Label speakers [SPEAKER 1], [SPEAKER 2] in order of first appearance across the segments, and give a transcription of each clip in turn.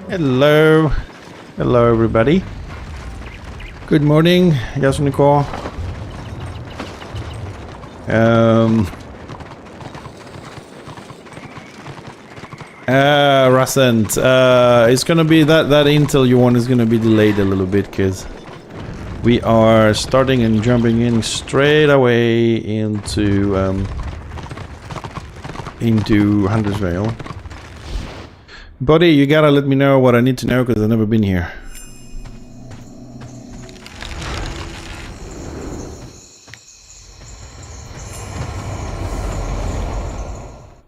[SPEAKER 1] Hello. Hello, everybody. Good morning. Γεια σου, Νικό. Rasant, it's gonna be that Intel you want is gonna be delayed a little bit because we are starting and jumping in straight away into Hunter's Vale. Buddy, you gotta let me know what I need to know because I've never been here.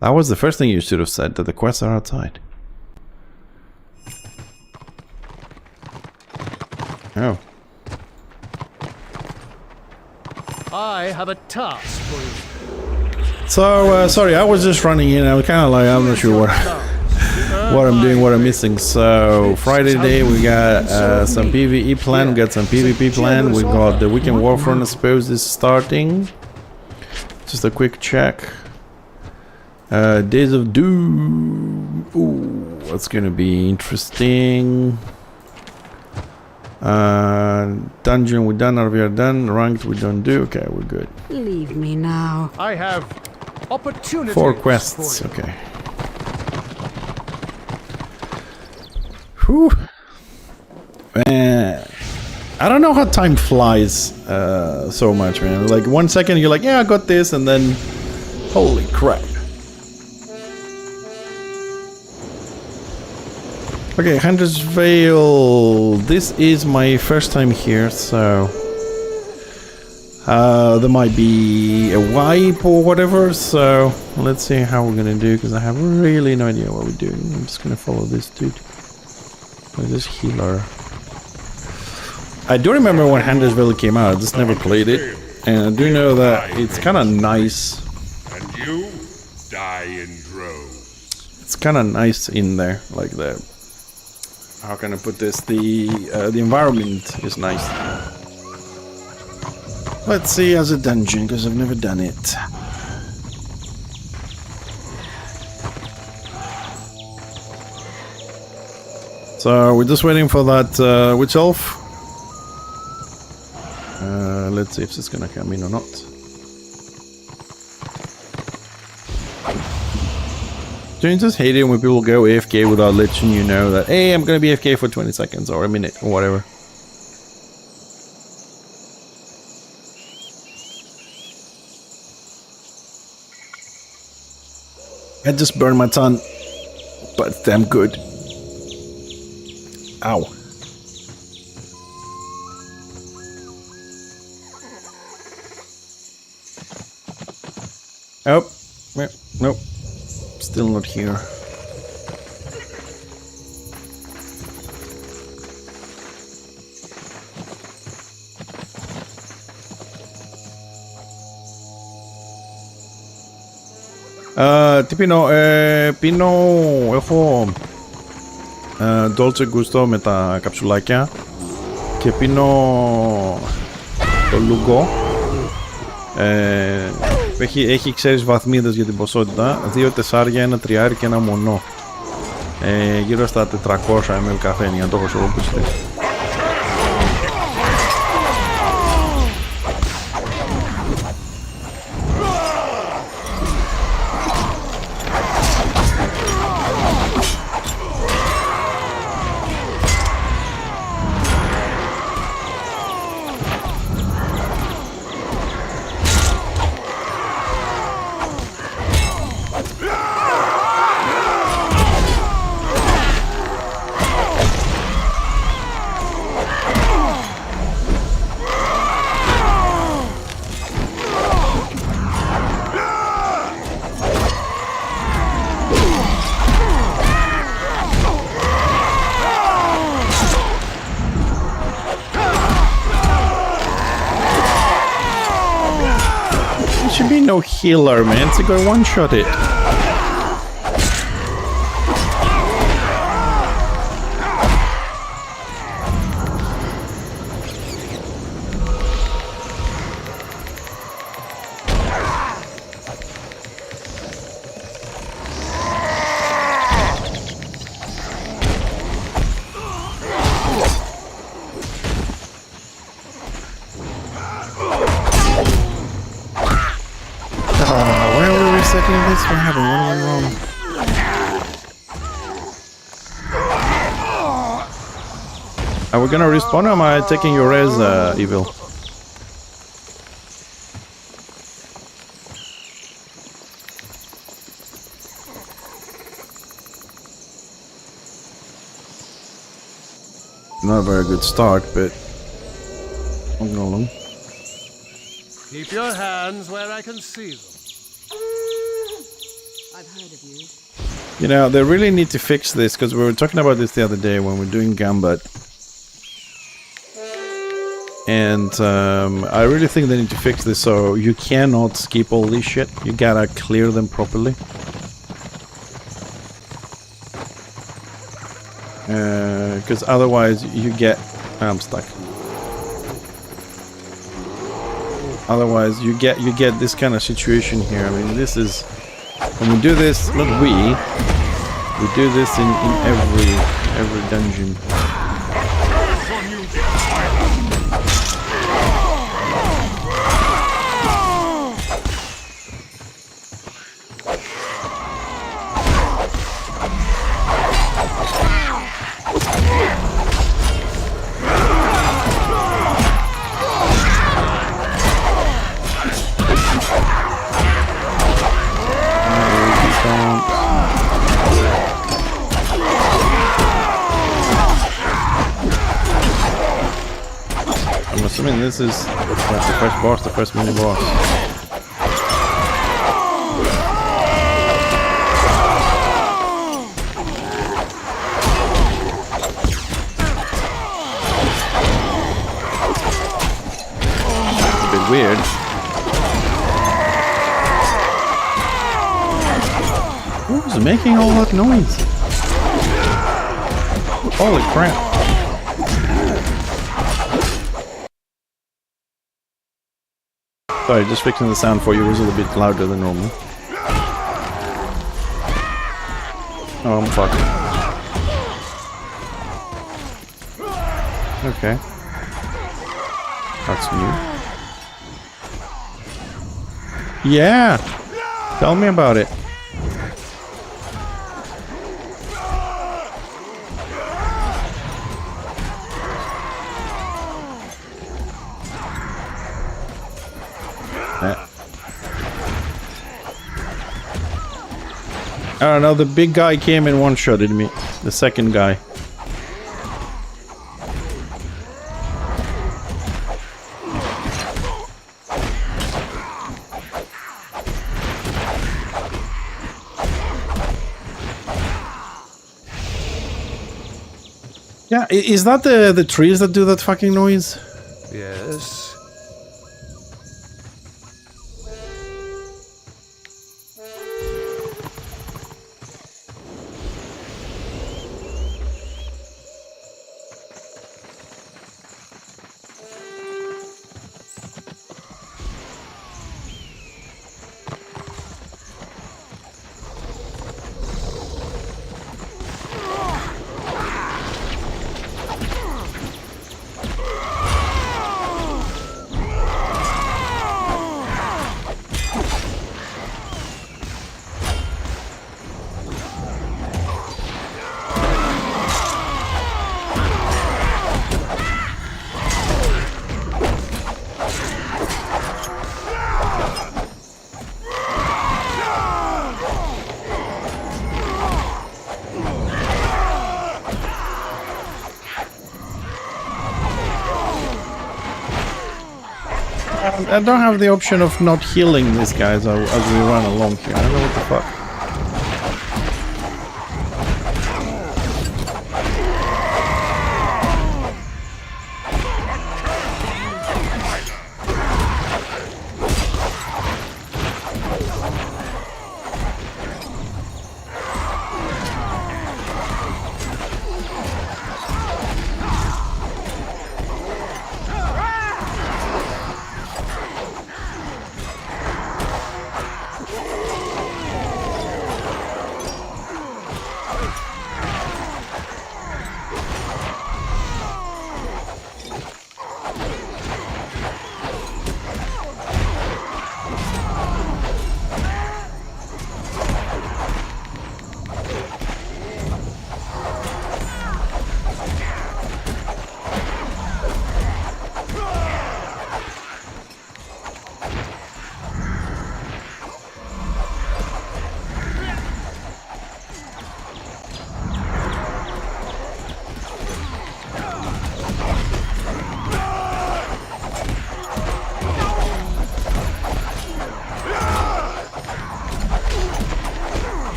[SPEAKER 1] That was the first thing you should have said, that the quests are outside. Oh.
[SPEAKER 2] I have a task for you.
[SPEAKER 1] So, sorry, I was just running in. I was kind of like, I'm not sure what I'm doing, what I'm missing. So, Friday day, we got some PvE plan, we got some PvP plan. We got the Weekend Warfront, I suppose, is starting. Just a quick check. Days of Doom. Ooh, that's gonna be interesting. Dungeon we done, we are done. Ranked we don't do. Okay, we're good.
[SPEAKER 3] Leave me now.
[SPEAKER 2] I have opportunities.
[SPEAKER 1] 4 quests. Okay. Whew. Man, I don't know how time flies so much, man. Like 1 second you're like, yeah, I got this, and then holy crap. Okay, Hunter's Vale. This is my first time here, so there might be a wipe or whatever, so let's see how we're gonna do, because I have really no idea what we're doing. I'm just gonna follow this dude. This healer. I do remember when Hunter's Vale came out, I just never played it, and I do know that it's kind of nice.
[SPEAKER 4] And you die in droves.
[SPEAKER 1] It's kind of nice in there, like the... How can I put this? The environment is nice. Let's see as a dungeon, because I've never done it. So we're just waiting for that witch elf. Let's see if it's gonna come in or not. Don't you just hate it when people go AFK without letting you know that, hey, I'm gonna be AFK for 20 seconds or a minute or whatever. I just burned my tongue, but it's damn good. Ow. Oh, nope. Still not here. Τι πίνω, πίνω, έχω Dolce Gusto με τα καψουλάκια και πίνω το Lugo. Έχει ξέρεις βαθμίδες για την ποσότητα, 2 τεσσάρια, 1 τριάρι και 1 μονό. Γύρω στα 400 ml καφέ για να το έχω σωροπιστεί. Should be no healer, man. It's a good one-shot it. fuck happened? What went wrong? Are we gonna respawn or am I taking your res, Evil? Not a very good start, but I'm going.
[SPEAKER 2] Keep your hands where I can see them.
[SPEAKER 3] I've heard of you.
[SPEAKER 1] You know, they really need to fix this, because we were talking about this the other day when we were doing Gambit. And I really think they need to fix this so you cannot skip all this shit. You gotta clear them properly. Because otherwise you get... I'm stuck. Otherwise you get this kind of situation here. I mean, this is... When we do this, not we do this in every dungeon. I'm assuming this is the first boss, the first mini boss. It's a bit weird. Who's making all that noise? Holy crap. Sorry, just fixing the sound for you. It was a little bit louder than normal. Oh, I'm fucked. Okay. That's new. Yeah! Tell me about it. I don't know, the big guy came and one-shotted me. The second guy. Yeah, is that the trees that do that fucking noise?
[SPEAKER 2] Yes.
[SPEAKER 1] I don't have the option of not healing these guys as we run along here. I don't know what the fuck.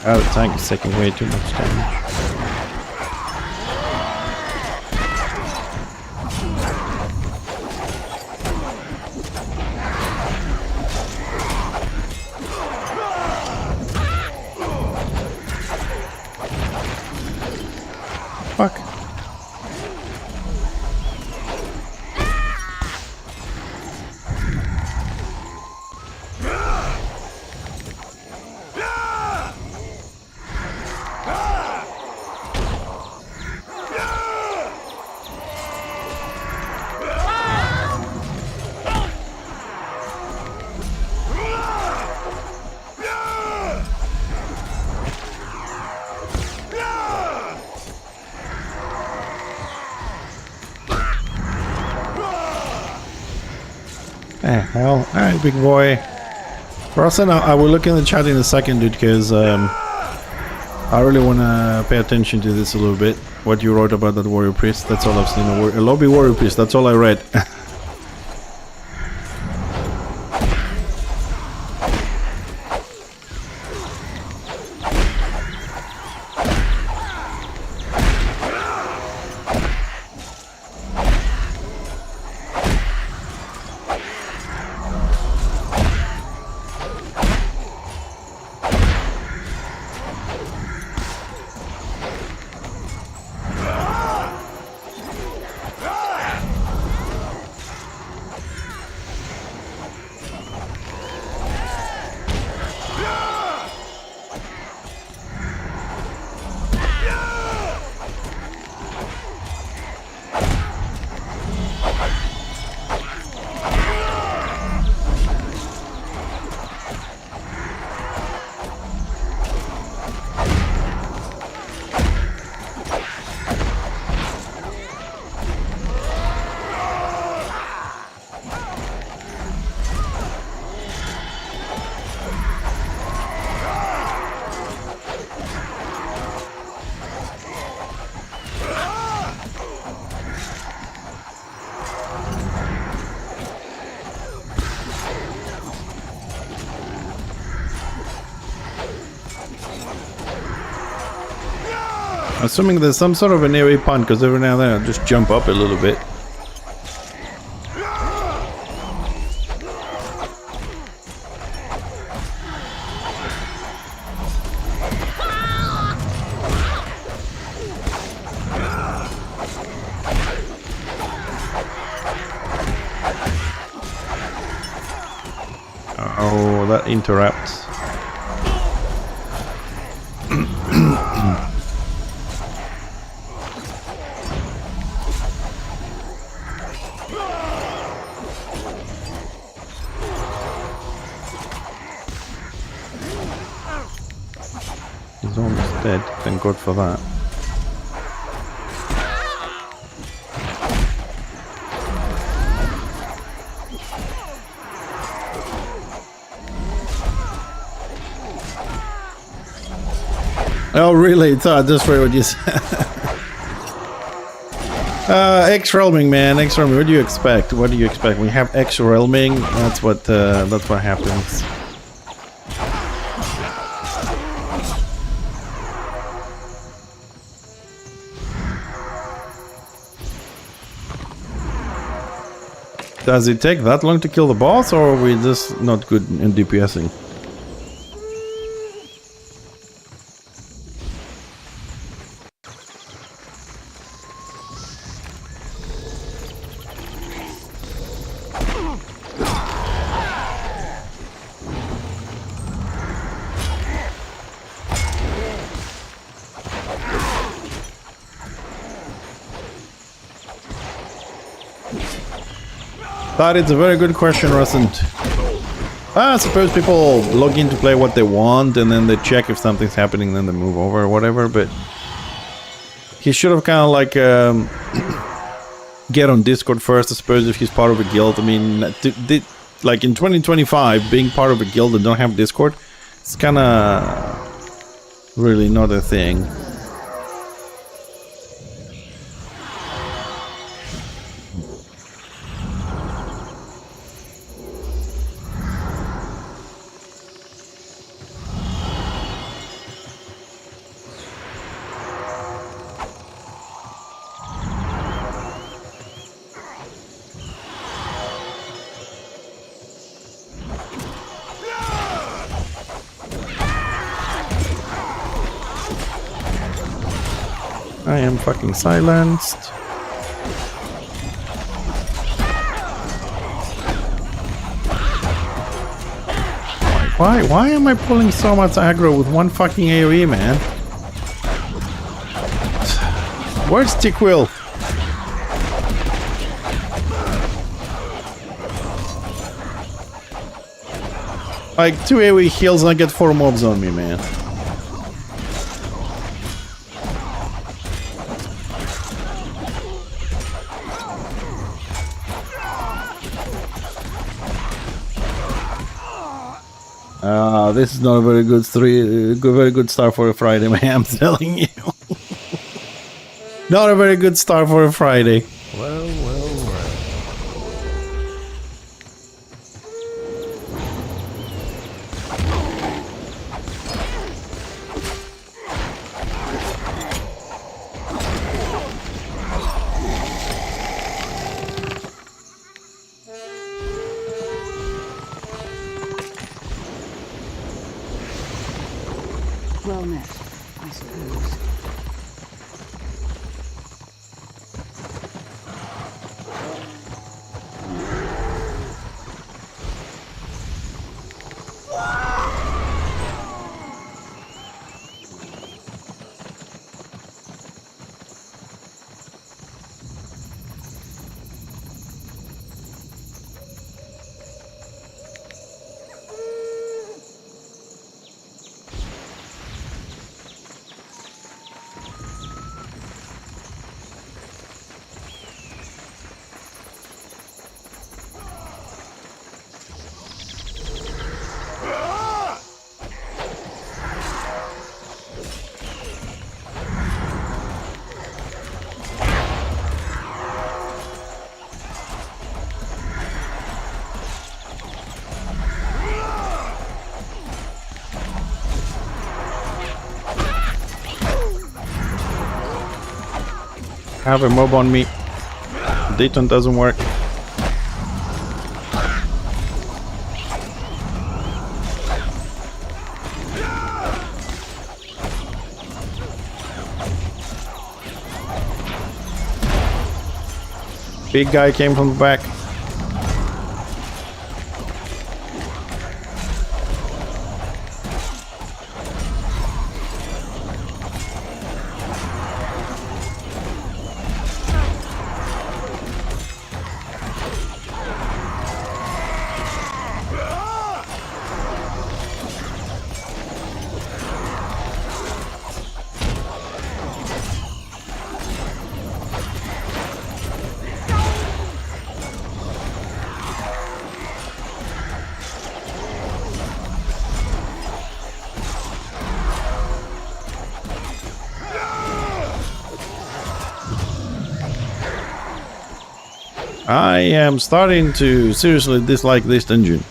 [SPEAKER 1] Oh, the tank is taking way too much damage. Fuck. Hell, alright, big boy. Rosen, I will look in the chat in a second, dude, because I really want to pay attention to this a little bit. What you wrote about that warrior priest, that's all I've seen. A lobby warrior priest, that's all I read. Assuming there's some sort of an AoE punt, because every now and then I'll just jump up a little bit. Oh, that interrupts. He's almost dead, thank God for that. Oh really? I just read what you said. X-realming, man, X-realming. What do you expect? What do you expect? We have X-realming. That's what happens. Does it take that long to kill the boss, or are we just not good in DPSing? That is a very good question, Rusent. I suppose people log in to play what they want and then they check if something's happening, then they move over or whatever, but he should have kind of like get on Discord first, I suppose, if he's part of a guild. I mean, like in 2025, being part of a guild and don't have Discord, it's kind of really not a thing. I am fucking silenced. Why am I pulling so much aggro with one fucking AoE, man? Where's Tickwill? Like 2 AoE heals and I get 4 mobs on me, man. This is not a very good start for a Friday, man. I'm telling you. Not a very good start for a Friday.
[SPEAKER 2] Well, well, well.
[SPEAKER 3] Well met, I suppose.
[SPEAKER 1] I have a mob on me. Dayton doesn't work. Big guy came from the back. I am starting to seriously dislike this dungeon.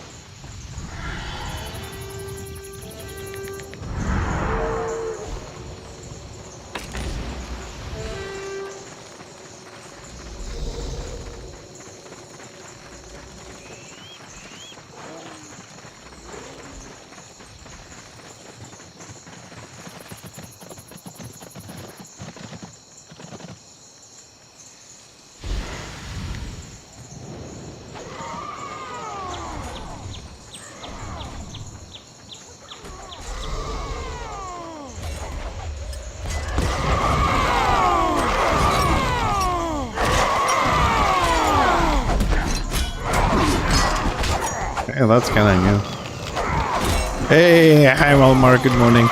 [SPEAKER 1] Yeah, that's kind of new. Hey, hi Walmart, good morning.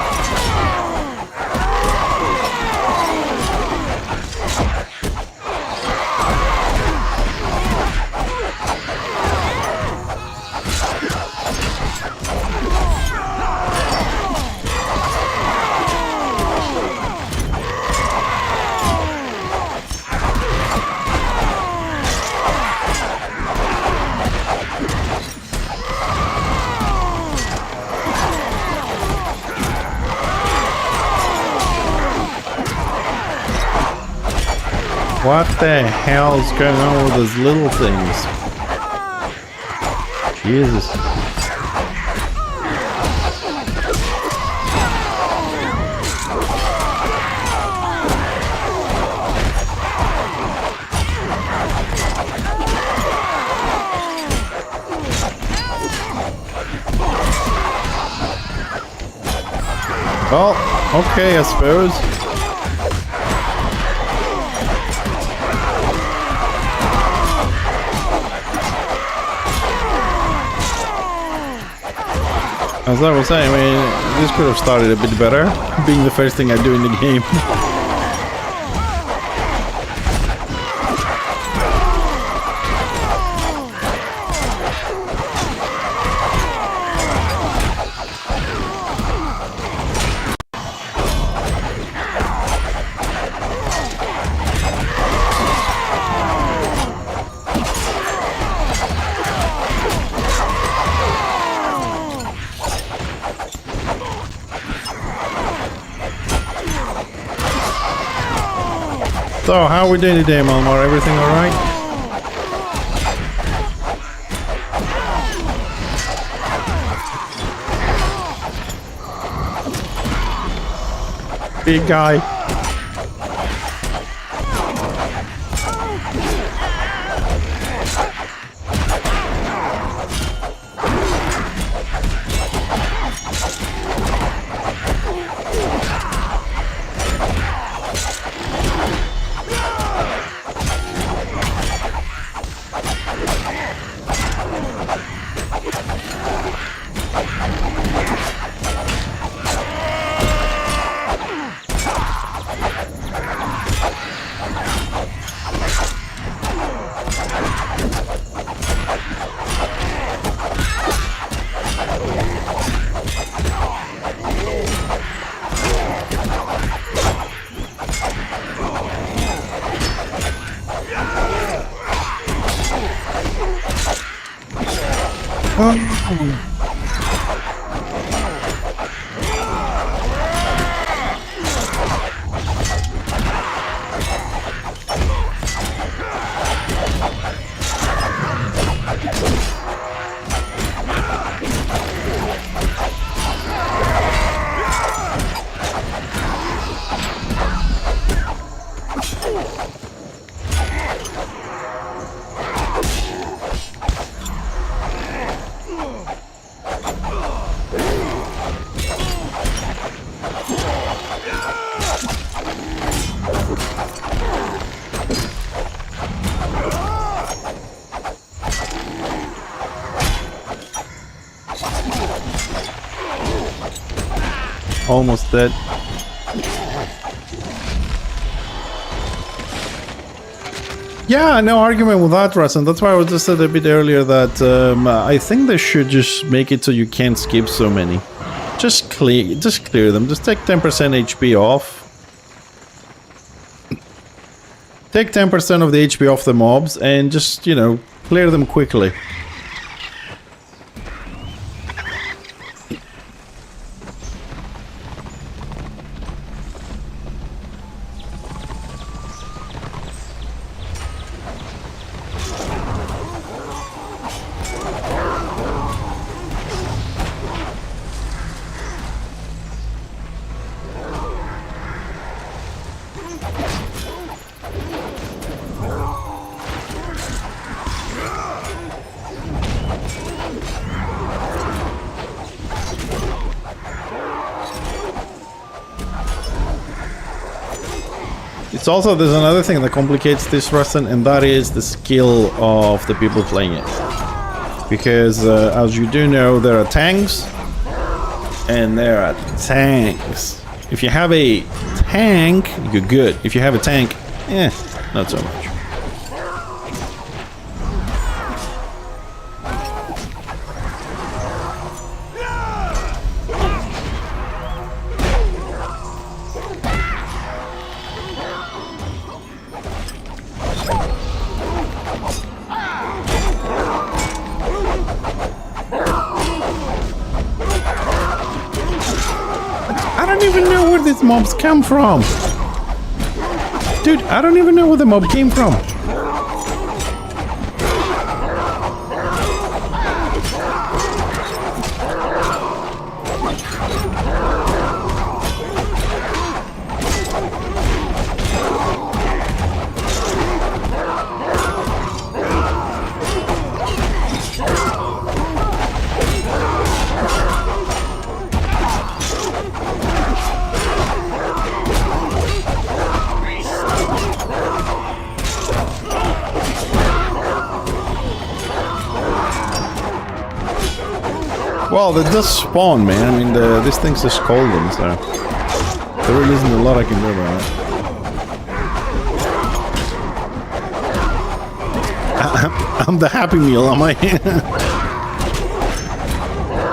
[SPEAKER 1] What the hell's going on with those little things? Jesus. Well, okay, I suppose. As I was saying, I mean, this could have started a bit better, being the first thing I do in the game. So, how are we doing today, Malmar? Everything alright? Big guy. Almost dead. Yeah, no argument with that, Russ, and that's why I was just said a bit earlier that I think they should just make it so you can't skip so many. Just clear them. Just take 10% HP off. Take 10% of the HP off the mobs and just, you know, clear them quickly. It's also, there's another thing that complicates this, Rustin, and that is the skill of the people playing it. Because, as you do know, there are tanks, and there are tanks. If you have a tank, you're good. If you have a tank, not so much. Mobs come from? Dude, I don't even know where the mob came from. Well, they just spawn, man. I mean, this thing's just golden, so there really isn't a lot I can do about it. I'm the Happy Meal, am I?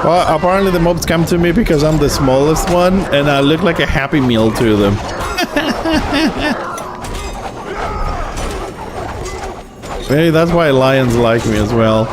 [SPEAKER 1] Well, apparently the mobs come to me because I'm the smallest one, and I look like a Happy Meal to them. Hey, that's why lions like me as well.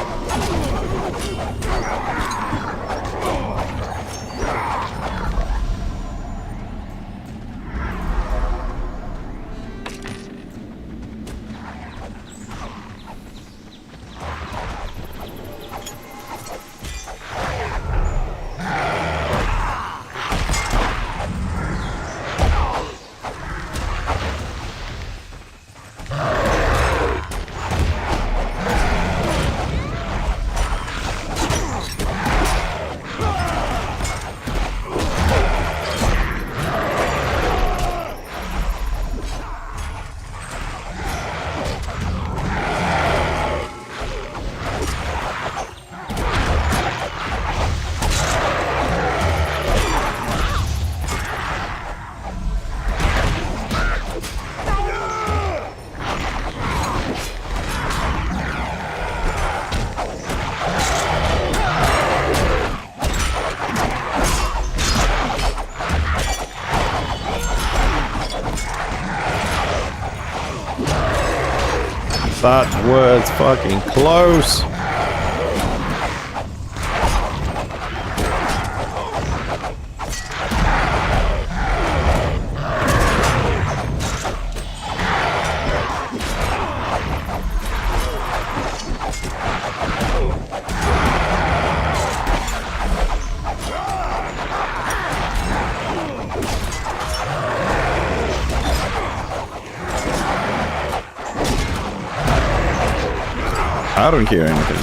[SPEAKER 1] That was fucking close. I don't hear anything.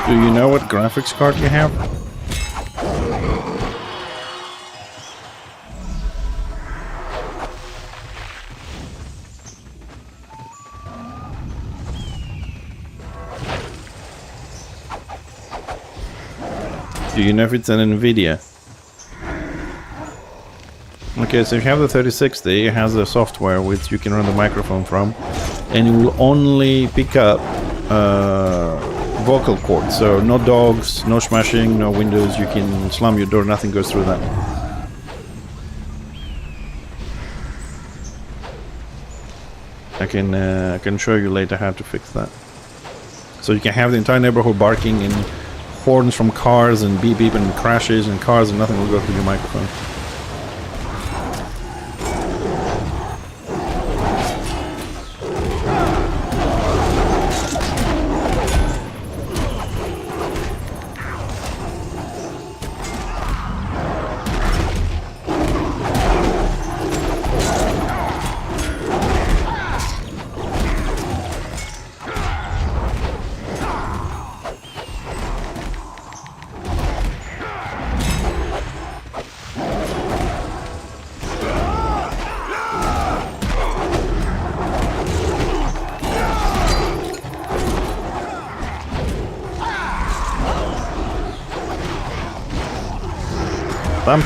[SPEAKER 1] Do you know what graphics card you have? Do you know if it's an NVIDIA? Okay, so if you have the 3060, it has the software which you can run the microphone from, and it will only pick up vocal cords, so no dogs, no smashing, no windows. You can slam your door, nothing goes through that. I can show you later how to fix that. So you can have the entire neighborhood barking and horns from cars and beep beep and crashes and cars, and nothing will go through your microphone.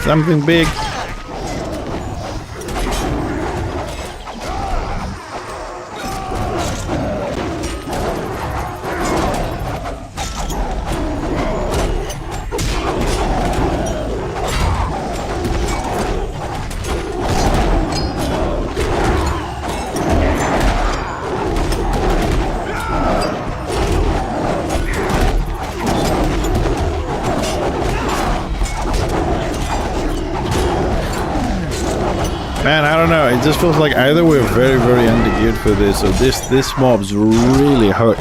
[SPEAKER 1] Something big. Man, I don't know. It just feels like either we're very, very undergeared for this, or this mob's really hurt.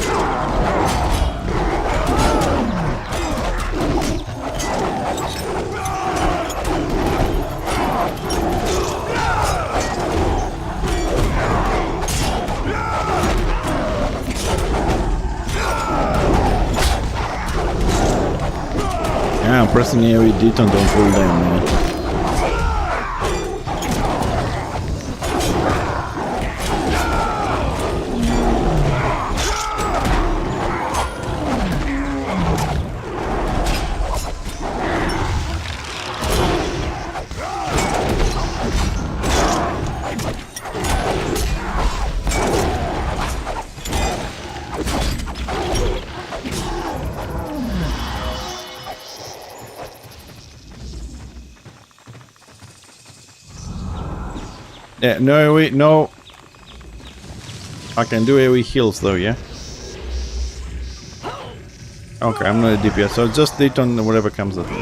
[SPEAKER 1] Yeah, I'm pressing AoE deton, don't fall down, man. Yeah, no AoE, no. I can do AoE heals though, yeah? Okay, I'm not a DPS, so just deton whatever comes at me.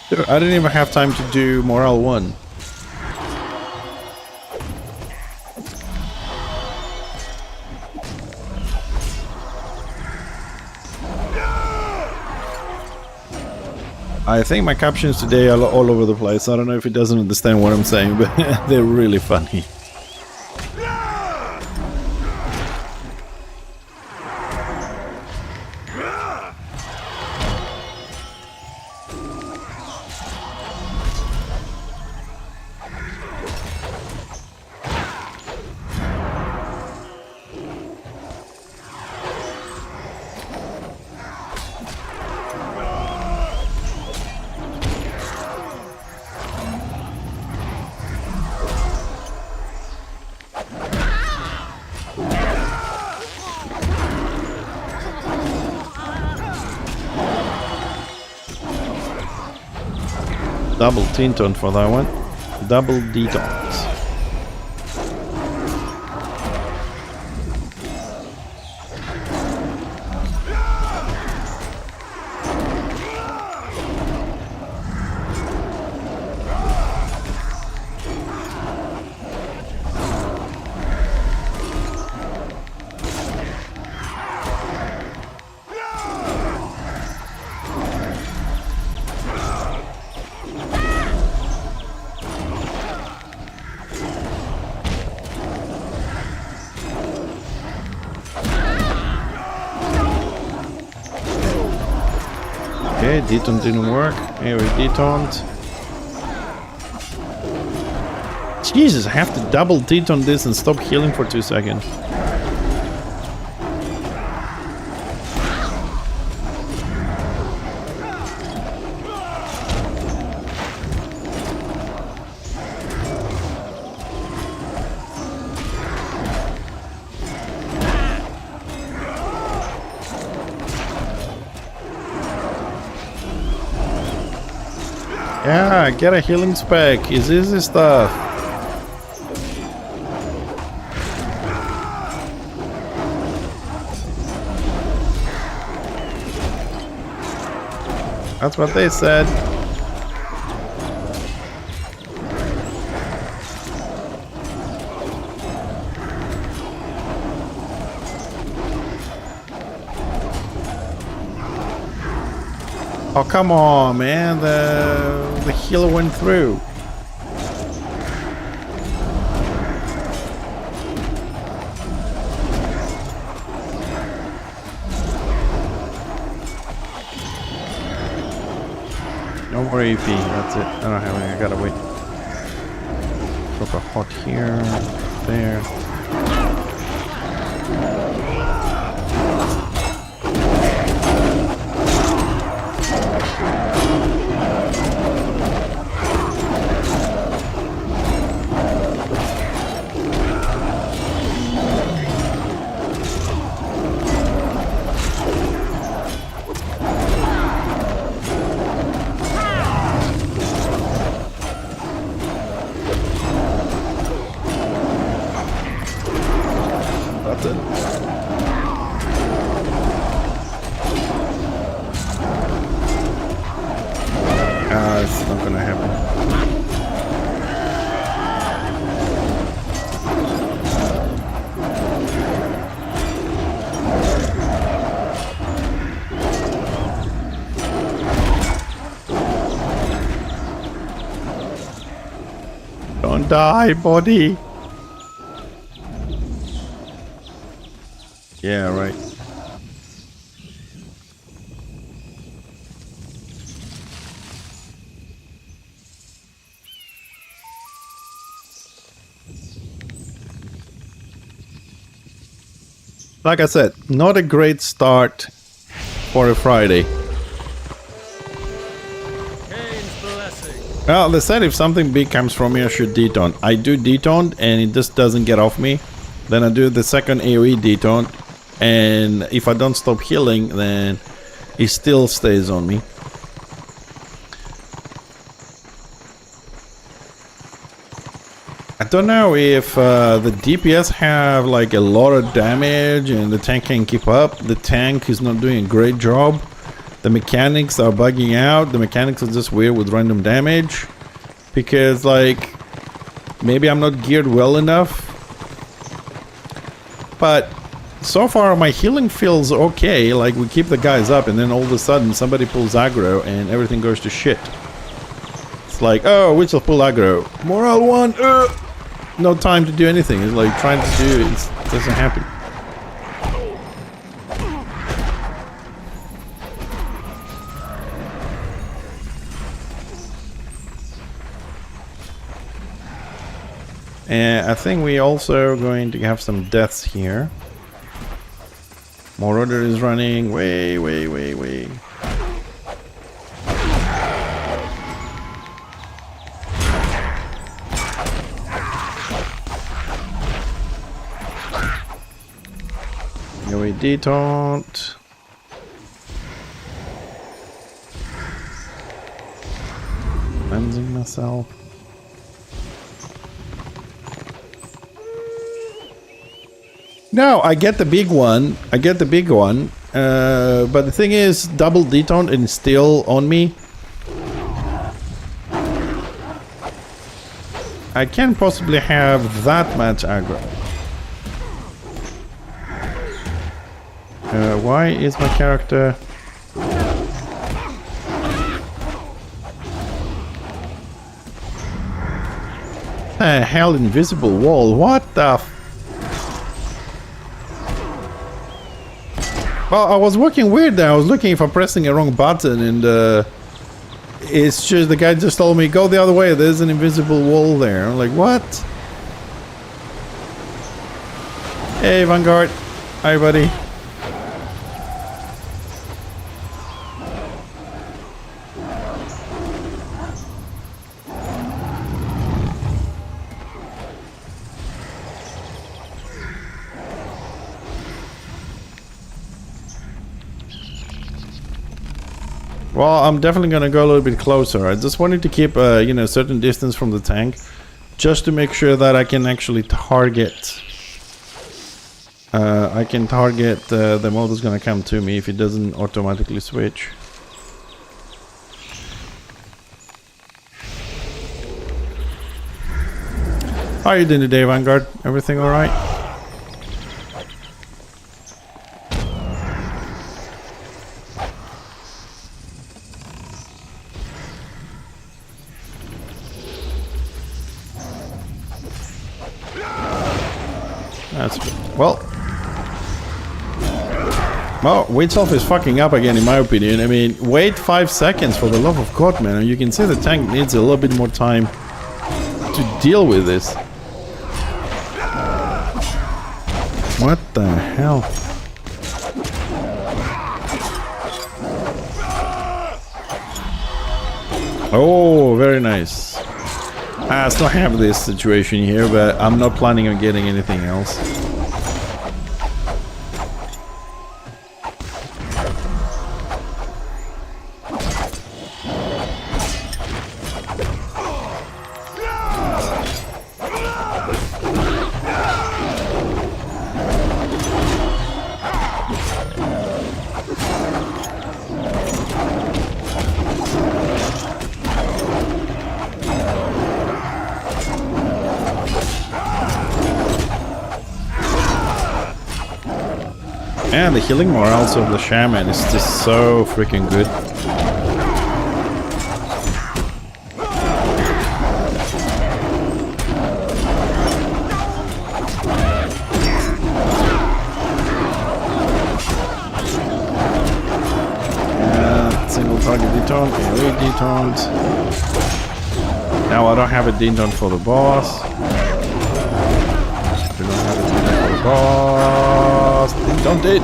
[SPEAKER 1] Dude, I didn't even have time to do Morale 1. I think my captions today are all over the place. I don't know if it doesn't understand what I'm saying, but they're really funny. Double Tinton for that one. Double detons. Okay, deton didn't work. Anyway, detoned. Jesus, I have to double deton this and stop healing for 2 seconds. Yeah, get a healing spec. It's easy stuff. That's what they said. Oh, come on, man. The healer went through. No more AP. That's it. I don't have any. I gotta wait. Drop a hot here. There. button. It's not gonna happen. Don't die, body. Yeah, right. Like I said, not a great start for a Friday.
[SPEAKER 2] Cain's blessing.
[SPEAKER 1] Well, they said if something big comes from me, I should detaunt. I do detaunt, and it just doesn't get off me. Then I do the second AoE detaunt, and if I don't stop healing, then it still stays on me. I don't know if the DPS have like a lot of damage and the tank can keep up. The tank is not doing a great job. The mechanics are bugging out. The mechanics are just weird with random damage. Because like, maybe I'm not geared well enough. But so far my healing feels okay. Like we keep the guys up and then all of a sudden somebody pulls aggro and everything goes to shit. It's like, oh, which will pull aggro? Morale 1! No time to do anything. It's like trying to do it. It doesn't happen. And I think we also going to have some deaths here. Marauder is running way. We detaunt. Cleansing myself. No, I get the big one. But the thing is, double detaunt and still on me. I can't possibly have that much aggro. Why is my character... hell, invisible wall. What the f... Well, I was working weird there. I was looking if I'm pressing a wrong button and it's just the guy just told me go the other way. There's an invisible wall there. I'm like, what? Hey, Vanguard. Hi, buddy. Well, I'm definitely gonna go a little bit closer. I just wanted to keep you know, certain distance from the tank, just to make sure that I can actually target. I can target the mod that's gonna come to me if it doesn't automatically switch. How are you doing today, Vanguard? Everything all right? That's well. Well, wait off is fucking up again, in my opinion. I mean, wait 5 seconds for the love of God, man. You can see the tank needs a little bit more time to deal with this. What the hell? Oh, very nice. I still have this situation here, but I'm not planning on getting anything else. And the healing morals of the shaman is just so freaking good. Single target detont, AoE detont. Now I don't have a detont for the boss. I do not have a detont for the boss. Detont it!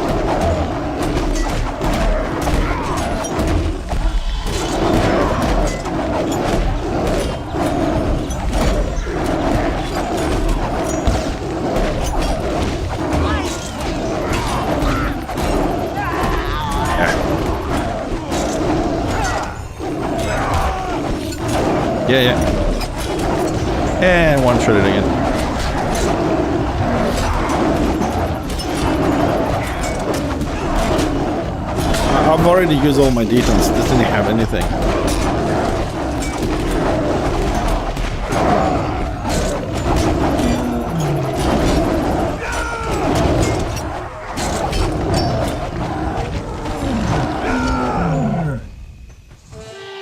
[SPEAKER 1] Yeah. And one-shot it again. I've already used all my detons. This didn't have anything.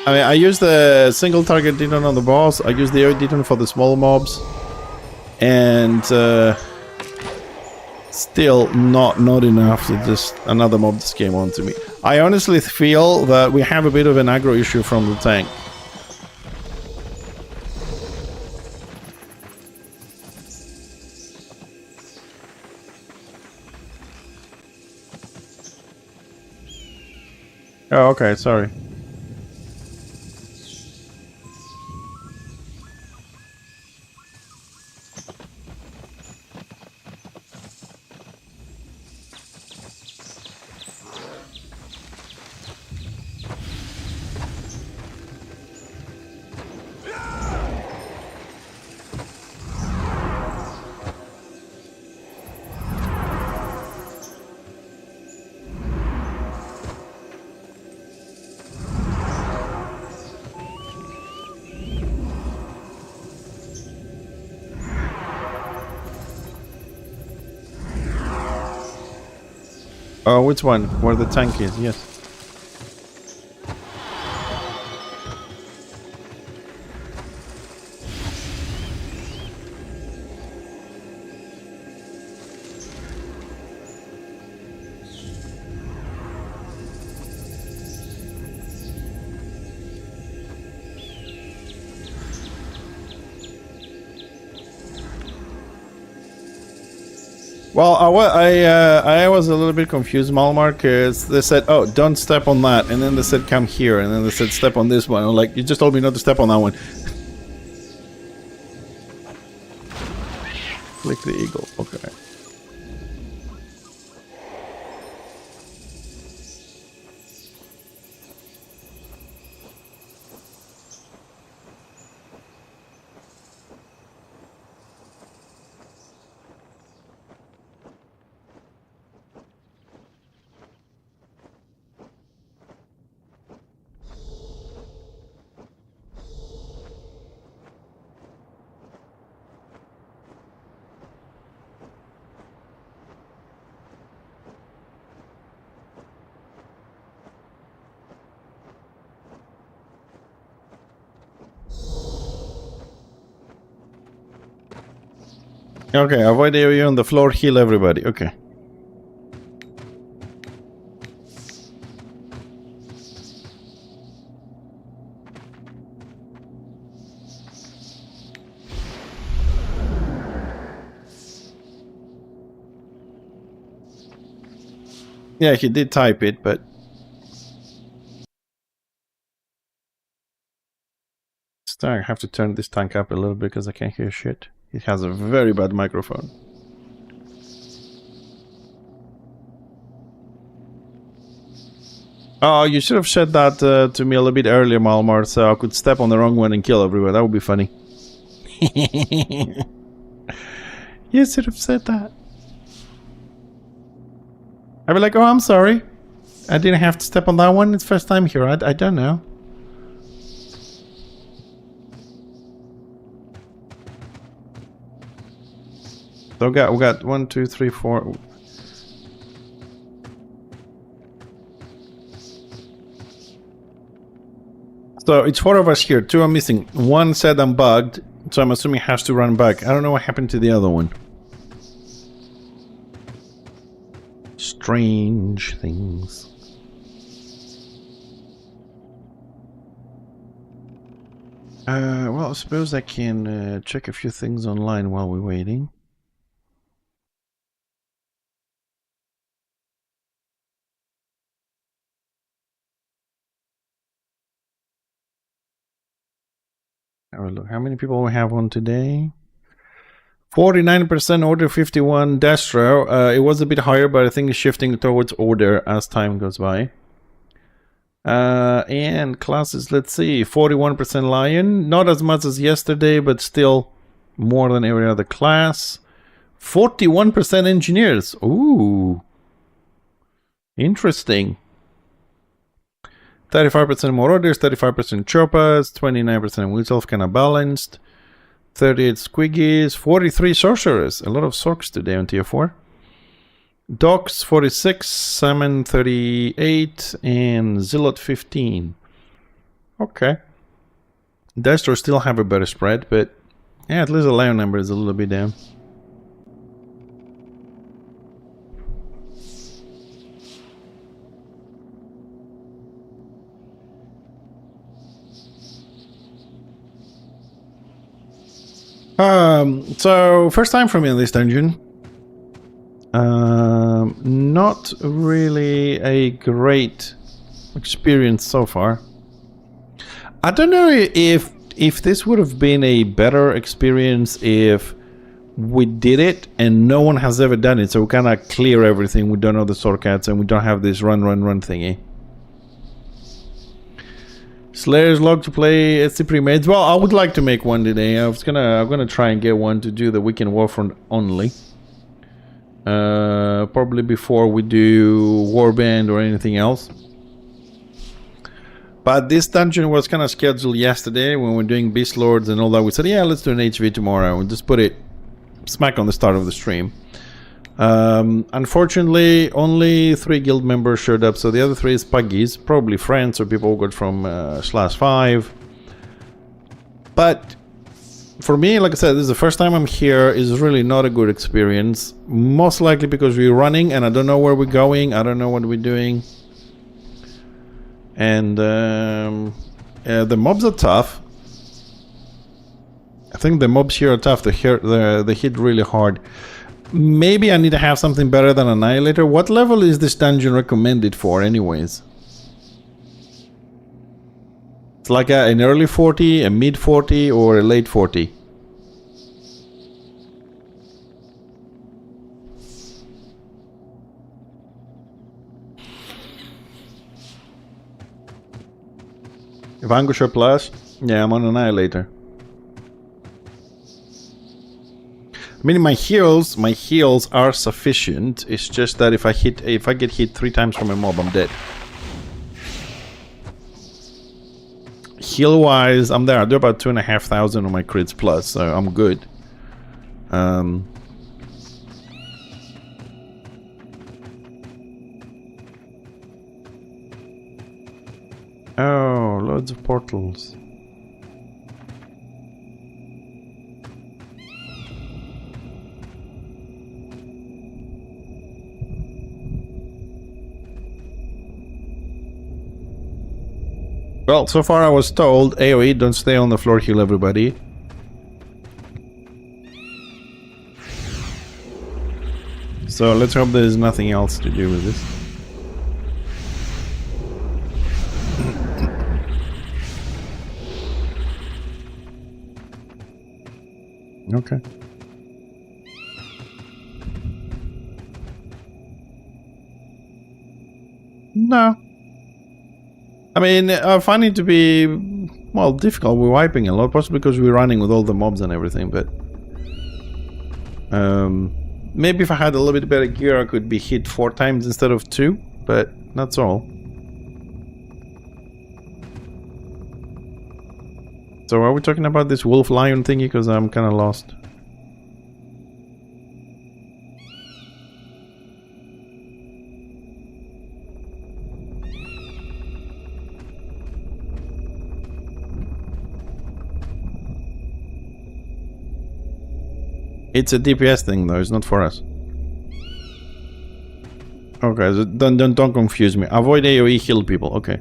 [SPEAKER 1] I mean, I use the single target deton on the boss. I use the AoE deton for the small mobs, and still not enough to just another mob just came onto me. I honestly feel that we have a bit of an aggro issue from the tank. Oh, okay, sorry. Oh, which one? Where the tank is, yes. Well, I was a little bit confused, Malmar, because they said, oh, don't step on that, and then they said, come here, and then they said, step on this one. I'm like, you just told me not to step on that one. Click the eagle, okay. Okay, avoid the area on the floor, heal everybody, okay. Yeah, he did type it, but... I have to turn this tank up a little bit because I can't hear shit. It has a very bad microphone. Oh, you should have said that to me a little bit earlier, Malmar, so I could step on the wrong one and kill everyone. That would be funny. You should have said that. I'd be like, oh, I'm sorry. I didn't have to step on that one. It's first time here. I don't know. So we got 1, 2, 3, 4. So it's 4 of us here. 2 are missing. 1 said I'm bugged, so I'm assuming it has to run back. I don't know what happened to the other one. Strange things. Well, I suppose I can check a few things online while we're waiting. Have a look. How many people we have on today? 49% order, 51 Destro. It was a bit higher, but I think it's shifting towards order as time goes by. And classes, let's see, 41% Lion. Not as much as yesterday, but still more than every other class. 41% Engineers. Ooh. Interesting. 35% more orders, 35% Chopas, 29% Wheels kind of balanced. 38 Squiggies, 43 Sorcerers. A lot of Sorks today on tier 4. Docs 46, Salmon 38, and Zilot 15. Okay. Destro still have a better spread, but yeah, at least the Lion number is a little bit down. So first time for me in this dungeon. Not really a great experience so far. I don't know if this would have been a better experience if we did it and no one has ever done it, so we kind of clear everything. We don't know the shortcuts and we don't have this run thingy. Slayer's log to play SC pre-mades. Well, I would like to make one today. I'm gonna try and get one to do the Weekend Warfront only. Probably before we do Warband or anything else. But this dungeon was kind of scheduled yesterday when we were doing Beast Lords and all that. We said, yeah, let's do an HV tomorrow. And just put it smack on the start of the stream. Unfortunately, only 3 guild members showed up, so the other 3 is Puggies, probably friends or people who got from /5. But for me, like I said, this is the first time I'm here. It's really not a good experience. Most likely because we're running and I don't know where we're going. I don't know what we're doing. And the mobs are tough. I think the mobs here are tough. They hit really hard. Maybe I need to have something better than Annihilator. What level is this dungeon recommended for anyways? It's like an early 40, a mid 40, or a late 40. Vanquisher Plus? Yeah, I'm on Annihilator. I mean, my heals are sufficient. It's just that if I get hit 3 times from a mob, I'm dead. Heal wise, I'm there. I do about 2,500 on my crits plus, so I'm good. Oh, loads of portals. Well, so far I was told, AoE, don't stay on the floor, heal everybody. So let's hope there's nothing else to do with this. Okay. No. I mean, I find it to be, well, difficult. We're wiping a lot, possibly because we're running with all the mobs and everything, but... maybe if I had a little bit better gear, I could be hit 4 times instead of 2, but that's all. So are we talking about this wolf lion thingy? Because I'm kind of lost. It's a DPS thing though, it's not for us. Okay, so don't confuse me. Avoid AoE, heal people, okay.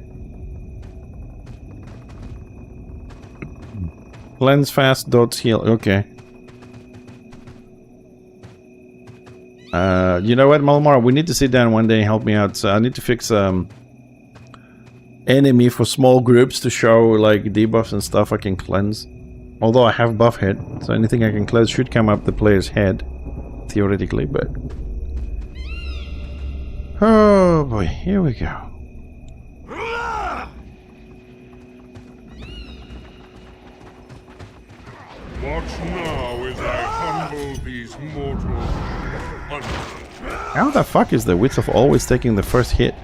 [SPEAKER 1] Cleanse fast, dots heal, okay. You know what, Malmar? We need to sit down one day and help me out. So I need to fix enemy for small groups to show like debuffs and stuff I can cleanse. Although I have buff head, so anything I can cleanse should come up the player's head, theoretically, but... Oh boy, here we go.
[SPEAKER 4] Watch now as I humble these mortal hunters.
[SPEAKER 1] How the fuck is the width of always taking the first hit?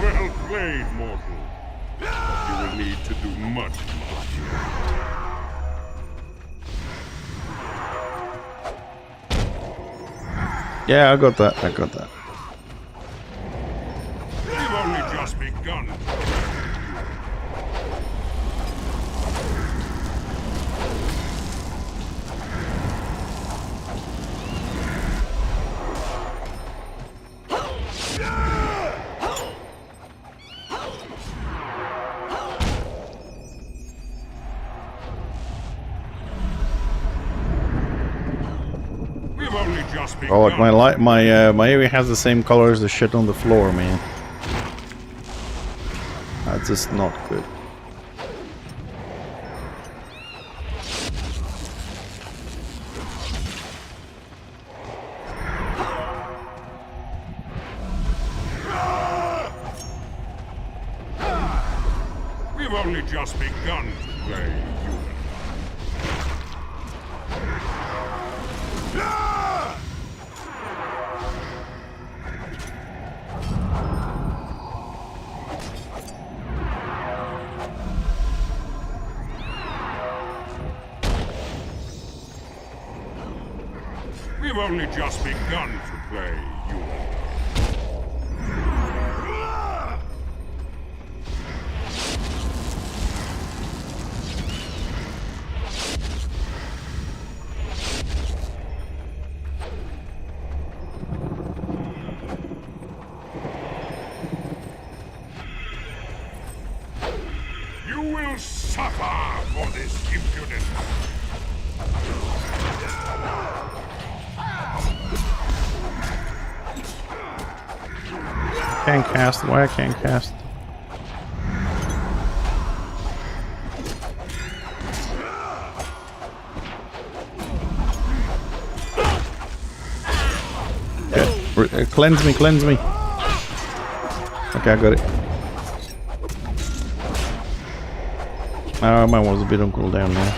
[SPEAKER 4] Well played, mortal. You will need to do much more.
[SPEAKER 1] Yeah, I got that, I got that.
[SPEAKER 4] We've only just begun.
[SPEAKER 1] Oh, look, my area has the same color as the shit on the floor, man. That's just not good.
[SPEAKER 4] We've only just begun to play, human. We've only just begun to play, human. You will suffer for this impudence.
[SPEAKER 1] Can't cast, why I can't cast? Okay. Cleanse me, cleanse me. Okay, I got it. Mine was a bit on cooldown now.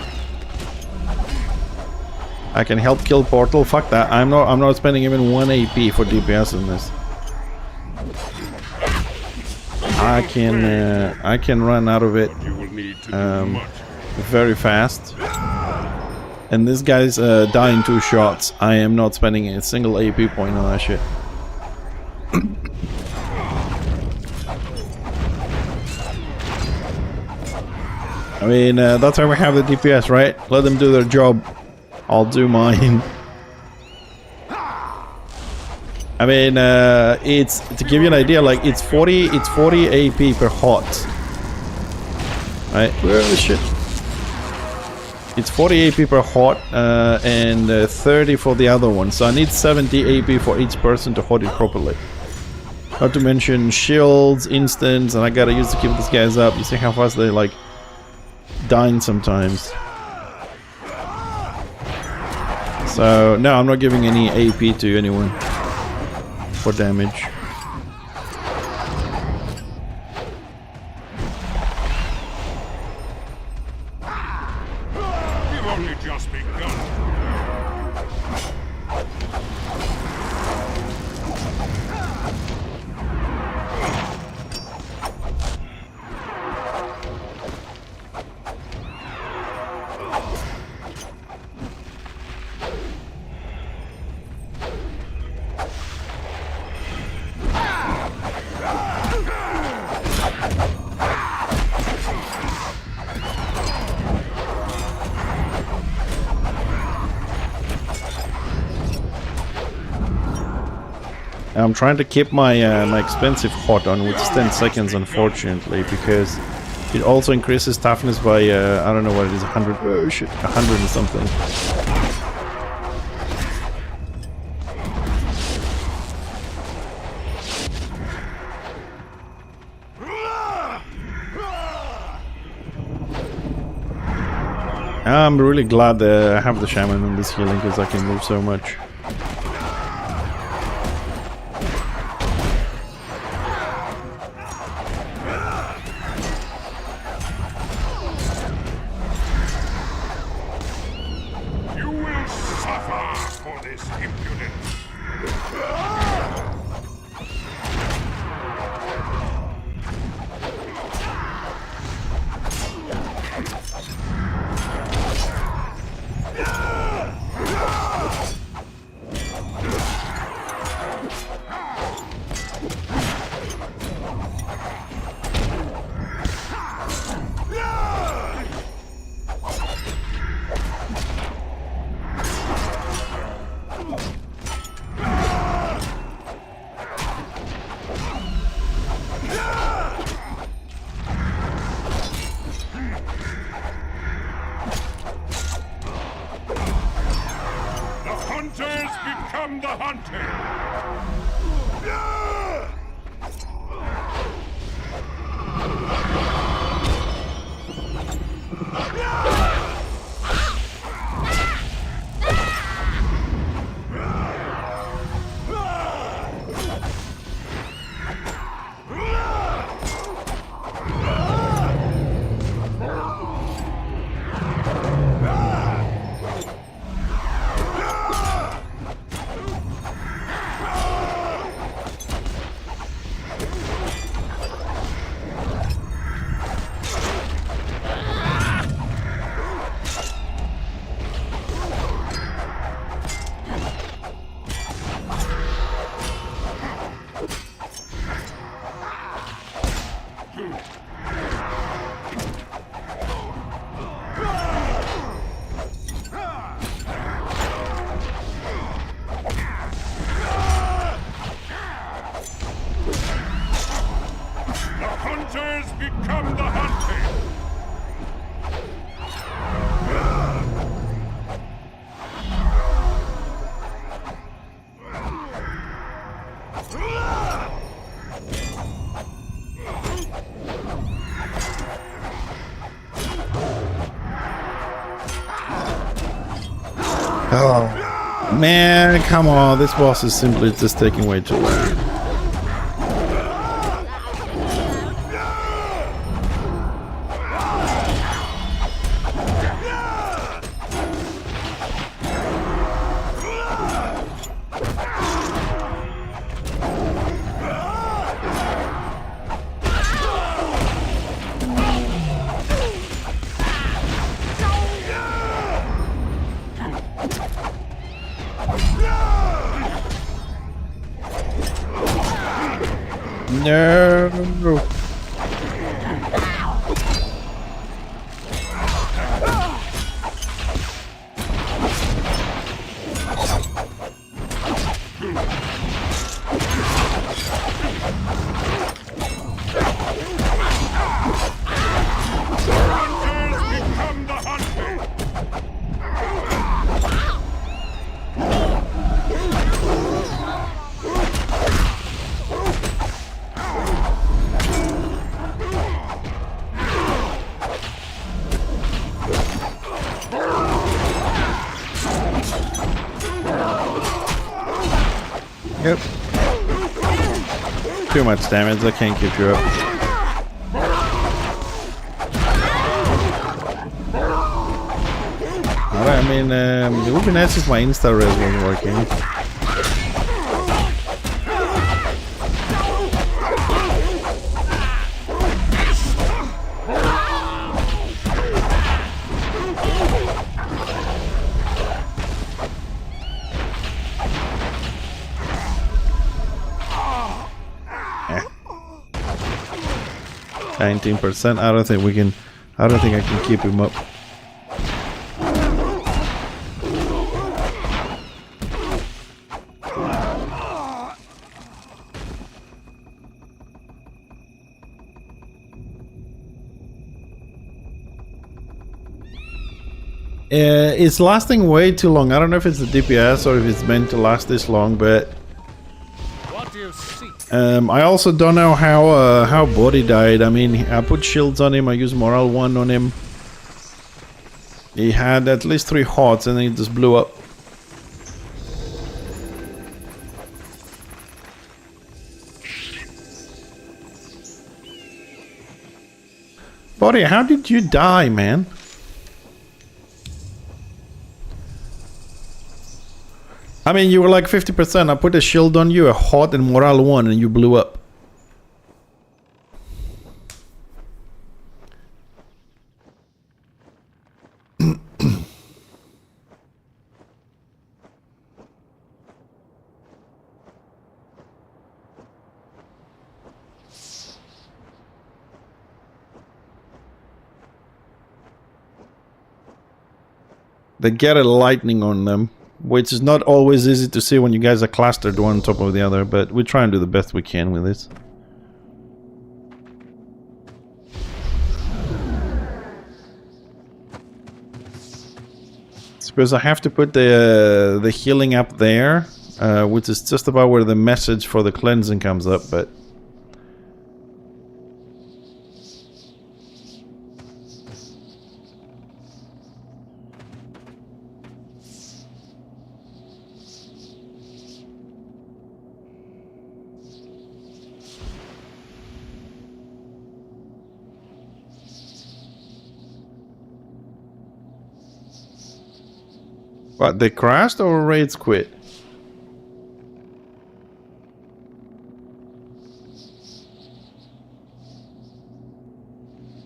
[SPEAKER 1] I can help kill portal. Fuck that. I'm not spending even 1 AP for DPS in this. I can run out of it very fast. And this guy's dying 2 shots. I am not spending a single AP point on that shit. I mean, that's why we have the DPS, right? Let them do their job. I'll do mine. I mean, it's to give you an idea, like it's 40 AP per hot. Right? Where the shit? It's 40 AP per hot and 30 for the other one. So I need 70 AP for each person to hot it properly. Not to mention shields, instants, and I gotta use to keep these guys up. You see how fast they like dying sometimes. So no, I'm not giving any AP to anyone for damage.
[SPEAKER 4] We've only just begun.
[SPEAKER 1] I'm trying to keep my my expensive hot on with 10 seconds, unfortunately, because it also increases toughness by I don't know what it is, 100. Oh shit, 100 and something. I'm really glad that I have the shaman in this healing because I can move so much.
[SPEAKER 4] Become the hunted! Become the hunted!
[SPEAKER 1] Oh man, come on, this boss is simply just taking way too long. No. Yep. Too much damage, I can't keep you up. Alright, I mean, it would be nice if my insta-res was working. Eh. 19%. I don't think I can keep him up. It's lasting way too long. I don't know if it's the DPS or if it's meant to last this long, but
[SPEAKER 2] What do you seek?
[SPEAKER 1] I also don't know how Body died. I mean, I put shields on him. I used Morale 1 on him. He had at least 3 hearts and then he just blew up. Body, how did you die, man? I mean, you were like 50%. I put a shield on you, a hot and morale 1, and you blew up. They get a lightning on them, which is not always easy to see when you guys are clustered one on top of the other, but we try and do the best we can with this. Suppose I have to put the healing up there, which is just about where the message for the cleansing comes up, but what, they crashed or raids quit?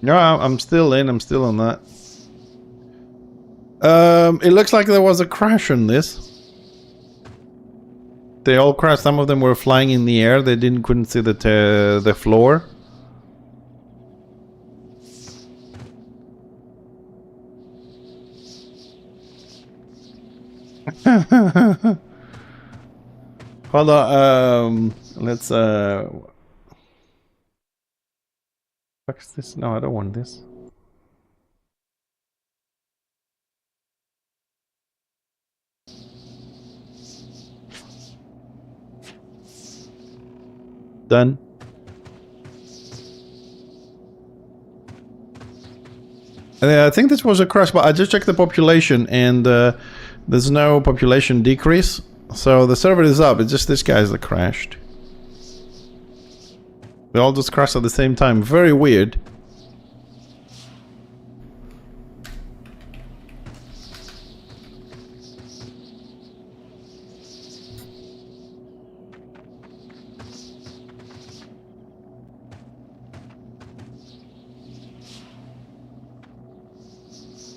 [SPEAKER 1] No, I'm still in. I'm still on that. It looks like there was a crash on this. They all crashed. Some of them were flying in the air. They couldn't see the floor. Hold on, let's what's this? No, I don't want this. Done. I think this was a crash, but I just checked the population and there's no population decrease. So the server is up, it's just this guy's that crashed. They all just crashed at the same time. Very weird.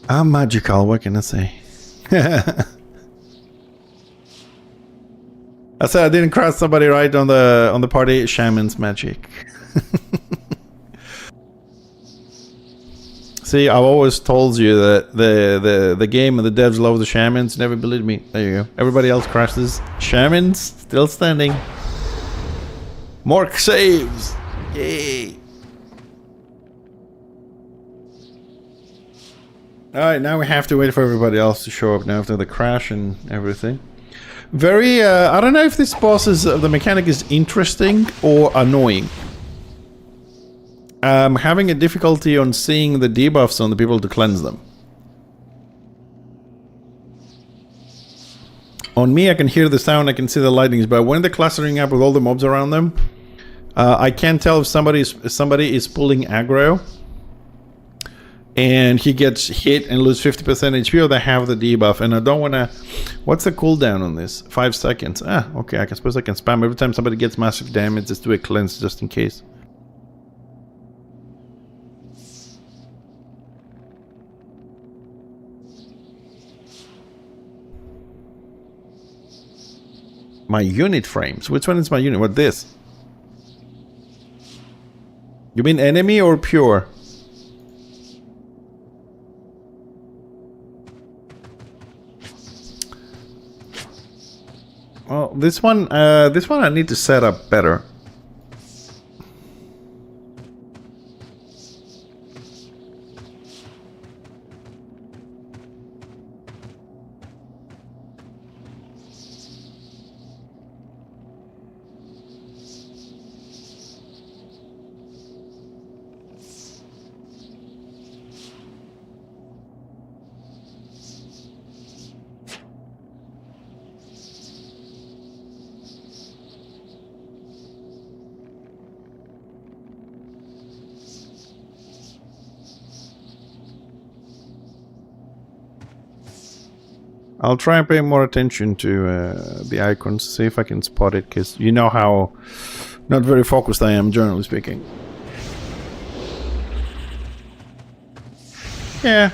[SPEAKER 1] I'm magical, what can I say? I said I didn't cross somebody right on the party. Shaman's magic. See, I've always told you that the game and the devs love the shamans. Never believed me. There you go. Everybody else crashes. Shamans still standing. Mork saves. Yay. Alright, now we have to wait for everybody else to show up now after the crash and everything. Very, I don't know if this boss is, the mechanic is interesting or annoying. I'm having a difficulty on seeing the debuffs on the people to cleanse them. On me, I can hear the sound, I can see the lightnings, but when they're clustering up with all the mobs around them, I can't tell if somebody is pulling aggro and he gets hit and lose 50% HP, or they have the debuff. And I don't want to... What's the cooldown on this? 5 seconds. Ah, okay, I suppose I can spam every time somebody gets massive damage, just do a cleanse just in case. My unit frames. Which one is my unit? What, this? You mean enemy or pure? Well, this one I need to set up better. I'll try and pay more attention to the icons, see if I can spot it, because you know how not very focused I am, generally speaking. Yeah.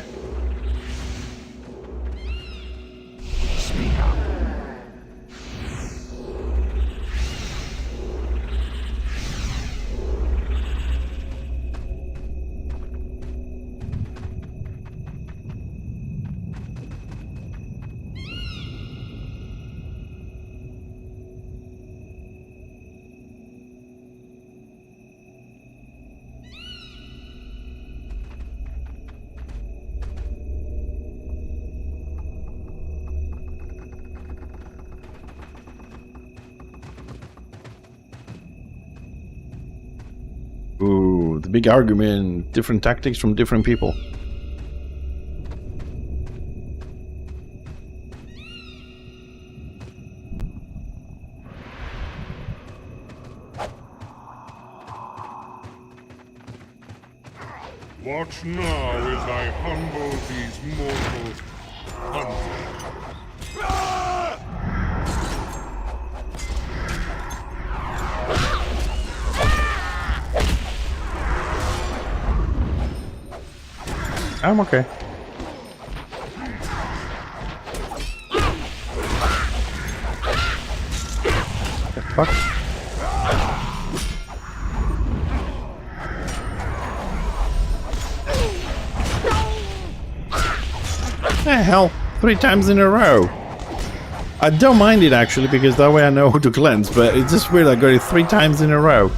[SPEAKER 1] Ooh, the big argument, different tactics from different people.
[SPEAKER 4] Watch now as I humble these mortals hunters.
[SPEAKER 1] I'm okay. The fuck? The hell? 3 times in a row. I don't mind it actually, because that way I know who to cleanse, but it's just weird I got it 3 times in a row.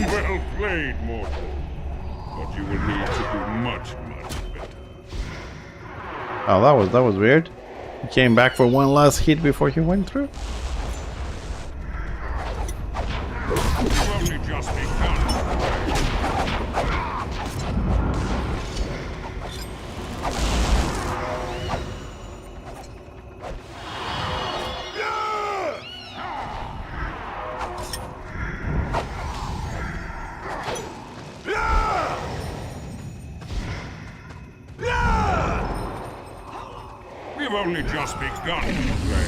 [SPEAKER 4] Well played, mortal. But you will need to do much, much better.
[SPEAKER 1] Oh, that was weird. He came back for one last hit before he went through.
[SPEAKER 4] You've only just begun. We've only just begun to play.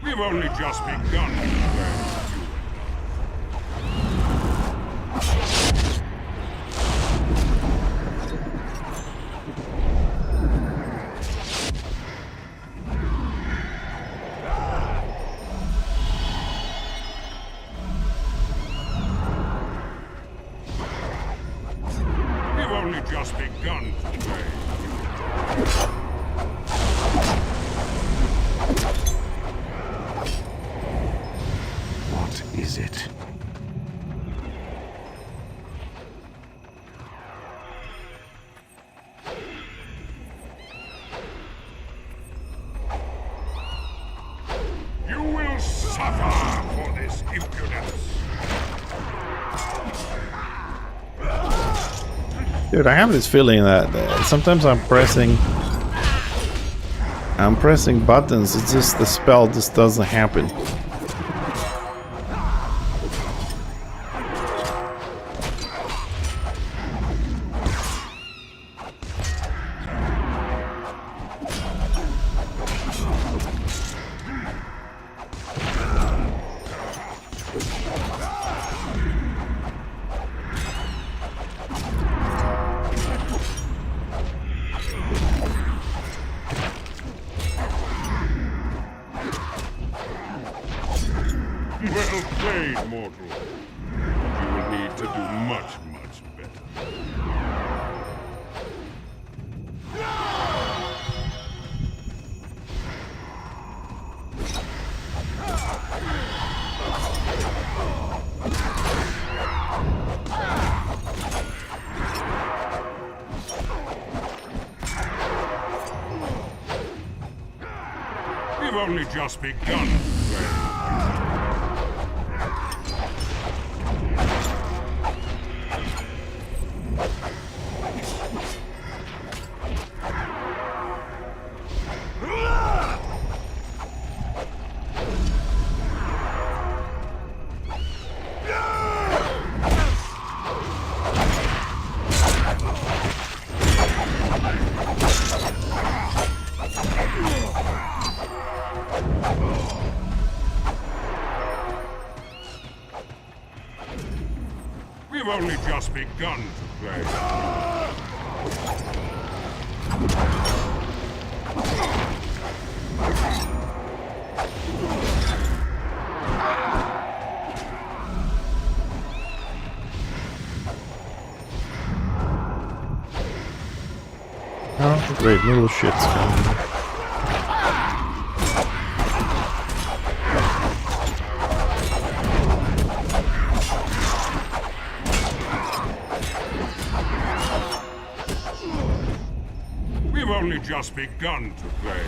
[SPEAKER 4] We've only just begun to play. We've only just begun to play.
[SPEAKER 5] What is it?
[SPEAKER 4] You will suffer for this impudence.
[SPEAKER 1] Dude, I have this feeling that sometimes I'm pressing buttons, it's just the spell just doesn't happen.
[SPEAKER 4] Well played, mortal. You will need to do much, much better. We've only just begun. We've only just begun to play.
[SPEAKER 1] Oh, great, little shit's coming.
[SPEAKER 4] We've only just begun to play.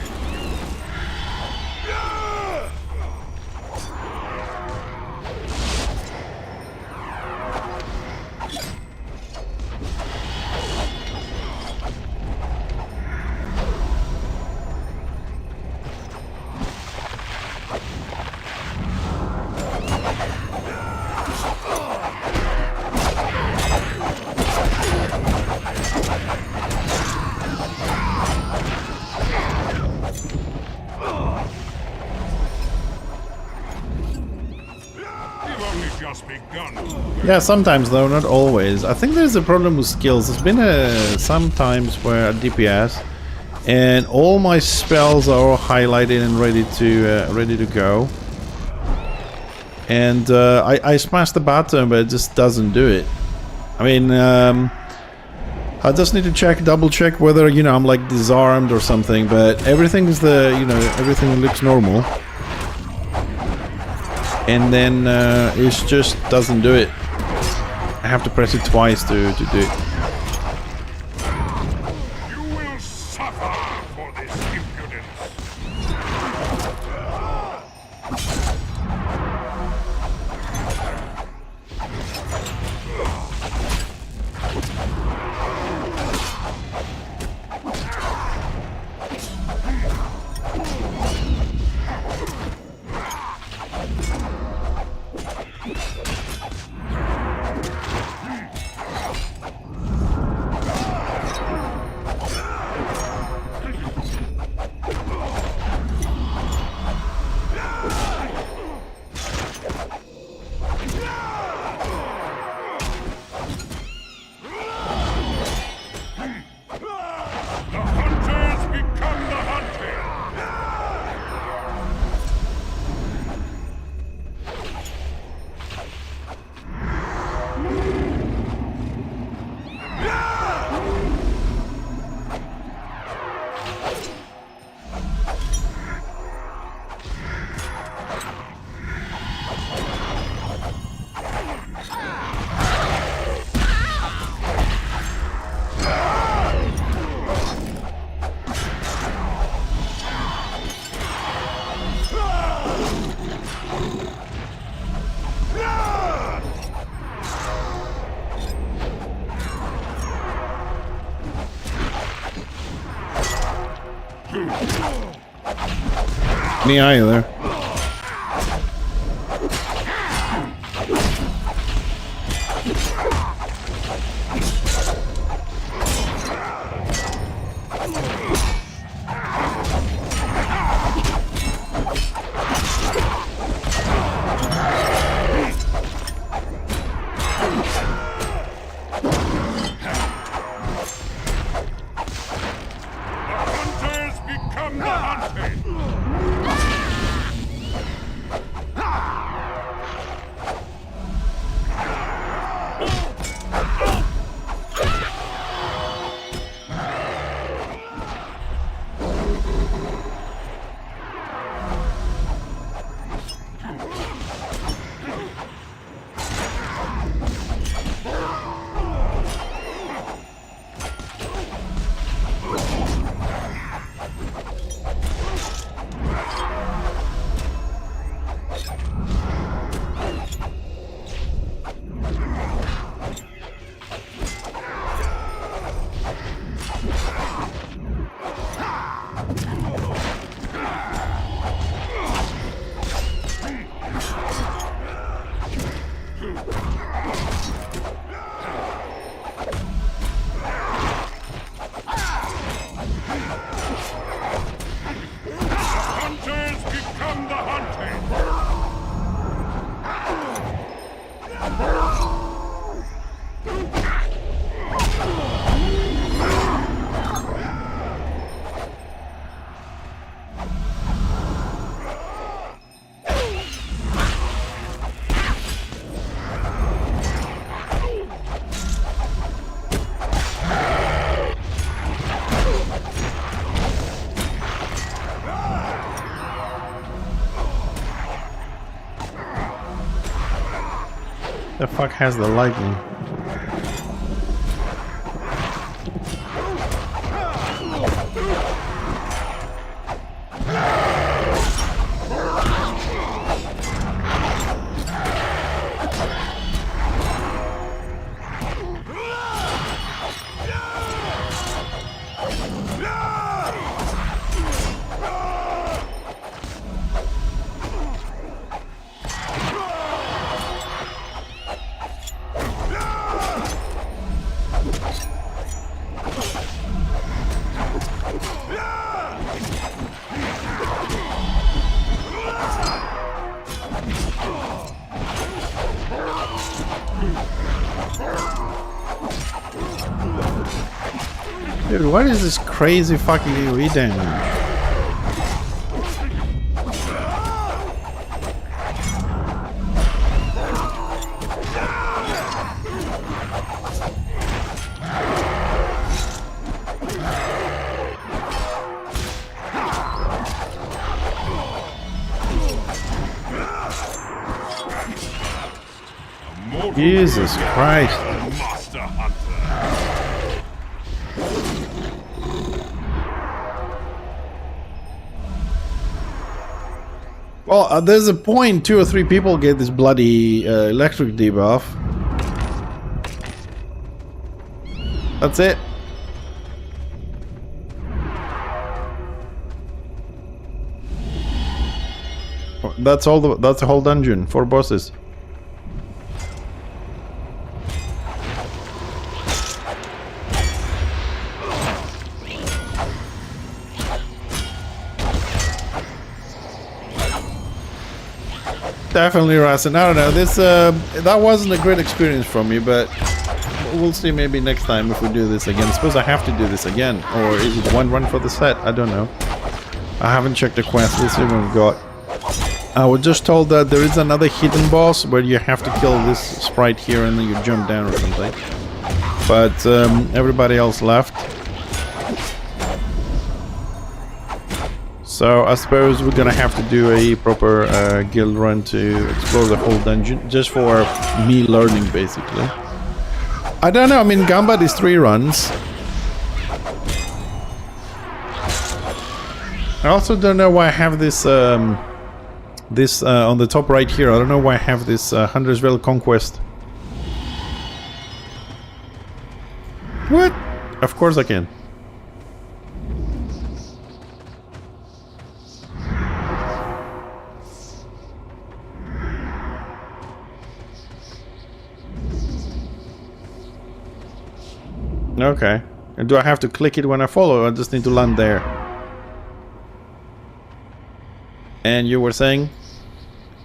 [SPEAKER 4] Just begun.
[SPEAKER 1] Yeah, sometimes though, not always. I think there's a problem with skills. There's been some times where DPS and all my spells are all highlighted and ready to go. And I smash the button, but it just doesn't do it. I mean, I just need to double check whether, you know, I'm like disarmed or something, but everything is everything looks normal. And then it just doesn't do it. I have to press it twice to do it.
[SPEAKER 4] You will suffer for this impudence.
[SPEAKER 1] Me either.
[SPEAKER 4] Hunters become the hunted! Hunters become the hunted!
[SPEAKER 1] The fuck has the lightning? Dude, what is this crazy fucking AoE damage? Jesus Christ.
[SPEAKER 4] Master Hunter!
[SPEAKER 1] Well, there's a point 2 or 3 people get this bloody electric debuff. That's it. That's all. That's the whole dungeon. 4 bosses. Definitely, Rasen. I don't know. This that wasn't a great experience for me, but we'll see. Maybe next time if we do this again. I suppose I have to do this again, or is it one run for the set? I don't know. I haven't checked the quest. Let's see what we've got. I was just told that there is another hidden boss where you have to kill this sprite here and then you jump down or something. But everybody else left. So I suppose we're gonna have to do a proper guild run to explore the whole dungeon, just for me learning, basically. I don't know. I mean, Gambad is 3 runs. I also don't know why I have this this on the top right here. I don't know why I have this Hunter's Vale Conquest. What? Of course I can. Okay. And do I have to click it when I follow, or I just need to land there? And you were saying?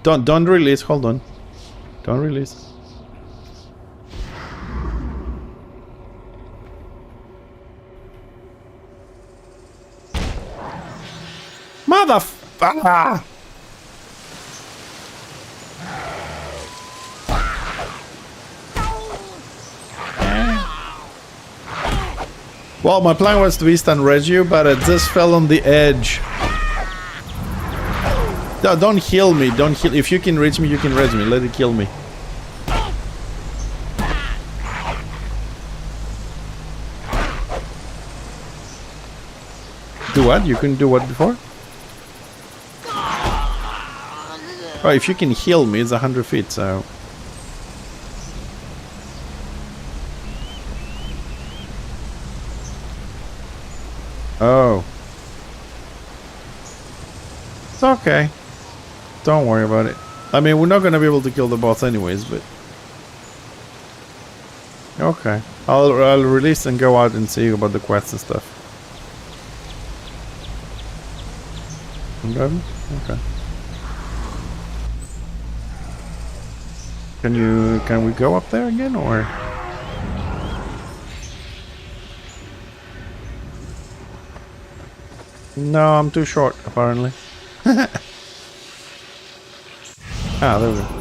[SPEAKER 1] Don't release, hold on. Don't release. Motherfucker! Well, my plan was to East and res you, but it just fell on the edge. No, don't heal me. Don't heal. If you can reach me, you can res me. Let it kill me. Do what? You couldn't do what before? Oh, if you can heal me, it's 100 feet, so... Oh. It's okay. Don't worry about it. I mean, we're not going to be able to kill the boss anyways, but... Okay. I'll release and go out and see about the quests and stuff. Okay. Can we go up there again, or? No, I'm too short, apparently. Ah, there we go.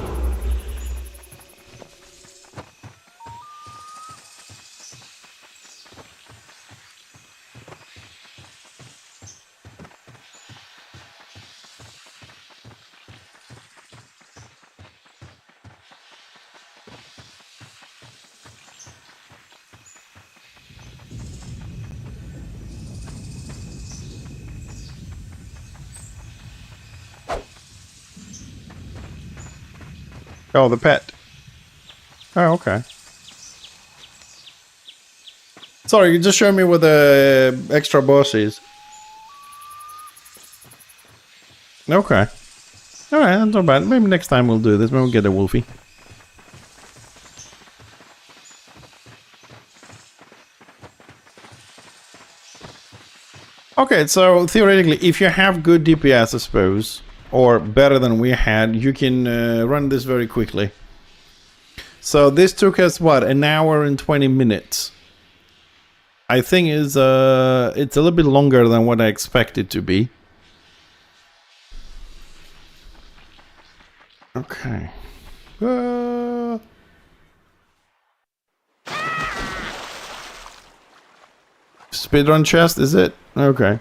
[SPEAKER 1] Oh, the pet. Oh, okay. Sorry, you just show me where the extra boss is. Okay. Alright, that's not bad. Maybe next time we'll do this. Maybe we'll get a wolfie. Okay, so theoretically, if you have good DPS, I suppose, or better than we had, you can run this very quickly. So this took us, what, an hour and 20 minutes. I think it's a little bit longer than what I expected to be. Okay. Speedrun chest, is it? Okay.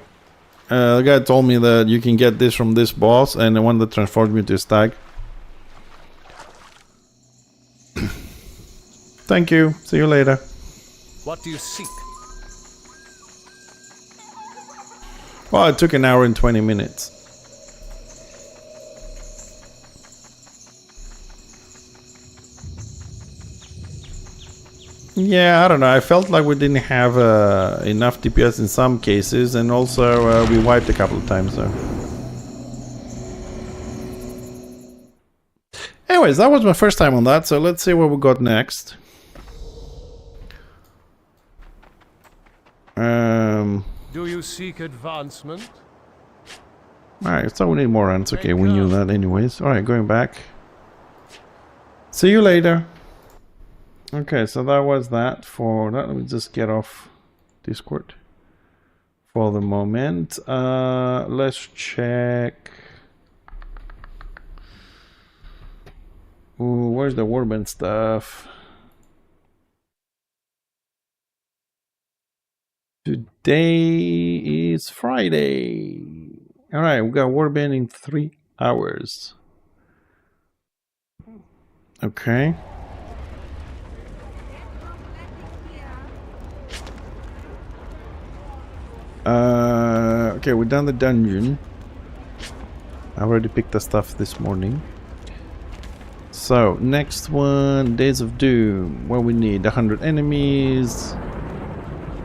[SPEAKER 1] The guy told me that you can get this from this boss, and the one that transformed me to a stag. Thank you. See you later.
[SPEAKER 2] What do you seek?
[SPEAKER 1] Well, it took an hour and 20 minutes. Yeah, I don't know. I felt like we didn't have enough DPS in some cases, and also we wiped a couple of times. So, anyways, that was my first time on that. So let's see what we got next.
[SPEAKER 2] Do you seek advancement?
[SPEAKER 1] Alright, so we need more runs. Okay, we knew that anyways. Alright, going back. See you later. Okay, so that was that for that. Let me just get off Discord for the moment. Let's check. Ooh, where's the warband stuff? Today is Friday. Alright, we got warband in 3 hours. Okay. Okay, we're done the dungeon. I already picked the stuff this morning. So, next one, Days of Doom. What we need, 100 enemies.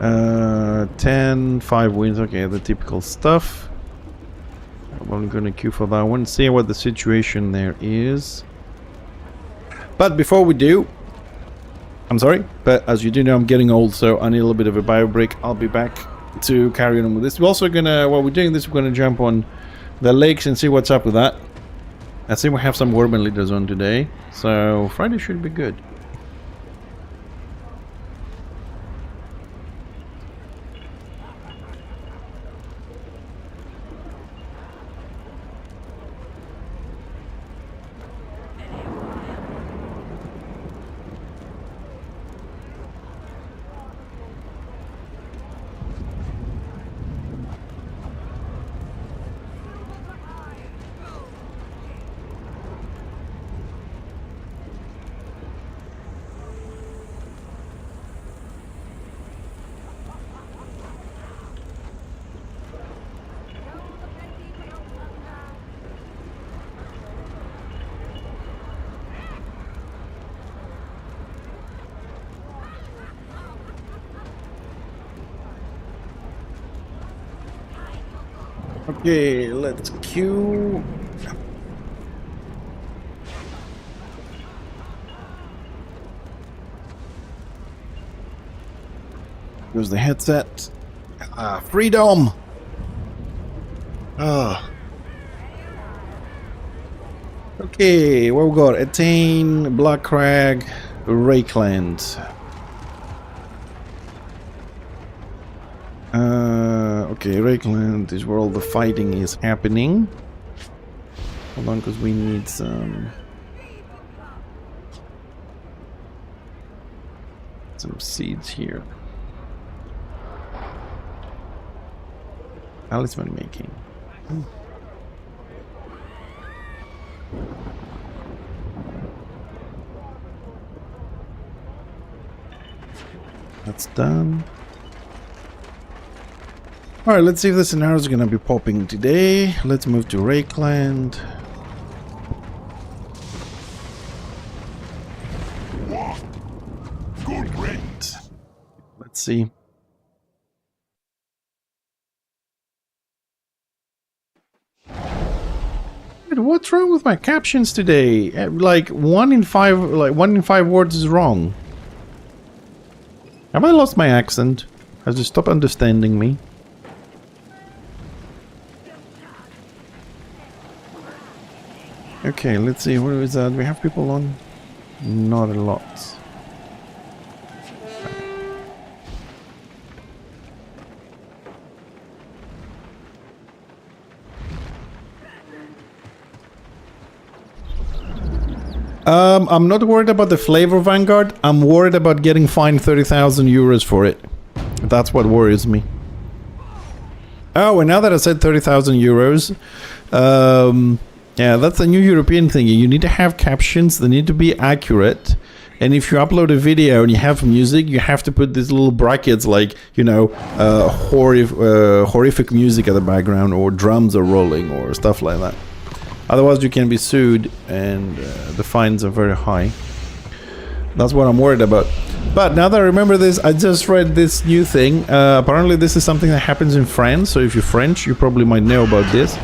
[SPEAKER 1] 10, 5 wins. Okay, the typical stuff. I'm gonna queue for that one. See what the situation there is. But before we do, I'm sorry, but as you do know, I'm getting old, so I need a little bit of a bio break. I'll be back to carry on with this. We're also gonna, while we're doing this, we're gonna jump on the lakes and see what's up with that. I see we have some Warhammer leaders on today, so Friday should be good. Okay, let's queue. There's the headset. Freedom! Okay, what we got? Attain, Black Crag, Rakeland. Okay, Rakeland is where all the fighting is happening. Hold on, because we need some seeds here. Talisman making. That's done. Alright, let's see if the scenarios are gonna be popping today. Let's move to Rakeland. Great. Let's see. What's wrong with my captions today? Like 1 in 5 words is wrong. Have I lost my accent? Has it stopped understanding me? Okay, let's see. What is that? We have people on? Not a lot. I'm not worried about the flavor Vanguard. I'm worried about getting fined 30,000 euros for it. That's what worries me. Oh, and now that I said 30,000 euros, yeah, that's a new European thing. You need to have captions. They need to be accurate. And if you upload a video and you have music, you have to put these little brackets like, you know, horrific music at the background, or drums are rolling, or stuff like that. Otherwise, you can be sued, and the fines are very high. That's what I'm worried about. But now that I remember this, I just read this new thing. Apparently, this is something that happens in France. So if you're French, you probably might know about this.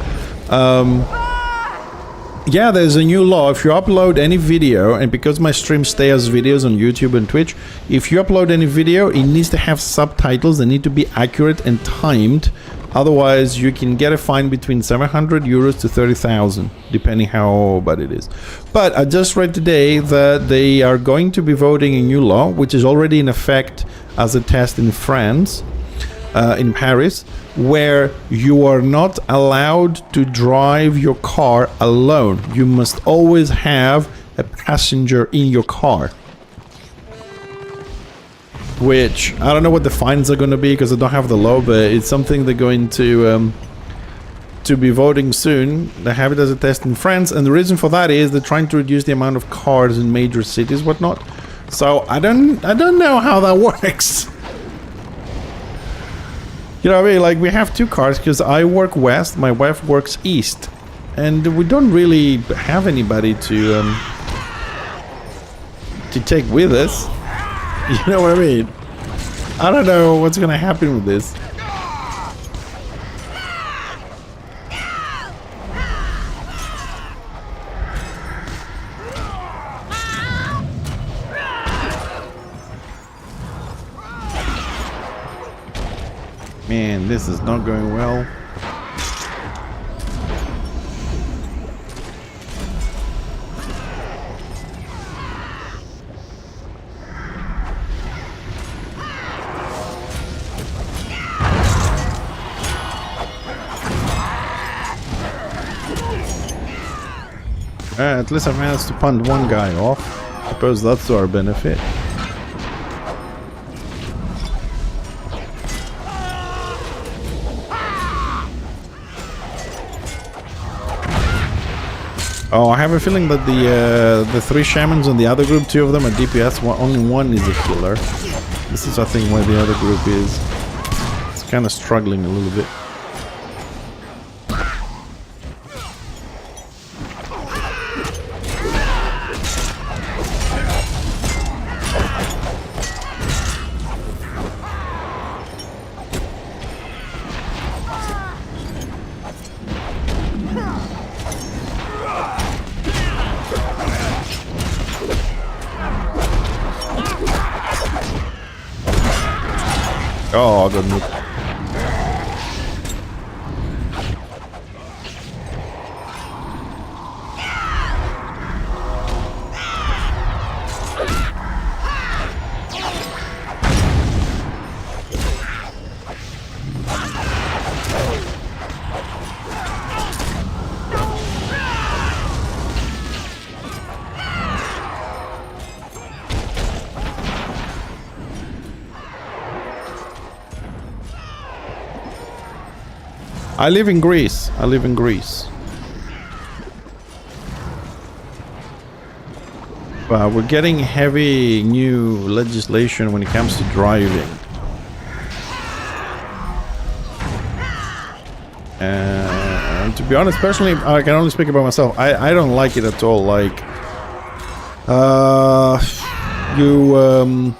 [SPEAKER 1] Yeah, there's a new law. If you upload any video, and because my streams stay as videos on YouTube and Twitch, if you upload any video, it needs to have subtitles. They need to be accurate and timed. Otherwise, you can get a fine between 700 euros to 30,000, depending how bad it is. But I just read today that they are going to be voting a new law, which is already in effect as a test in France, in Paris, where you are not allowed to drive your car alone. You must always have a passenger in your car. Which, I don't know what the fines are going to be because I don't have the law, but it's something they're going to be voting soon. They have it as a test in France, and the reason for that is they're trying to reduce the amount of cars in major cities, whatnot. So I don't know how that works. You know what I mean? Like, we have two cars because I work west, my wife works east, and we don't really have anybody to take with us. You know what I mean? I don't know what's gonna happen with this. Man, this is not going well. At least I managed to punt one guy off. Suppose that's to our benefit. Oh, I have a feeling that the three shamans in the other group, two of them are DPS, only one is a healer. This is, I think, where the other group is. It's kind of struggling a little bit. Oh, I got nuked. I live in Greece. I live in Greece. We're getting heavy new legislation when it comes to driving. And to be honest, personally, I can only speak about myself. I don't like it at all. Like, you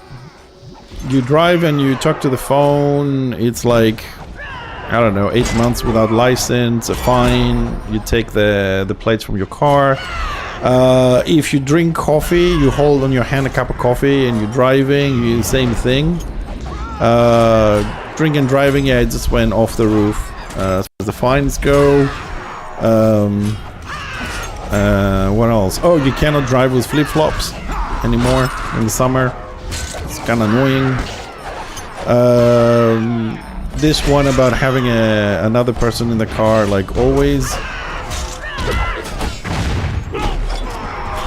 [SPEAKER 1] drive and you talk to the phone. It's like, I don't know, 8 months without license, a fine. You take the plates from your car. If you drink coffee, you hold on your hand a cup of coffee and you're driving, you same thing. Drink and driving, yeah, it just went off the roof. As far as the fines go. What else? Oh, you cannot drive with flip-flops anymore in the summer. It's kind of annoying. This one about having another person in the car, like always.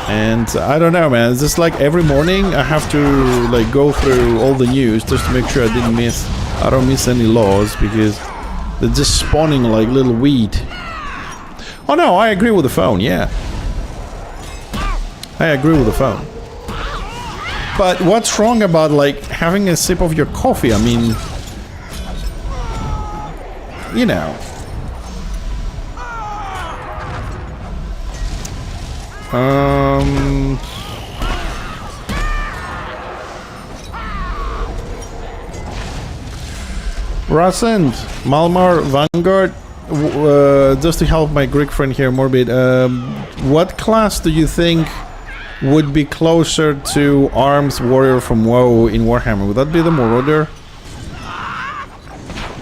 [SPEAKER 1] And I don't know, man. It's just like every morning I have to like go through all the news just to make sure I don't miss any laws, because they're just spawning like little weed. Oh no, I agree with the phone, yeah. I agree with the phone. But what's wrong about like having a sip of your coffee? I mean, you know. Rasend, Malmar, Vanguard, just to help my Greek friend here, Morbid, what class do you think would be closer to Arms Warrior from WoW in Warhammer? Would that be the Marauder?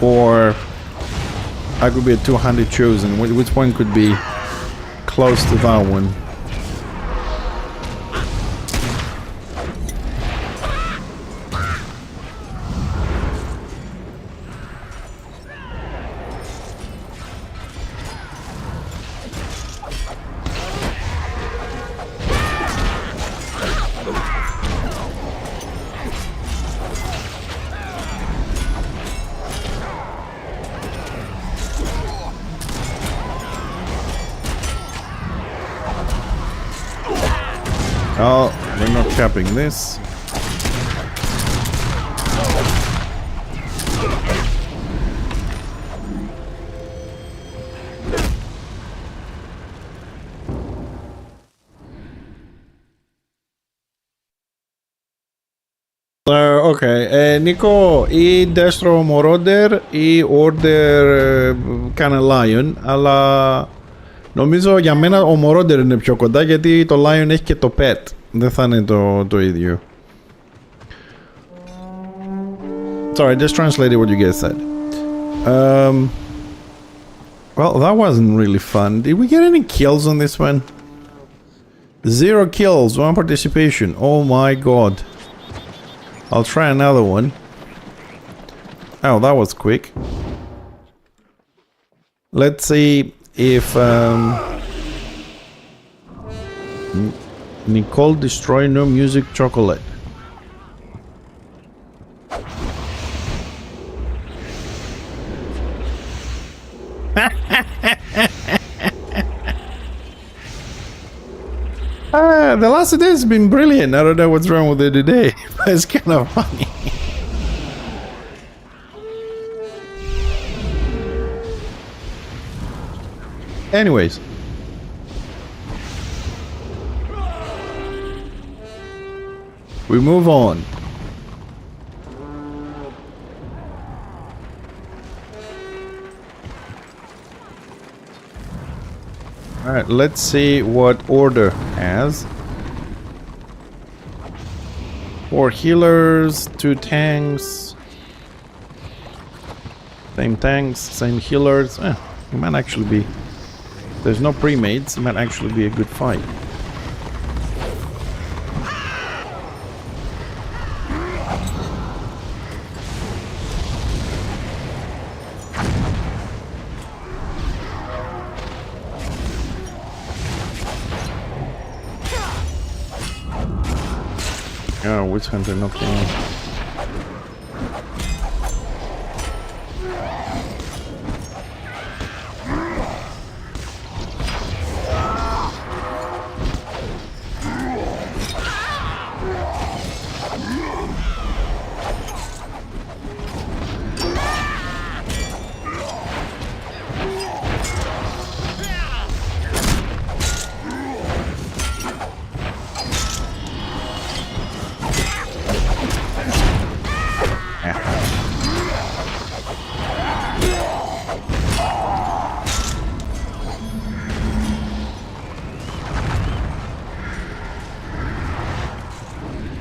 [SPEAKER 1] Or I could be a 200 chosen. Which one could be close to that one? Oh, we're not capping this. Okay, Νίκο, ή Destro Moroder ή Order κάνε Lion, αλλά νομίζω για μένα ο Moroder είναι πιο κοντά, γιατί το Lion έχει και το pet. Δεν θα είναι το ίδιο. Sorry, I just translated what you guys said. Well, that wasn't really fun. Did we get any kills on this one? 0 kills, 1 participation. Oh my god. I'll try another one. Oh, that was quick. Let's see if Nicole destroy no music chocolate. The last day has been brilliant. I don't know what's wrong with it today, but it's kind of funny. Anyways. We move on. Alright, let's see what order has. 4 healers, 2 tanks. Same tanks, same healers. It might actually be... There's no pre-mates, it might actually be a good fight. Oh, Witch Hunter knocked me out.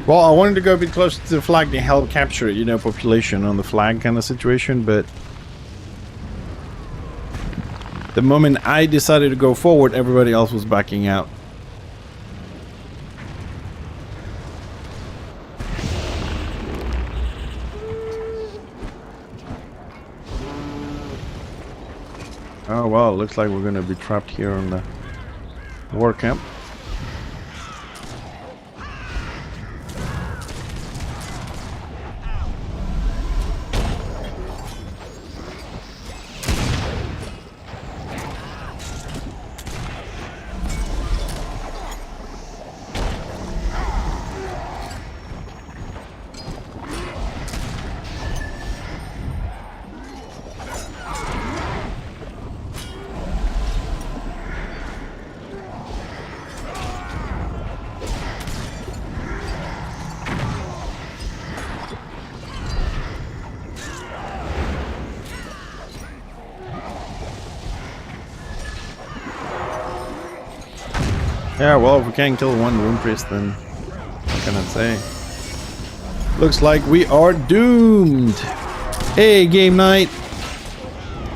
[SPEAKER 1] Well, I wanted to go a bit closer to the flag to help capture it, you know, population on the flag kind of situation, but the moment I decided to go forward, everybody else was backing out. Oh well, looks like we're going to be trapped here on the war camp. Yeah, well, if we can't kill one Rune Priest, then what can I say? Looks like we are doomed. Hey, Game Night.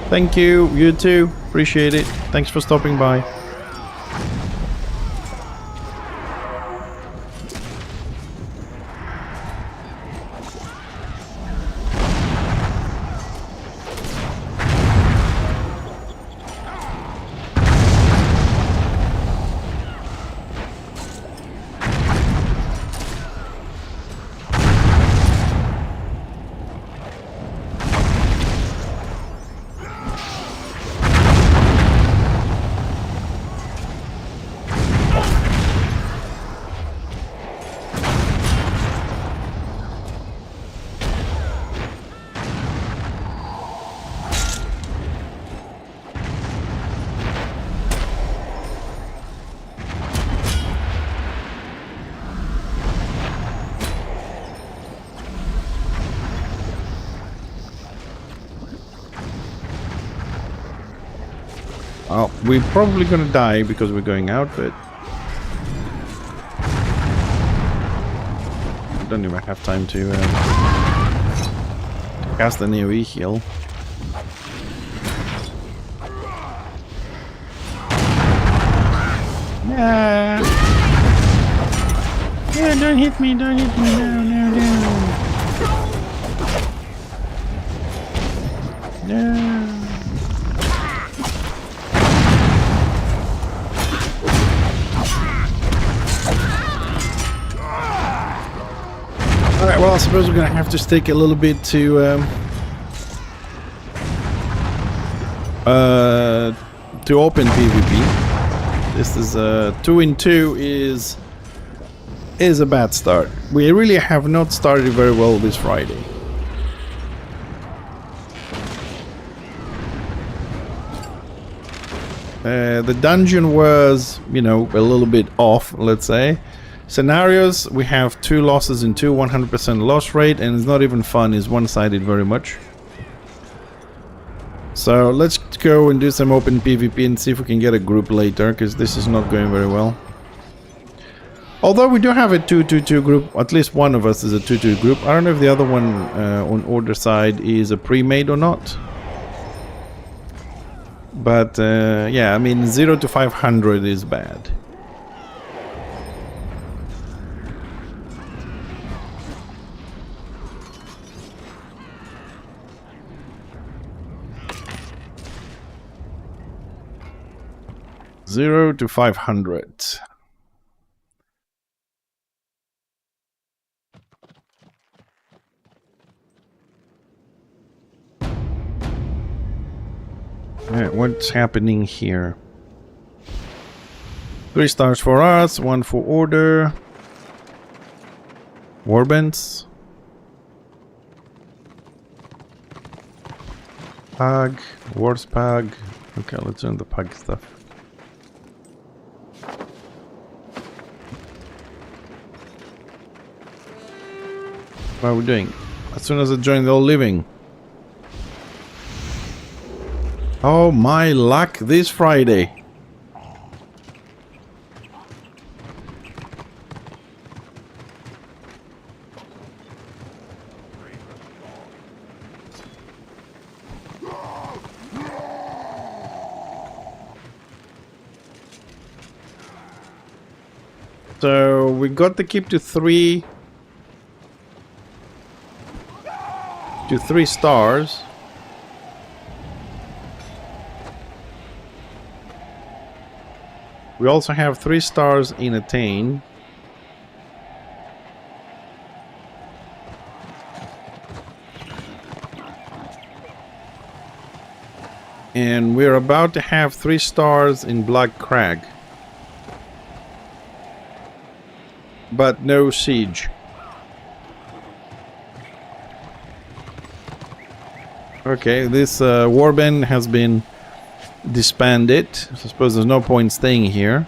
[SPEAKER 1] Thank you. You too. Appreciate it. Thanks for stopping by. Oh, we're probably gonna die because we're going out, but I don't even have time to cast an AoE heal. Yeah, don't hit me, don't hit me, no, no, no. No. Alright, well, I suppose we're gonna have to stick a little bit to open PvP. This is 2 in 2 is a bad start. We really have not started very well this Friday. The dungeon was, you know, a little bit off, let's say. Scenarios, we have 2 losses in 2, 100% loss rate, and it's not even fun, it's one-sided very much. So let's go and do some open PvP and see if we can get a group later, because this is not going very well. Although we do have a 2-2-2 group, at least one of us is a 2-2 group. I don't know if the other one on order side is a pre-made or not. But yeah, I mean 0 to 500 is bad. Zero to 500. Alright, what's happening here? 3 stars for us, 1 for order. Warbands. Pug, Wars Pug. Okay, let's learn the Pug stuff. What are we doing? As soon as I join the all living. Oh my luck this Friday. So we got the keep to 3 stars. We also have 3 stars in attain. And we're about to have 3 stars in Black Crag. But no siege. Okay, this warband has been disbanded. So I suppose there's no point staying here.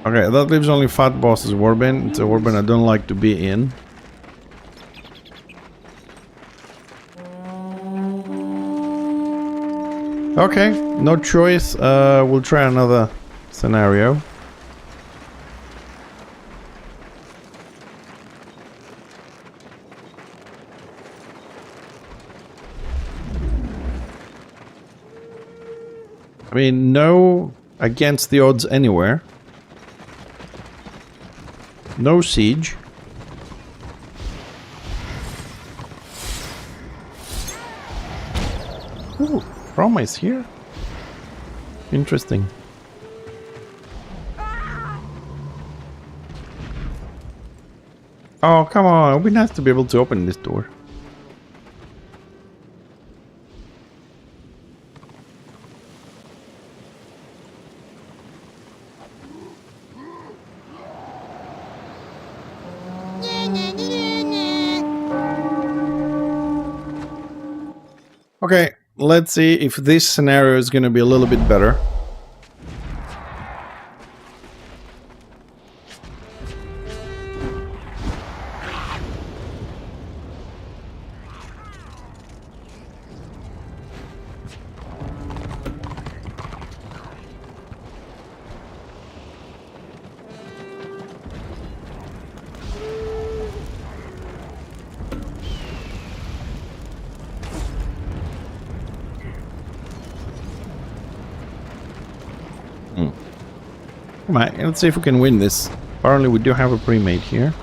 [SPEAKER 1] Okay, that leaves only Fat Boss's warband. It's a warband I don't like to be in. Okay, no choice. We'll try another scenario. I mean, no against the odds anywhere. No siege. Ooh, promise here. Interesting. Oh, come on. It would be nice to be able to open this door. Okay, let's see if this scenario is going to be a little bit better. Come on, let's see if we can win this. Apparently we do have a pre-made here.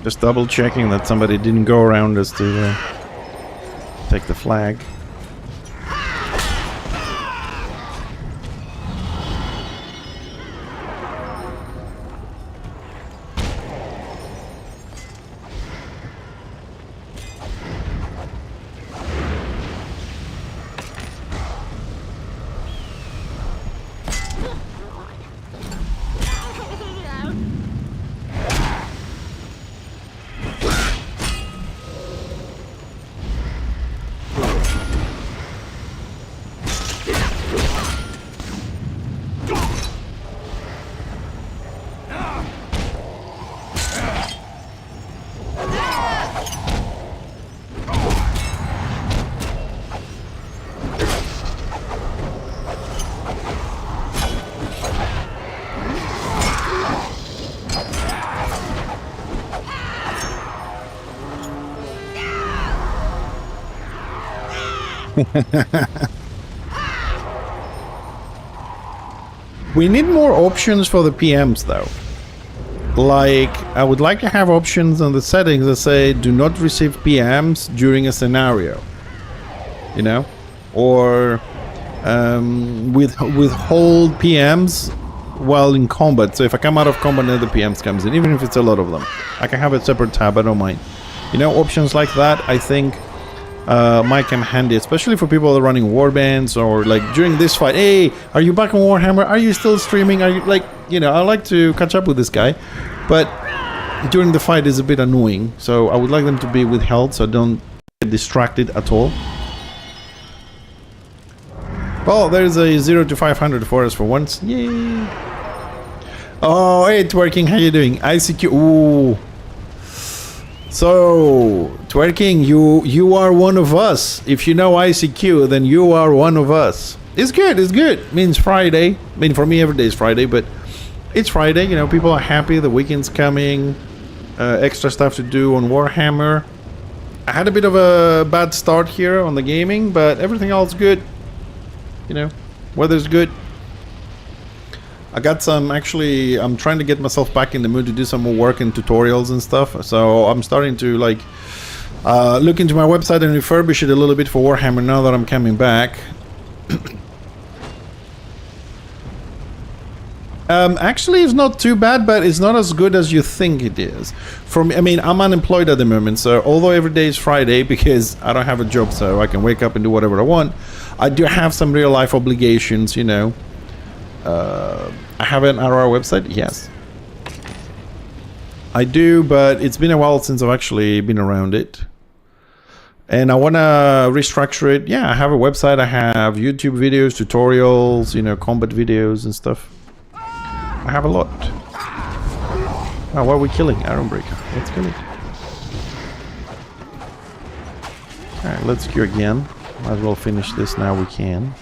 [SPEAKER 1] Just double checking that somebody didn't go around us to take the flag. We need more options for the PMs though. Like, I would like to have options on the settings that say do not receive PMs during a scenario. You know? Or withhold PMs while in combat. So if I come out of combat, another PMs comes in, even if it's a lot of them. I can have a separate tab, I don't mind. You know, options like that, I think might come handy, especially for people that are running warbands or like during this fight. Hey, are you back on Warhammer? Are you still streaming? Are you like, you know, I like to catch up with this guy, but during the fight is a bit annoying. So I would like them to be withheld so I don't get distracted at all. Well, there's a 0 to 500 for us for once. Yay! Oh, hey, Twerking, how you doing? ICQ. Ooh. So, Twerking, you are one of us. If you know ICQ, then you are one of us. It's good, it's good. It means Friday. I mean, for me, every day is Friday, but it's Friday. You know, people are happy. The weekend's coming. Extra stuff to do on Warhammer. I had a bit of a bad start here on the gaming, but everything else good. You know, weather's good. I got some, actually, I'm trying to get myself back in the mood to do some more work and tutorials and stuff. So I'm starting to like look into my website and refurbish it a little bit for Warhammer now that I'm coming back. Actually, it's not too bad, but it's not as good as you think it is. For me, I mean, I'm unemployed at the moment, so although every day is Friday because I don't have a job, so I can wake up and do whatever I want, I do have some real life obligations, you know. I have an RR website, yes. I do, but it's been a while since I've actually been around it. And I want to restructure it. Yeah, I have a website, I have YouTube videos, tutorials, you know, combat videos and stuff. I have a lot. Oh, what are we killing? Ironbreaker. Let's kill it. Alright, let's queue again. Might as well finish this now we can.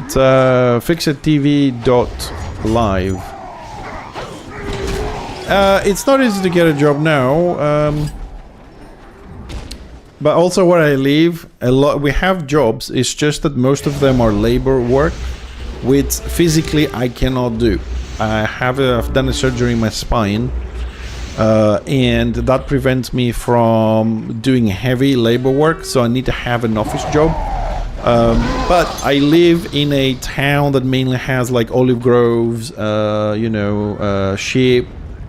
[SPEAKER 1] It's fixedtv.live. It's not easy to get a job now. But also where I live, we have jobs. It's just that most of them are labor work, which physically I cannot do. I've done a surgery in my spine, and that prevents me from doing heavy labor work. So I need to have an office job. But I live in a town that mainly has like olive groves, sheep,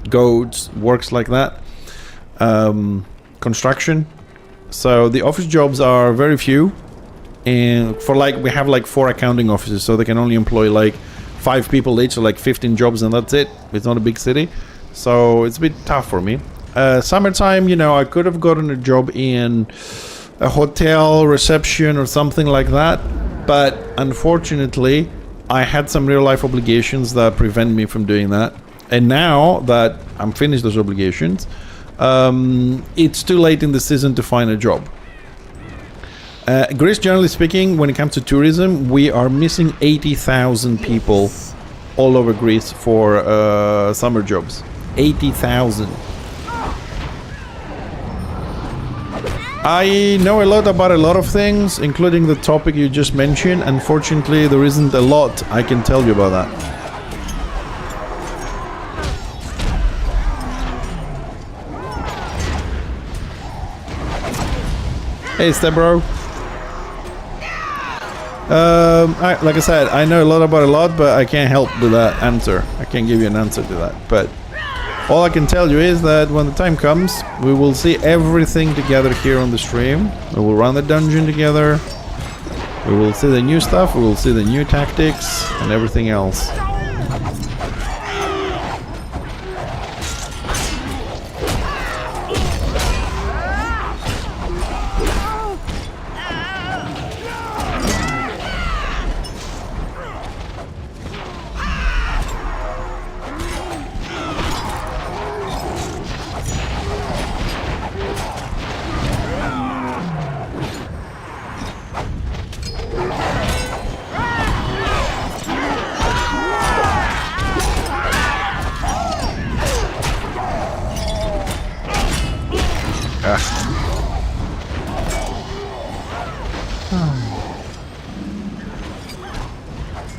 [SPEAKER 1] goats, works like that. Construction. So the office jobs are very few, and we have like 4 accounting offices, so they can only employ like 5 people each, so like 15 jobs, and that's it. It's not a big city, so it's a bit tough for me. Summertime, I could have gotten a job in a hotel reception or something like that, but unfortunately I had some real life obligations that prevent me from doing that. And now that I'm finished those obligations, it's too late in the season to find a job. Greece, generally speaking, when it comes to tourism, we are missing 80,000 people all over Greece for summer jobs. 80,000. I know a lot about a lot of things, including the topic you just mentioned. Unfortunately, there isn't a lot I can tell you about that. Hey, step bro. Like I said, I know a lot about a lot, but I can't help with that answer. I can't give you an answer to that. But all I can tell you is that when the time comes, we will see everything together here on the stream. We will run the dungeon together. We will see the new stuff. We will see the new tactics and everything else.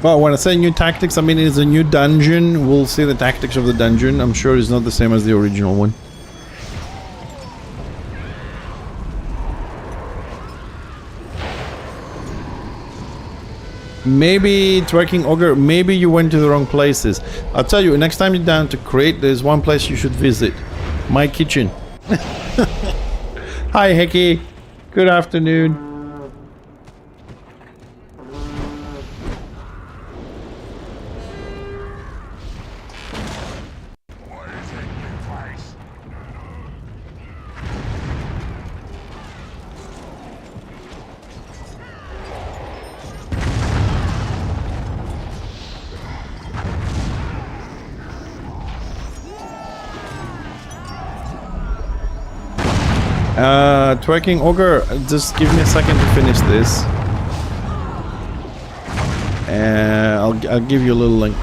[SPEAKER 1] Well, when I say new tactics, I mean it's a new dungeon. We'll see the tactics of the dungeon. I'm sure it's not the same as the original one. Maybe Twerking Ogre, maybe you went to the wrong places. I'll tell you, next time you're down to Crete, there's one place you should visit. My kitchen. Hi, Hecky. Good afternoon. Twerking Ogre, just give me a second to finish this. I'll give you a little link.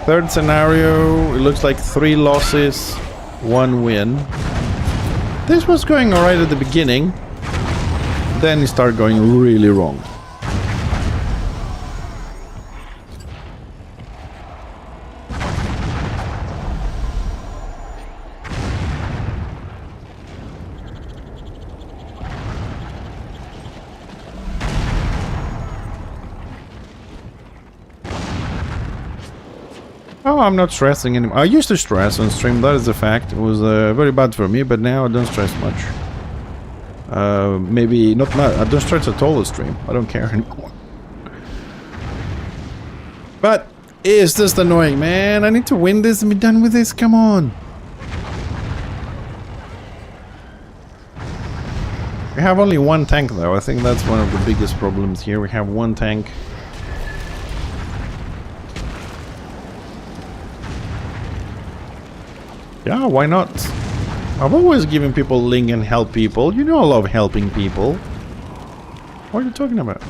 [SPEAKER 1] Third scenario, it looks like 3 losses, 1 win. This was going alright at the beginning, then it started going really wrong. Oh, I'm not stressing anymore. I used to stress on stream, that is a fact. It was very bad for me, but now I don't stress much. Maybe not much. I don't stress at all on stream. I don't care anymore. But it's just annoying, man. I need to win this and be done with this. Come on. We have only 1 tank though. I think that's one of the biggest problems here. We have 1 tank. Yeah, why not? I've always given people link and help people. You know I love helping people. What are you talking about?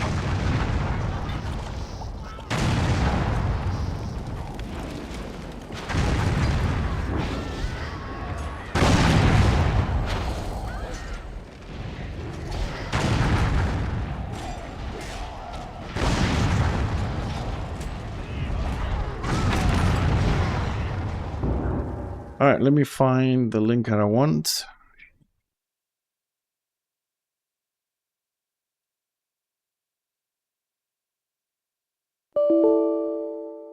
[SPEAKER 1] Alright, let me find the link that I want.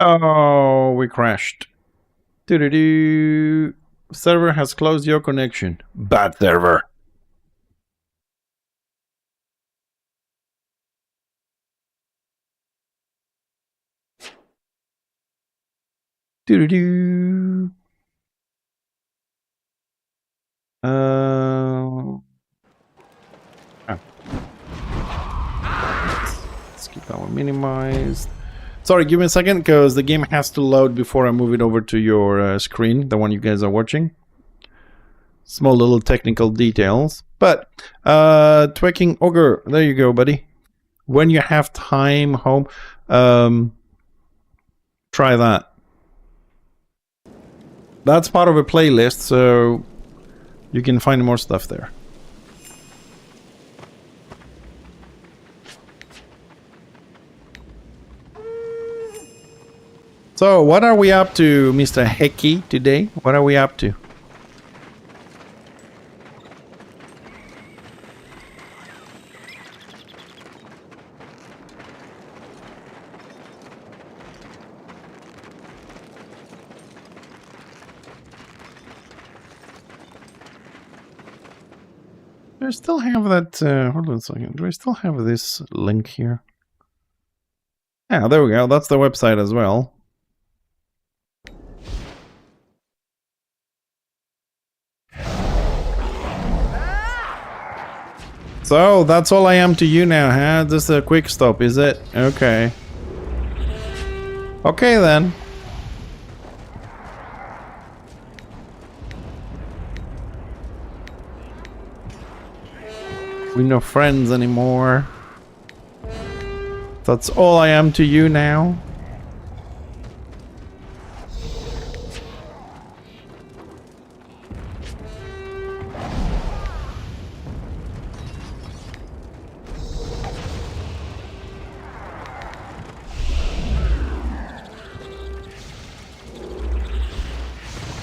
[SPEAKER 1] Oh, we crashed. Doo-doo-doo. Server has closed your connection. Bad server. Doo-doo-doo. Let's keep that one minimized. Sorry, give me a second, because the game has to load before I move it over to your screen, the one you guys are watching. Small little technical details. But, Twecking Ogre, there you go, buddy. When you have time home, try that. That's part of a playlist, so you can find more stuff there. So, what are we up to, Mr. Hecky, today? What are we up to? Do I still have that? Hold on a second. Do I still have this link here? Yeah, there we go. That's the website as well. So, that's all I am to you now, huh? Just a quick stop, is it? Okay. Okay, then. We're no friends anymore. That's all I am to you now.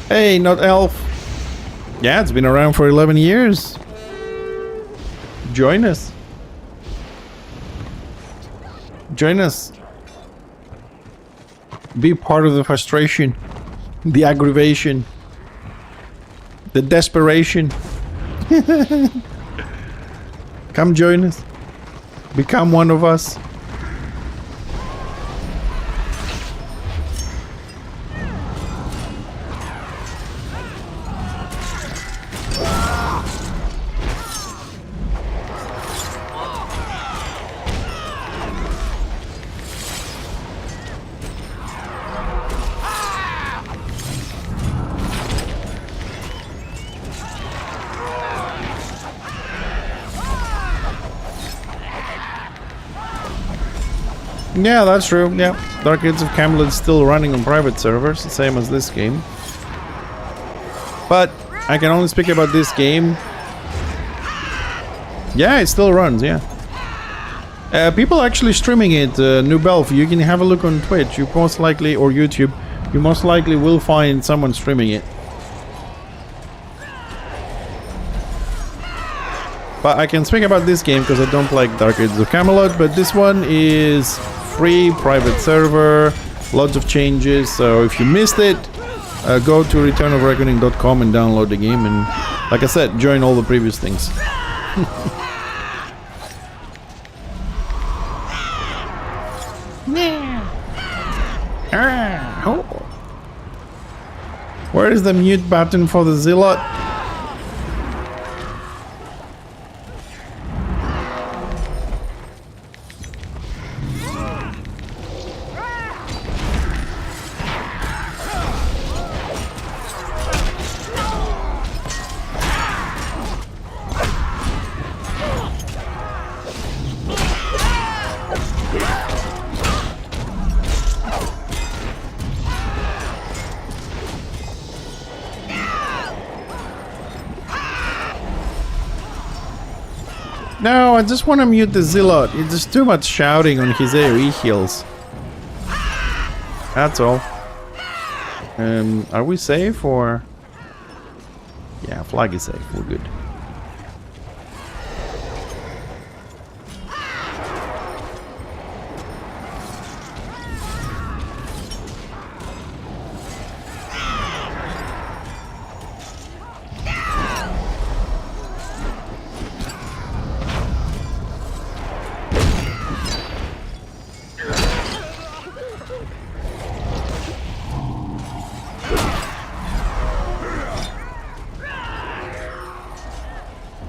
[SPEAKER 1] Hey, not elf. Yeah, it's been around for 11 years. Join us. Join us. Be part of the frustration, the aggravation, the desperation. Come join us. Become one of us. Yeah, that's true. Yeah, Dark Age of Camelot is still running on private servers, the same as this game. But I can only speak about this game. Yeah, it still runs. Yeah, people are actually streaming it. Nubelf, you can have a look on Twitch. You most likely, or YouTube, you most likely will find someone streaming it. But I can speak about this game because I don't like Dark Age of Camelot. But this one is free, private server, lots of changes. So if you missed it, go to returnofreckoning.com and download the game. And like I said, join all the previous things. Where is the mute button for the Zealot? No, I just want to mute the Zealot. It's just too much shouting on his AoE heals. That's all. Are we safe or... Yeah, flag is safe. We're good.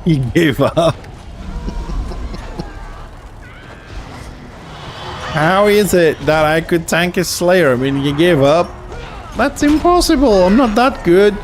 [SPEAKER 1] He gave up. How is it that I could tank a Slayer? I mean, you gave up? That's impossible. I'm not that good.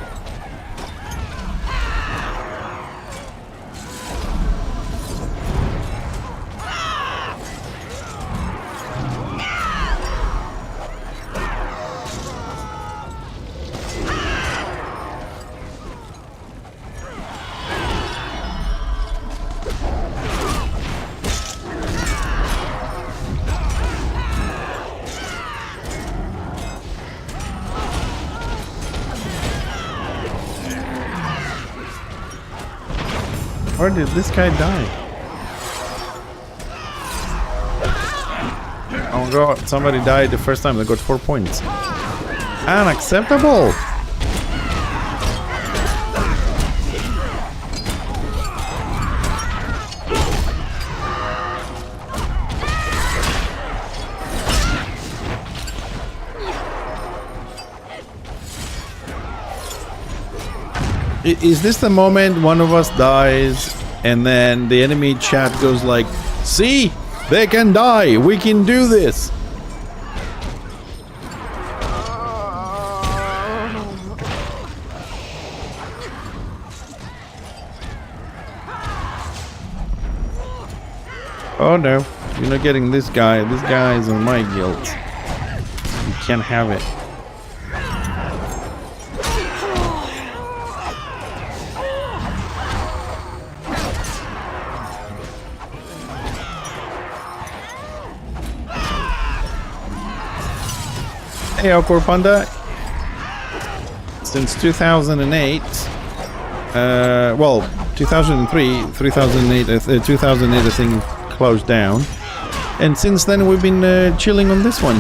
[SPEAKER 1] Where did this guy die? Oh god, somebody died the first time. They got 4 points. Unacceptable! Is this the moment one of us dies and then the enemy chat goes like, see, they can die, we can do this? Oh no, you're not getting this guy. This guy is on my guild. You can't have it. Hey, Awkward Panda. Since 2008, well, 2003, 2008, 2008, I think, closed down. And since then, we've been chilling on this one.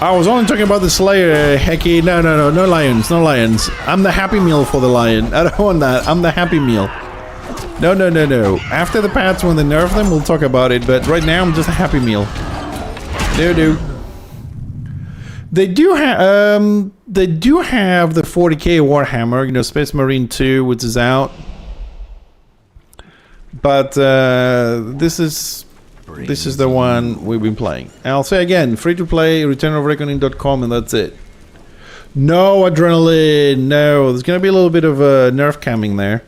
[SPEAKER 1] I was only talking about the Slayer, Hecky. No lions, no lions. I'm the Happy Meal for the lion. I don't want that. I'm the Happy Meal. No. After the patch, when they nerf them, we'll talk about it. But right now, I'm just a Happy Meal. Do. They do have the 40k Warhammer, you know, Space Marine 2, which is out. But this is the one we've been playing. And I'll say again, free to play, returnofreckoning.com, and that's it. No adrenaline, no. There's gonna be a little bit of nerf camming there.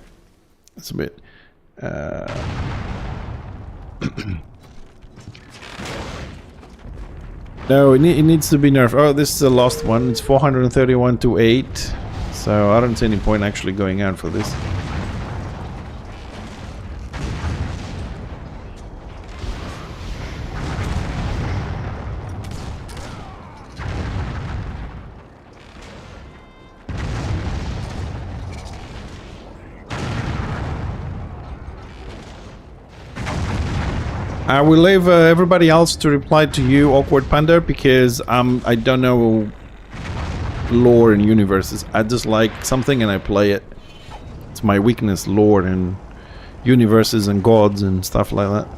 [SPEAKER 1] That's a bit. No, it needs to be nerfed. Oh, this is the last one. It's 431 to 8. So I don't see any point actually going out for this. I will leave everybody else to reply to you, Awkward Panda, because I don't know lore and universes. I just like something and I play it. It's my weakness, lore and universes and gods and stuff like that.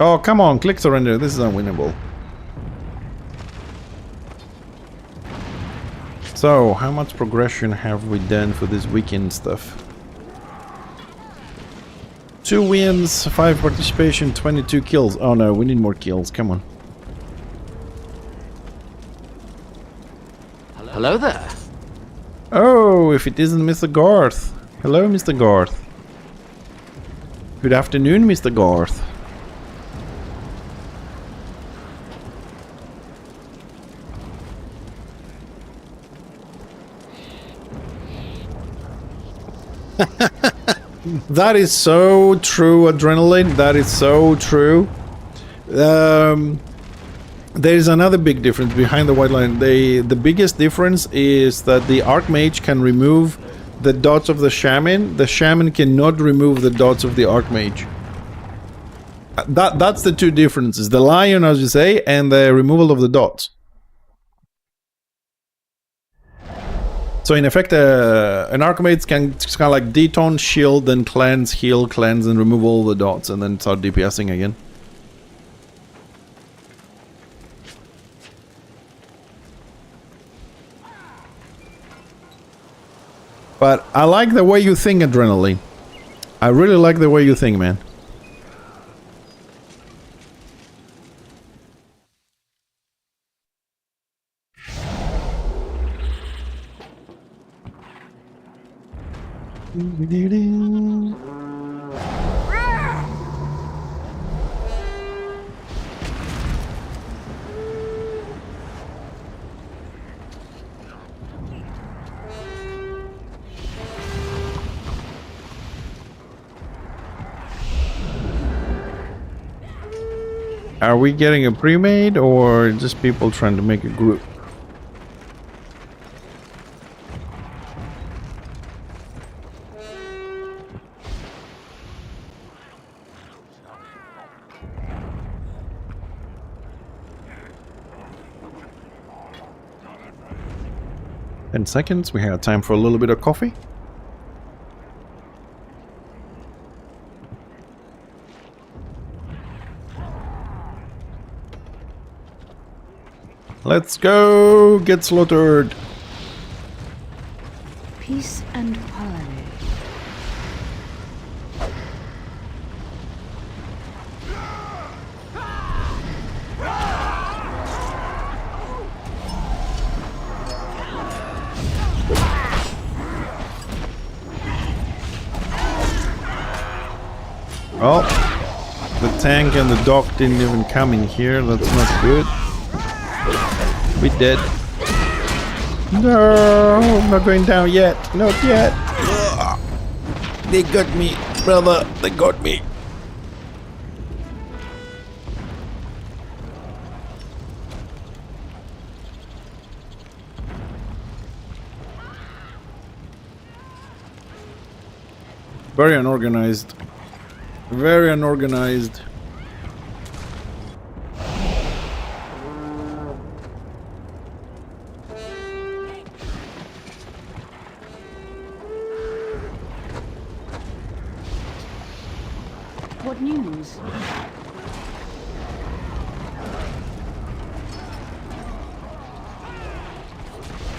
[SPEAKER 1] Oh, come on, click surrender. This is unwinnable. So, how much progression have we done for this weekend stuff? 2 wins, 5 participation, 22 kills. Oh no, we need more kills. Come on.
[SPEAKER 6] Hello there.
[SPEAKER 1] Oh, if it isn't Mr. Garth. Hello, Mr. Garth. Good afternoon, Mr. Garth. That is so true, Adrenaline. That is so true. There's another big difference behind the white line. The biggest difference is that the Archmage can remove the dots of the Shaman. The Shaman cannot remove the dots of the Archmage. That's the two differences. The Lion, as you say, and the removal of the dots. So in effect, an Archmage can kind of like detone, shield, then cleanse, heal, cleanse, and remove all the dots, and then start DPSing again. But I like the way you think, Adrenaline. I really like the way you think, man. Are we getting a pre-made or just people trying to make a group? In seconds, we have time for a little bit of coffee. Let's go get slaughtered.
[SPEAKER 3] Peace and harmony.
[SPEAKER 1] Well, the tank and the dog didn't even come in here. That's not good. We dead. No, I'm not going down yet. Not yet. Ugh. They got me, brother. They got me. Very unorganized. Very unorganized.
[SPEAKER 3] What news?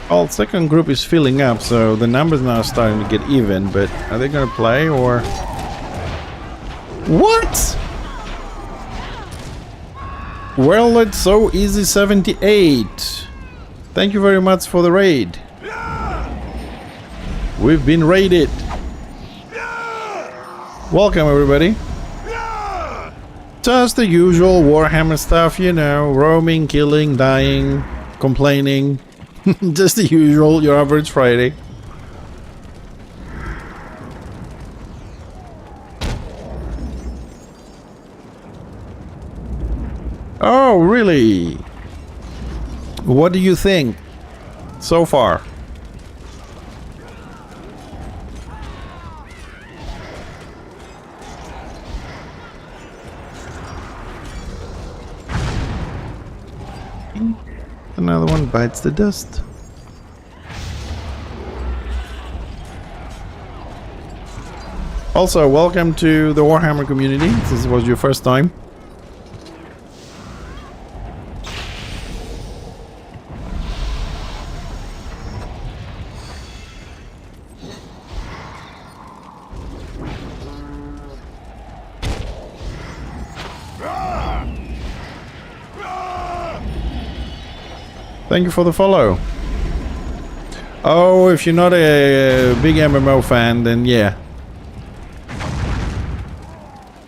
[SPEAKER 1] Well, second group is filling up, so the numbers now are starting to get even, but are they gonna play or... What? Well, it's so easy 78. Thank you very much for the raid. We've been raided. Welcome everybody. Just the usual Warhammer stuff, you know, roaming, killing, dying, complaining. Just the usual, your average Friday. Oh, really? What do you think so far? Another one bites the dust. Also, welcome to the Warhammer community. This was your first time. Thank you for the follow. Oh, if you're not a big MMO fan, then yeah.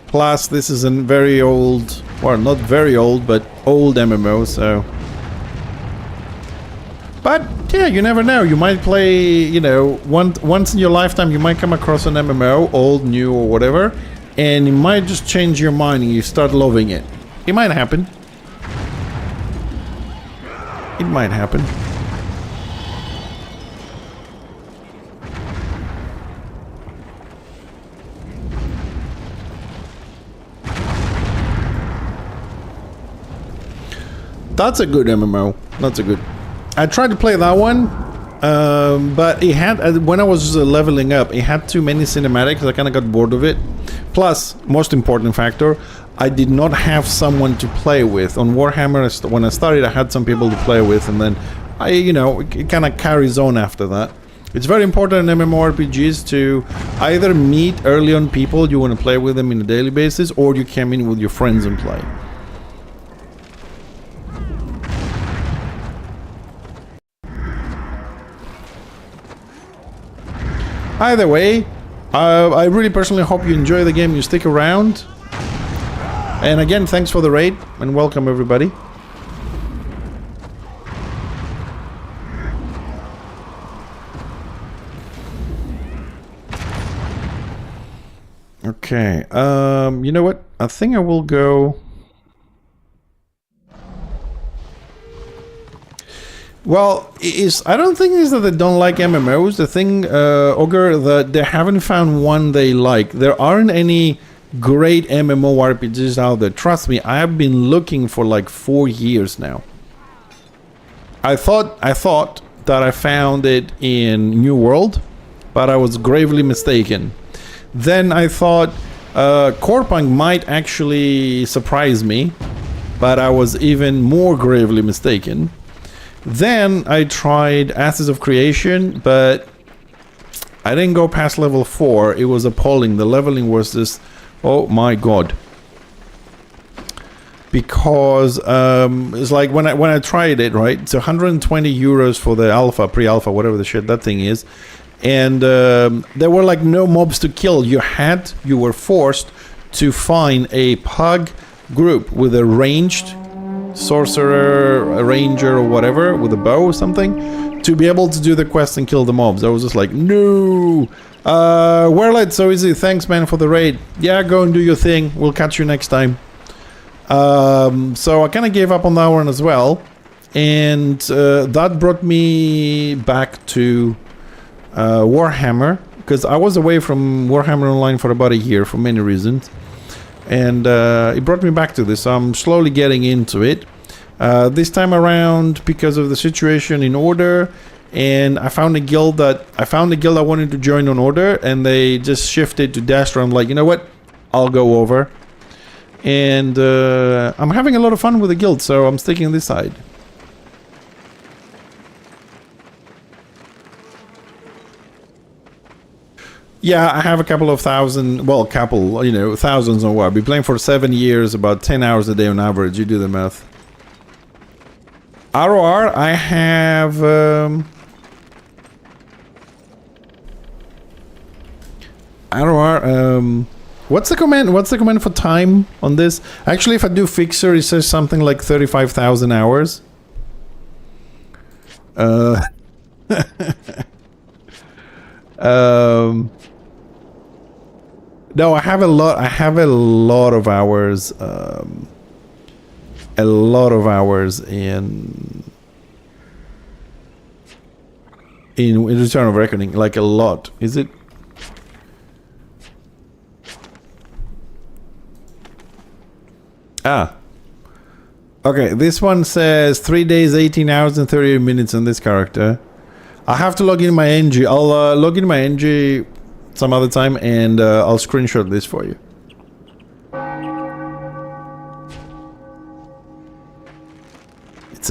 [SPEAKER 1] Plus, this is a very old, well, not very old, but old MMO, so... But, yeah, you never know. You might play, you know, once in your lifetime, you might come across an MMO, old, new, or whatever, and it might just change your mind and you start loving it. It might happen. It might happen. That's a good MMO. That's a good. I tried to play that one, but it had when I was leveling up, it had too many cinematics. I kind of got bored of it. Plus, most important factor, I did not have someone to play with. On Warhammer, when I started, I had some people to play with, and then it kind of carries on after that. It's very important in MMORPGs to either meet early on people you want to play with them on a daily basis, or you come in with your friends and play. Either way, I really personally hope you enjoy the game, you stick around. And again, thanks for the raid, and welcome everybody. Okay, you know what? I think I will go... Well, I don't think it's that they don't like MMOs. The thing, Ogre, that they haven't found one they like. There aren't any great MMORPGs out there. Trust me, I have been looking for like 4 years now. I thought that I found it in New World, but I was gravely mistaken. Then I thought Corepunk might actually surprise me, but I was even more gravely mistaken. Then I tried Ashes of Creation, but I didn't go past level 4. It was appalling. The leveling was just, oh my god. Because it's like when I tried it, right? It's 120 euros for the alpha, pre-alpha, whatever the shit that thing is. And there were like no mobs to kill. You were forced to find a pug group with a ranged sorcerer, a ranger or whatever with a bow or something to be able to do the quest and kill the mobs. I was just like, no. Warlight, so easy. Thanks, man, for the raid. Yeah, go and do your thing. We'll catch you next time. So I kind of gave up on that one as well, and that brought me back to Warhammer, because I was away from Warhammer Online for about a year for many reasons. And it brought me back to this. So I'm slowly getting into it. This time around, because of the situation in Order, and I found a guild that I wanted to join on Order, and they just shifted to Dasher. I'm like, you know what? I'll go over. And I'm having a lot of fun with the guild, so I'm sticking this side. Yeah, I have a couple of thousand, well, thousands on what. I've been playing for 7 years, about 10 hours a day on average. You do the math. ROR, I have... ROR, what's the command? What's the command for time on this? Actually, if I do Fixer, it says something like 35,000 hours. No, I have a lot. I have a lot of hours. A lot of hours in Return of Reckoning. Like a lot. Is it? Ah. Okay, this one says 3 days, 18 hours, and 38 minutes on this character. I have to log in my NG. I'll log in my NG some other time, and I'll screenshot this for you.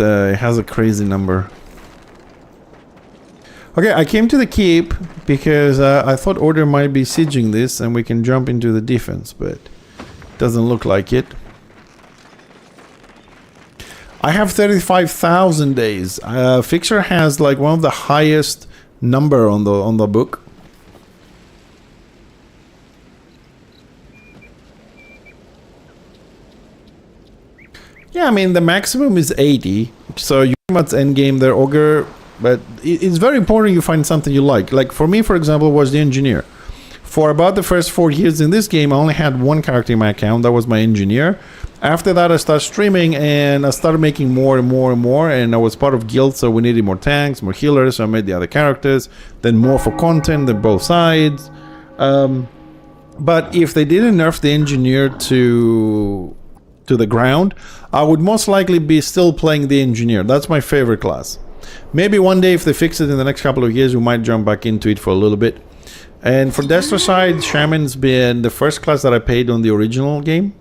[SPEAKER 1] It has a crazy number. Okay, I came to the keep because I thought Order might be sieging this and we can jump into the defense, but it doesn't look like it. I have 35,000 days. Fixer has like one of the highest number on the book. Yeah, I mean the maximum is 80, so you pretty much endgame their Ogre, but it's very important you find something you like. Like for me, for example, was the Engineer. For about the first 4 years in this game, I only had one character in my account. That was my engineer. After that, I started streaming and I started making more and more and more. And I was part of guild, so we needed more tanks, more healers. So I made the other characters. Then more for content than both sides. But if they didn't nerf the engineer to the ground, I would most likely be still playing the engineer. That's my favorite class. Maybe one day if they fix it in the next couple of years, we might jump back into it for a little bit. And for Destro side, Shaman's been the first class that I paid on the original game.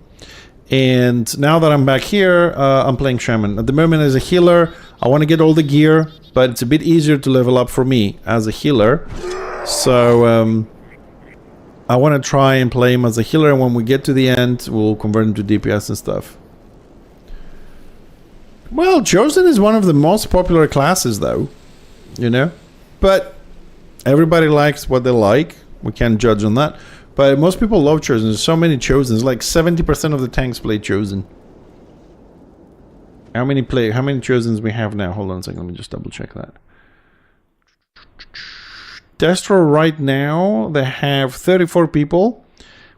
[SPEAKER 1] And now that I'm back here, I'm playing Shaman. At the moment as a healer, I want to get all the gear, but it's a bit easier to level up for me as a healer. So I want to try and play him as a healer, and when we get to the end, we'll convert him to DPS and stuff. Well, Chosen is one of the most popular classes though, you know? But everybody likes what they like. We can't judge on that. But most people love Chosen. There's so many Chosens. Like 70% of the tanks play Chosen. How many Chosens we have now? Hold on a second. Let me just double check that. Destro right now, they have 34 people.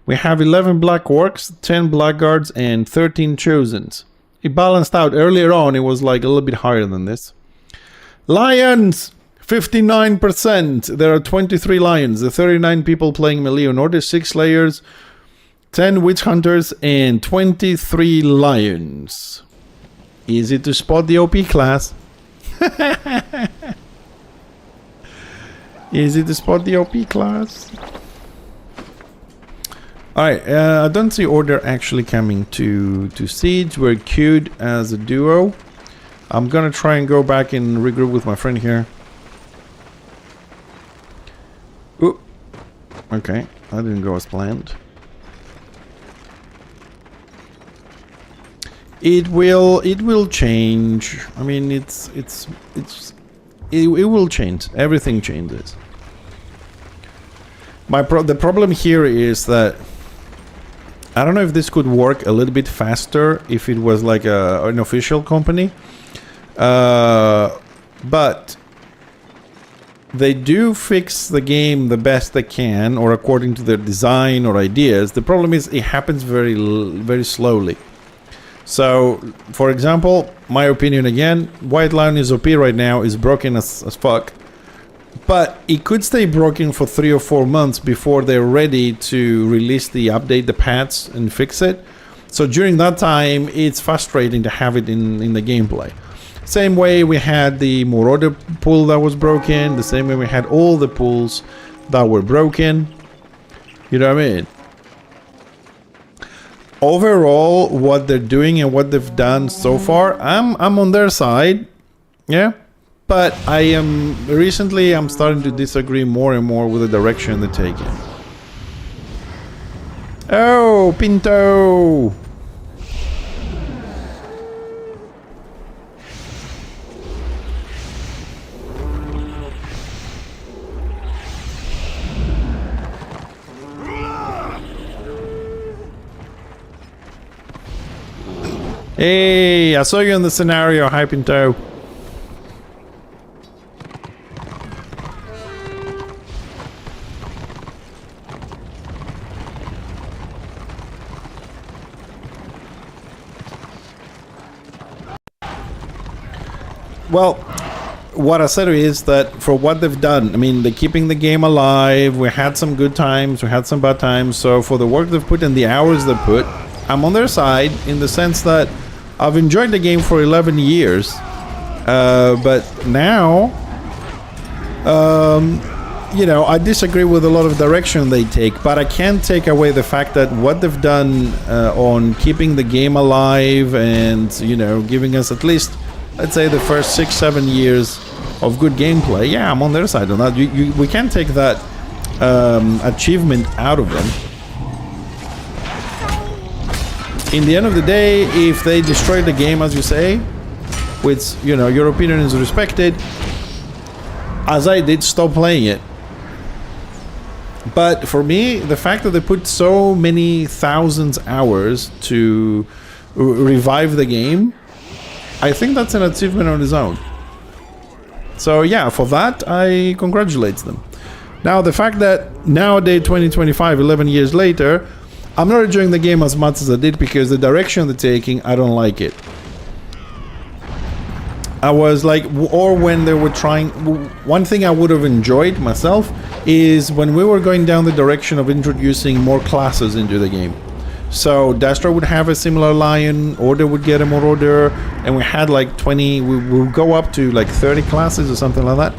[SPEAKER 1] We have 11 Black Orcs, 10 Blackguards, and 13 Chosens. It balanced out. Earlier on, it was like a little bit higher than this. Lions! 59%. There are 23 lions. There are 39 people playing melee on order, 6 slayers, 10 witch hunters, and 23 lions. Easy to spot the OP class. Easy to spot the OP class. Alright, I don't see order actually coming to siege. We're queued as a duo. I'm gonna try and go back and regroup with my friend here. Ooh. Okay, that didn't go as planned. It will change. I mean, it will change. Everything changes. The problem here is that I don't know if this could work a little bit faster if it was like an official company. But they do fix the game the best they can, or according to their design or ideas. The problem is it happens very slowly. So, for example, my opinion again, White Lion is OP right now, is broken as fuck. But it could stay broken for 3 or 4 months before they're ready to release the update, the patch, and fix it. So during that time, it's frustrating to have it in the gameplay. Same way we had the Marauder pool that was broken, the same way we had all the pools that were broken. You know what I mean? Overall, what they're doing and what they've done so far, I'm on their side. Yeah. But recently I'm starting to disagree more and more with the direction they're taking. Oh, Pinto! Hey, I saw you in the scenario, hi Pinto. Well, what I said is that for what they've done, I mean, they're keeping the game alive. We had some good times, we had some bad times. So for the work they've put and the hours they've put, I'm on their side in the sense that I've enjoyed the game for 11 years. But now, you know, I disagree with a lot of direction they take. But I can't take away the fact that what they've done on keeping the game alive and, you know, giving us at least, let's say, the first 6-7 years of good gameplay. Yeah, I'm on their side on that. We can't take that achievement out of them. In the end of the day, if they destroy the game, as you say, which, you know, your opinion is respected, as I did, stop playing it. But for me, the fact that they put so many thousands hours to revive the game, I think that's an achievement on its own. So yeah, for that, I congratulate them. Now, the fact that nowadays, 2025, 11 years later, I'm not enjoying the game as much as I did because the direction they're taking, I don't like it. I was like, or when they were trying, one thing I would have enjoyed myself is when we were going down the direction of introducing more classes into the game. So Destra would have a similar lion, Order would get a more Order, and we had like 20, we would go up to like 30 classes or something like that.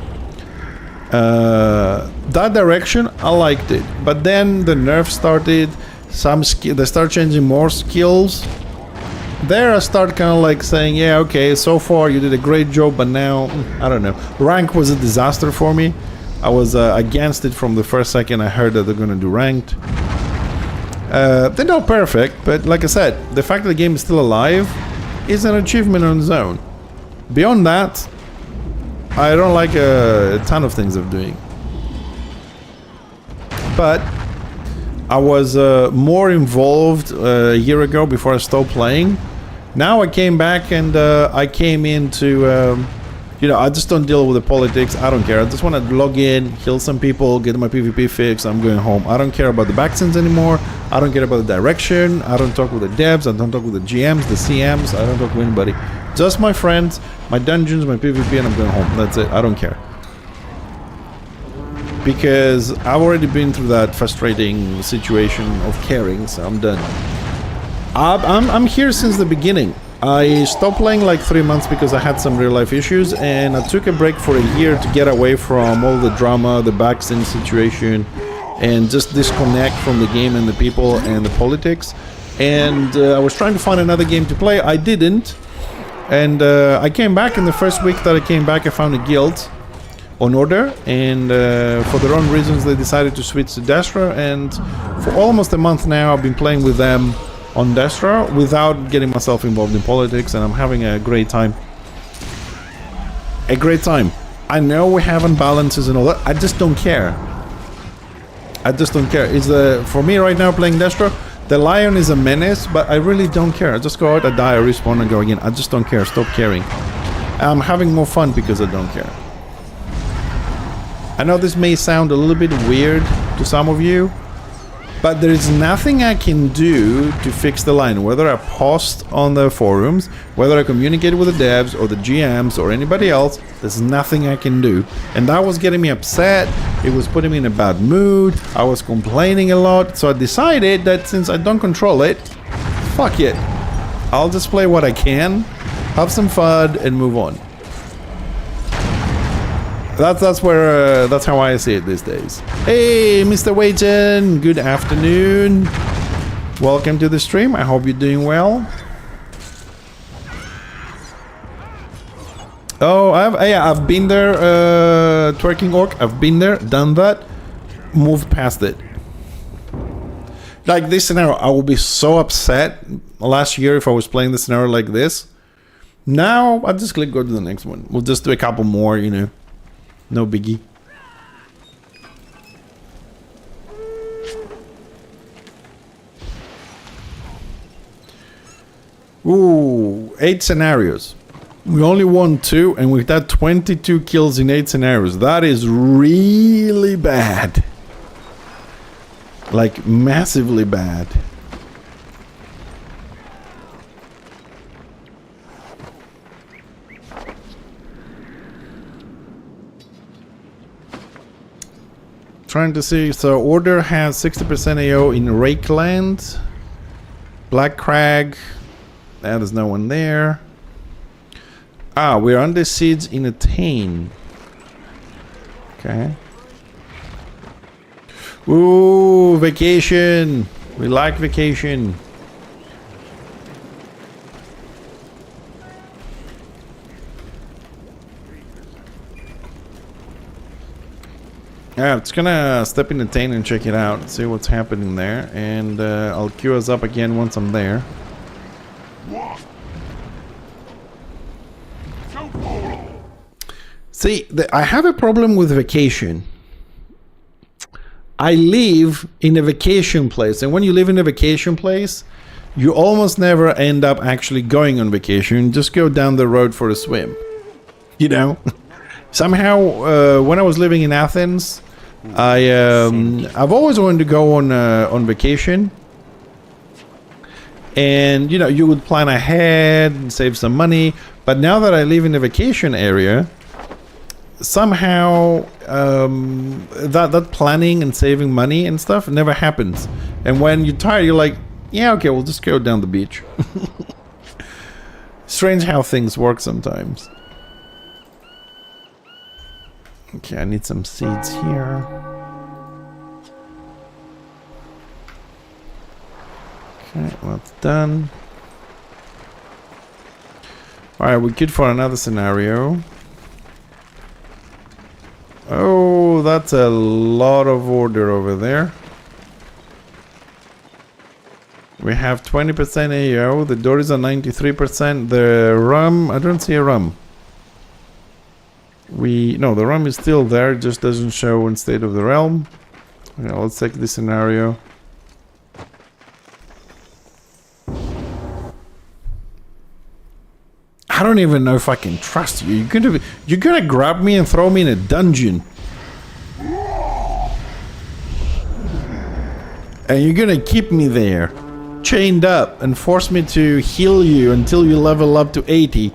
[SPEAKER 1] That direction, I liked it. But then the nerf started, they start changing more skills. There I start kind of like saying, yeah, okay, so far you did a great job, but now, I don't know. Rank was a disaster for me. I was against it from the first second I heard that they're going to do ranked. They're not perfect, but like I said, the fact that the game is still alive is an achievement on its own. Beyond that, I don't like a ton of things they're doing. But I was more involved a year ago before I stopped playing. Now I came back and I came into, you know, I just don't deal with the politics. I don't care. I just want to log in, kill some people, get my PvP fix. I'm going home. I don't care about the backscenes anymore. I don't care about the direction. I don't talk with the devs. I don't talk with the GMs, the CMs. I don't talk with anybody. Just my friends, my dungeons, my PvP, and I'm going home. That's it. I don't care. Because I've already been through that frustrating situation of caring, so I'm done. I'm here since the beginning. I stopped playing like 3 months because I had some real life issues, and I took a break for a year to get away from all the drama, the backscene situation, and just disconnect from the game and the people and the politics. And I was trying to find another game to play. I didn't. And I came back, and the first week that I came back I found a guild on Order, and for their own reasons they decided to switch to Destra, and for almost a month now I've been playing with them on Destra without getting myself involved in politics, and I'm having a great time. A great time. I know we have imbalances and all that. I just don't care. I just don't care. It's for me right now playing Destra, the lion is a menace, but I really don't care. I just go out, I die, I respawn and go again. I just don't care. Stop caring. I'm having more fun because I don't care. I know this may sound a little bit weird to some of you, but there is nothing I can do to fix the line. Whether I post on the forums, whether I communicate with the devs or the GMs or anybody else, there's nothing I can do. And that was getting me upset. It was putting me in a bad mood. I was complaining a lot. So I decided that since I don't control it, fuck it. I'll just play what I can, have some fun, and move on. That's how I see it these days. Hey, Mr. Wagen, good afternoon. Welcome to the stream. I hope you're doing well. Oh, I've been there, twerking orc. I've been there, done that, moved past it. Like this scenario, I would be so upset last year if I was playing the scenario like this. Now I'll just click go to the next one. We'll just do a couple more, you know. No biggie. Ooh, 8 scenarios. We only won 2, and we've had 22 kills in 8 scenarios. That is really bad. Like, massively bad. Trying to see, so Order has 60% AO in Rakeland, Black Crag, there's no one there. Ah, we're under siege in Attain. Okay. Ooh, vacation. We like vacation. Yeah, it's gonna step in the Attain and check it out, see what's happening there, and I'll queue us up again once I'm there. See, I have a problem with vacation. I live in a vacation place, and when you live in a vacation place, you almost never end up actually going on vacation. Just go down the road for a swim. You know? Somehow, when I was living in Athens, I've always wanted to go on vacation, and you know, you would plan ahead and save some money. But now that I live in a vacation area, somehow that planning and saving money and stuff never happens. And when you're tired, you're like, yeah, okay, we'll just go down the beach. Strange how things work sometimes. Okay, I need some seeds here. Okay, that's done. Alright, we're good for another scenario. Oh, that's a lot of order over there. We have 20% AO. The doors are 93%. The rum, I don't see a rum. No, the rum is still there. It just doesn't show in State of the Realm. Okay, let's take this scenario. I don't even know if I can trust you. You're gonna grab me and throw me in a dungeon. And you're gonna keep me there, chained up, and force me to heal you until you level up to 80.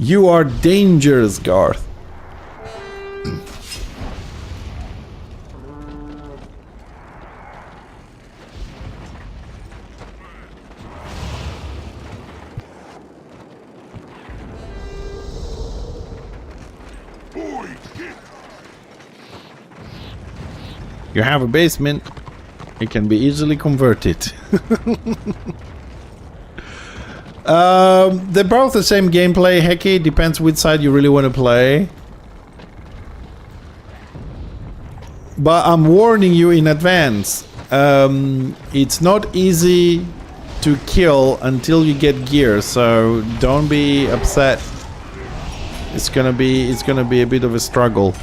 [SPEAKER 1] You are dangerous, Garth. You have a basement. It can be easily converted. They're both the same gameplay, Hecky. Depends which side you really want to play. But I'm warning you in advance. It's not easy to kill until you get gear, so don't be upset. It's gonna be a bit of a struggle.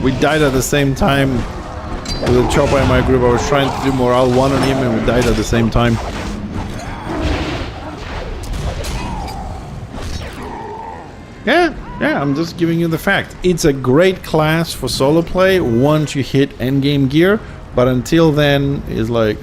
[SPEAKER 1] We died at the same time with a chopper in my group. I was trying to do morale 1 on him and we died at the same time. Yeah, I'm just giving you the fact. It's a great class for solo play once you hit endgame gear, but until then, it's like,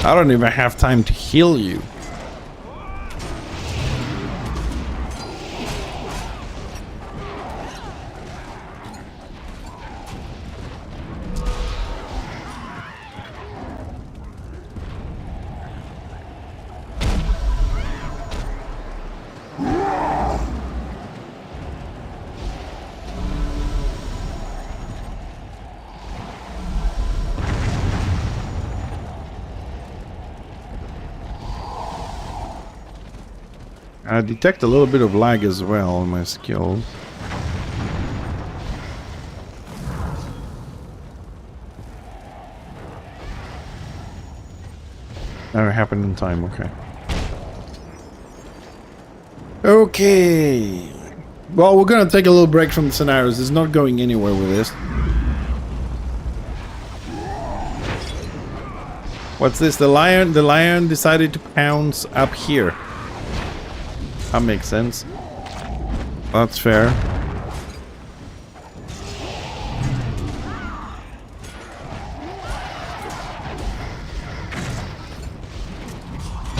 [SPEAKER 1] I don't even have time to heal you. I detect a little bit of lag as well on my skills. That happened in time, okay. Okay. Well, we're gonna take a little break from the scenarios. It's not going anywhere with this. What's this? The lion decided to pounce up here. That makes sense. That's fair.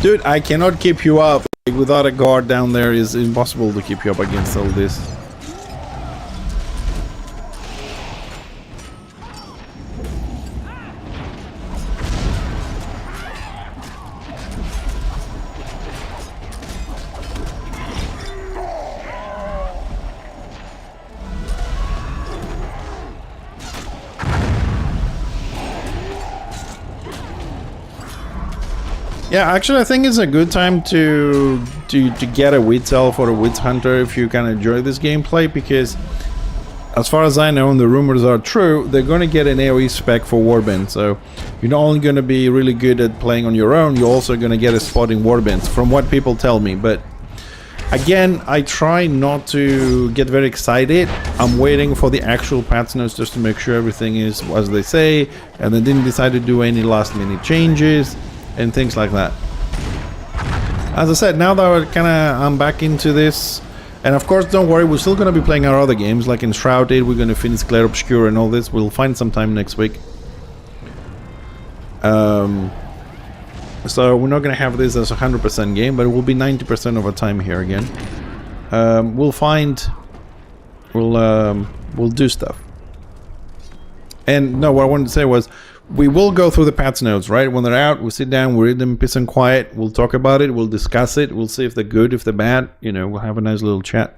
[SPEAKER 1] Dude, I cannot keep you up. Like, without a guard down there, it's impossible to keep you up against all this. Yeah, actually, I think it's a good time to get a Witch Elf or a Witch Hunter if you can enjoy this gameplay, because as far as I know, and the rumors are true, they're going to get an AoE spec for Warband. So you're not only going to be really good at playing on your own, you're also going to get a spot in Warbands, from what people tell me. But again, I try not to get very excited. I'm waiting for the actual patch notes just to make sure everything is as they say, and then didn't decide to do any last minute changes and things like that. As I said, now that I'm back into this, and of course, don't worry, we're still going to be playing our other games, like Enshrouded, we're going to finish Clair Obscure and all this. We'll find some time next week. So we're not going to have this as a 100% game, but it will be 90% of our time here again. We'll do stuff. And no, what I wanted to say was, we will go through the patch notes, right? When they're out, we'll sit down, we'll read them peace and quiet, we'll talk about it, we'll discuss it, we'll see if they're good, if they're bad, you know, we'll have a nice little chat.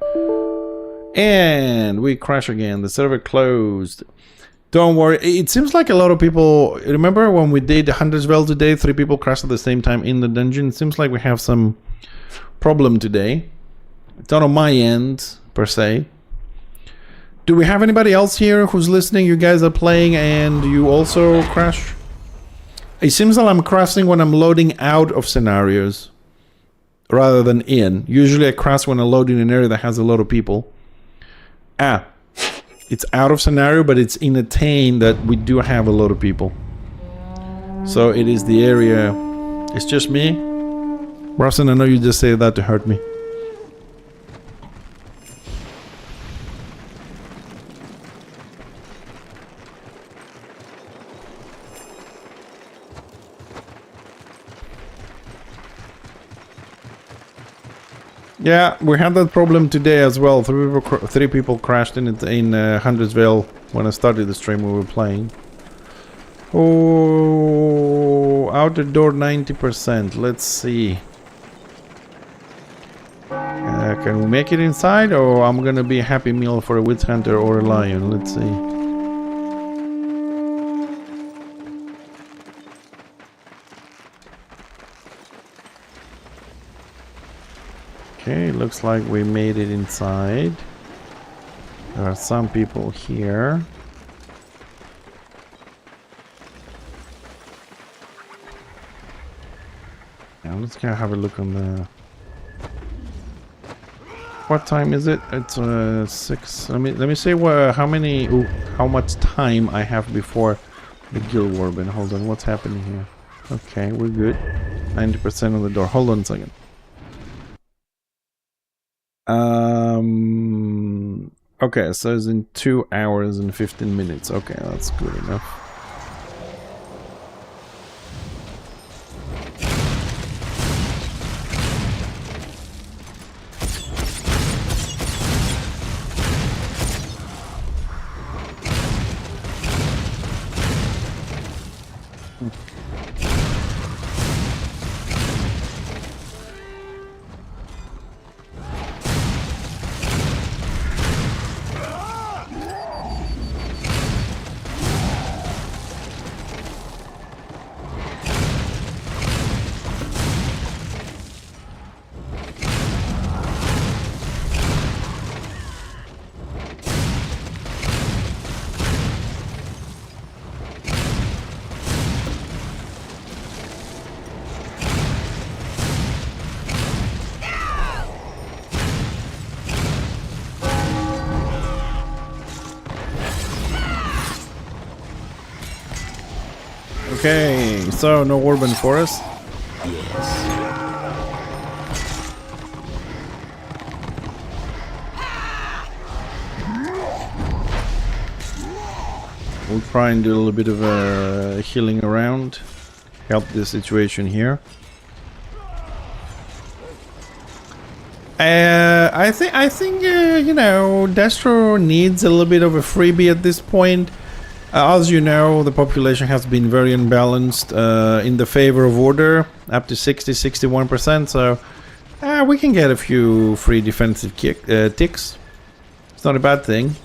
[SPEAKER 1] And we crash again, the server closed. Don't worry, it seems like a lot of people, remember when we did Huntersville today, 3 people crashed at the same time in the dungeon? It seems like we have some problem today. It's not on my end, per se. Do we have anybody else here who's listening? You guys are playing and you also crash? It seems that I'm crashing when I'm loading out of scenarios rather than in. Usually I crash when I load in an area that has a lot of people. It's out of scenario, but it's in a tane that we do have a lot of people. So it is the area. It's just me. Russell, I know you just said that to hurt me. Yeah, we had that problem today as well. 3 people crashed in Huntersville when I started the stream. We were playing. Oh, out the door 90%. Let's see. Can we make it inside, or I'm gonna be a Happy Meal for a Witch Hunter or a Lion? Let's see. Okay, looks like we made it inside. There are some people here. Now let's go have a look on the... What time is it? It's 6. Let me see how much time I have before the Guild Warband. Hold on, what's happening here? Okay, we're good. 90% on the door. Hold on a second. Okay, so it's in 2 hours and 15 minutes. Okay, that's good enough. Okay, so no Warband for us.
[SPEAKER 5] Yes.
[SPEAKER 1] We'll try and do a little bit of healing around, help the situation here. I think you know, Destro needs a little bit of a freebie at this point. As you know, the population has been very unbalanced in the favor of Order, up to 60-61%, so we can get a few free defensive ticks. It's not a bad thing.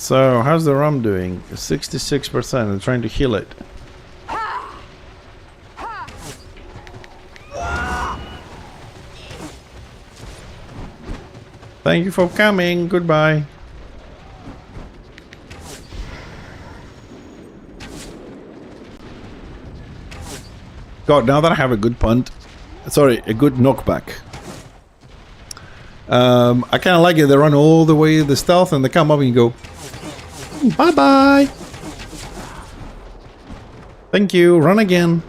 [SPEAKER 1] So, how's the rum doing? 66%. I'm trying to heal it. Thank you for coming. Goodbye. God, now that I have a good punt, sorry, a good knockback. I kind of like it. They run all the way to the stealth and they come up and you go, bye bye. Thank you. Run again.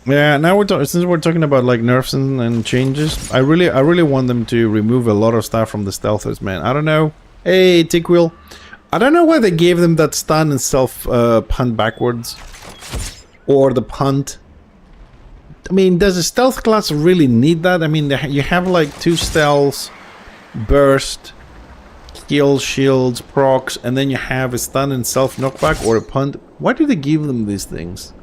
[SPEAKER 1] Yeah, now since we're talking about like nerfs and changes, I really want them to remove a lot of stuff from the stealthers, man. I don't know. Hey, Tickwheel. I don't know why they gave them that stun and self punt backwards, or the punt. I mean, does a stealth class really need that? I mean, you have like 2 stealths, burst, kill, shields, procs, and then you have a stun and self knockback or a punt. Why do they give them these things?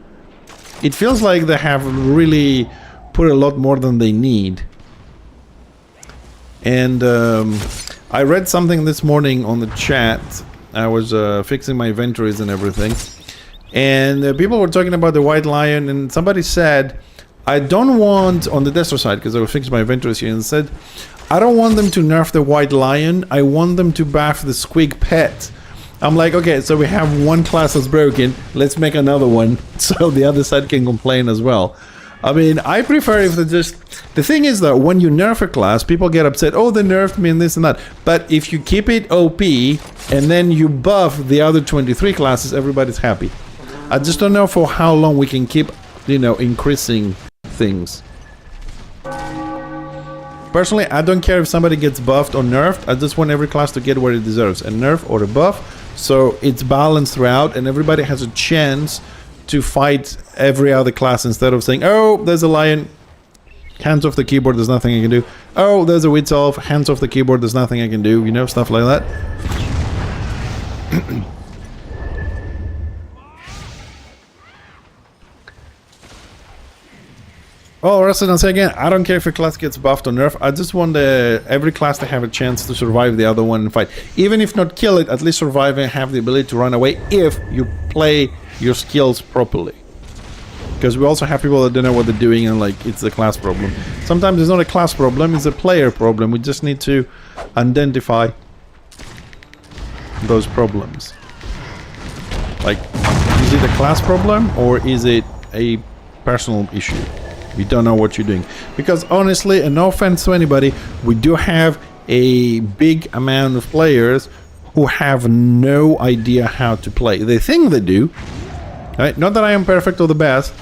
[SPEAKER 1] It feels like they have really put a lot more than they need. And I read something this morning on the chat. I was fixing my inventories and everything. And people were talking about the White Lion. And somebody said, I don't want, on the Destro side, because I was fixing my inventories here, and said, I don't want them to nerf the White Lion. I want them to buff the Squig Pet. I'm like, okay, so we have one class that's broken, let's make another one so the other side can complain as well. I mean, I prefer if they just... The thing is that when you nerf a class, people get upset, oh, they nerfed me and this and that. But if you keep it OP and then you buff the other 23 classes, everybody's happy. I just don't know for how long we can keep, you know, increasing things. Personally, I don't care if somebody gets buffed or nerfed. I just want every class to get what it deserves, a nerf or a buff. So it's balanced throughout and everybody has a chance to fight every other class instead of saying, oh, there's a lion, hands off the keyboard, there's nothing I can do. Oh, there's a witch elf, hands off the keyboard, there's nothing I can do. You know, stuff like that. Well, Resident say again, I don't care if a class gets buffed or nerfed. I just want every class to have a chance to survive the other one and fight. Even if not kill it, at least survive and have the ability to run away if you play your skills properly. Because we also have people that don't know what they're doing and like, it's a class problem. Sometimes it's not a class problem, it's a player problem. We just need to identify those problems. Like, is it a class problem or is it a personal issue? You don't know what you're doing. Because honestly, and no offense to anybody, we do have a big amount of players who have no idea how to play. They think they do. Right? Not that I am perfect or the best,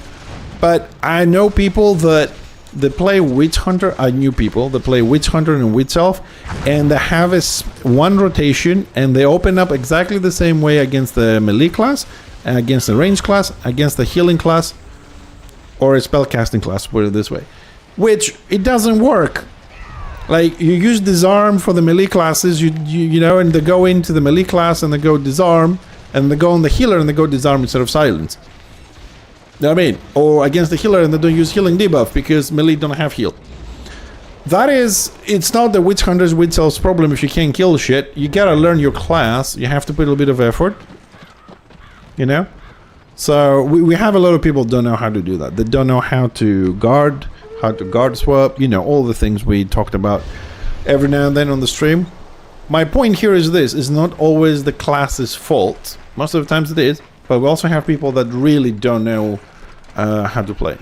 [SPEAKER 1] but I know people that they play Witch Hunter. I knew people that play Witch Hunter and Witch Elf, and they have one rotation, and they open up exactly the same way against the melee class, against the range class, against the healing class, or a spellcasting class, put it this way. Which, it doesn't work. Like, you use disarm for the melee classes, you know, and they go into the melee class and they go disarm, and they go on the healer and they go disarm instead of silence. You know what I mean? Or against the healer and they don't use healing debuff because melee don't have heal. That is, it's not the Witch Hunter's Witch Elf's problem if you can't kill shit. You gotta learn your class, you have to put a little bit of effort. You know? So we have a lot of people don't know how to do that. They don't know how to guard swap, you know, all the things we talked about every now and then on the stream. My point here is this, is not always the class's fault. Most of the times it is, but we also have people that really don't know how to play.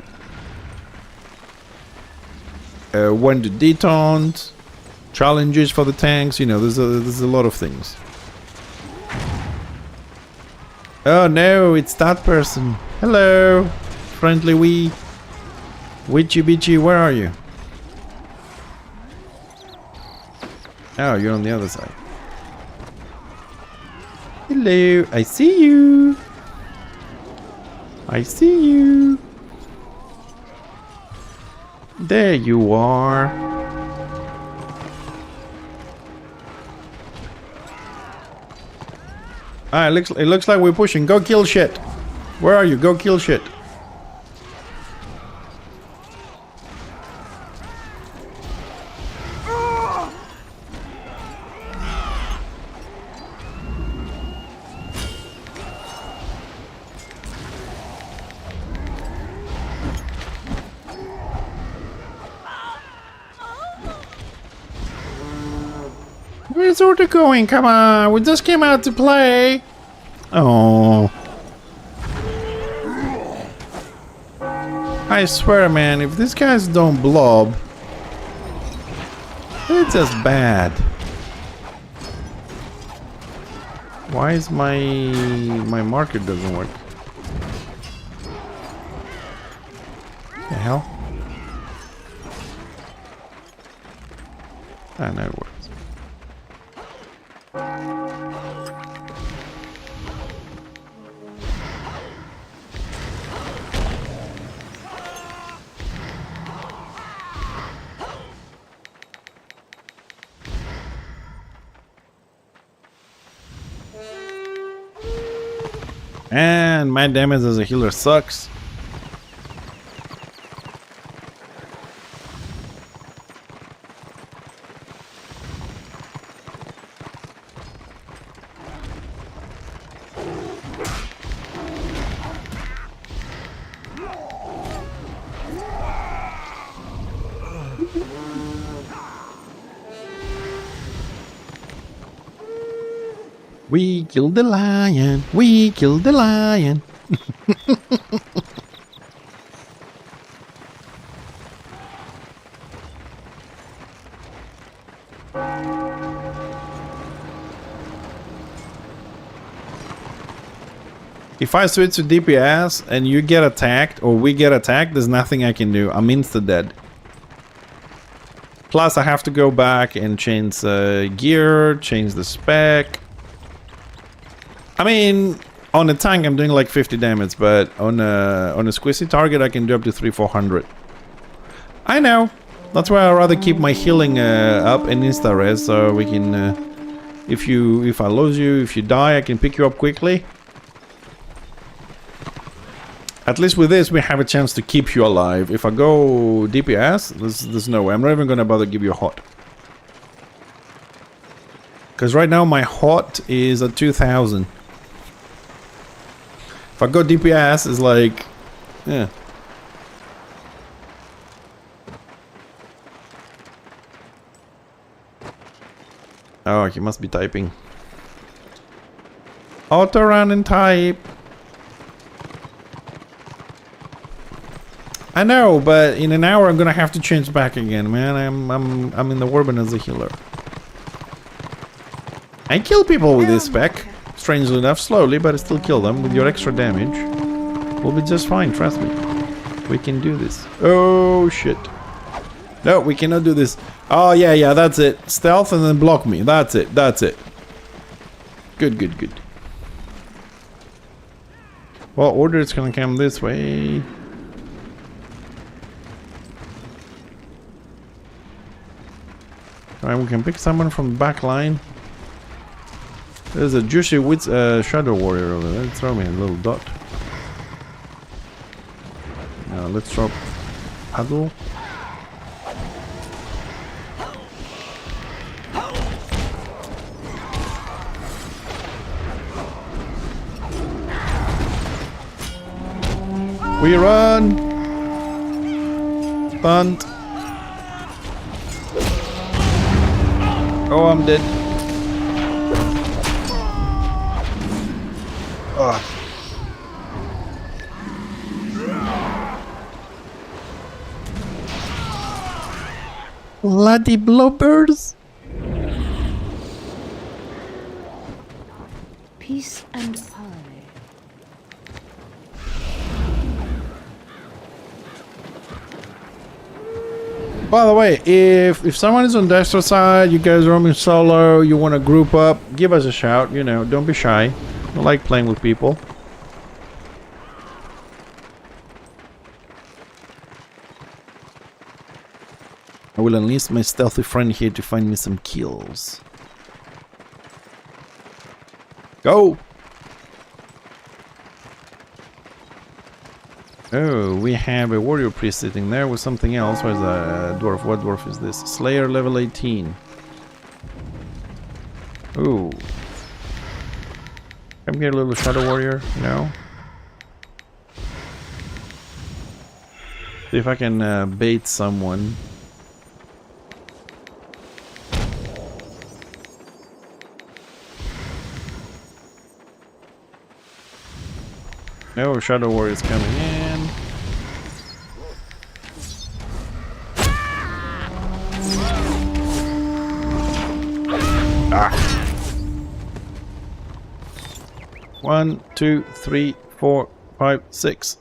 [SPEAKER 1] When to detaunt, challenges for the tanks, you know, there's a lot of things. Oh no, it's that person. Hello, friendly wee. Witchy bitchy, where are you? Oh, you're on the other side. Hello, I see you. I see you. There you are. Ah, it looks like we're pushing. Go kill shit. Where are you? Go kill shit. Where's Order going? Come on, we just came out to play. Oh. I swear, man, if these guys don't blob, it's just bad. Why is my marker doesn't work? The hell? Ah, now it works. And my damage as a healer sucks. We killed the lion. We killed the lion. If I switch to DPS and you get attacked or we get attacked, there's nothing I can do. I'm insta dead. Plus I have to go back and change gear, change the spec. I mean, on a tank I'm doing like 50 damage, but on a squishy target I can do up to 300-400. I know. That's why I rather keep my healing up in insta res, so we can if I lose you, if you die, I can pick you up quickly. At least with this we have a chance to keep you alive. If I go DPS, there's no way. I'm not even gonna bother give you a hot. Because right now my hot is at 2000. If I go DPS, it's like, yeah. Oh, he must be typing. Auto run and type. I know, but in an hour I'm gonna have to change back again, man. I'm in the Warband as a healer. I kill people with this spec. Strangely enough, slowly, but I still kill them with your extra damage. We'll be just fine, trust me. We can do this. Oh, shit. No, we cannot do this. Oh, yeah, that's it. Stealth and then block me. That's it, that's it. Good, good, good. Well, Order is gonna come this way. Alright, we can pick someone from the back line. There's a juicy with shadow warrior over there. Let's throw me a little dot. Now let's drop paddle. We run. Bunt. Oh, I'm dead. Oh. Bloody blobbers.
[SPEAKER 3] Peace and pie.
[SPEAKER 1] By the way, if someone is on Destro side, you guys are roaming solo, you want to group up, give us a shout. You know, don't be shy. I like playing with people. I will enlist my stealthy friend here to find me some kills. Go! Oh, we have a warrior priest sitting there with something else. Where's the dwarf? What dwarf is this? Slayer level 18. Ooh. Come here, little shadow warrior. No? See if I can bait someone. No, shadow warrior's coming in. Ah. 1, 2, 3, 4, 5, 6.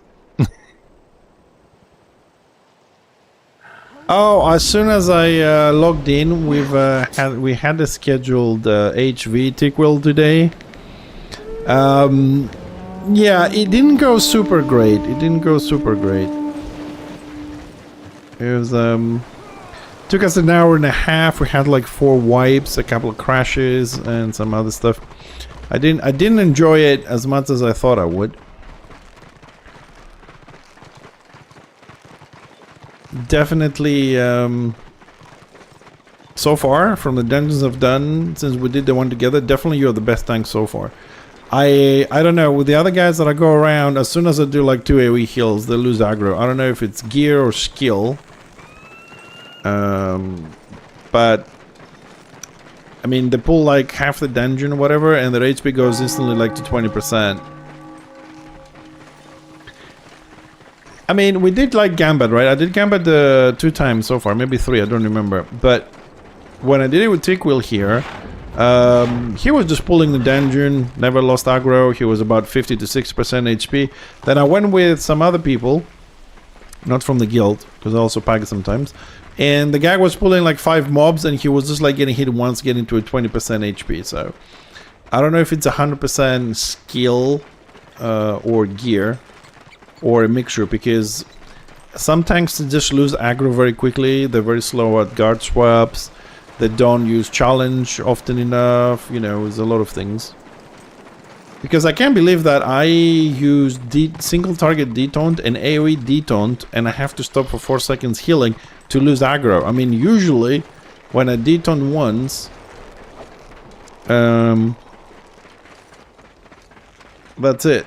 [SPEAKER 1] Oh, as soon as I logged in, we had a scheduled HV Tickwill today. Yeah, it didn't go super great. It was took us an hour and a half. We had like 4 wipes, a couple of crashes, and some other stuff. I didn't enjoy it as much as I thought I would. Definitely, so far from the dungeons I've done since we did the one together, definitely you're the best tank so far. I don't know, with the other guys that I go around, as soon as I do like 2 AoE heals, they lose aggro. I don't know if it's gear or skill. But I mean, they pull like half the dungeon or whatever, and their HP goes instantly like to 20%. I mean, we did like Gambit, right? I did Gambit 2 times so far, maybe 3, I don't remember. But when I did it with Tickwill here, he was just pulling the dungeon, never lost aggro. He was about 50 to 60% HP. Then I went with some other people, not from the guild, because I also pack sometimes. And the guy was pulling like 5 mobs, and he was just like getting hit once, getting to a 20% HP. So I don't know if it's 100% skill or gear or a mixture, because some tanks just lose aggro very quickly. They're very slow at guard swaps. They don't use challenge often enough. You know, there's a lot of things. Because I can't believe that I use single target detaunt and AoE detaunt, and I have to stop for 4 seconds healing to lose aggro. I mean, usually when I detaunt once, that's it.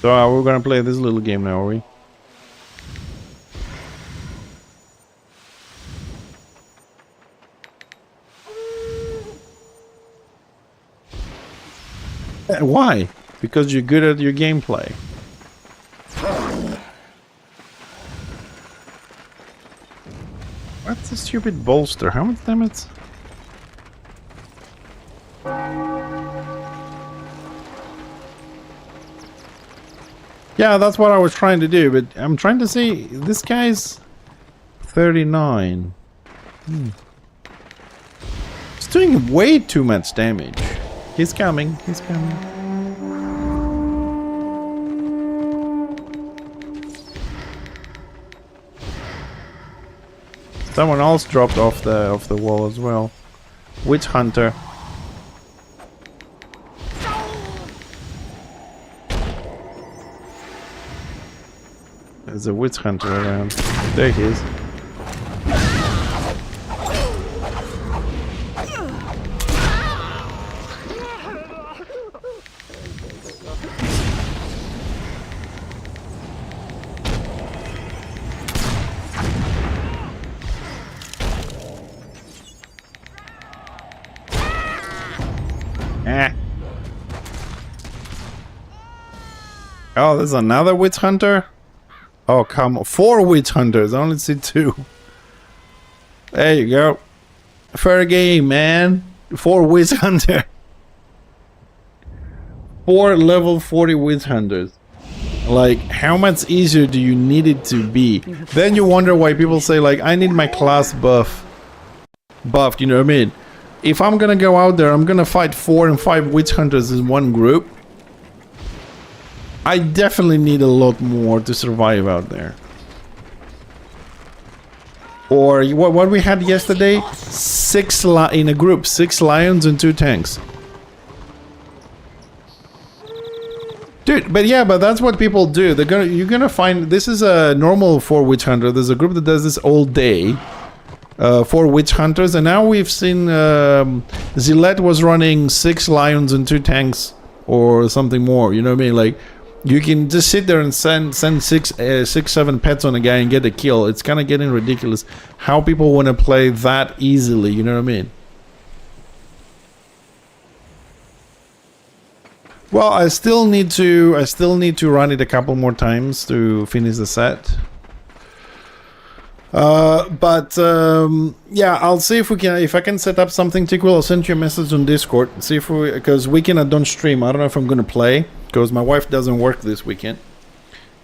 [SPEAKER 1] So we're gonna play this little game now, are we? Why? Because you're good at your gameplay. What's the stupid bolster? How much damage? Yeah, that's what I was trying to do, but I'm trying to see, this guy's 39. It's doing way too much damage. He's coming, he's coming. Someone else dropped off the wall as well. Witch Hunter. There's a witch hunter around. There he is. Oh, there's another witch hunter? Oh, come on. 4 witch hunters. I only see 2. There you go. Fair game, man. 4 witch hunter. 4 level 40 witch hunters. Like, how much easier do you need it to be? Then you wonder why people say, like, I need my class buffed, you know what I mean? If I'm gonna go out there, I'm gonna fight 4 and 5 witch hunters in one group. I definitely need a lot more to survive out there. Or what we had yesterday? 6 in a group, 6 lions and 2 tanks. Dude, but yeah, but that's what people do. You're gonna find, this is a normal 4 witch hunter. There's a group that does this all day. 4 witch hunters, and now we've seen Zillet was running 6 lions and 2 tanks or something more. You know what I mean? Like, you can just sit there and send 6-7 pets on a guy and get a kill. It's kind of getting ridiculous how people want to play that easily. You know what I mean? Well, I still need to run it a couple more times to finish the set. Yeah, I'll see if I can set up something cool. I'll send you a message on Discord. See if because weekend I don't stream. I don't know if I'm gonna play because my wife doesn't work this weekend.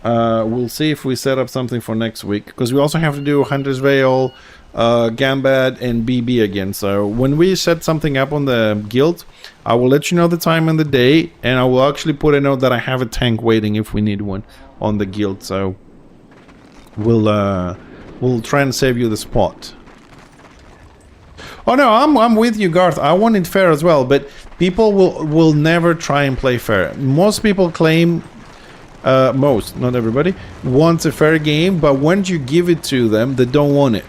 [SPEAKER 1] We'll see if we set up something for next week because we also have to do Hunter's Vale, Gambad, and BB again. So when we set something up on the guild, I will let you know the time and the day, and I will actually put a note that I have a tank waiting if we need one on the guild. So we'll try and save you the spot. Oh no, I'm with you, Garth. I want it fair as well, but people will never try and play fair. Most people claim, most, not everybody, wants a fair game, but once you give it to them, they don't want it.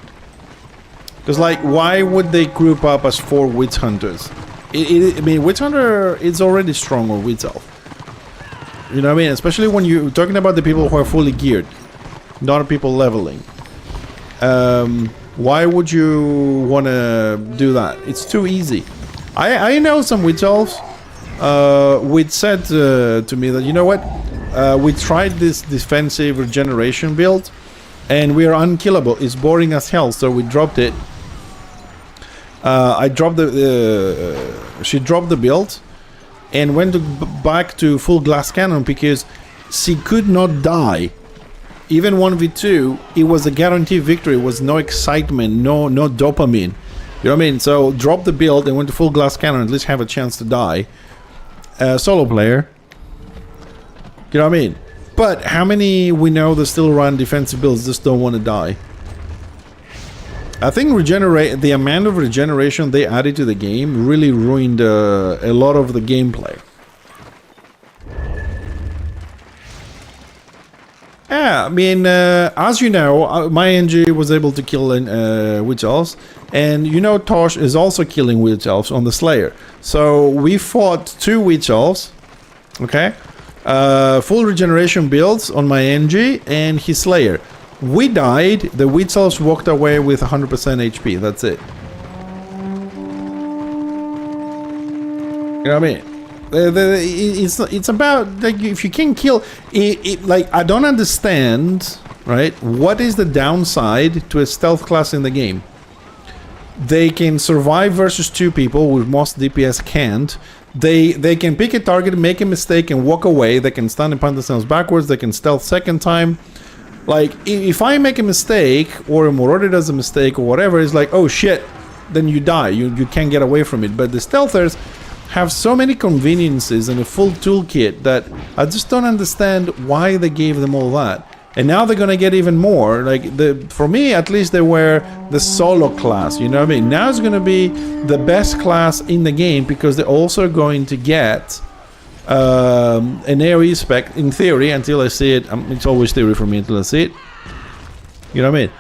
[SPEAKER 1] Because, like, why would they group up as 4 witch hunters? I mean, witch hunter is already strong or witch elf. You know what I mean? Especially when you're talking about the people who are fully geared, not people leveling. Why would you want to do that? It's too easy. I know some witch elves which said to me that, you know what, we tried this defensive regeneration build and we are unkillable. It's boring as hell, so we dropped it. She dropped the build and went back to full glass cannon because she could not die. Even 1v2, it was a guaranteed victory. It was no excitement, no dopamine. You know what I mean? So drop the build and went to full glass cannon, at least have a chance to die. Solo player. You know what I mean? But how many we know that still run defensive builds just don't want to die? I think the amount of regeneration they added to the game really ruined a lot of the gameplay. Yeah, I mean, as you know, my NG was able to kill witch elves, and you know Tosh is also killing witch elves on the Slayer. So we fought 2 witch elves, okay? Full regeneration builds on my NG and his Slayer. We died, the witch elves walked away with 100% HP, that's it. You know what I mean? It's about, like, if you can kill it, like, I don't understand, right, what is the downside to a stealth class in the game? They can survive versus 2 people, which most DPS can't. They can pick a target, make a mistake and walk away. They can stun and punt themselves backwards. They can stealth second time. Like, if I make a mistake or a Morodi does a mistake or whatever, it's like, oh shit, then you die. You can't get away from it. But the stealthers have so many conveniences and a full toolkit that I just don't understand why they gave them all that. And now they're gonna get even more. Like, for me at least, they were the solo class, you know what I mean? Now it's gonna be the best class in the game because they're also going to get an AoE spec, in theory, until I see it. It's always theory for me until I see it. You know what I mean?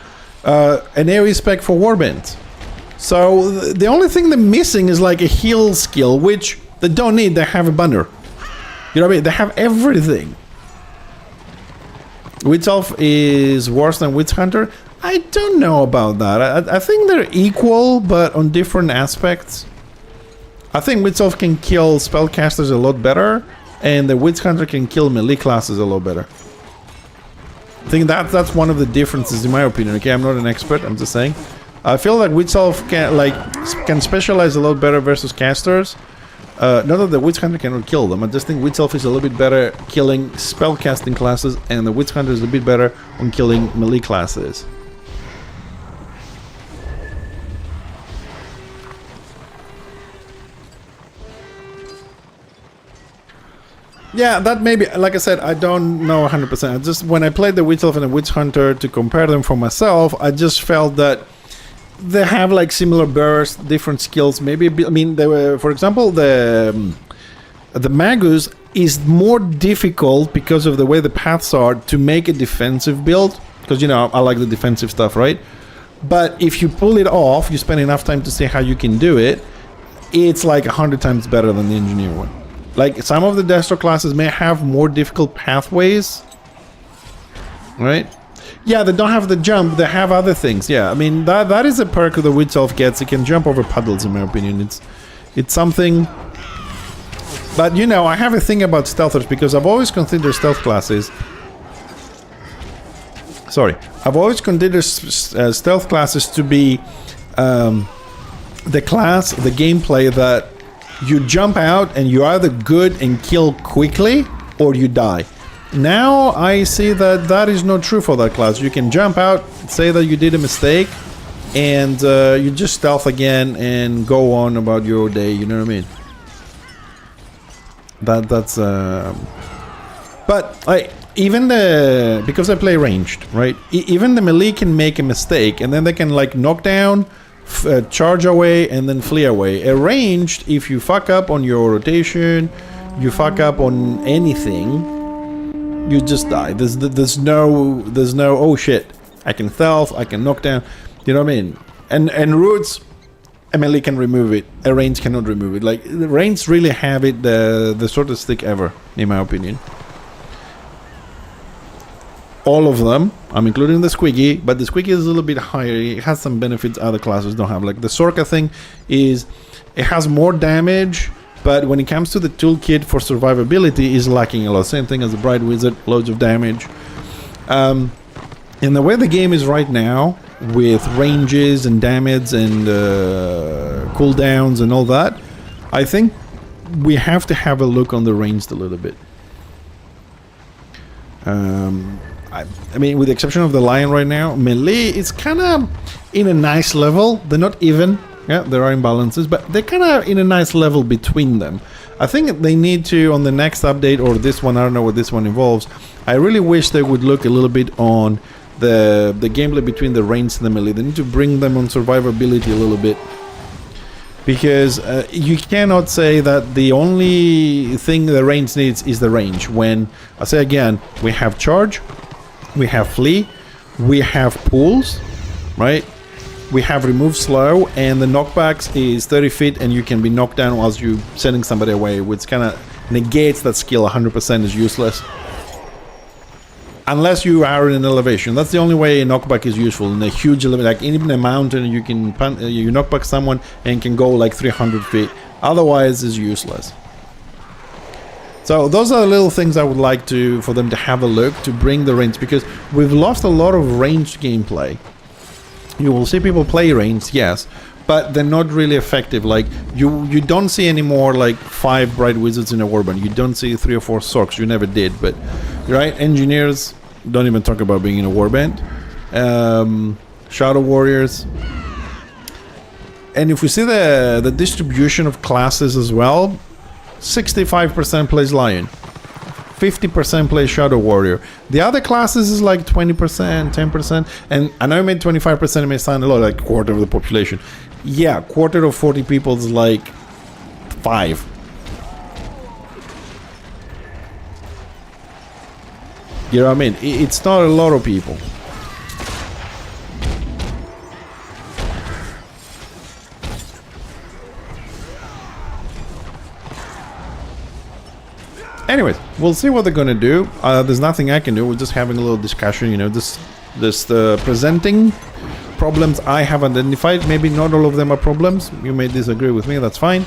[SPEAKER 1] An AoE spec for Warband. So the only thing they're missing is like a heal skill, which they don't need. They have a banner. You know what I mean? They have everything. Witch Elf is worse than Witch Hunter? I don't know about that. I think they're equal, but on different aspects. I think Witch Elf can kill spellcasters a lot better, and the Witch Hunter can kill melee classes a lot better. I think that's one of the differences in my opinion. Okay, I'm not an expert, I'm just saying. I feel like Witch Elf can specialize a lot better versus casters. Not that the Witch Hunter cannot kill them, I just think Witch Elf is a little bit better killing spellcasting classes, and the Witch Hunter is a bit better on killing melee classes. Yeah, that maybe, like I said, I don't know 100%. Just when I played the Witch Elf and the Witch Hunter to compare them for myself, I just felt that they have like similar bursts, different skills. Maybe I mean, they were, for example, the Magus is more difficult because of the way the paths are to make a defensive build. Because, you know, I like the defensive stuff, right? But if you pull it off, you spend enough time to see how you can do it, it's like 100 times better than the Engineer one. Like, some of the Destro classes may have more difficult pathways, right? Yeah, they don't have the jump, they have other things. Yeah, I mean, that is a perk the Witch Elf gets. It can jump over puddles, in my opinion. It's something... But, you know, I have a thing about stealthers, because I've always considered stealth classes... Sorry. I've always considered stealth classes to be the class, the gameplay that you jump out and you're either good and kill quickly or you die. Now I see that that is not true for that class. You can jump out, say that you did a mistake, and you just stealth again and go on about your day, you know what I mean? That's but even the, because I play ranged, right? Even the melee can make a mistake and then they can like knock down, charge away, and then flee away. A ranged, if you fuck up on your rotation, you fuck up on anything, you just die. There's no oh shit, I can stealth, I can knock down, you know what I mean? And roots, a melee can remove it, a range cannot remove it. Like, the range really have it the shortest stick ever, in my opinion. All of them, I'm including the Squiggy, but the Squiggy is a little bit higher. It has some benefits other classes don't have. Like the Sorka thing is, it has more damage, but when it comes to the toolkit for survivability, is lacking a lot. Same thing as the Bright Wizard, loads of damage. And the way the game is right now, with ranges and damage and cooldowns and all that, I think we have to have a look on the ranged a little bit. I mean, with the exception of the Lion right now, melee is kind of in a nice level. They're not even. Yeah, there are imbalances, but they're kind of in a nice level between them. I think they need to, on the next update, or this one, I don't know what this one involves, I really wish they would look a little bit on the gameplay between the ranged and the melee. They need to bring them on survivability a little bit. Because you cannot say that the only thing the range needs is the range. When, I say again, we have charge, we have flee, we have pulls, right? We have remove slow, and the knockbacks is 30 feet and you can be knocked down whilst you're sending somebody away, which kind of negates that skill. 100% is useless. Unless you are in an elevation. That's the only way a knockback is useful. In a huge elevation, like even a mountain, you can you knockback someone and can go like 300 feet. Otherwise, it's useless. So those are the little things I would like for them to have a look, to bring the range, because we've lost a lot of ranged gameplay. You will see people play ranged, yes, but they're not really effective. Like you don't see anymore like 5 Bright Wizards in a Warband. You don't see 3 or 4 Sorks. You never did, but right, Engineers, don't even talk about being in a Warband. Shadow Warriors. And if we see the distribution of classes as well, 65% plays Lion, 50% plays Shadow Warrior. The other classes is like 20%, 10%. And I know I made 25%, it may sound a lot, like quarter of the population. Yeah, quarter of 40 people is like 5. You know what I mean? It's not a lot of people. Anyways, we'll see what they're gonna do. There's nothing I can do. We're just having a little discussion, you know, just presenting problems I have identified. Maybe not all of them are problems. You may disagree with me, that's fine.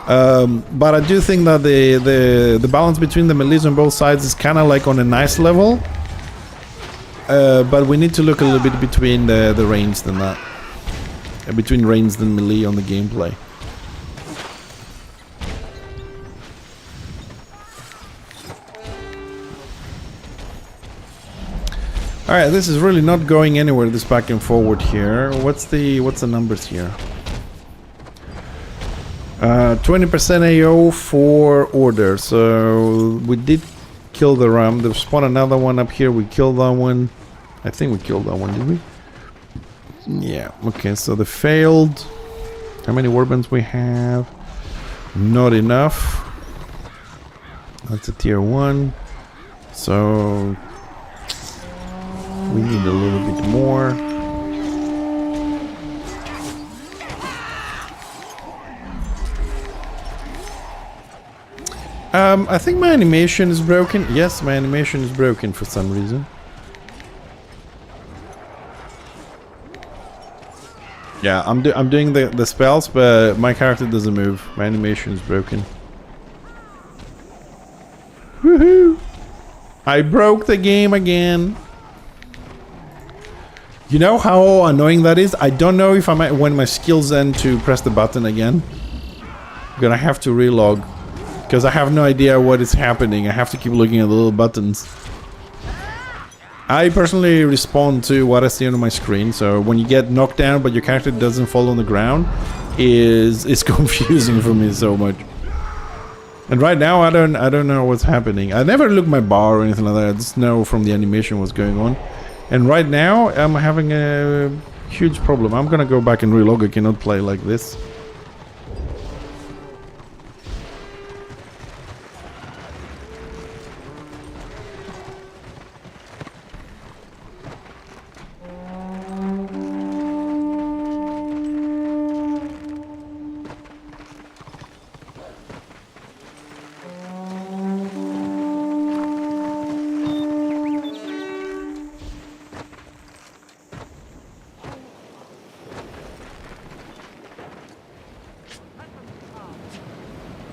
[SPEAKER 1] But I do think that the balance between the melees on both sides is kind of like on a nice level. But we need to look a little bit between the ranged and that. Between ranged and melee on the gameplay. Alright, this is really not going anywhere, this back and forward here. What's the numbers here? 20% AO for order. So we did kill the ram. There's spawned another one up here. We killed that one. I think we killed that one, did we? Yeah. Okay, so the failed. How many weapons we have? Not enough. That's a tier 1. So we need a little bit more. I think my animation is broken. Yes, my animation is broken for some reason. Yeah, I'm doing the spells, but my character doesn't move. My animation is broken. Woohoo! I broke the game again. You know how annoying that is? I don't know if I might, when my skills end, to press the button again. I'm gonna have to relog. Because I have no idea what is happening. I have to keep looking at the little buttons. I personally respond to what I see on my screen. So when you get knocked down but your character doesn't fall on the ground, it's confusing for me so much. And right now I don't know what's happening. I never look my bar or anything like that. I just know from the animation what's going on. And right now I'm having a huge problem. I'm gonna go back and relog. I cannot play like this.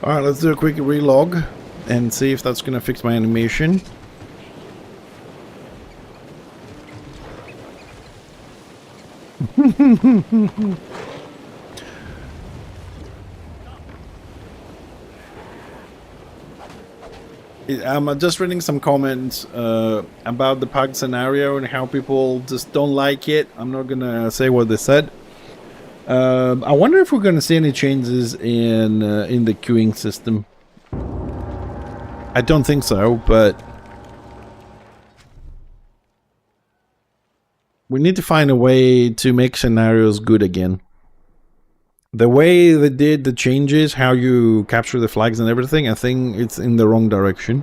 [SPEAKER 1] Alright, let's do a quick relog and see if that's gonna fix my animation. I'm just reading some comments about the pug scenario and how people just don't like it. I'm not gonna say what they said. I wonder if we're gonna see any changes in the queuing system. I don't think so, but we need to find a way to make scenarios good again. The way they did the changes, how you capture the flags and everything, I think it's in the wrong direction.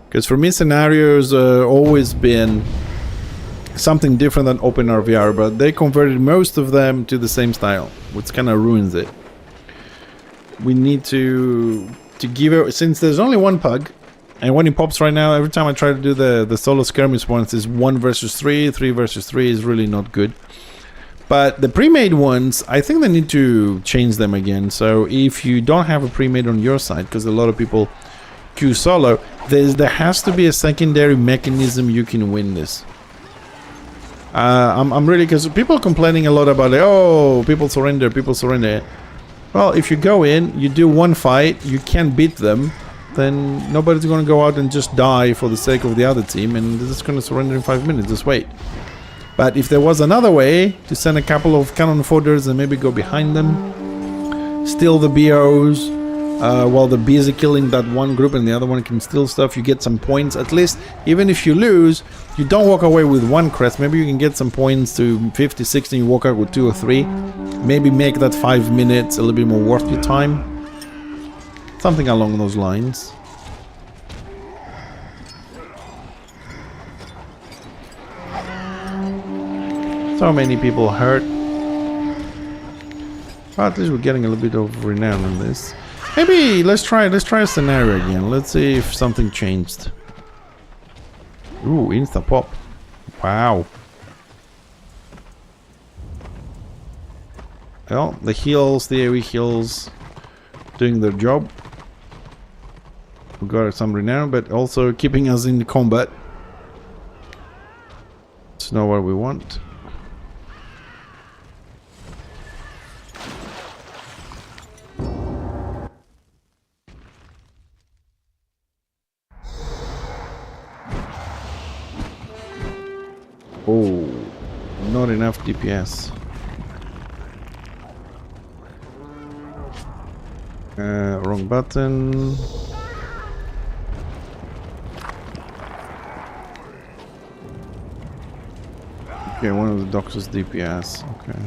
[SPEAKER 1] Because for me, scenarios always been something different than OpenRVR, but they converted most of them to the same style, which kind of ruins it. We need to give it, since there's only one pug, and when he pops right now, every time I try to do the solo skirmish ones, is 1 versus 3, 3 versus 3 is really not good. But the pre-made ones, I think they need to change them again. So if you don't have a pre-made on your side, because a lot of people queue solo, there has to be a secondary mechanism you can win this. I'm really, because people are complaining a lot about, like, oh, people surrender. Well, if you go in, you do one fight, you can't beat them, then nobody's going to go out and just die for the sake of the other team, and they're just going to surrender in 5 minutes. Just wait. But if there was another way to send a couple of cannon fodders and maybe go behind them, steal the BOs, while the Bs are killing that one group and the other one can steal stuff, you get some points. At least, even if you lose, you don't walk away with 1 crest. Maybe you can get some points to 50, 60, and you walk out with 2 or 3. Maybe make that 5 minutes a little bit more worth your time. Something along those lines. So many people hurt. Well, at least we're getting a little bit of renown on this. Maybe let's try a scenario again. Let's see if something changed. Ooh, insta pop. Wow. Well, the heals, the AoE heals doing their job. We got some renown, but also keeping us in the combat. It's not what we want. Oh, not enough DPS. Wrong button. Okay, one of the doctors DPS. Okay.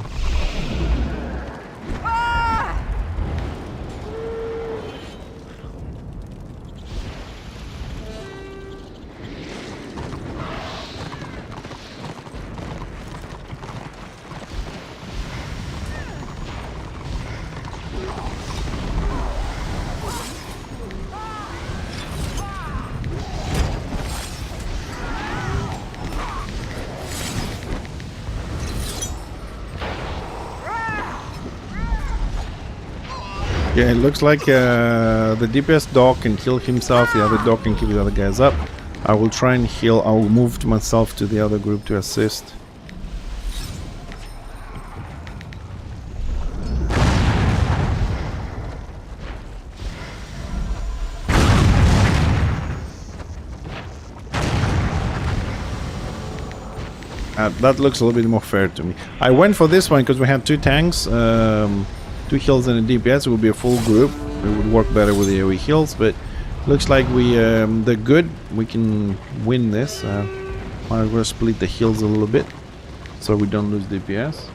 [SPEAKER 1] Yeah, it looks like the DPS dog can heal himself, the other dog can keep the other guys up. I will try and heal, I will move myself to the other group to assist. That looks a little bit more fair to me. I went for this one because we had two tanks. 2 heals and a DPS. It would be a full group. It would work better with the AoE heals, but looks like they're good. We can win this. Might as well split the heals a little bit so we don't lose DPS.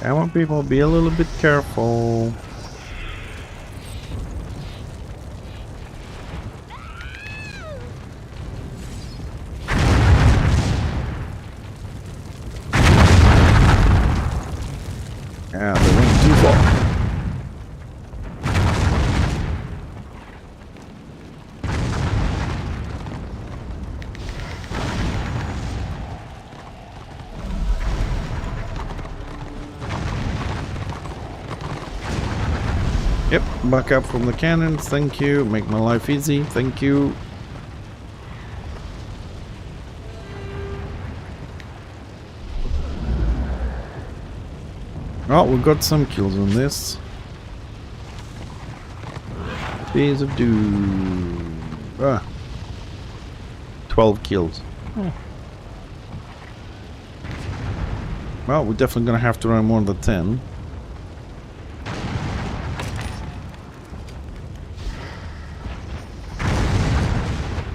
[SPEAKER 1] I want people to be a little bit careful. Yeah, they went too far. Yep, back up from the cannons, thank you. Make my life easy, thank you. Oh, we got some kills on this. Days of Doom. 12 kills. Oh. Well, we're definitely gonna have to run more than 10.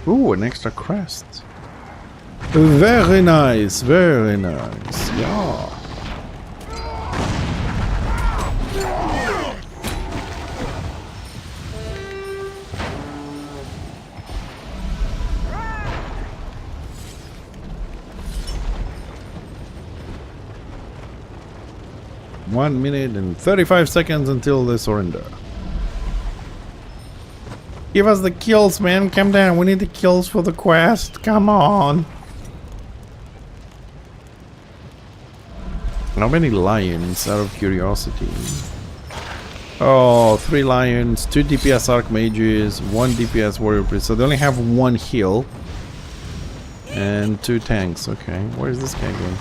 [SPEAKER 1] Ooh, an extra crest. Very nice, very nice. Yeah. One minute and 35 seconds until they surrender. Give us the kills, man. Come down. We need the kills for the quest. Come on. How many lions, out of curiosity? Oh, 3 lions, 2 DPS archmages, 1 DPS warrior priest. So they only have 1 heal. And 2 tanks. Okay, where is this guy going?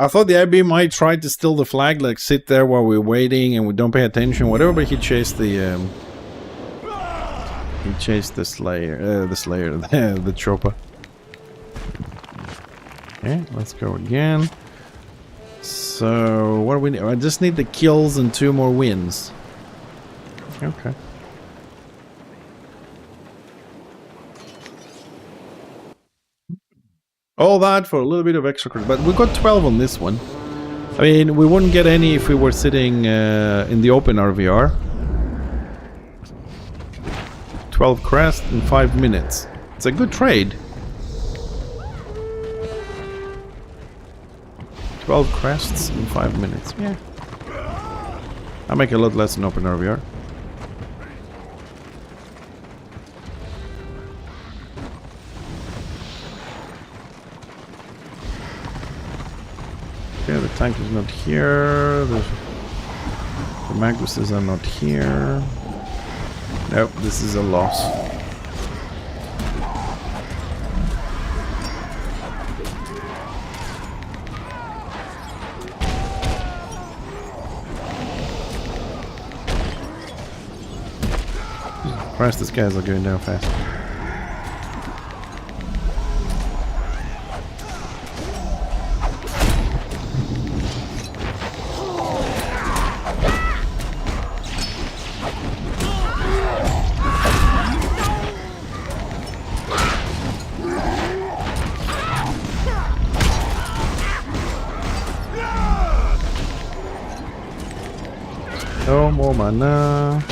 [SPEAKER 1] I thought the IB might try to steal the flag, like sit there while we're waiting and we don't pay attention, whatever. But he chased the Slayer, the chopper. Okay, let's go again. So what do we need? I just need the kills and 2 more wins. Okay. All that for a little bit of extra credit, but we got 12 on this one. I mean, we wouldn't get any if we were sitting in the open RVR. 12 crest in 5 minutes. It's a good trade. 12 crests in 5 minutes. Yeah. I make a lot less in open RVR. Okay, the tank is not here. The Magnuses are not here. Nope, this is a loss. Christ, these guys are going down fast. No more mana.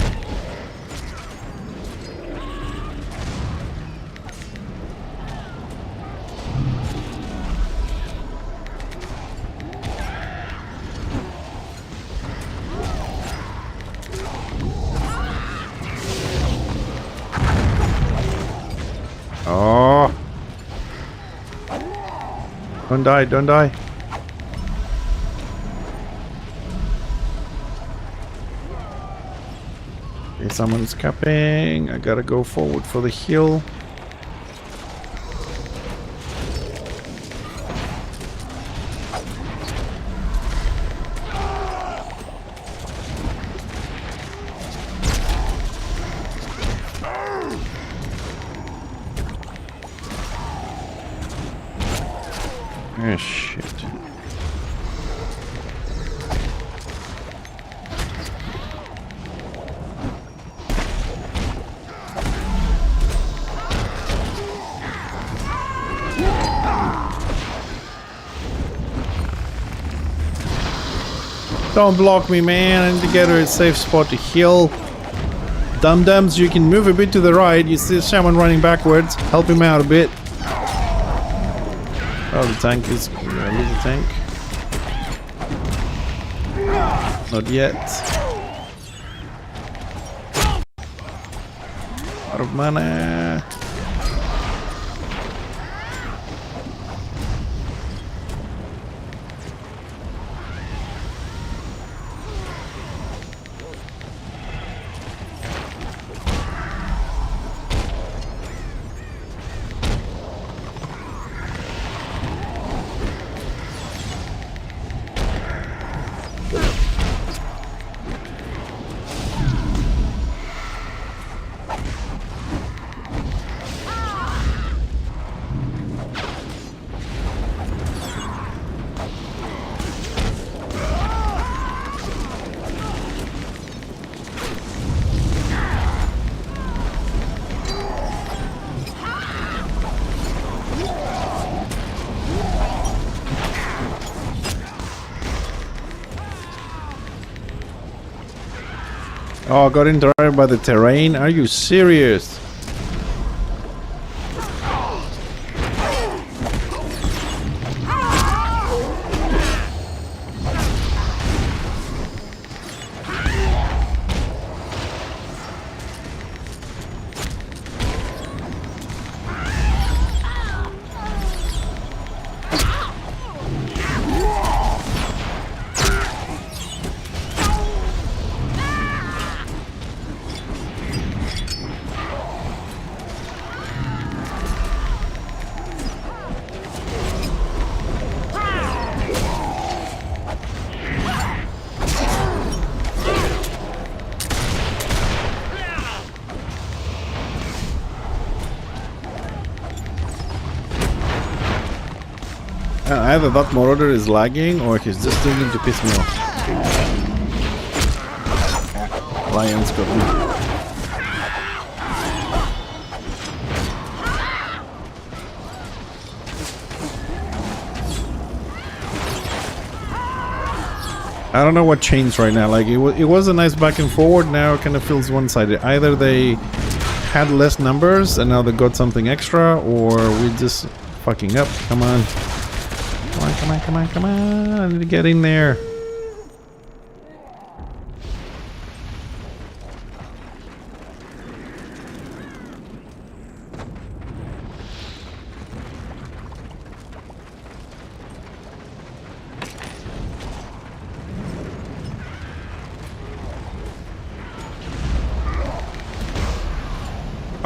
[SPEAKER 1] Oh. Don't die, don't die. Okay, someone's capping. I gotta go forward for the heal. Oh, shit. Don't block me, man. I need to get to a safe spot to heal. Dum-dums, you can move a bit to the right. You see the shaman running backwards. Help him out a bit. Oh, the tank is... Where is the tank? Not yet. Out of mana. Oh, got interrupted by the terrain? Are you serious? Either that Marauder is lagging or he's just doing it to piss me off. Lions got me. I don't know what changed right now. Like it was a nice back and forward. Now it kind of feels one-sided. Either they had less numbers and now they got something extra, or we just fucking up. Come on, come on, come on, come on, come on! I need to get in there.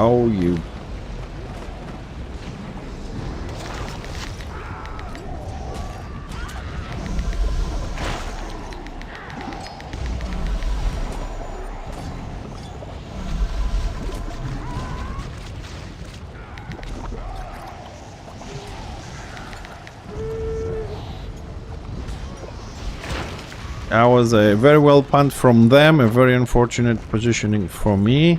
[SPEAKER 1] Oh, you. That was a very well punt from them, a very unfortunate positioning for me.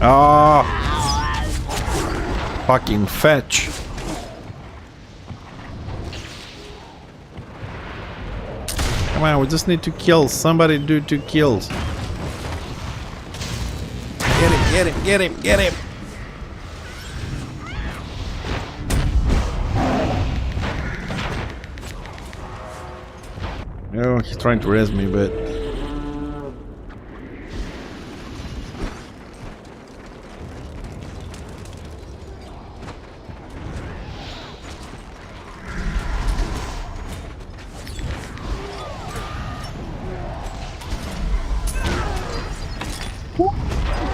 [SPEAKER 1] Ah, fucking fetch. Come on, we just need 2 kills. Somebody do 2 kills. Get him, get him, get him, get him. Oh, he's trying to res me, but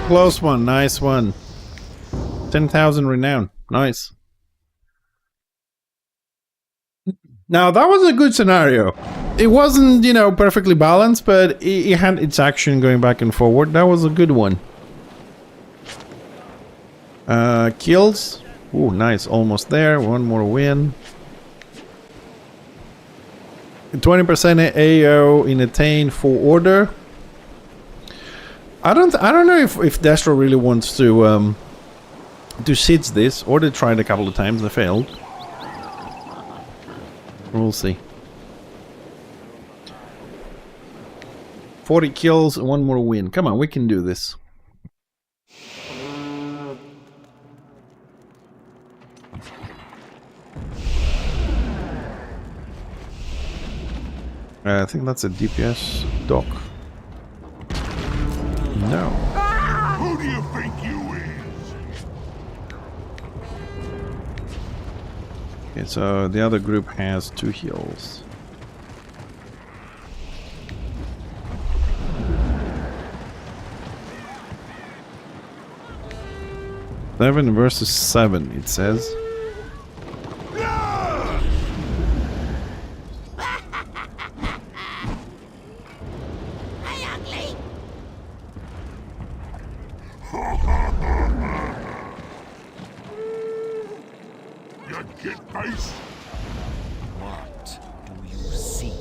[SPEAKER 1] close one, nice one. 10,000 renown, nice. Now that was a good scenario. It wasn't, you know, perfectly balanced, but it had its action going back and forward. That was a good one. Kills. Ooh, nice, almost there. One more win. 20% AO in attain full order. I don't know if Destro really wants to siege this, or they tried a couple of times, they failed. We'll see. 40 kills, one more win. Come on, we can do this. I think that's a DPS dock. No.
[SPEAKER 4] Who do you think you is?
[SPEAKER 1] Okay, so the other group has 2 heals. Seven versus 7, it says.
[SPEAKER 5] What do you seek?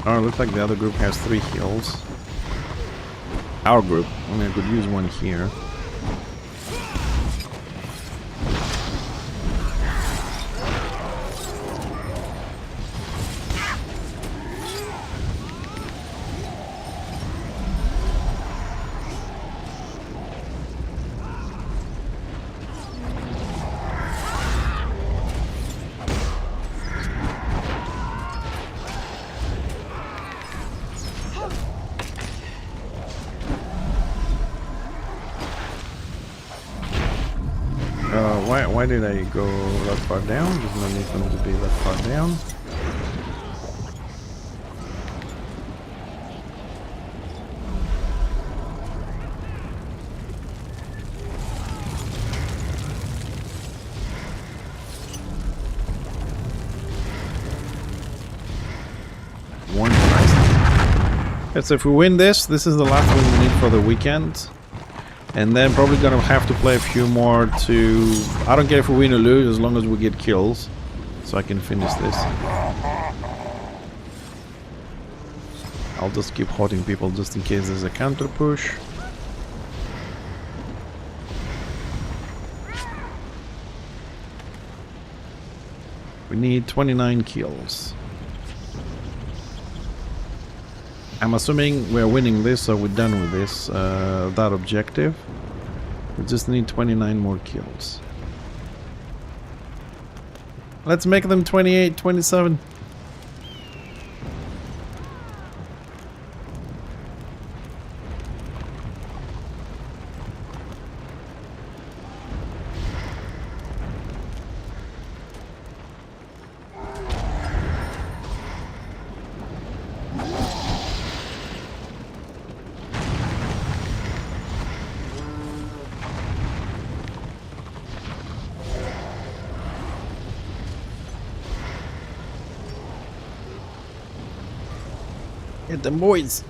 [SPEAKER 1] Oh, looks like the other group has 3 heals. Our group. I mean, I could use one here. Why did I go that far down? There's no need for them to be that far down. One price. Okay, so if we win this, this is the last win we need for the weekend. And then probably gonna have to play a few more to... I don't care if we win or lose as long as we get kills. So I can finish this. I'll just keep holding people just in case there's a counter push. We need 29 kills. I'm assuming we're winning this, so we're done with this, that objective. We just need 29 more kills. Let's make them 28, 27. Get them boys.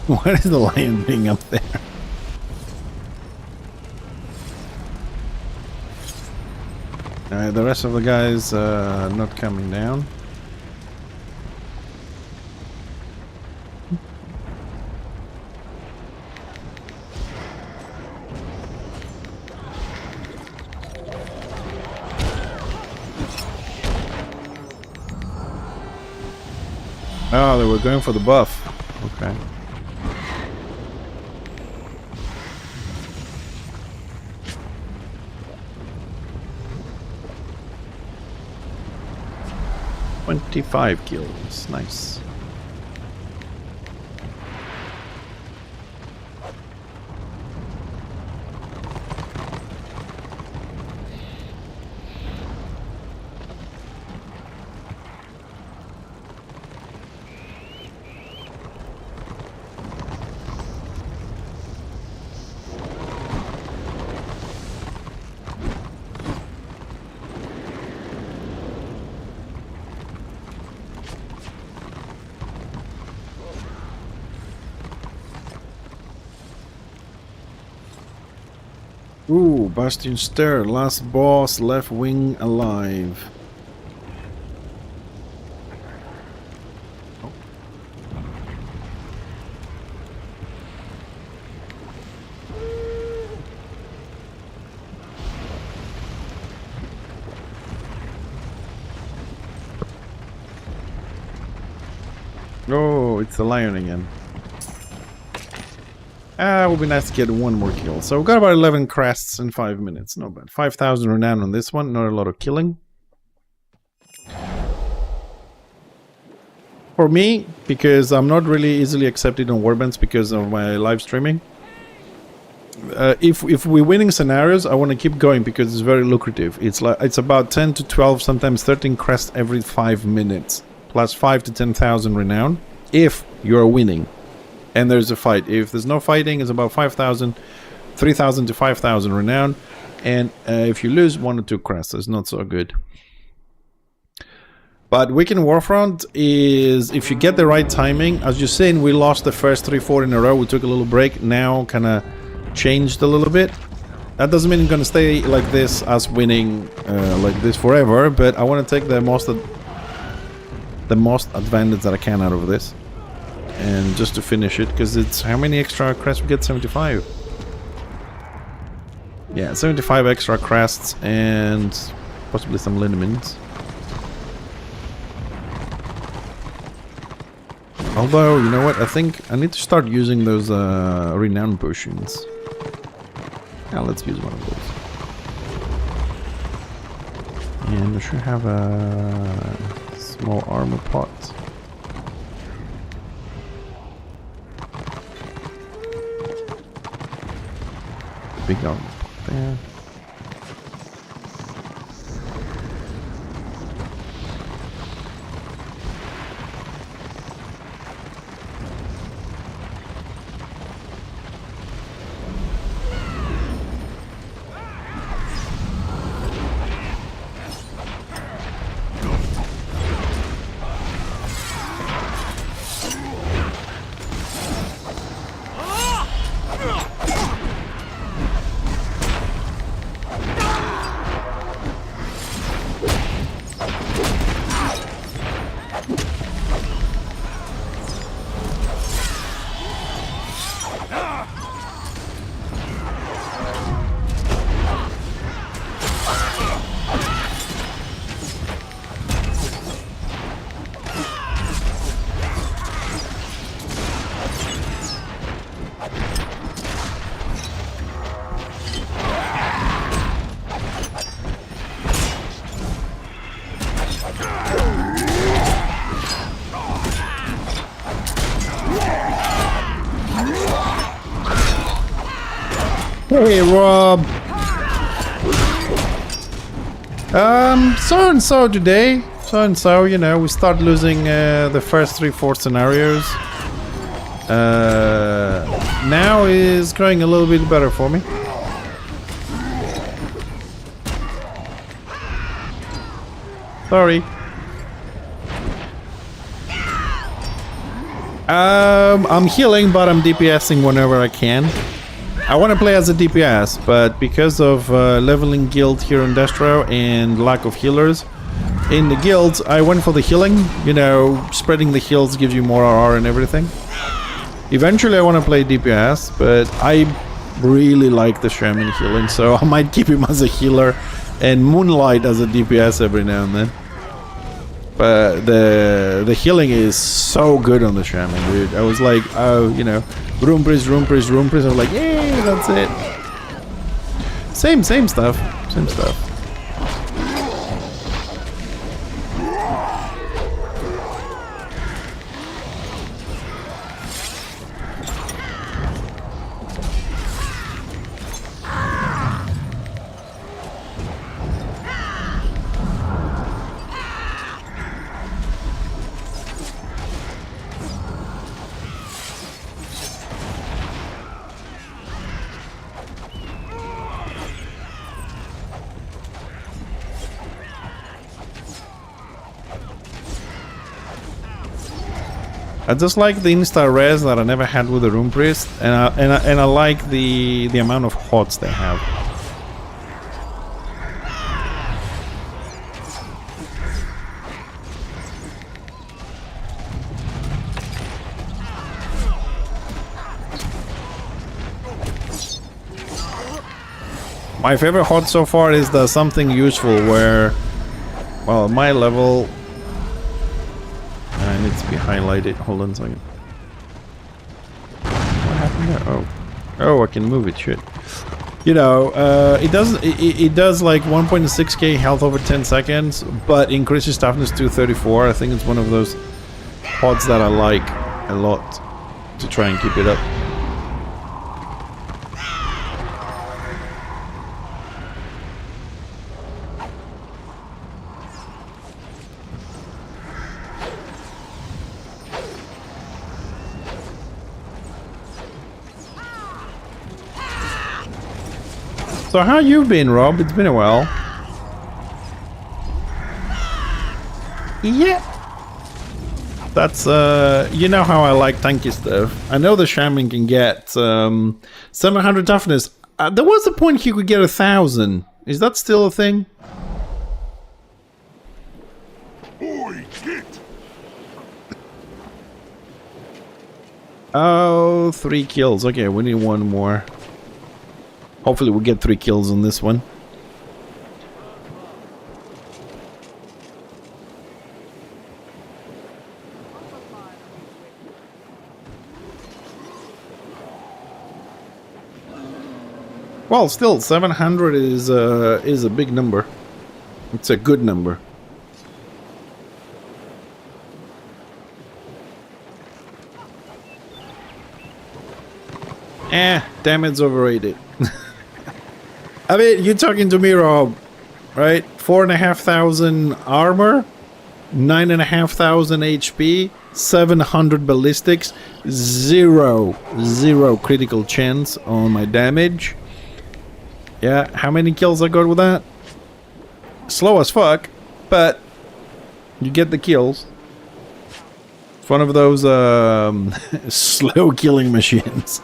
[SPEAKER 1] What is the lion being up there? Alright, the rest of the guys not coming down. Oh, they were going for the buff. Okay. "25 kills. Nice. Ooh, Bastion Stir, last boss, left wing alive. Oh, it's the lion again. It would be nice to get one more kill. So we've got about 11 crests in 5 minutes. Not bad. 5,000 renown on this one. Not a lot of killing. For me, because I'm not really easily accepted on warbands because of my live streaming. If we're winning scenarios, I want to keep going because it's very lucrative. It's about 10 to 12, sometimes 13 crests every 5 minutes. Plus 5 to 10,000 renown. If you're winning. And there's a fight. If there's no fighting, it's about 5,000, 3,000 to 5,000 renown. And if you lose 1 or 2 crests, it's not so good. But Weekend Warfront is, if you get the right timing, as you're saying, we lost the first 3-4 in a row. We took a little break. Now kind of changed a little bit. That doesn't mean I'm going to stay like this, us winning like this forever. But I want to take the most advantage that I can out of this. And just to finish it, because it's how many extra crests we get? 75. Yeah, 75 extra crests and possibly some liniments. Although, you know what? I think I need to start using those renown potions. Yeah, let's use one of those. And I should have a small armor pot. Big armor pot there. Hey, Rob. So and so today. So and so, you know, we start losing the first 3-4 scenarios. Now is going a little bit better for me. Sorry. I'm healing, but I'm DPSing whenever I can. I want to play as a DPS, but because of leveling guild here in Destro and lack of healers in the guilds, I went for the healing. You know, spreading the heals gives you more RR and everything. Eventually I want to play DPS, but I really like the Shaman healing, so I might keep him as a healer and Moonlight as a DPS every now and then. But the healing is so good on the Shaman, dude. I was like, oh, you know, room priest. I was like, yay, that's it. Same stuff. Same stuff. I just like the insta res that I never had with the Rune Priest, and I like the amount of HOTS they have. My favorite HOT so far is the something useful where, well, at my level. It needs to be highlighted. Hold on a second. What happened there? Oh, I can move it. Shit. You know, it does like 1.6k health over 10 seconds, but increases toughness to 34. I think it's one of those pods that I like a lot to try and keep it up. So how you been, Rob? It's been a while. Yeah. That's, you know how I like tanky stuff. I know the Shaman can get 700 toughness. There was a point he could get 1,000. Is that still a thing?
[SPEAKER 4] Boy, get.
[SPEAKER 1] Oh, 3 kills. Okay, we need one more. Hopefully we'll get 3 kills on this one. Well, still 700 is a big number. It's a good number. Damage overrated. I mean, you're talking to me, Rob, right? 4,500 armor, 9,500 HP, 700 ballistics, zero critical chance on my damage. Yeah, how many kills I got with that? Slow as fuck, but you get the kills. It's one of those slow killing machines.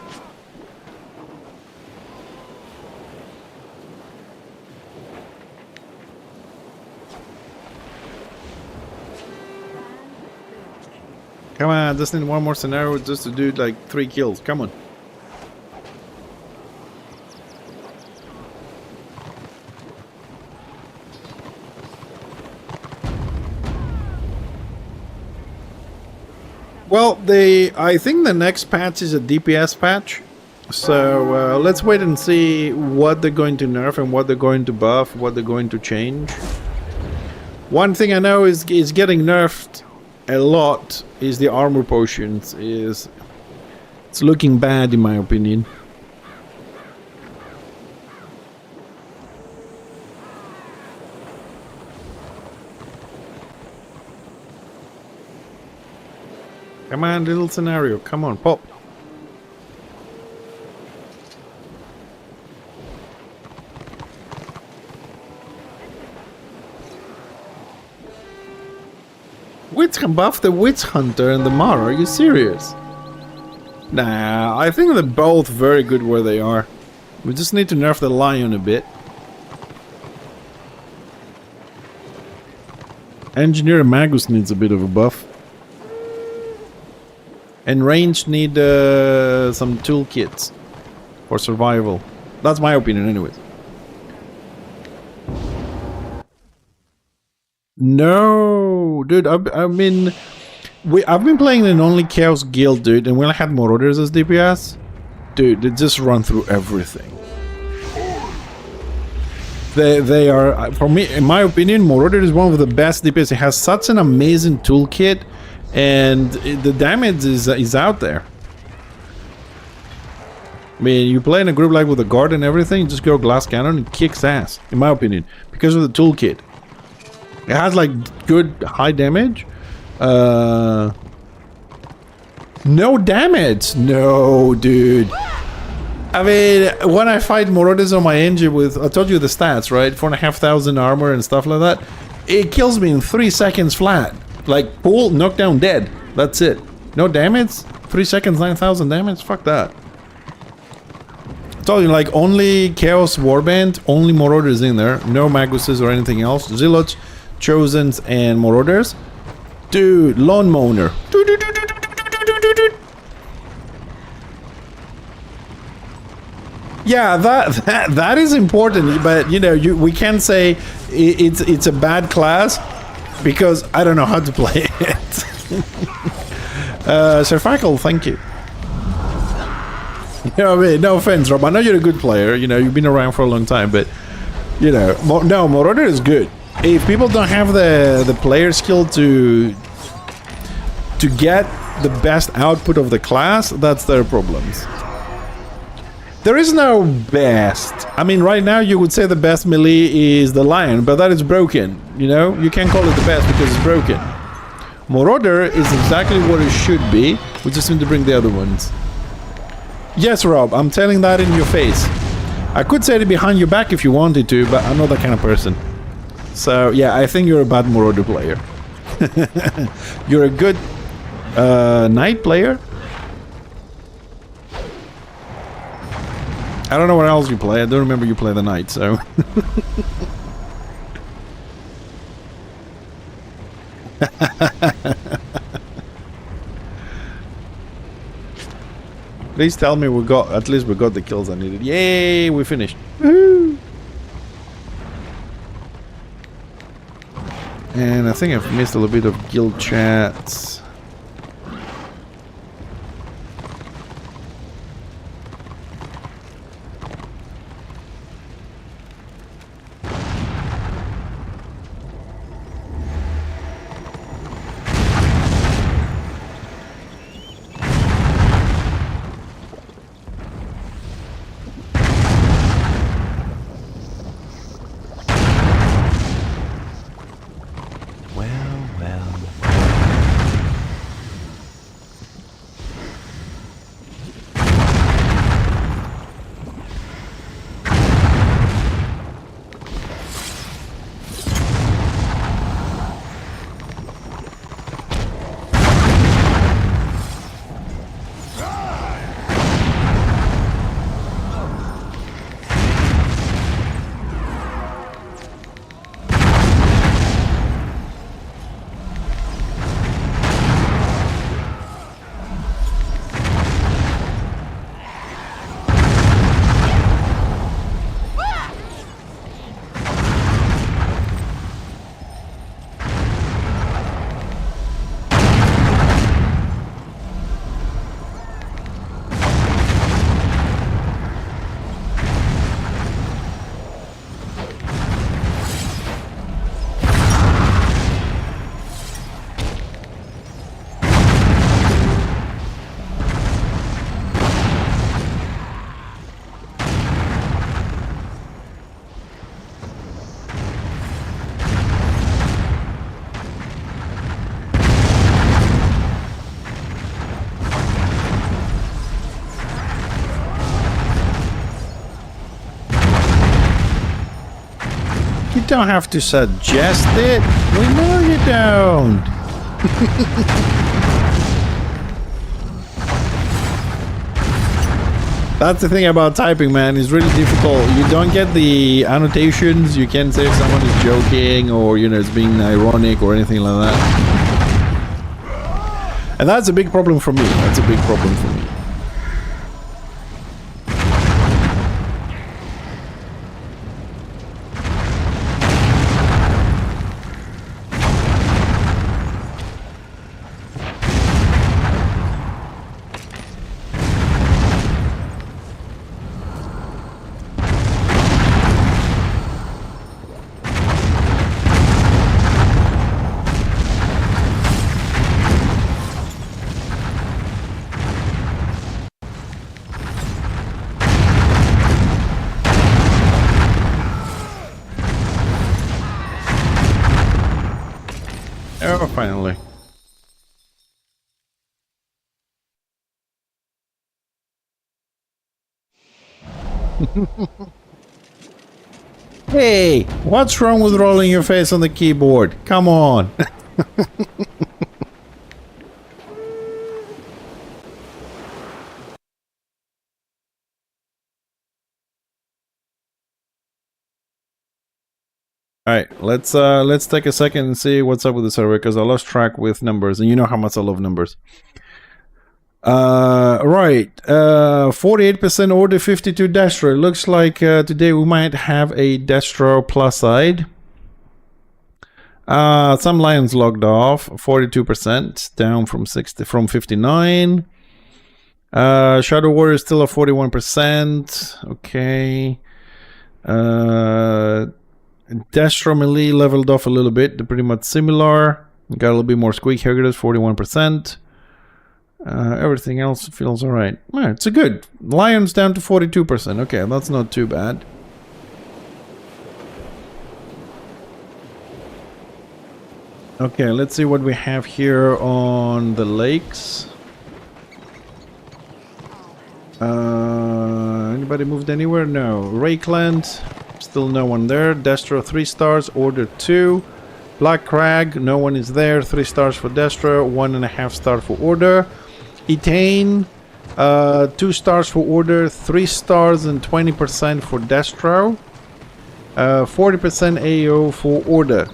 [SPEAKER 1] Come on, just need one more scenario just to do like 3 kills. Come on. Well, I think the next patch is a DPS patch. So let's wait and see what they're going to nerf and what they're going to buff, what they're going to change. One thing I know is getting nerfed a lot is the armor potions. It's looking bad in my opinion. Come on, little scenario. Come on, pop. Witch can buff the Witch Hunter and the Mara. Are you serious? Nah, I think they're both very good where they are. We just need to nerf the Lion a bit. Engineer Magus needs a bit of a buff. And range need some toolkits for survival. That's my opinion anyways. No, dude, I've been playing in only Chaos Guild, dude, and when I had Marauders as DPS, dude, they just run through everything. They are, for me, in my opinion, Marauder is one of the best DPS. It has such an amazing toolkit, and the damage is out there. I mean, you play in a group like with a guard and everything, just go glass cannon and kicks ass, in my opinion, because of the toolkit. It has like good high damage. No damage. No, dude. I mean, when I fight Marauders on my engine with, I told you the stats, right? 4,500 armor and stuff like that. It kills me in 3 seconds flat. Like, pull, knock down, dead. That's it. No damage? 3 seconds, 9,000 damage? Fuck that. I told you, like, only Chaos Warband, only Marauders in there. No Maguses or anything else. Zealots, Chosens, and Marauders. Dude, Lawn Mower. Yeah, that is important, but you know, we can't say it's a bad class because I don't know how to play it. Sir Fackle, thank you. You know what I mean? No offense, Rob. I know you're a good player. You know, you've been around for a long time, but you know, no, Marauder is good. If people don't have the player skill to get the best output of the class, that's their problems. There is no best. I mean, right now you would say the best melee is the Lion, but that is broken. You know, you can't call it the best because it's broken. Marauder is exactly what it should be. We just need to bring the other ones. Yes, Rob, I'm telling that in your face. I could say it behind your back if you wanted to, but I'm not that kind of person. So, yeah, I think you're a bad Marauder player. You're a good Knight player. I don't know what else you play. I don't remember you play the Knight, so... Please tell me at least we got the kills I needed. Yay, we finished. Woohoo! And I think I've missed a little bit of guild chats. don't have to suggest it. We know you don't. That's the thing about typing, man. It's really difficult. You don't get the annotations. You can't say if someone is joking or, you know, it's being ironic or anything like that. And that's a big problem for me. That's a big problem for me. Oh, finally. Hey, what's wrong with rolling your face on the keyboard? Come on. Alright, let's take a second and see what's up with the server, because I lost track with numbers, and you know how much I love numbers. Right, 48% order, 52 Destro. Looks like today we might have a Destro plus side. Some lions logged off, 42%, down from 59. Shadow Warrior is still at 41%. Okay. Destro melee leveled off a little bit. They're pretty much similar. Got a little bit more squeak hitters, 41%. Everything else feels alright. Yeah, it's a good. Lions down to 42%. Okay, that's not too bad. Okay, let's see what we have here on the lakes. Anybody moved anywhere? No. Rakeland. Still no one there. Destro 3 stars, order 2. Black Crag, no one is there. 3 stars for Destro, 1.5 star for order. Etane, 2 stars for order, 3 stars and 20% for Destro. 40% AO for order.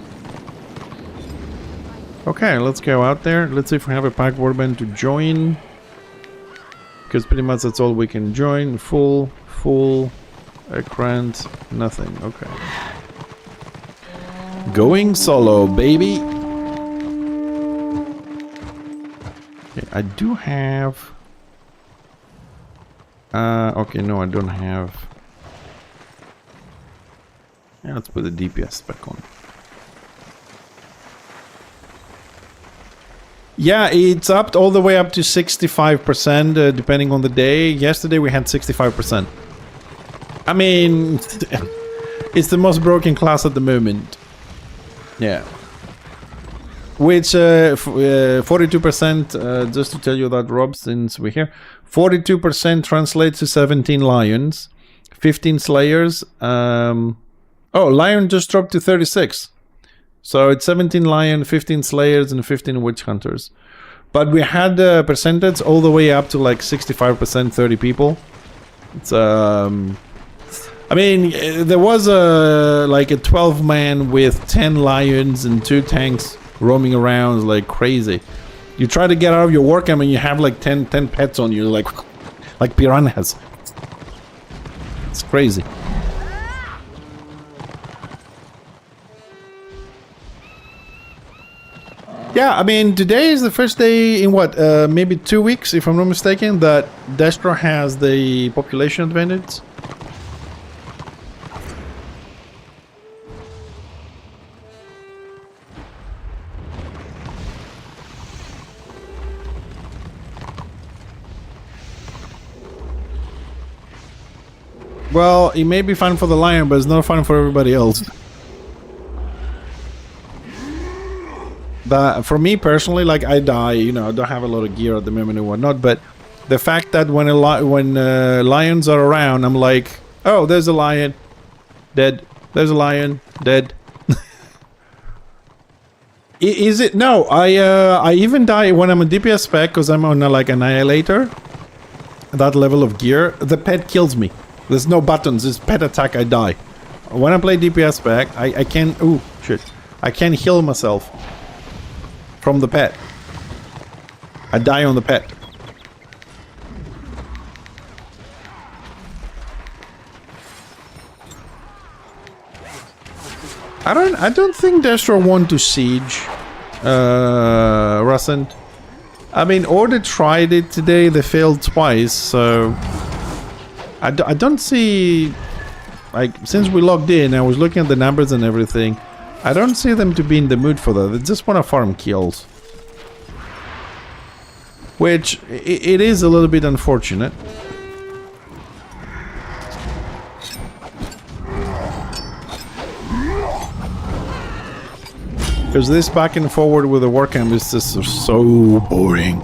[SPEAKER 1] Okay, let's go out there. Let's see if we have a pack warband to join. Because pretty much that's all we can join. Full. Grant, nothing. Okay. Going solo, baby. Okay, I do have. Okay, no, I don't have. Yeah, let's put the DPS back on. Yeah, it's upped all the way up to 65%, depending on the day. Yesterday we had 65%. I mean, it's the most broken class at the moment. Yeah. Which, 42%, just to tell you that, Rob, since we're here, 42% translates to 17 lions, 15 slayers. Oh, lion just dropped to 36. So it's 17 lion, 15 slayers, and 15 witch hunters. But we had the percentage all the way up to like 65%, 30 people. It's, I mean, there was like a 12-man with 10 lions and 2 tanks roaming around like crazy. You try to get out of your Warhammer and you have like 10 pets on you, like piranhas. It's crazy. Yeah, I mean, today is the first day in what, maybe 2 weeks, if I'm not mistaken, that Destro has the population advantage. Well, it may be fun for the lion, but it's not fun for everybody else. But for me personally, like, I die, you know, I don't have a lot of gear at the moment and whatnot, but the fact that when lions are around, I'm like, oh, there's a lion, dead. There's a lion, dead. Is it? No, I even die when I'm a DPS spec because I'm on a, like Annihilator. That level of gear, the pet kills me. There's no buttons. It's pet attack. I die. When I play DPS spec, I can. Ooh, shit! I can heal myself from the pet. I die on the pet. I don't think Destro want to siege Russent. I mean, Order tried it today, they failed twice, so I don't see, like, since we logged in, I was looking at the numbers and everything, I don't see them to be in the mood for that. They just want to farm kills. Which, it is a little bit unfortunate. Because this back and forward with the Warhammer is just so boring.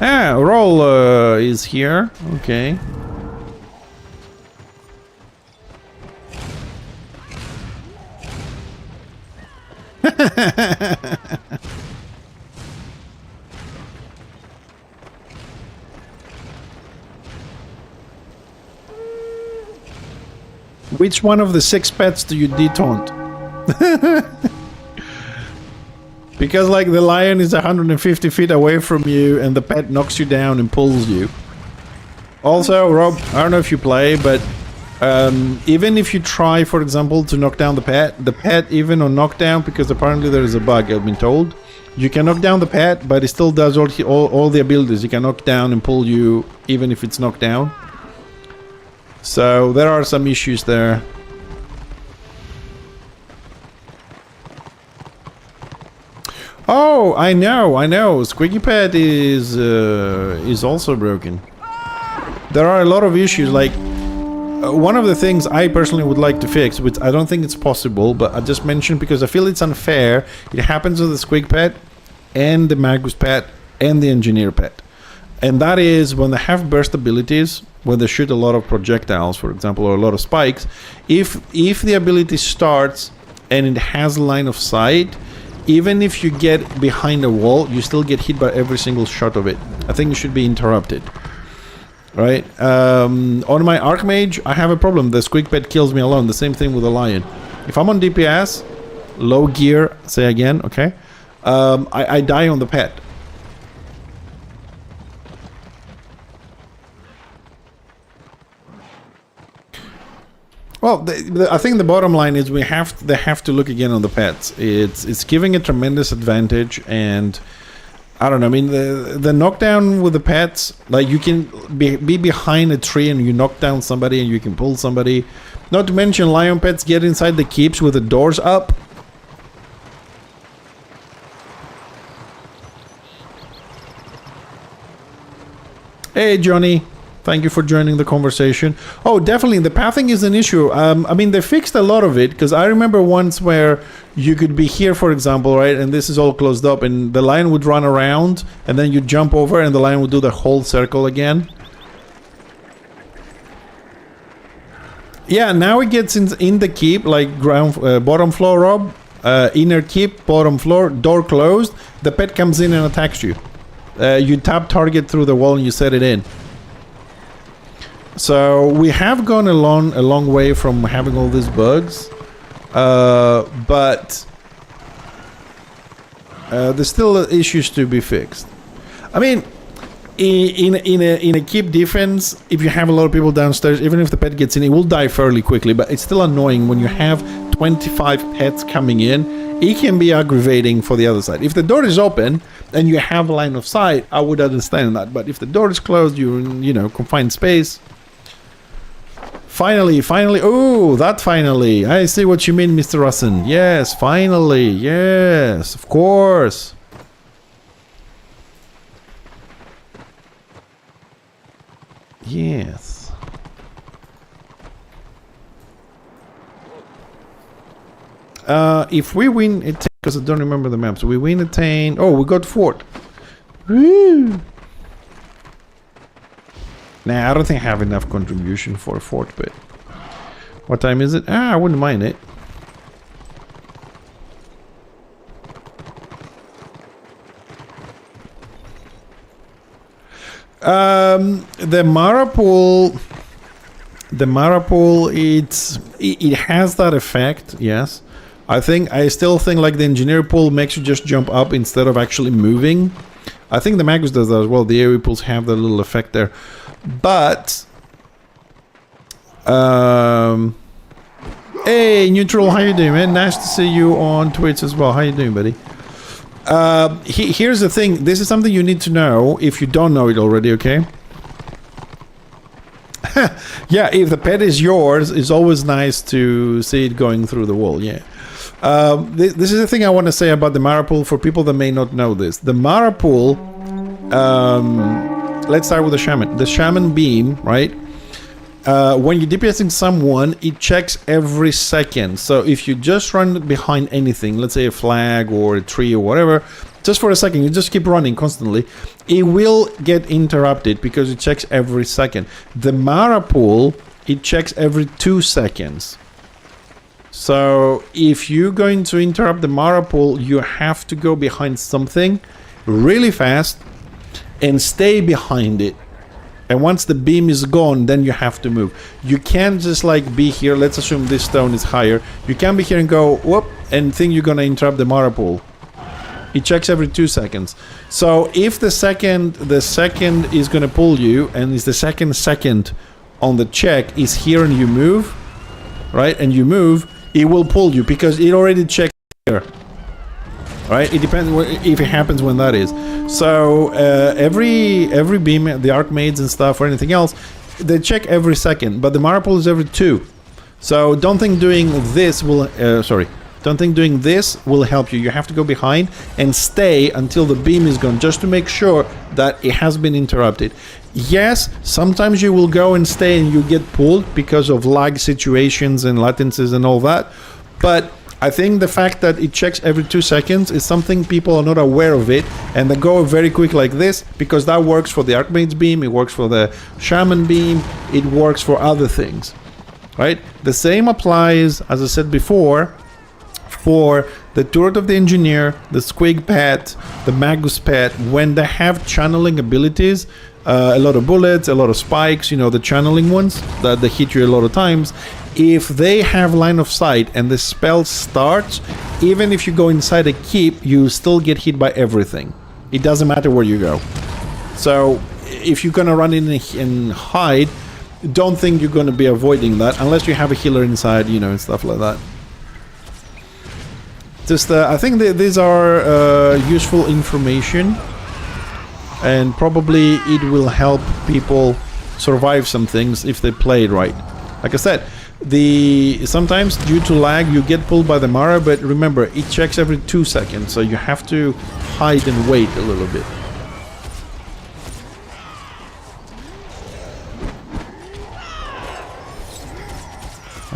[SPEAKER 1] Ah, Roll is here. Okay. Which one of the 6 pets do you detaunt? Because like the lion is 150 feet away from you and the pet knocks you down and pulls you. Also, Rob, I don't know if you play, but even if you try, for example, to knock down the pet even on knockdown, because apparently there is a bug, I've been told, you can knock down the pet, but it still does all the abilities. You can knock down and pull you even if it's knocked down. So there are some issues there. Oh, I know. Squeaky Pet is also broken. There are a lot of issues. Like one of the things I personally would like to fix, which I don't think it's possible, but I just mentioned because I feel it's unfair. It happens with the Squeak Pet and the Magus Pet and the Engineer Pet, and that is when they have burst abilities. When they shoot a lot of projectiles, for example, or a lot of spikes, if the ability starts and it has line of sight, even if you get behind a wall, you still get hit by every single shot of it. I think it should be interrupted. Right? On my Archmage, I have a problem. The Squeak Pet kills me alone. The same thing with the Lion. If I'm on DPS, low gear, say again, okay? I die on the pet. Well, I think the bottom line is they have to look again on the pets. It's giving a tremendous advantage, and I don't know. I mean, the knockdown with the pets, like you can be behind a tree and you knock down somebody and you can pull somebody. Not to mention, lion pets get inside the keeps with the doors up. Hey, Johnny. Thank you for joining the conversation. Oh, definitely, the pathing is an issue. I mean, they fixed a lot of it, because I remember once where you could be here, for example, right, and this is all closed up, and the lion would run around, and then you jump over, and the lion would do the whole circle again. Yeah, now it gets in the keep, like bottom floor, Rob, inner keep, bottom floor, door closed, the pet comes in and attacks you. You tap target through the wall and you set it in. So we have gone a long way from having all these bugs, but there's still issues to be fixed. I mean, in a keep defense, if you have a lot of people downstairs, even if the pet gets in, it will die fairly quickly. But it's still annoying when you have 25 pets coming in. It can be aggravating for the other side. If the door is open and you have line of sight, I would understand that. But if the door is closed, you're in, confined space. Finally, oh, that finally. I see what you mean, Mr. Russen. Yes, finally, yes, of course. Yes. If we win it, because I don't remember the map, so we win attain. Oh, we got fort. Woo! Nah, I don't think I have enough contribution for a fort, but what time is it? I wouldn't mind it. The Mara pool, it has that effect, yes. I still think like the engineer pool makes you just jump up instead of actually moving. I think the Magus does that as well. The area pools have that little effect there. But hey, Neutral, how you doing, man? Nice to see you on Twitch as well. How you doing, buddy? Here's the thing. This is something you need to know if you don't know it already, okay? Yeah, if the pet is yours, it's always nice to see it going through the wall, yeah. This is the thing I want to say about the Mara pool for people that may not know this. The Mara pool, let's start with the Shaman. The Shaman beam, right? When you're DPSing someone, it checks every second. So if you just run behind anything, let's say a flag or a tree or whatever, just for a second, you just keep running constantly, it will get interrupted because it checks every second. The Mara pool, it checks every 2 seconds. So if you're going to interrupt the Mara pool, you have to go behind something really fast and stay behind it. And once the beam is gone, then you have to move. You can't just like be here. Let's assume this stone is higher. You can't be here and go whoop and think you're gonna interrupt the Mara pool. It checks every 2 seconds. So if the second is gonna pull you, and is the second on the check is here and you move, right? And you move, it will pull you because it already checked here. Right? It depends if it happens when that is. So every beam, the Archmaids and stuff or anything else, they check every second, but the Mara pool is every 2. So don't think doing this will help you. You have to go behind and stay until the beam is gone, just to make sure that it has been interrupted. Yes, sometimes you will go and stay and you get pulled because of lag situations and latencies and all that, but I think the fact that it checks every 2 seconds is something people are not aware of it, and they go very quick like this because that works for the Archmage's beam, it works for the Shaman beam, it works for other things, right? The same applies, as I said before, for the Turret of the Engineer, the Squig pet, the Magus pet. When they have channeling abilities, a lot of bullets, a lot of spikes, you know, the channeling ones that they hit you a lot of times, if they have line of sight and the spell starts, even if you go inside a keep, you still get hit by everything. It doesn't matter where you go. So if you're gonna run in and hide, don't think you're gonna be avoiding that unless you have a healer inside, you know, and stuff like that. Just I think these are useful information, and probably it will help people survive some things if they play it right. Like I said, sometimes due to lag you get pulled by the Mara, but remember, it checks every 2 seconds, so you have to hide and wait a little bit.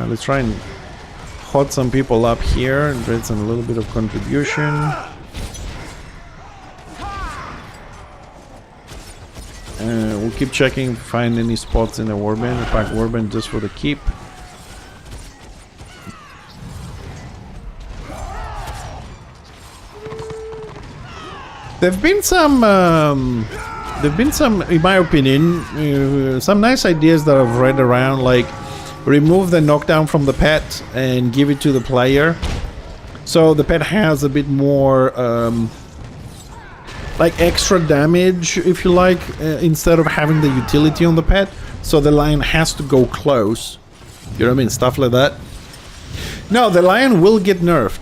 [SPEAKER 1] Let's try and hot some people up here and get some a little bit of contribution. We'll keep checking, find any spots in the warband. In fact, warband just for the keep. There've been some, in my opinion, some nice ideas that I've read around, like remove the knockdown from the pet and give it to the player. So the pet has a bit more, like extra damage, if you like, instead of having the utility on the pet. So the lion has to go close. You know what I mean? Stuff like that. No, the lion will get nerfed.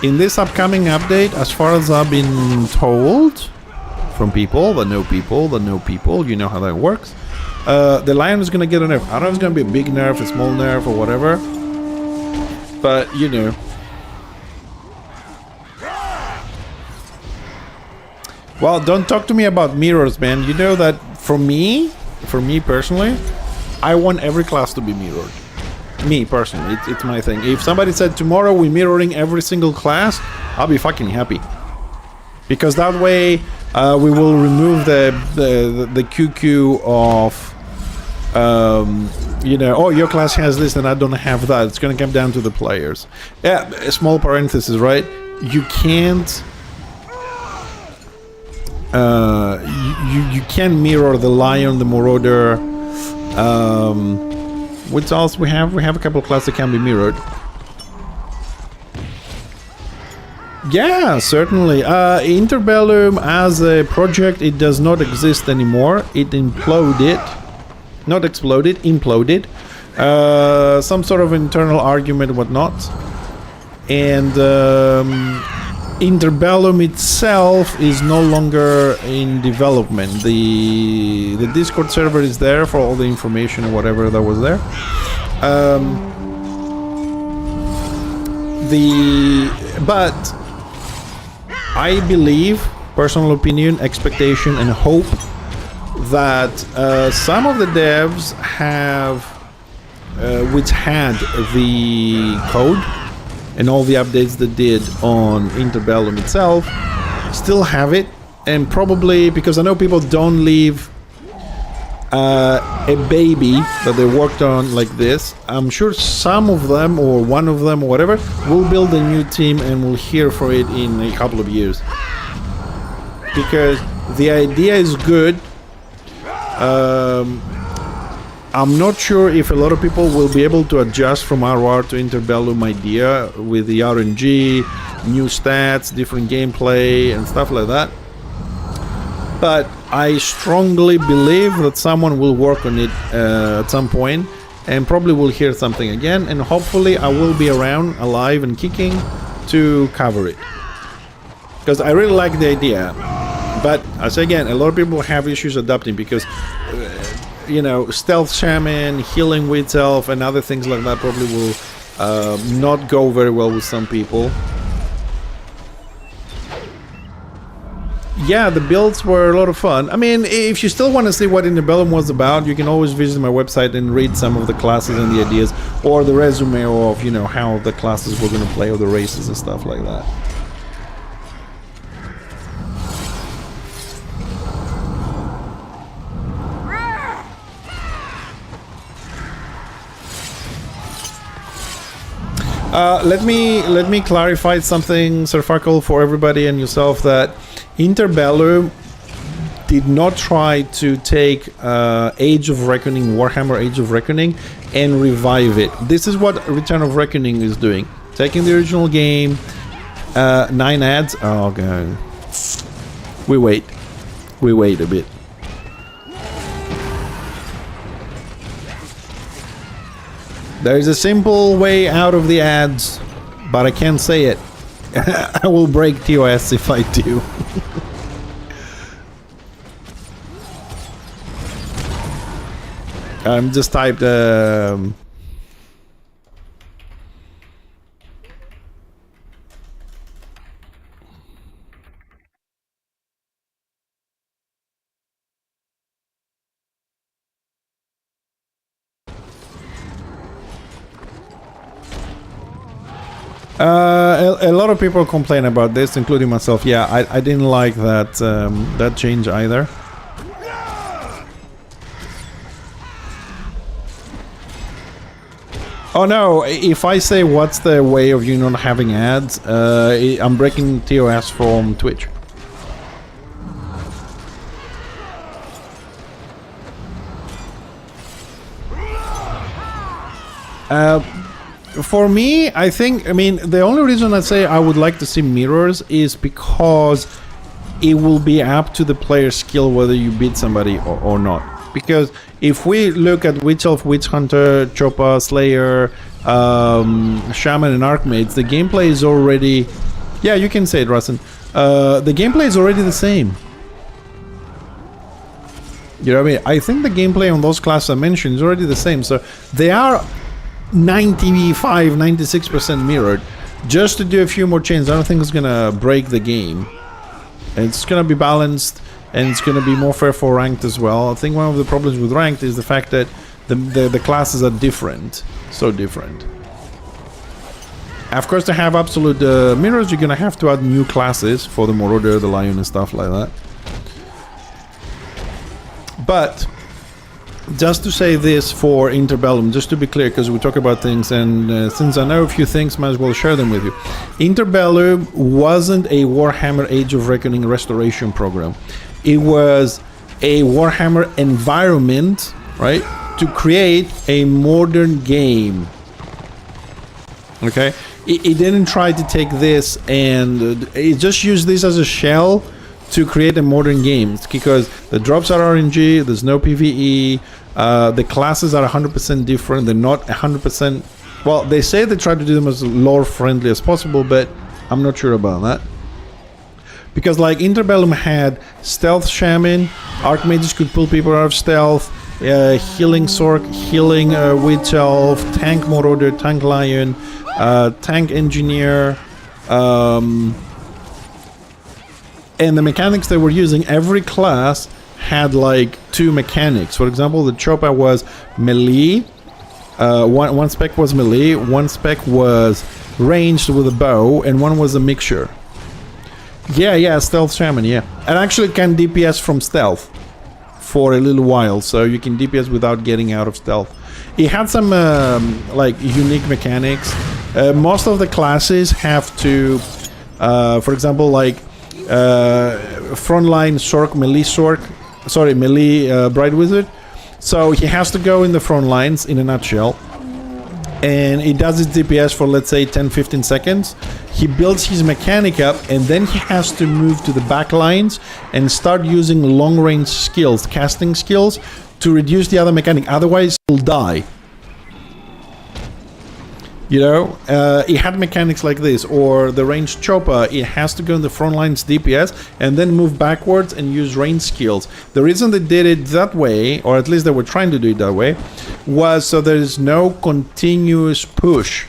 [SPEAKER 1] In this upcoming update, as far as I've been told from people that know people, you know how that works. The lion is gonna get a nerf. I don't know if it's gonna be a big nerf, a small nerf, or whatever. But, you know. Well, don't talk to me about mirrors, man. You know that for me personally, I want every class to be mirrored. Me personally, it's my thing. If somebody said tomorrow we're mirroring every single class, I'll be fucking happy. Because that way we will remove the QQ of you know, oh, your class has this and I don't have that. It's gonna come down to the players. Yeah, a small parenthesis, right? You can't you can mirror the lion, the marauder. What else we have? We have a couple of classes that can be mirrored. Yeah, certainly. Interbellum as a project, it does not exist anymore. It imploded. Not exploded, imploded. Some sort of internal argument, whatnot. And Interbellum itself is no longer in development. The Discord server is there for all the information and whatever that was there. But I believe, personal opinion, expectation, and hope that some of the devs have, which had the code and all the updates they did on Interbellum itself, still have it, and probably because I know people don't leave a baby that they worked on like this. I'm sure some of them, or one of them, or whatever, will build a new team and will hear for it in a couple of years. Because the idea is good. I'm not sure if a lot of people will be able to adjust from RR to Interbellum idea with the RNG, new stats, different gameplay, and stuff like that. But I strongly believe that someone will work on it at some point, and probably will hear something again, and hopefully I will be around, alive and kicking, to cover it. Because I really like the idea. But, as again, a lot of people have issues adapting because, you know, stealth shaman, healing with self, and other things like that probably will not go very well with some people. Yeah, the builds were a lot of fun. I mean, if you still want to see what Interbellum was about, you can always visit my website and read some of the classes and the ideas, or the resume of, you know, how the classes were going to play, or the races and stuff like that. Let me clarify something, Sir Farkle, for everybody and yourself, that Interbellum did not try to take Age of Reckoning, Warhammer Age of Reckoning, and revive it. This is what Return of Reckoning is doing. Taking the original game, 9 ads. Oh god. We wait a bit. There's a simple way out of the ads, but I can't say it. I will break TOS if I do. I'm just typed a lot of people complain about this, including myself. Yeah, I didn't like that that change either. Oh no, if I say what's the way of you not having ads, I'm breaking TOS from Twitch. For me, I mean, the only reason I say I would like to see mirrors is because it will be up to the player's skill whether you beat somebody or not. Because if we look at Witch Elf, Witch Hunter, Choppa, Slayer, Shaman and Archmages, the gameplay is already... Yeah, you can say it, Russen. The gameplay is already the same. You know what I mean? I think the gameplay on those classes I mentioned is already the same. So they are 95, 96% mirrored. Just to do a few more changes, I don't think it's gonna break the game. It's gonna be balanced, and it's gonna be more fair for ranked as well. I think one of the problems with ranked is the fact that the classes are different, so different. Of course, to have absolute mirrors, you're gonna have to add new classes for the Marauder, the Lion, and stuff like that. But just to say this for Interbellum, just to be clear, because we talk about things, and since I know a few things, might as well share them with you. Interbellum wasn't a Warhammer Age of Reckoning restoration program. It was a Warhammer environment, right, to create a modern game. Okay? It didn't try to take this and it just used this as a shell to create a modern game, because the drops are RNG, there's no PvE, the classes are 100% different, they're not 100%, well, they say they try to do them as lore friendly as possible, but I'm not sure about that. Because like Interbellum had Stealth Shaman, Archmages could pull people out of stealth, Healing Sork, Healing Witch Elf, Tank Marauder, Tank Lion, Tank Engineer, and the mechanics they were using, every class had like 2 mechanics. For example, the Chopa was melee, one spec was melee, one spec was ranged with a bow, and one was a mixture. Yeah, Stealth Shaman, yeah. And actually can DPS from stealth for a little while, so you can DPS without getting out of stealth. It had some like unique mechanics. Most of the classes have to, for example, like frontline Sork, melee Bright Wizard. So he has to go in the front lines in a nutshell, and he does his DPS for, let's say, 10-15 seconds. He builds his mechanic up, and then he has to move to the back lines and start using long range skills, casting skills, to reduce the other mechanic, otherwise he'll die. You know, it had mechanics like this, or the ranged Chopa, it has to go in the front lines DPS and then move backwards and use range skills. The reason they did it that way, or at least they were trying to do it that way, was so there is no continuous push.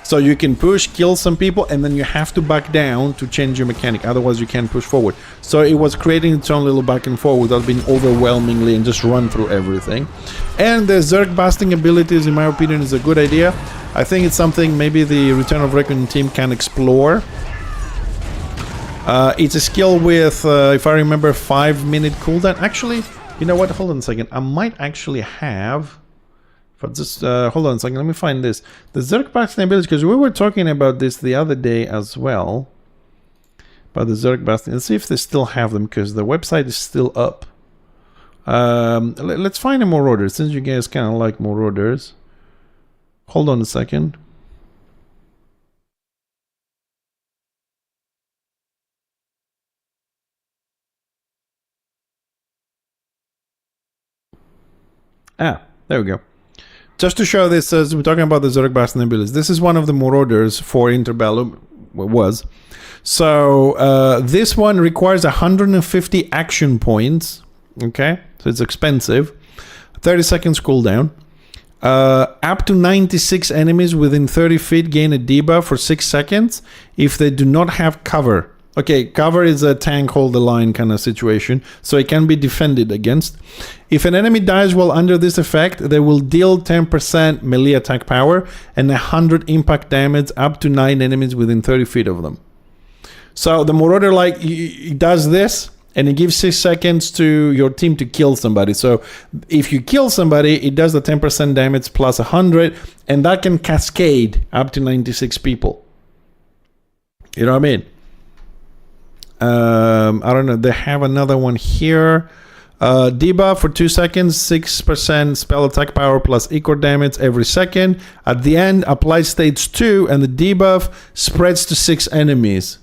[SPEAKER 1] So you can push, kill some people, and then you have to back down to change your mechanic, otherwise you can't push forward. So it was creating its own little back and forth without being overwhelmingly and just run through everything. And the Zerg busting abilities, in my opinion, is a good idea. I think it's something maybe the Return of Reckoning team can explore. It's a skill with, if I remember, 5-minute cooldown. Actually, you know what? Hold on a second. I might actually have... But just hold on a second, let me find this. The Zerg Bastion ability, because we were talking about this the other day as well. About the Zerg Bastion. Let's see if they still have them, because the website is still up. Let's find a Marauder, since you guys kind of like Marauders. Hold on a second. Ah, there we go. Just to show this, as we're talking about the Zerg Bastion abilities, this is one of the Marauders for Interbellum, was. So, this one requires 150 action points, okay? So it's expensive. 30 seconds cooldown. Up to 96 enemies within 30 feet gain a debuff for 6 seconds if they do not have cover. Okay, cover is a tank hold the line kind of situation, so it can be defended against. If an enemy dies while under this effect, they will deal 10% melee attack power and 100 impact damage up to 9 enemies within 30 feet of them. So the Marauder, like, he does this, and it gives 6 seconds to your team to kill somebody. So if you kill somebody, it does the 10% damage plus 100, and that can cascade up to 96 people. You know what I mean? I don't know, they have another one here. Debuff for 2 seconds, 6% spell attack power plus equal damage every second. At the end, apply stage 2, and the debuff spreads to 6 enemies.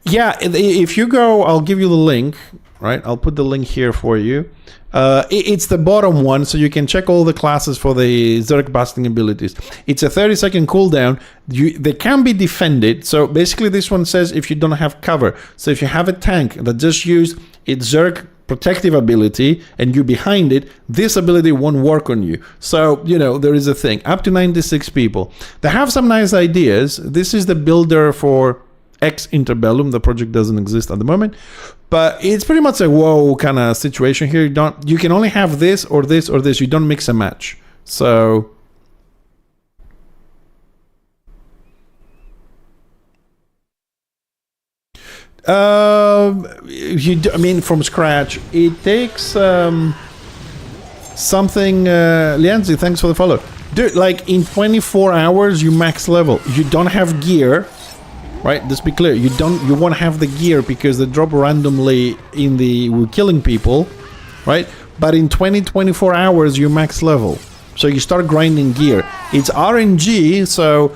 [SPEAKER 1] Yeah, if you go, I'll give you the link, right? I'll put the link here for you. It's the bottom one, so you can check all the classes for the Zerg busting abilities. It's a 30-second cooldown. They can be defended. So basically this one says if you don't have cover. So if you have a tank that just used its Zerg protective ability and you behind it, this ability won't work on you. So, you know, there is a thing. Up to 96 people. They have some nice ideas. This is the builder for Interbellum. The project doesn't exist at the moment, but it's pretty much a whoa kind of situation here. You can only have this or this or this. You don't mix and match. So I mean, from scratch, it takes something, Lianzi, thanks for the follow. Dude, like in 24 hours you max level. You don't have gear, right? Let's be clear. You won't have the gear because they drop randomly in the we're killing people, right? But in 24 hours you max level. So you start grinding gear. It's RNG, so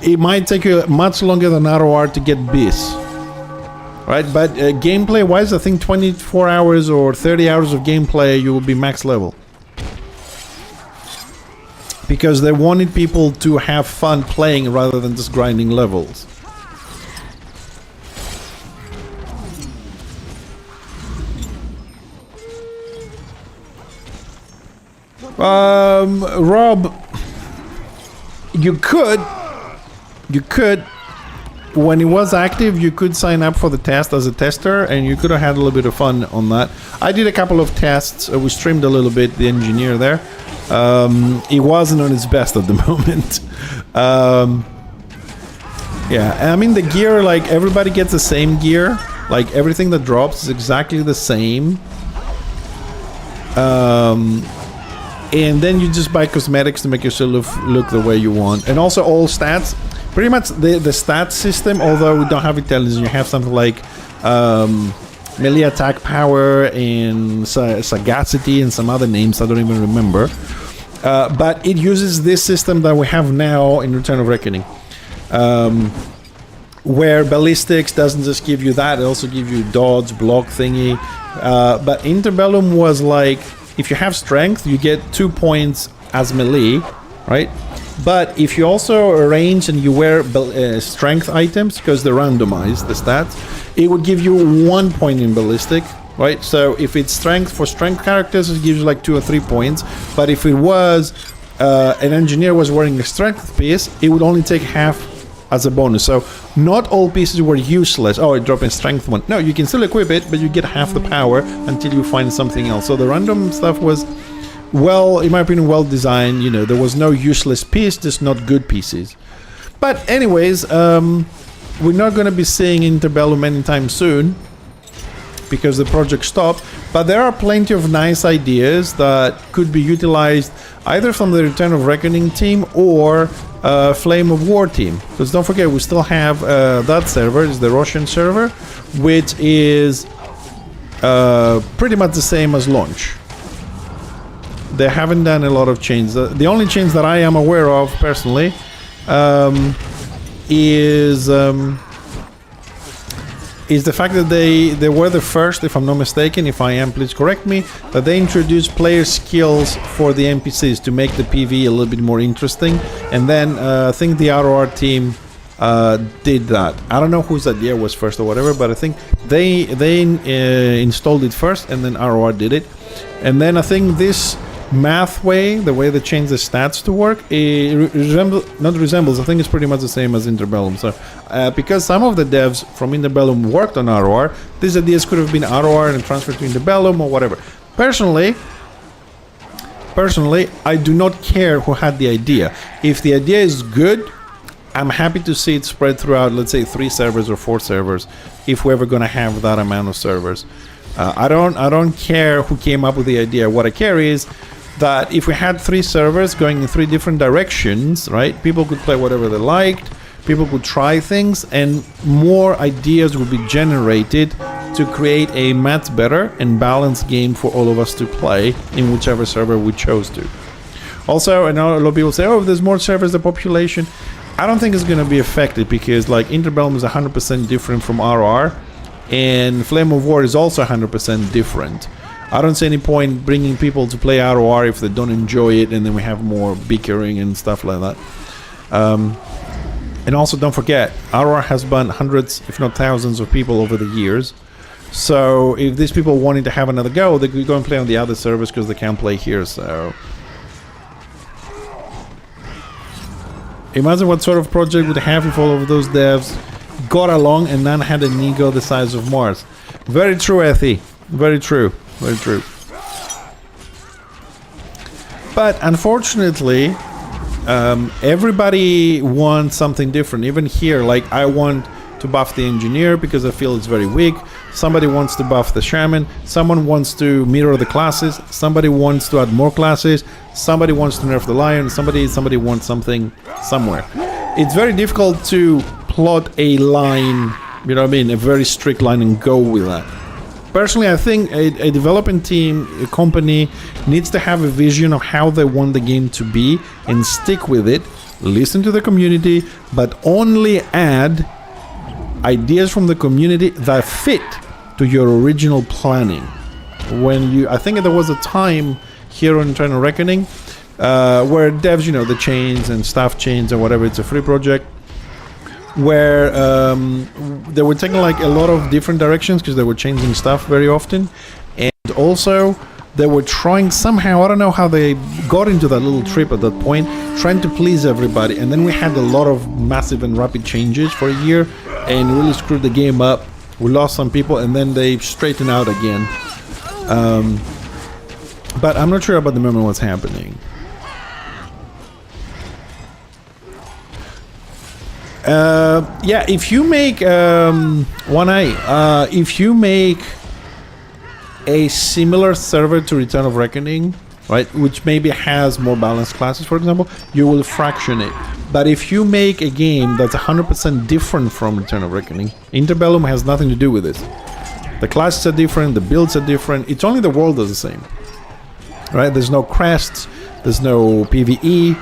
[SPEAKER 1] it might take you much longer than ROR to get bis. Right, but gameplay wise, I think 24 hours or 30 hours of gameplay you will be max level. Because they wanted people to have fun playing rather than just grinding levels. Rob, you could, when it was active, you could sign up for the test as a tester, and you could have had a little bit of fun on that. I did a couple of tests. We streamed a little bit, the engineer there. It wasn't on its best at the moment. Yeah, I mean the gear, like everybody gets the same gear. Like everything that drops is exactly the same. And then you just buy cosmetics to make yourself look the way you want. And also all stats. Pretty much the stat system, although we don't have intelligence, you have something like melee attack power and sagacity and some other names I don't even remember. But it uses this system that we have now in Return of Reckoning. Where ballistics doesn't just give you that, it also gives you dodge, block thingy. But Interbellum was like, if you have strength, you get 2 points as melee, right? But if you also arrange and you wear strength items, because they're randomized, the stats, it would give you 1 point in ballistic, right? So if it's strength for strength characters, it gives you like 2 or 3 points. But if it was an engineer was wearing a strength piece, it would only take half as a bonus. So not all pieces were useless. Oh, it dropped in strength 1. No, you can still equip it, but you get half the power until you find something else. So the random stuff was, well, in my opinion, well designed. You know, there was no useless piece, just not good pieces. But anyways, we're not going to be seeing Interbellum anytime soon because the project stopped. But there are plenty of nice ideas that could be utilized either from the Return of Reckoning team or Flame of War team. Because don't forget, we still have that server, is the Russian server, which is pretty much the same as launch. They haven't done a lot of changes. The only change that I am aware of personally is the fact that they were the first, if I'm not mistaken, if I am, please correct me, that they introduced player skills for the NPCs to make the PvE a little bit more interesting. And then I think the ROR team did that. I don't know whose idea was first or whatever, but I think they installed it first and then ROR did it. And then I think this math way, the way they change the stats to work, it resembles, I think it's pretty much the same as Interbellum. So because some of the devs from Interbellum worked on ROR, these ideas could have been ROR and transferred to Interbellum or whatever. Personally, I do not care who had the idea. If the idea is good, I'm happy to see it spread throughout, let's say 3 servers or 4 servers, if we're ever going to have that amount of servers. I don't care who came up with the idea. What I care is that if we had 3 servers going in 3 different directions, right, people could play whatever they liked, people could try things, and more ideas would be generated to create a much better and balanced game for all of us to play in whichever server we chose to. Also, I know a lot of people say, oh, if there's more servers, the population. I don't think it's going to be affected because like Interbellum is 100% different from RR, and Flame of War is also 100% different. I don't see any point bringing people to play ROR if they don't enjoy it, and then we have more bickering and stuff like that. And also don't forget, ROR has banned hundreds, if not thousands of people over the years. So if these people wanted to have another go, they could go and play on the other servers because they can't play here, so... Imagine what sort of project would have if all of those devs got along and none had an ego the size of Mars. Very true, Ethy. Very true. Very true. But unfortunately, everybody wants something different. Even here, like I want to buff the engineer because I feel it's very weak. somebody wants to buff the shaman, someone wants to mirror the classes, somebody wants to add more classes, somebody wants to nerf the lion, somebody wants something somewhere. It's very difficult to plot a line, you know what I mean, a very strict line and go with that. Personally, I think a development team, a company, needs to have a vision of how they want the game to be and stick with it, listen to the community, but only add ideas from the community that fit to your original planning. I think there was a time here on Eternal Reckoning where devs, you know, the chains and staff chains and whatever, it's a free project, where they were taking like a lot of different directions because they were changing stuff very often, and also they were trying somehow, I don't know how they got into that little trip at that point, trying to please everybody, and then we had a lot of massive and rapid changes for a year and really screwed the game up. We lost some people and then they straightened out again, but I'm not sure about the moment what's happening. Yeah, if you make if you make a similar server to Return of Reckoning, right, which maybe has more balanced classes, for example, you will fraction it. But if you make a game that's 100% different from Return of Reckoning, Interbellum has nothing to do with this. The classes are different, the builds are different, it's only the world that's the same, right? There's no crests, there's no PvE,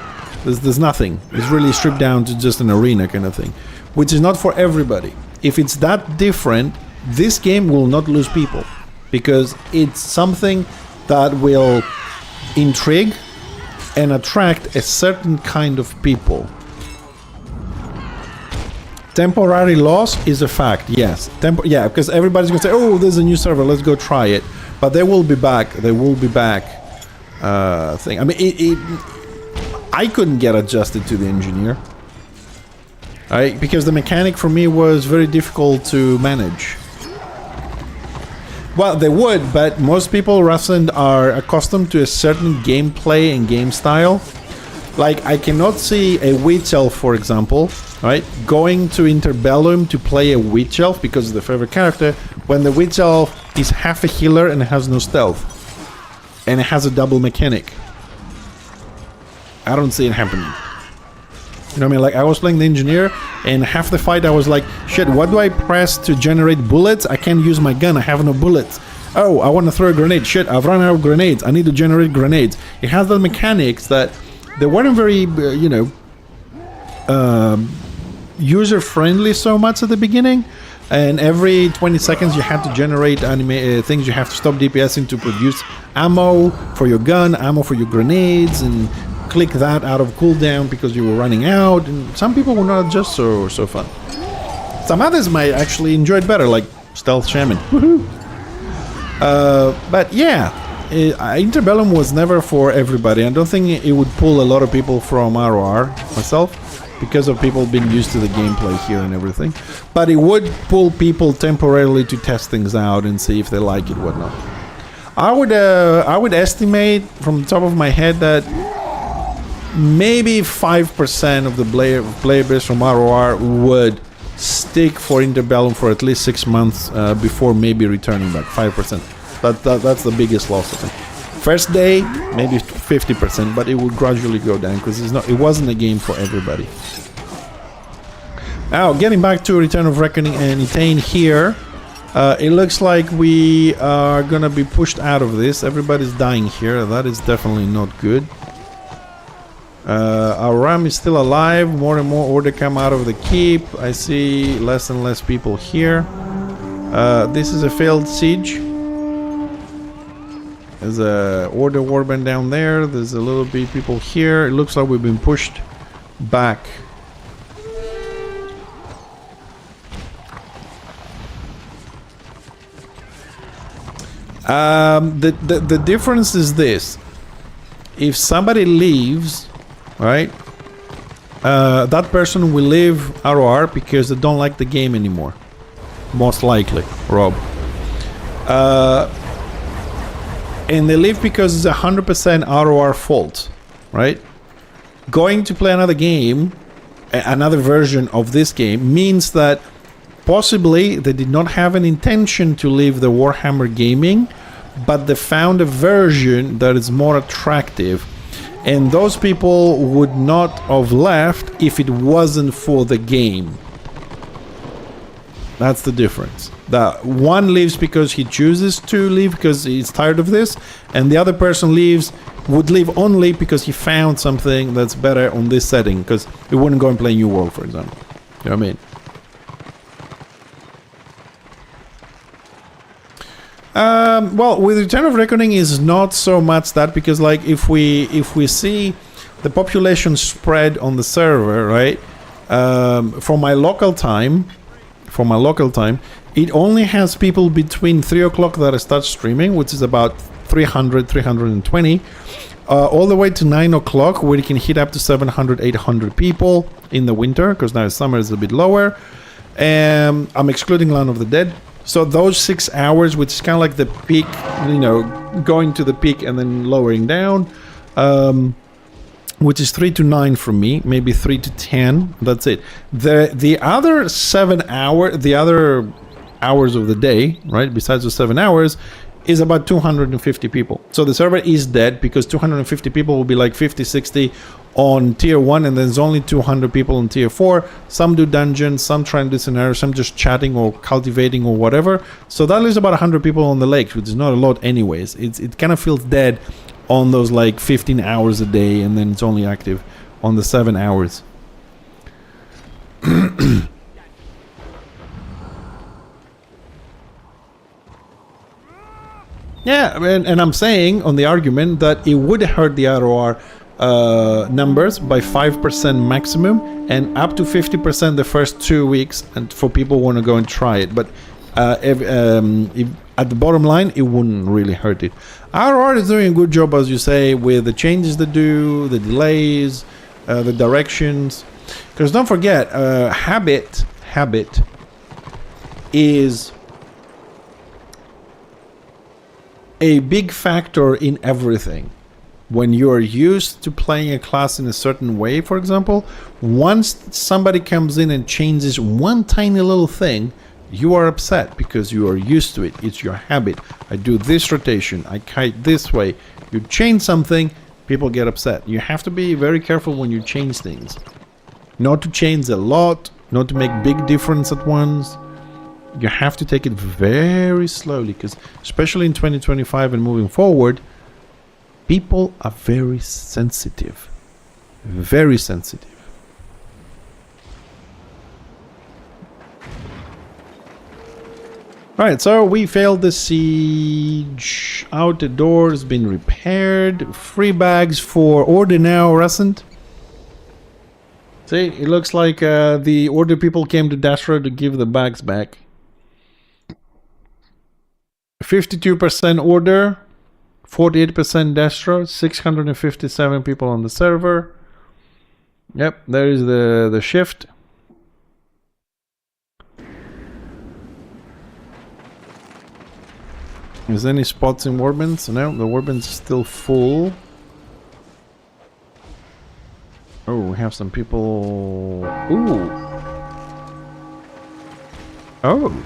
[SPEAKER 1] there's nothing. It's really stripped down to just an arena kind of thing, which is not for everybody. If it's that different, this game will not lose people because it's something that will intrigue and attract a certain kind of people. Temporary loss is a fact, yes. Yeah, because everybody's gonna say, oh, there's a new server, let's go try it. But they will be back. They will be back. Thing. I mean, I couldn't get adjusted to the engineer, right? Because the mechanic for me was very difficult to manage. Well, they would, but most people, Rusland, are accustomed to a certain gameplay and game style. Like, I cannot see a witch elf, for example, right, going to Interbellum to play a witch elf because of the favorite character, when the witch elf is half a healer and has no stealth, and it has a double mechanic. I don't see it happening. You know what I mean? Like, I was playing the engineer, and half the fight I was like, shit, what do I press to generate bullets? I can't use my gun, I have no bullets. Oh, I want to throw a grenade. Shit, I've run out of grenades. I need to generate grenades. It has the mechanics that they weren't very, user-friendly so much at the beginning. And every 20 seconds you have to generate things. You have to stop DPSing to produce ammo for your gun, ammo for your grenades, and click that out of cooldown because you were running out. And some people were not just so fun. Some others might actually enjoy it better, like Stealth Shaman. Woohoo! But yeah, Interbellum was never for everybody. I don't think it would pull a lot of people from ROR myself, because of people being used to the gameplay here and everything. But it would pull people temporarily to test things out and see if they like it, whatnot. I would estimate from the top of my head that maybe 5% of the player base from ROR would stick for Interbellum for at least 6 months before maybe returning back. 5%. That's the biggest loss, I think. First day, maybe 50%, but it would gradually go down because it wasn't a game for everybody. Now, getting back to Return of Reckoning and Etain here, it looks like we are gonna be pushed out of this. Everybody's dying here. That is definitely not good. Our ram is still alive. More and more order come out of the keep. I see less and less people here. This is a failed siege. There's a order warband down there. There's a little bit people here. It looks like we've been pushed back. The difference is this: if somebody leaves, right, that person will leave ROR because they don't like the game anymore. Most likely, Rob. And they leave because it's 100% ROR fault, right? Going to play another game, another version of this game, means that possibly they did not have an intention to leave the Warhammer gaming, but they found a version that is more attractive. And those people would not have left if it wasn't for the game. That's the difference. That one leaves because he chooses to leave because he's tired of this, and the other person would leave only because he found something that's better on this setting, because he wouldn't go and play New World, for example. You know what I mean? Well, with Return of Reckoning is not so much that, because like if we see the population spread on the server, right? For my local time, it only has people between 3 o'clock that I start streaming, which is about 300, 320, all the way to 9 o'clock, where you can hit up to 700, 800 people in the winter, because now summer is a bit lower. I'm excluding Land of the Dead. So those 6 hours, which is kind of like the peak, you know, going to the peak and then lowering down, which is 3 to 9 for me, maybe 3 to 10. That's it. The other 7 hours, the other hours of the day, right, besides the 7 hours, is about 250 people. So the server is dead because 250 people will be like 50, 60 on tier 1, and there's only 200 people on tier 4. Some do dungeons, some try and do scenarios, some just chatting or cultivating or whatever. So that leaves about 100 people on the lakes, which is not a lot anyways. It kind of feels dead on those like 15 hours a day, and then it's only active on the 7 hours. Yeah, and I'm saying on the argument that it would hurt the ROR numbers by 5% maximum, and up to 50% the first 2 weeks, and for people who want to go and try it. But if, at the bottom line, it wouldn't really hurt it. ROR is doing a good job, as you say, with the changes they do, the delays, the directions. Because don't forget, habit is a big factor in everything. When you are used to playing a class in a certain way, for example, once somebody comes in and changes one tiny little thing, you are upset because you are used to it. It's your habit. I do this rotation, I kite this way. You change something, people get upset. You have to be very careful when you change things. Not to change a lot, not to make big difference at once. You have to take it very slowly, because especially in 2025 and moving forward, people are very sensitive. Very sensitive. Right, so we failed the siege. Outer door has been repaired. Free bags for order now, Rusent. See, it looks like the order people came to Dashra to give the bags back. 52% order, 48% Destro, 657 people on the server. Yep, there is the shift. Is there any spots in Warbans? No, the Warbans is still full. Oh, we have some people. Ooh. Oh.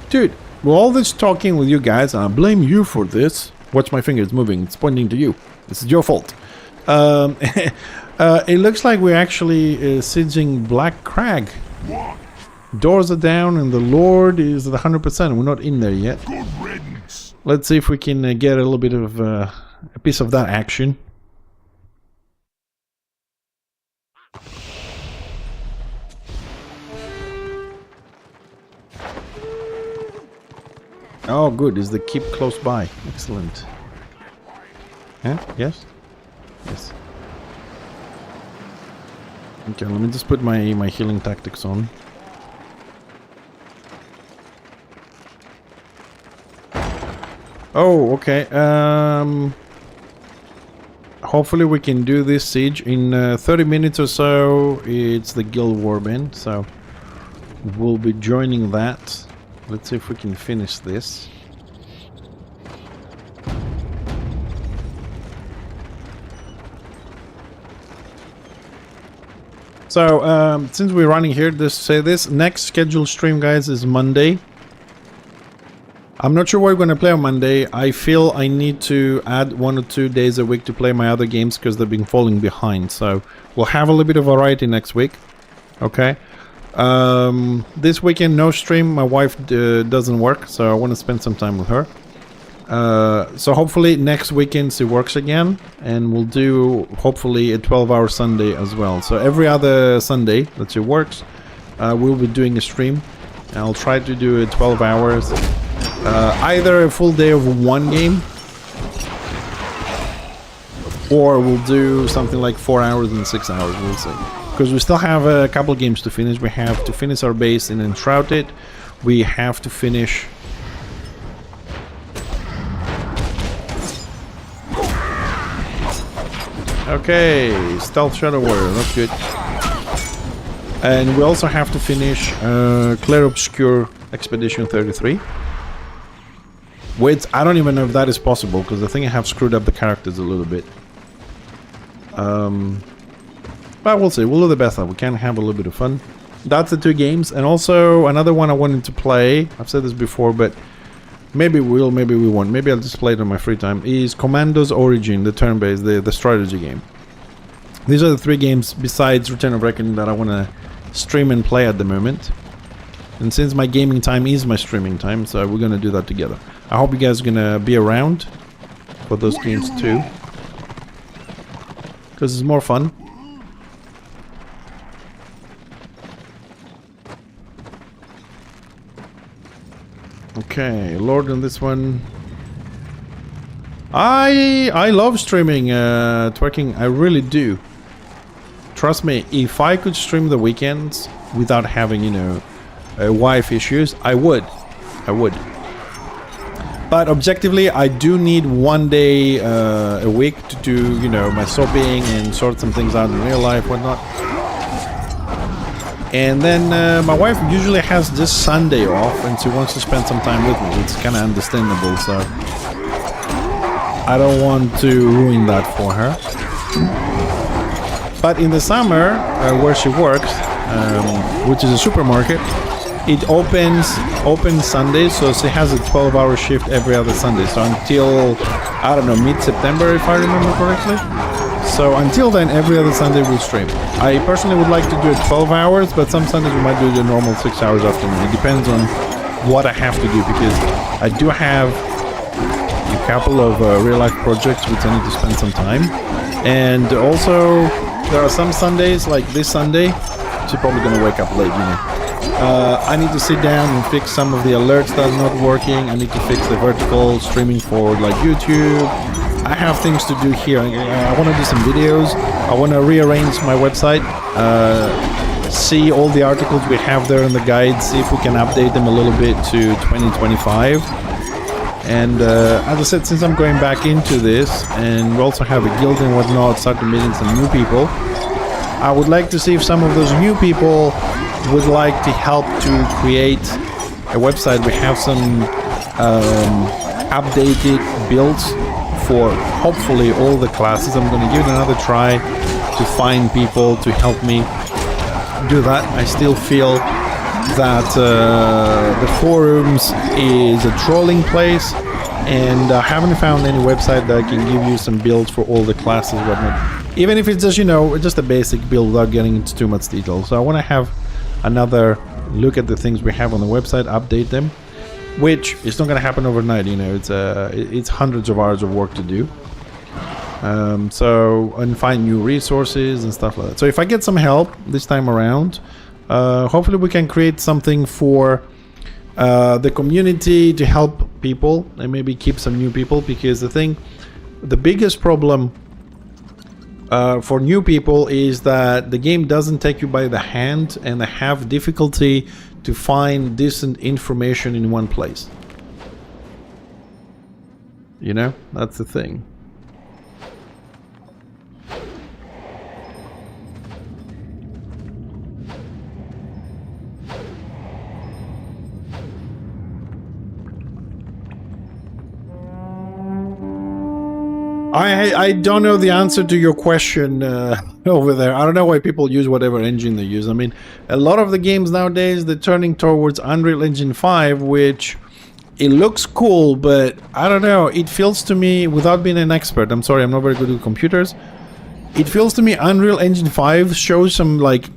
[SPEAKER 1] Dude. Well, all this talking with you guys, and I blame you for this. Watch my fingers moving. It's pointing to you. This is your fault. It looks like we're actually sieging Black Crag. Doors are down, and the Lord is at 100%. We're not in there yet. Let's see if we can get a little bit of a piece of that action. Oh, good. Is the keep close by? Excellent. Yeah? Yes? Yes. Okay, let me just put my healing tactics on. Oh, okay. Hopefully we can do this siege in 30 minutes or so. It's the Guild Warband, so we'll be joining that. Let's see if we can finish this. So, since we're running here, just say this. Next scheduled stream, guys, is Monday. I'm not sure what we're going to play on Monday. I feel I need to add 1 or 2 days a week to play my other games because they've been falling behind. So, we'll have a little bit of variety next week. Okay. This weekend, no stream. My wife doesn't work, so I want to spend some time with her. So hopefully next weekend she works again, and we'll do hopefully a 12-hour Sunday as well. So every other Sunday that she works, we'll be doing a stream. And I'll try to do it 12 hours. Either a full day of one game, or we'll do something like 4 hours and 6 hours, we'll see. Because we still have a couple games to finish. We have to finish our base in Enshrouded. We have to finish... Okay, Stealth Shadow Warrior, that's good. And we also have to finish Clair Obscure Expedition 33. Which, I don't even know if that is possible, because I think I have screwed up the characters a little bit. But we'll see, we'll do the best that we can, have a little bit of fun. That's the 2 games, and also another one I wanted to play, I've said this before, but maybe we will, maybe we won't, maybe I'll just play it on my free time, is Commandos Origin, the turn-based, the strategy game. These are the 3 games besides Return of Reckoning that I want to stream and play at the moment. And since my gaming time is my streaming time, so we're going to do that together. I hope you guys are going to be around for those games too, because it's more fun. Okay, Lord on this one. I love streaming twerking, I really do. Trust me, if I could stream the weekends without having, you know, wife issues, I would. But objectively, I do need 1 day a week to do, you know, my soaping and sort some things out in real life, whatnot. And then my wife usually has this Sunday off, and she wants to spend some time with me. It's kind of understandable, so I don't want to ruin that for her. But in the summer, where she works, which is a supermarket, it opens Sundays, so she has a 12-hour shift every other Sunday. So until, I don't know, mid-September, if I remember correctly. So until then, every other Sunday we'll stream. I personally would like to do it 12 hours, but some Sundays we might do the normal 6 hours afternoon. It depends on what I have to do, because I do have a couple of real-life projects which I need to spend some time. And also, there are some Sundays, like this Sunday, she's probably going to wake up late, you know. I need to sit down and fix some of the alerts that are not working. I need to fix the vertical streaming for like YouTube. I have things to do here. I want to do some videos. I want to rearrange my website. See all the articles we have there in the guide. See if we can update them a little bit to 2025. And as I said, since I'm going back into this, and we also have a guild and whatnot, started meeting some new people, I would like to see if some of those new people would like to help to create a website. We have some updated builds for hopefully all the classes. I'm going to give it another try to find people to help me do that. I still feel that the forums is a trolling place, and I haven't found any website that can give you some builds for all the classes, whatnot. Even if it's just, you know, just a basic build without getting into too much detail. So I want to have another look at the things we have on the website, update them, which is not going to happen overnight. You know, it's hundreds of hours of work to do. So, and find new resources and stuff like that. So if I get some help this time around, hopefully we can create something for the community to help people and maybe keep some new people, because the biggest problem for new people is that the game doesn't take you by the hand, and they have difficulty to find decent information in one place. You know, that's the thing. I don't know the answer to your question, over there. I don't know why people use whatever engine they use. I mean, a lot of the games nowadays, they're turning towards Unreal Engine 5, which it looks cool, but I don't know. It feels to me, without being an expert, I'm sorry, I'm not very good with computers. It feels to me Unreal Engine 5 shows some like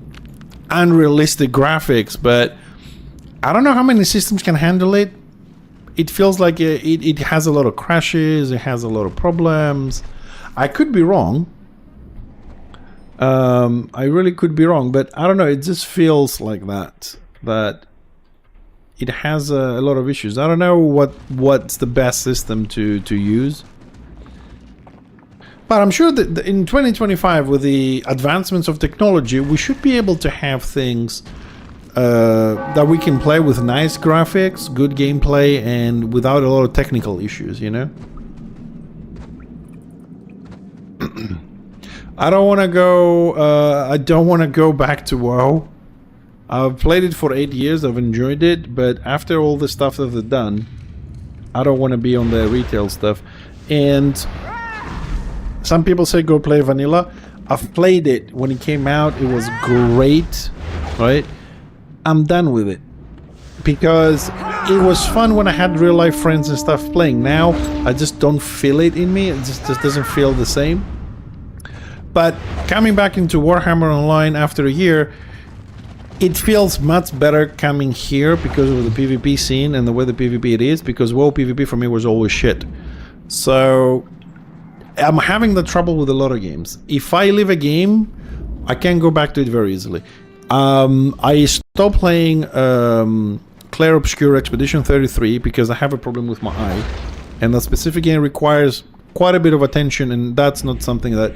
[SPEAKER 1] unrealistic graphics, but I don't know how many systems can handle it. It feels like it has a lot of crashes, it has a lot of problems. I could be wrong. I really could be wrong, but I don't know, it just feels like that it has a lot of issues. I don't know what's the best system to use. But I'm sure that in 2025, with the advancements of technology, we should be able to have things that we can play with nice graphics, good gameplay, and without a lot of technical issues, you know? I don't want to go back to WoW. I've played it for 8 years, I've enjoyed it, but after all the stuff that they've done, I don't want to be on the retail stuff. And some people say go play vanilla. I've played it when it came out, it was great, right? I'm done with it. Because it was fun when I had real life friends and stuff playing. Now, I just don't feel it in me, it just doesn't feel the same. But coming back into Warhammer Online after a year, it feels much better coming here because of the PvP scene and the way the PvP it is, because WoW PvP for me was always shit. So I'm having the trouble with a lot of games. If I leave a game, I can't go back to it very easily. I stopped playing Clair Obscure Expedition 33 because I have a problem with my eye, and that specific game requires quite a bit of attention, and that's not something that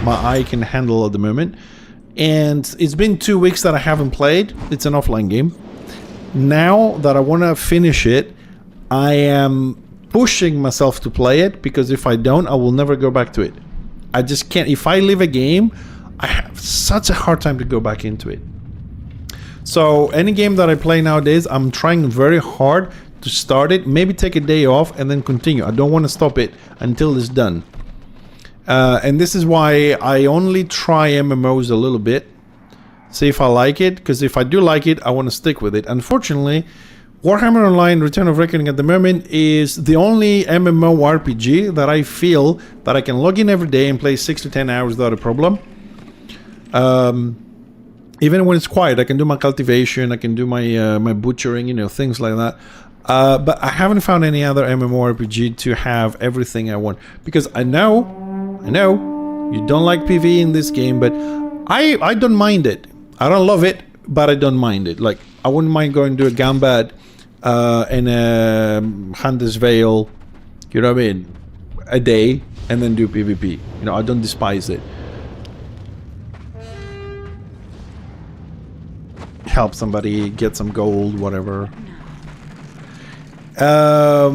[SPEAKER 1] my eye can handle at the moment. And it's been 2 weeks that I haven't played. It's an offline game. Now that I want to finish it, I am pushing myself to play it, because if I don't, I will never go back to it. I just can't. If I leave a game, I have such a hard time to go back into it. So any game that I play nowadays, I'm trying very hard to start it, maybe take a day off and then continue. I don't want to stop it until it's done. And this is why I only try MMOs a little bit, see if I like it, because if I do like it, I want to stick with it. Unfortunately, Warhammer Online Return of Reckoning at the moment is the only MMORPG that I feel that I can log in every day and play 6 to 10 hours without a problem. Even when it's quiet, I can do my cultivation, I can do my my butchering, you know, things like that. But I haven't found any other MMORPG to have everything I want, because I know you don't like PvE in this game, but I don't mind it. I don't love it, but I don't mind it. Like, I wouldn't mind going to a Gambad and a Hunter's Vale, you know what I mean, a day, and then do PvP. You know, I don't despise it. Help somebody get some gold, whatever. I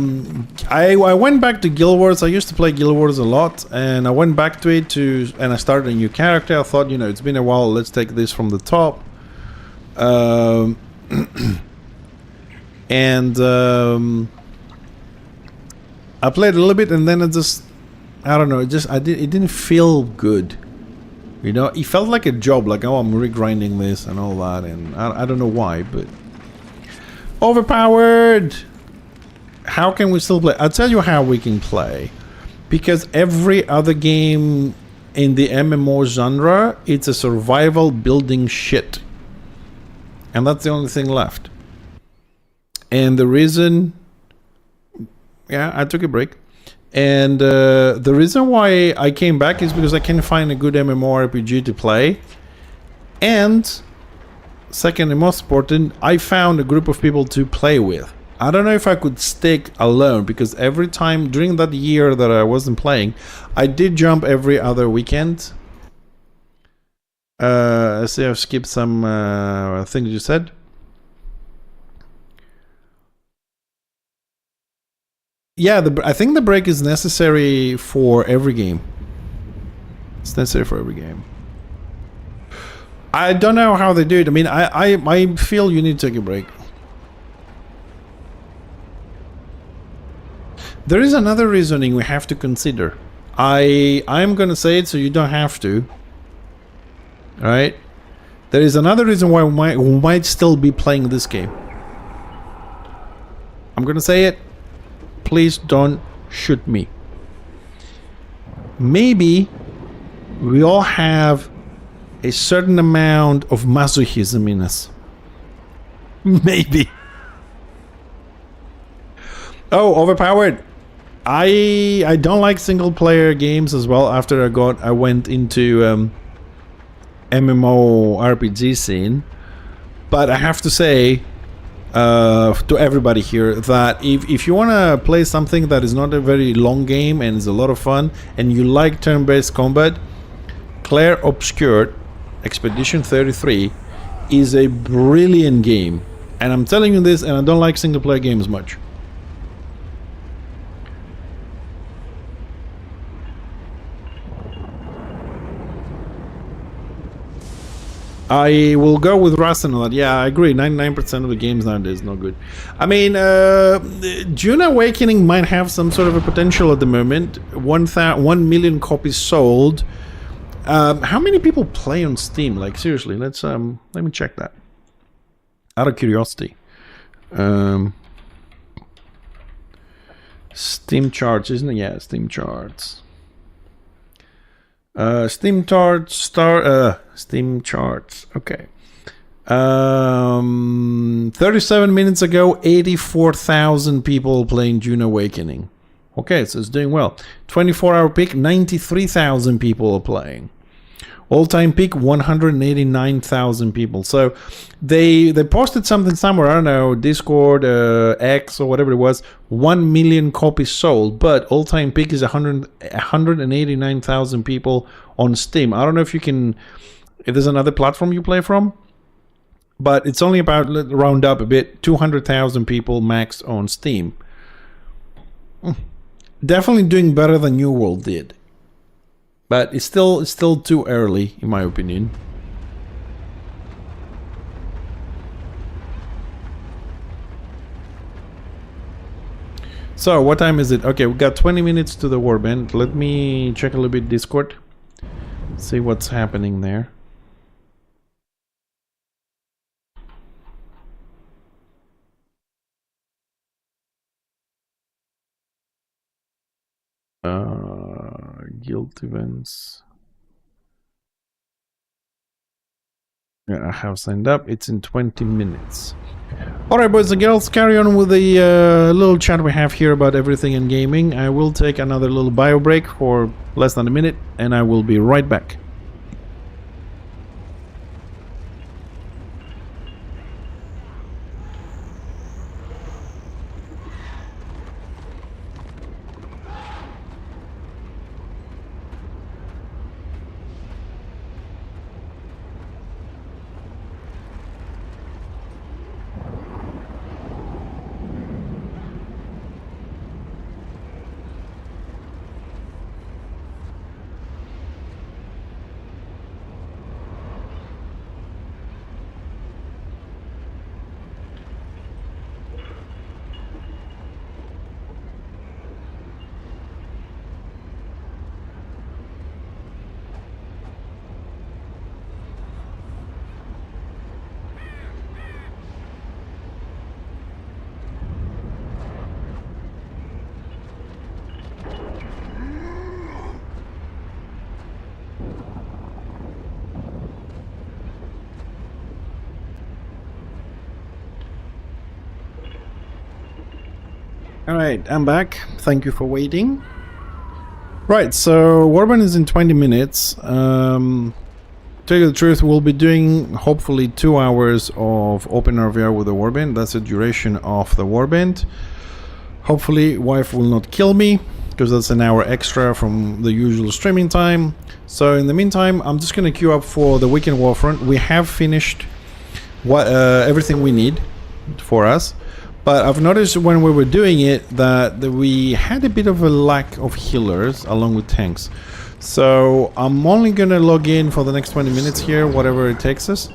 [SPEAKER 1] went back to Guild Wars. I used to play Guild Wars a lot, and I went back to it and I started a new character. I thought, you know, it's been a while, let's take this from the top. I played a little bit, and then I don't know, it didn't feel good. You know, it felt like a job, like, oh, I'm regrinding this and all that, and I don't know why, but overpowered. How can we still play? I'll tell you how we can play, because every other game in the MMO genre, it's a survival building shit, and that's the only thing left. And the reason, yeah, I took a break, and the reason why I came back is because I can't find a good MMORPG to play, and second and most important, I found a group of people to play with. I don't know if I could stick alone, because every time during that year that I wasn't playing, I did jump every other weekend. I see I've skipped some things you said. Yeah, I think the break is necessary for every game. It's necessary for every game. I don't know how they do it. I mean, I feel you need to take a break. There is another reasoning we have to consider. I'm gonna say it so you don't have to. Alright? There is another reason why we might still be playing this game. I'm gonna say it. Please don't shoot me. Maybe we all have a certain amount of masochism in us. Maybe. Oh, overpowered. I don't like single player games as well. After I went into MMO RPG scene, but I have to say to everybody here that if you want to play something that is not a very long game and is a lot of fun and you like turn-based combat, Clair Obscured Expedition 33 is a brilliant game, and I'm telling you this, and I don't like single player games much. I will go with Rust on that. Yeah, I agree. 99% of the games nowadays not good. I mean, Dune Awakening might have some sort of a potential at the moment. 1 million copies sold. How many people play on Steam? Like, seriously, let me check that. Out of curiosity. Steam charts, isn't it? Yeah, Steam charts. Steam charts, Steam charts. Okay. 37 minutes ago, 84,000 people playing Dune Awakening. Okay, so it's doing well. 24-hour peak, 93,000 people are playing. All-time peak, 189,000 people. So they posted something somewhere, I don't know, Discord, X or whatever it was, 1 million copies sold, but all-time peak is 189,000 people on Steam. I don't know if there's another platform you play from, but it's only about, let's round up a bit, 200,000 people max on Steam. Definitely doing better than New World did. But it's still too early, in my opinion. So, what time is it? Okay, we got 20 minutes to the warband. Let me check a little bit Discord. See what's happening there. Guild events. Yeah, I have signed up. It's in 20 minutes. Alright, boys and girls, carry on with the little chat we have here about everything in gaming. I will take another little bio break for less than a minute, and I will be right back. Alright, I'm back. Thank you for waiting. Right, so Warband is in 20 minutes. To tell you the truth, we'll be doing hopefully 2 hours of open RVR with the Warband. That's the duration of the Warband. Hopefully, wife will not kill me, because that's an hour extra from the usual streaming time. So in the meantime, I'm just going to queue up for the Weekend Warfront. We have finished everything we need for us. But I've noticed when we were doing it that we had a bit of a lack of healers along with tanks. So I'm only going to log in for the next 20 minutes here, whatever it takes us,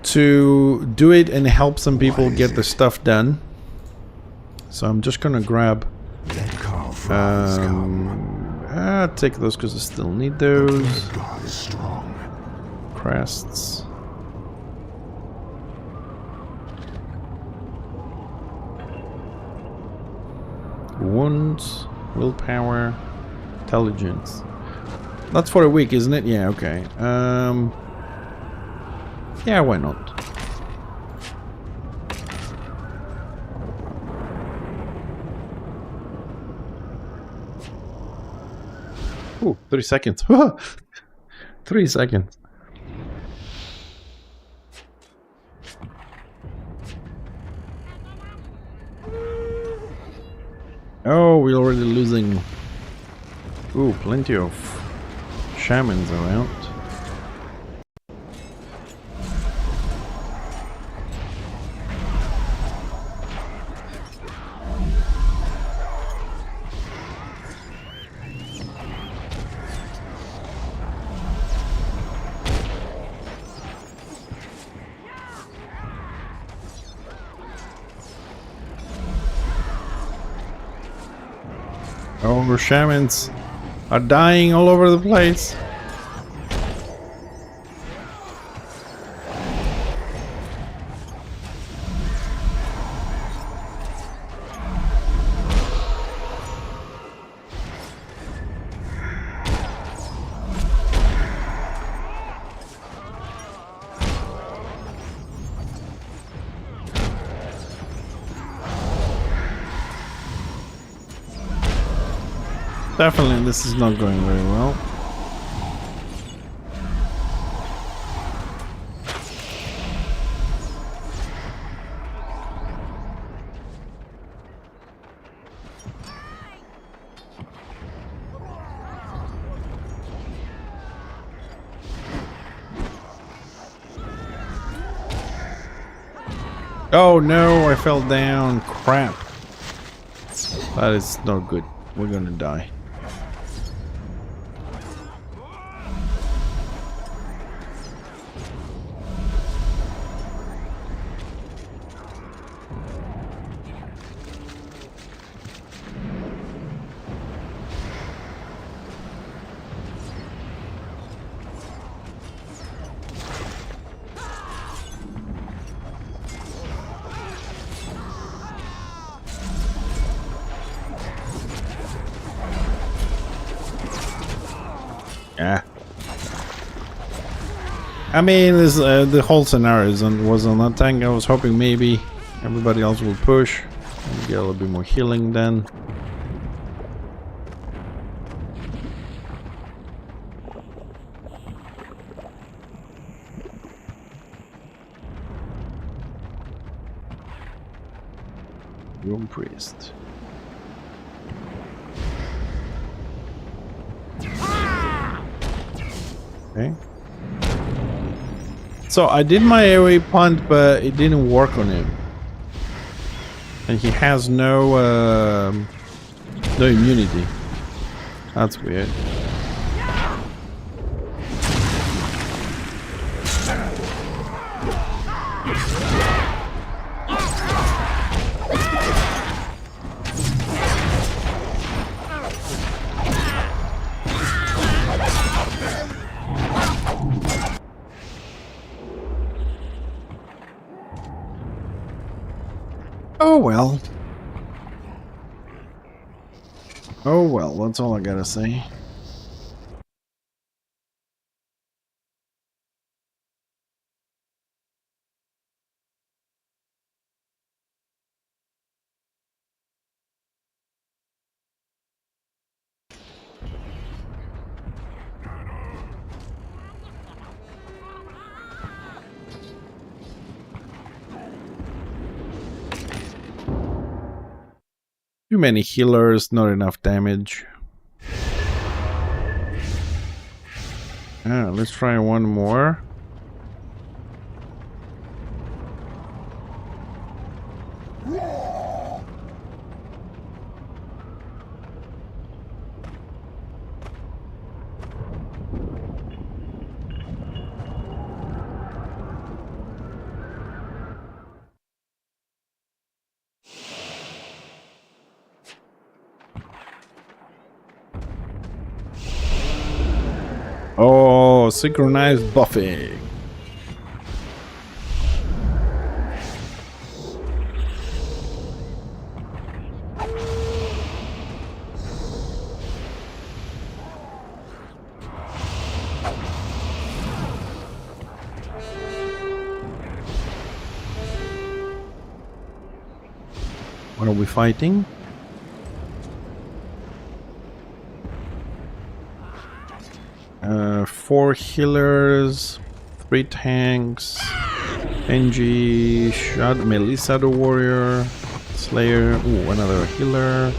[SPEAKER 1] to do it and help some people get the stuff done. So I'm just going to grab... I'll take those because I still need those. crests. Wounds, willpower, intelligence. That's for a week, isn't it? Yeah, okay. Yeah, why not? Ooh, 3 seconds. 3 seconds. Oh, we're already losing. Ooh, plenty of shamans around. Oh, shamans are dying all over the place. Definitely, this is not going very well. Oh no, I fell down. Crap. That is not good. We're gonna die. Yeah. I mean, this the whole scenario was on that tank. I was hoping maybe everybody else will push and get a little bit more healing then. Room priest. Okay. So I did my AoE punt, but it didn't work on him, and he has no immunity. That's weird. Oh well. Oh well, that's all I gotta say. Too many healers, not enough damage. Let's try one more. Oh, for synchronized buffing. What are we fighting? Four healers, 3 tanks, NG, Melissa the warrior, Slayer, ooh, another healer.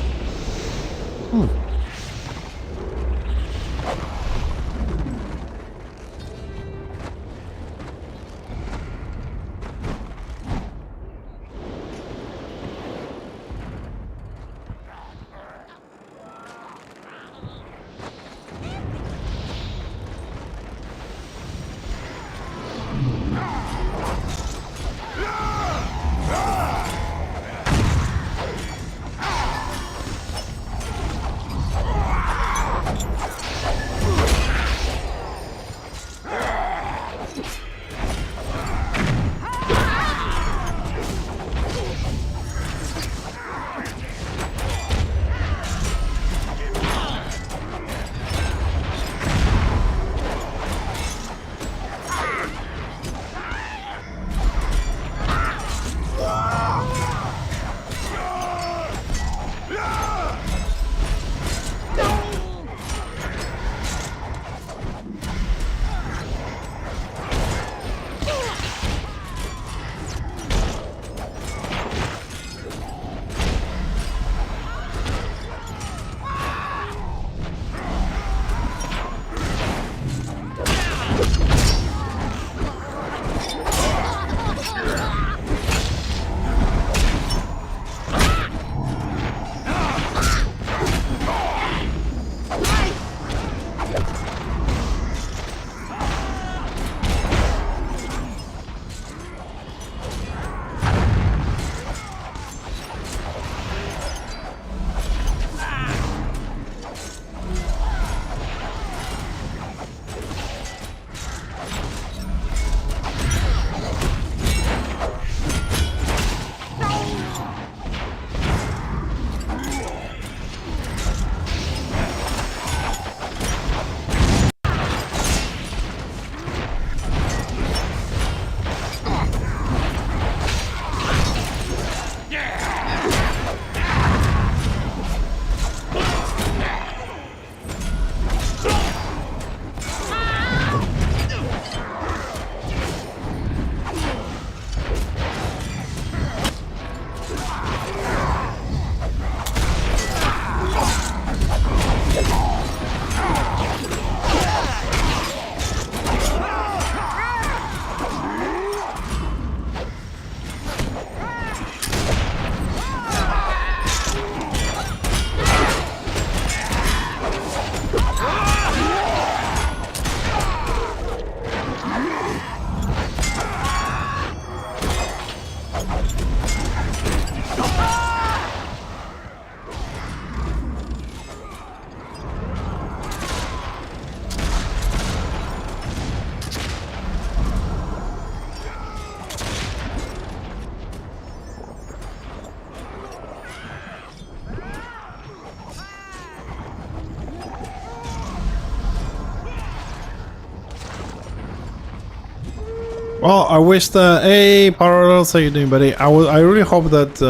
[SPEAKER 1] Well, I wish that... Hey, Parallels, how you doing, buddy? I really hope that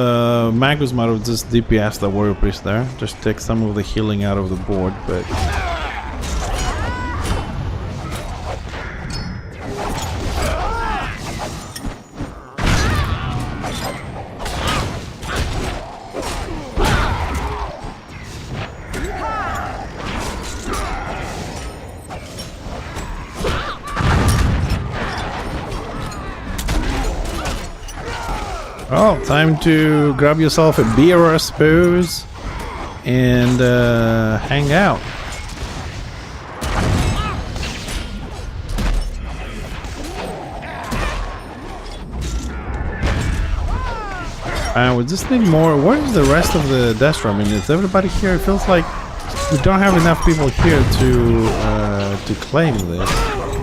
[SPEAKER 1] Magus might have just DPS the Warrior Priest there. Just take some of the healing out of the board, but... Well, time to grab yourself a beer, I suppose, and hang out. We just need more. Where is the rest of the Destra? I mean, is everybody here? It feels like we don't have enough people here to claim this.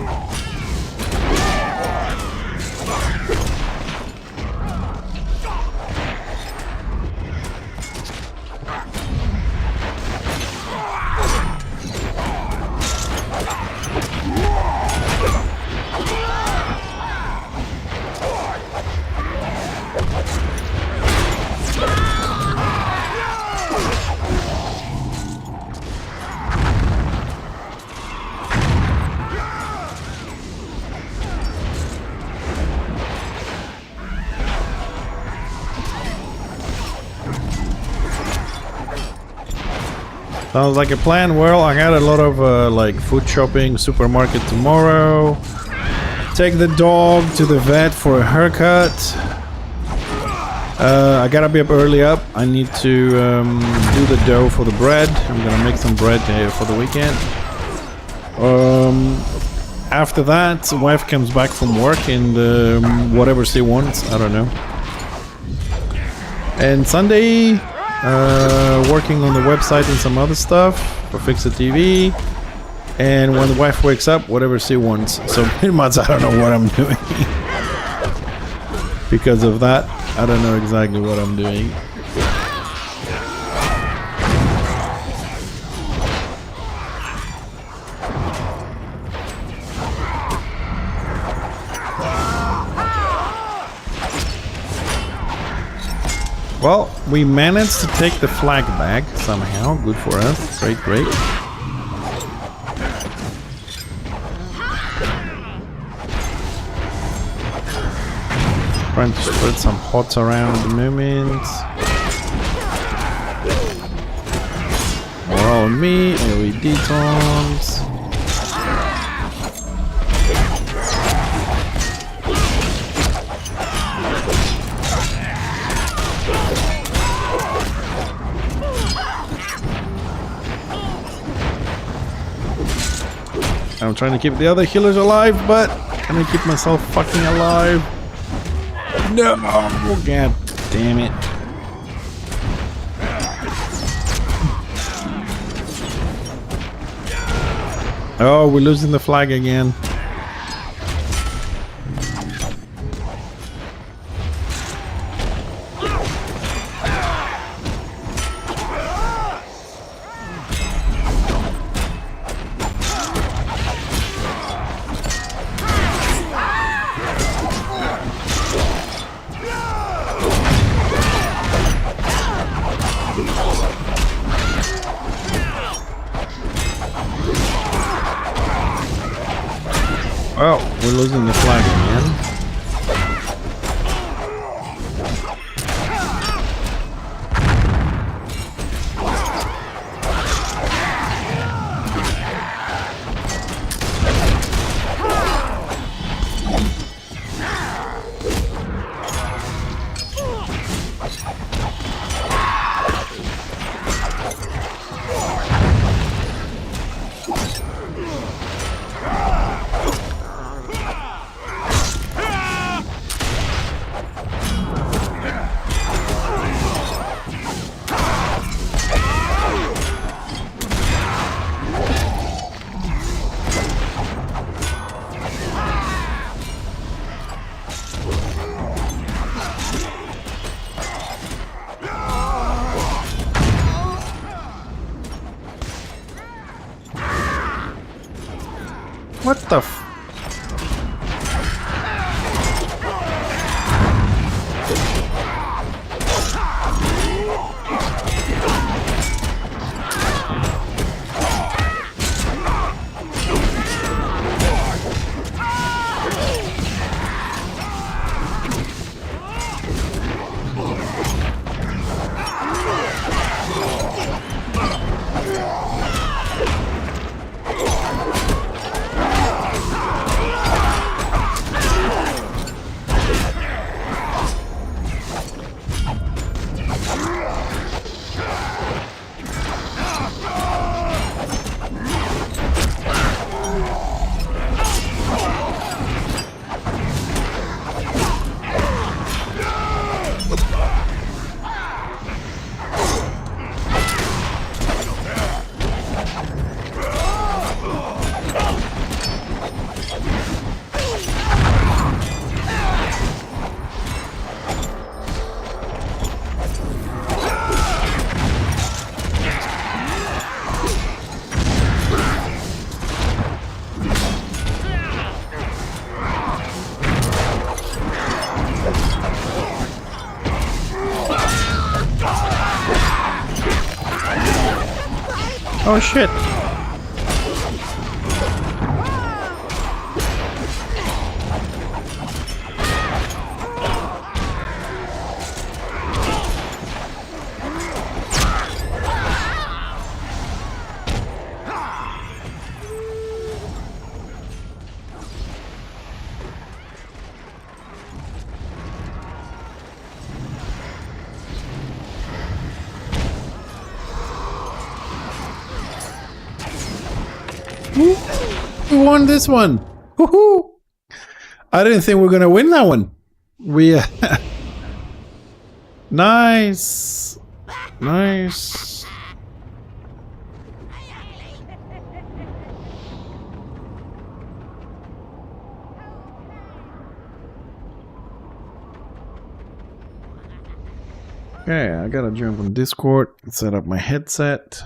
[SPEAKER 1] Sounds like a plan. Well, I got a lot of like food shopping, supermarket tomorrow. Take the dog to the vet for a haircut. I gotta be up early up. I need to do the dough for the bread. I'm gonna make some bread for the weekend. After that, wife comes back from work and whatever she wants, I don't know. And Sunday, working on the website and some other stuff for Fix the TV. And when the wife wakes up, whatever she wants. So pretty much I don't know what I'm doing. Because of that, I don't know exactly what I'm doing. Well, we managed to take the flag back somehow. Good for us. Great, great. Trying to spread some hots around at the moment. More on me. LED tons. I'm trying to keep the other healers alive, but can I keep myself fucking alive? No! Oh, god damn it. Oh, we're losing the flag again. Oh, we're losing the flag again. What the f- Oh shit. We won this one. Woohoo! I didn't think we were gonna win that one. We nice. Nice. Okay, I gotta jump on Discord, set up my headset.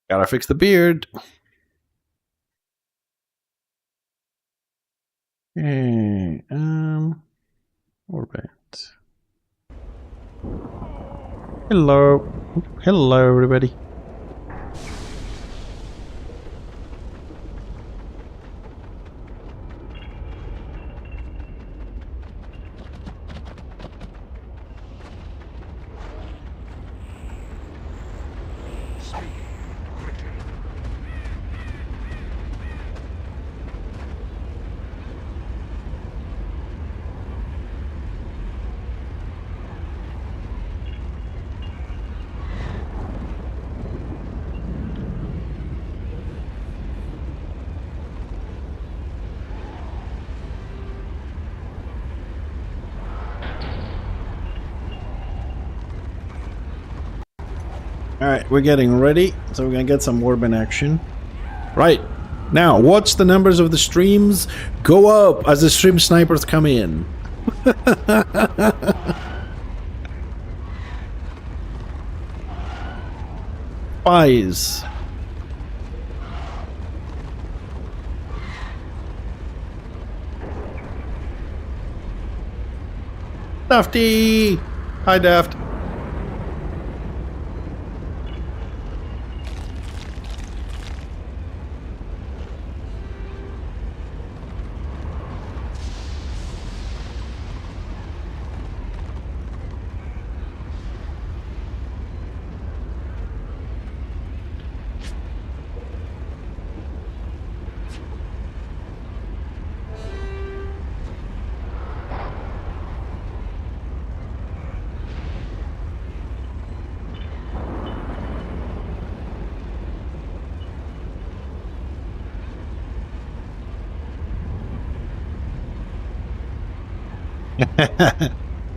[SPEAKER 1] Gotta fix the beard. Okay, orbit. Hello. Hello, everybody. Alright, we're getting ready, so we're gonna get some Warband action. Right, now watch the numbers of the streams go up as the stream snipers come in. Spies. Dafty! Hi, Daft.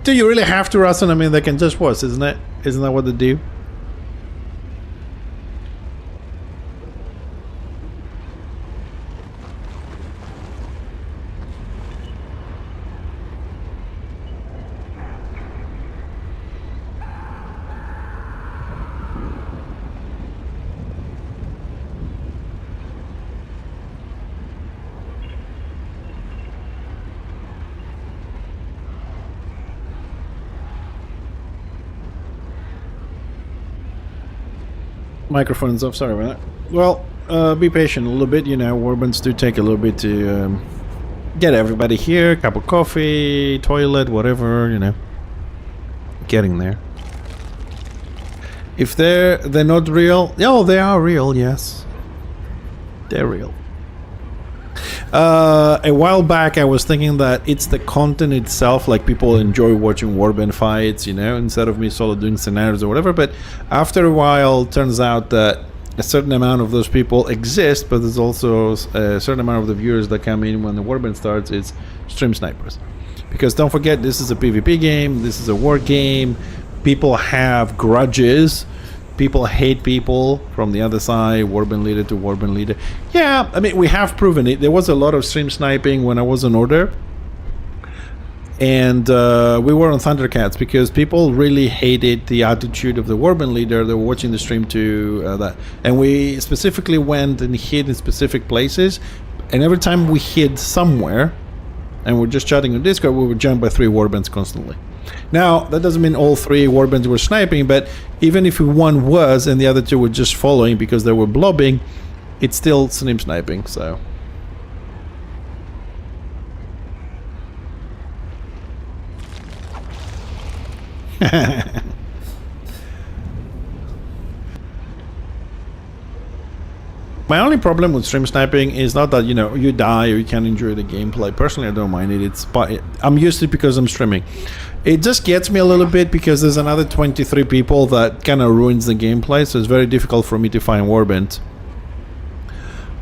[SPEAKER 1] Do you really have to, Russell? I mean, they can just watch, isn't it? Isn't that what they do? Microphone's off, sorry about that. Well, be patient a little bit, you know, Warbands do take a little bit to get everybody here, cup of coffee, toilet, whatever, you know. Getting there. If they're not real, oh, they are real, yes. They're real. A while back I was thinking that it's the content itself, like people enjoy watching Warband fights, you know, instead of me solo doing scenarios or whatever, but after a while turns out that a certain amount of those people exist, but there's also a certain amount of the viewers that come in when the Warband starts. It's stream snipers. Because don't forget, this is a PvP game, this is a war game, people have grudges. People hate people from the other side, Warband leader to Warband leader. Yeah, I mean, we have proven it. There was a lot of stream sniping when I was on Order. And we were on Thundercats because people really hated the attitude of the Warband leader. They were watching the stream to that. And we specifically went and hid in specific places. And every time we hid somewhere, and we're just chatting on Discord, we were jumped by 3 Warbands constantly. Now, that doesn't mean all 3 Warbands were sniping, but even if one was and the other 2 were just following because they were blobbing, it's still stream sniping, so... My only problem with stream sniping is not that, you know, you die or you can't enjoy the gameplay. Personally, I don't mind it. But I'm used to it because I'm streaming. It just gets me a little bit because there's another 23 people that kind of ruins the gameplay, so it's very difficult for me to find warbands.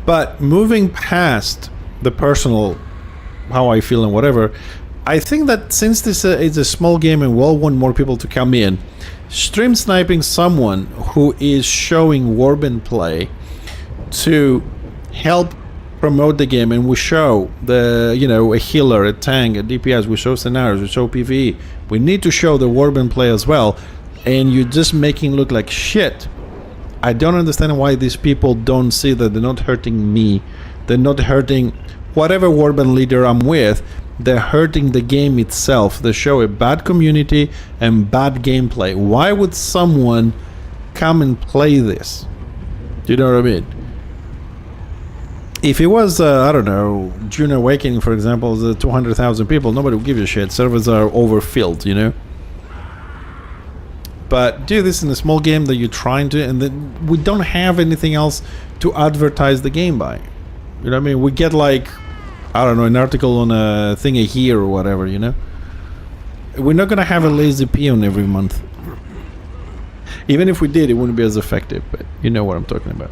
[SPEAKER 1] But moving past the personal, how I feel and whatever, I think that since this is a small game and we'll want more people to come in, stream sniping someone who is showing warband play to help promote the game, and we show the, you know, a healer, a tank, a DPS, we show scenarios, we show PvE. We need to show the warband play as well, and you're just making look like shit. I don't understand why these people don't see that they're not hurting me, they're not hurting whatever warband leader I'm with, they're hurting the game itself. They show a bad community and bad gameplay. Why would someone come and play this? Do you know what I mean? If it was, I don't know, June Awakening, for example, the 200,000 people, nobody would give you shit. Servers are overfilled, you know? But do this in a small game that you're trying to, and then we don't have anything else to advertise the game by. You know what I mean? We get like, I don't know, an article on a thing a year or whatever, you know? We're not gonna have a lazy peon every month. Even if we did, it wouldn't be as effective, but you know what I'm talking about.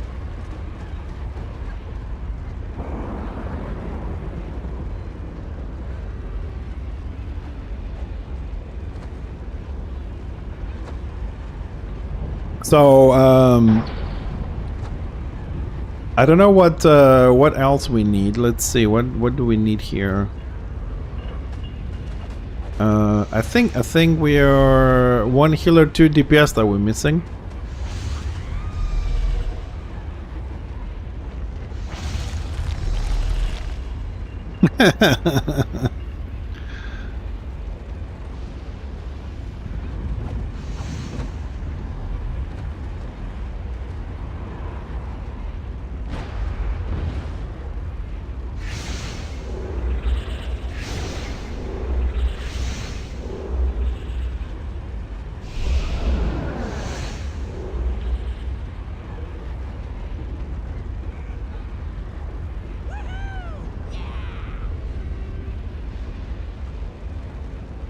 [SPEAKER 1] So, I don't know what else we need. Let's see, what do we need here? I think we are 1 healer, 2 DPS that we're missing.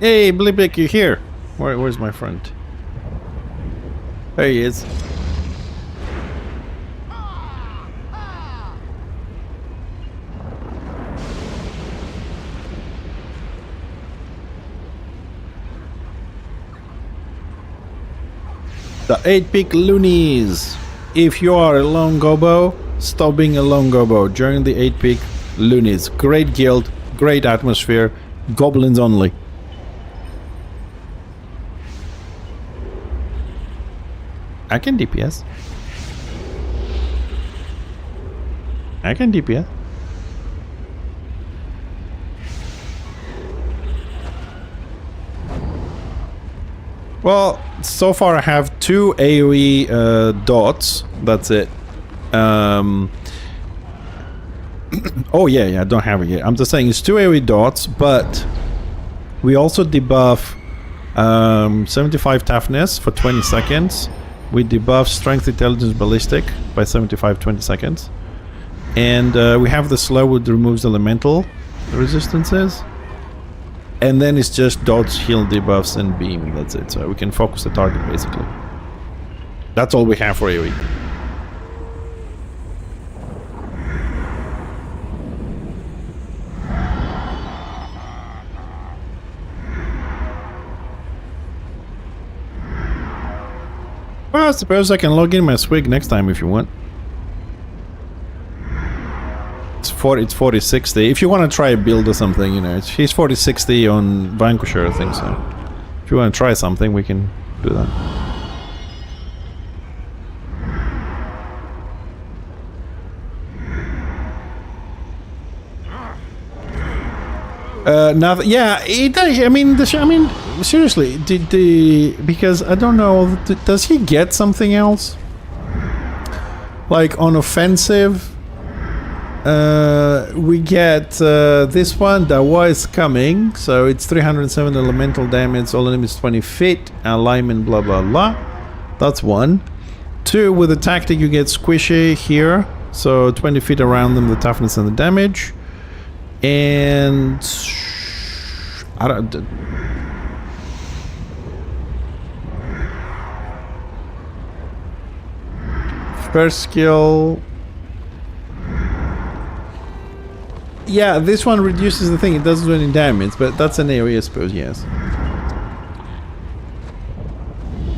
[SPEAKER 1] Hey, Blipik, you here? Where's my friend? There he is. The 8-peak loonies. If you are a lone gobo, stop being a lone gobo. Join the 8-peak loonies. Great guild, great atmosphere, goblins only. I can DPS. I can DPS. Well, so far I have 2 AoE dots. That's it. Oh yeah, I don't have it yet. I'm just saying it's 2 AoE dots, but we also debuff 75 toughness for 20 seconds. We debuff strength, intelligence, ballistic by 75, 20 seconds. And we have the slow, which removes elemental resistances. And then it's just dodge, heal, debuffs, and beam. That's it. So we can focus the target, basically. That's all we have for AoE. Well, I suppose I can log in my swig next time if you want. It's 4060. If you want to try a build or something, you know, he's 4060 on Vanquisher, I think so. If you want to try something, we can do that. Nothing. Yeah, I mean, seriously, because I don't know, does he get something else? Like on offensive, we get this one that was coming, so it's 307 elemental damage, all enemies 20 feet, alignment, blah blah blah. That's 1. 2, with the tactic you get squishy here, So 20 feet around them, the toughness and the damage. And I don't. First skill. Yeah, this one reduces the thing. It doesn't do any damage, but that's an area, I suppose. Yes.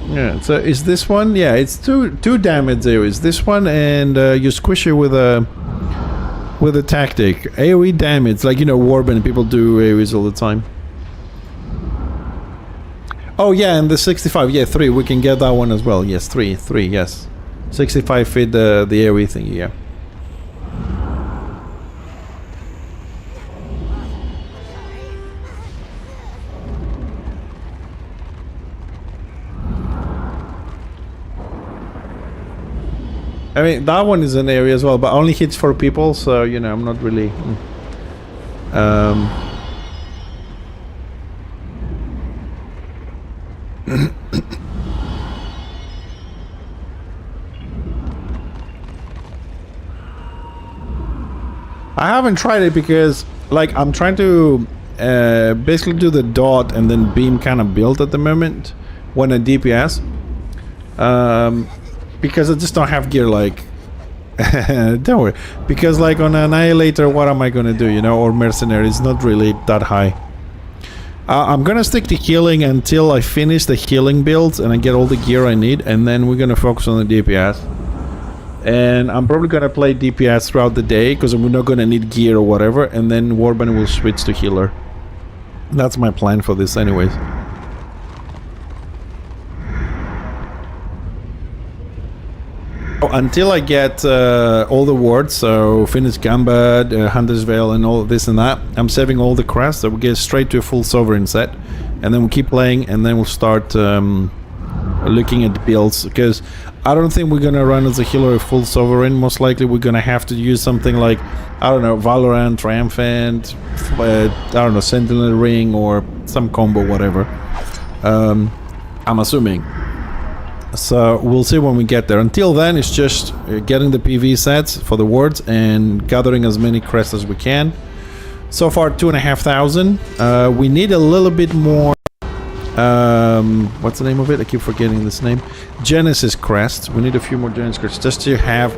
[SPEAKER 1] Yeah. So is this one? Yeah, it's two damage areas. This one, and you squish it with a tactic. AoE damage, like, you know, Warband, people do AoEs all the time. Oh yeah, and the 65, yeah, 3, we can get that one as well. Yes, 3, yes. 65 feet, the AoE thing, yeah. I mean, that one is an area as well, but only hits 4 people, so, you know, I'm not really... I haven't tried it because, like, I'm trying to basically do the dot and then beam kind of build at the moment when I DPS. Because I just don't have gear, like... don't worry. Because, like, on Annihilator, what am I gonna do, you know? Or Mercenary, it's not really that high. I'm gonna stick to healing until I finish the healing builds and I get all the gear I need, and then we're gonna focus on the DPS. And I'm probably gonna play DPS throughout the day, because we're not gonna need gear or whatever, and then Warband will switch to healer. That's my plan for this anyways. Until I get all the wards, so finish Gambad, Hunter's Veil, and all this and that, I'm saving all the crests, so we get straight to a full Sovereign set, and then we'll keep playing, and then we'll start looking at builds, because I don't think we're gonna run as a healer a full Sovereign. Most likely we're gonna have to use something like, I don't know, Valorant, Triumphant, I don't know, Sentinel Ring, or some combo, whatever. I'm assuming. So we'll see when we get there. Until then, it's just getting the PV sets for the wards and gathering as many crests as we can. So far, 2,500. We need a little bit more. What's the name of it? I keep forgetting this name. Genesis crests. We need a few more Genesis crests just to have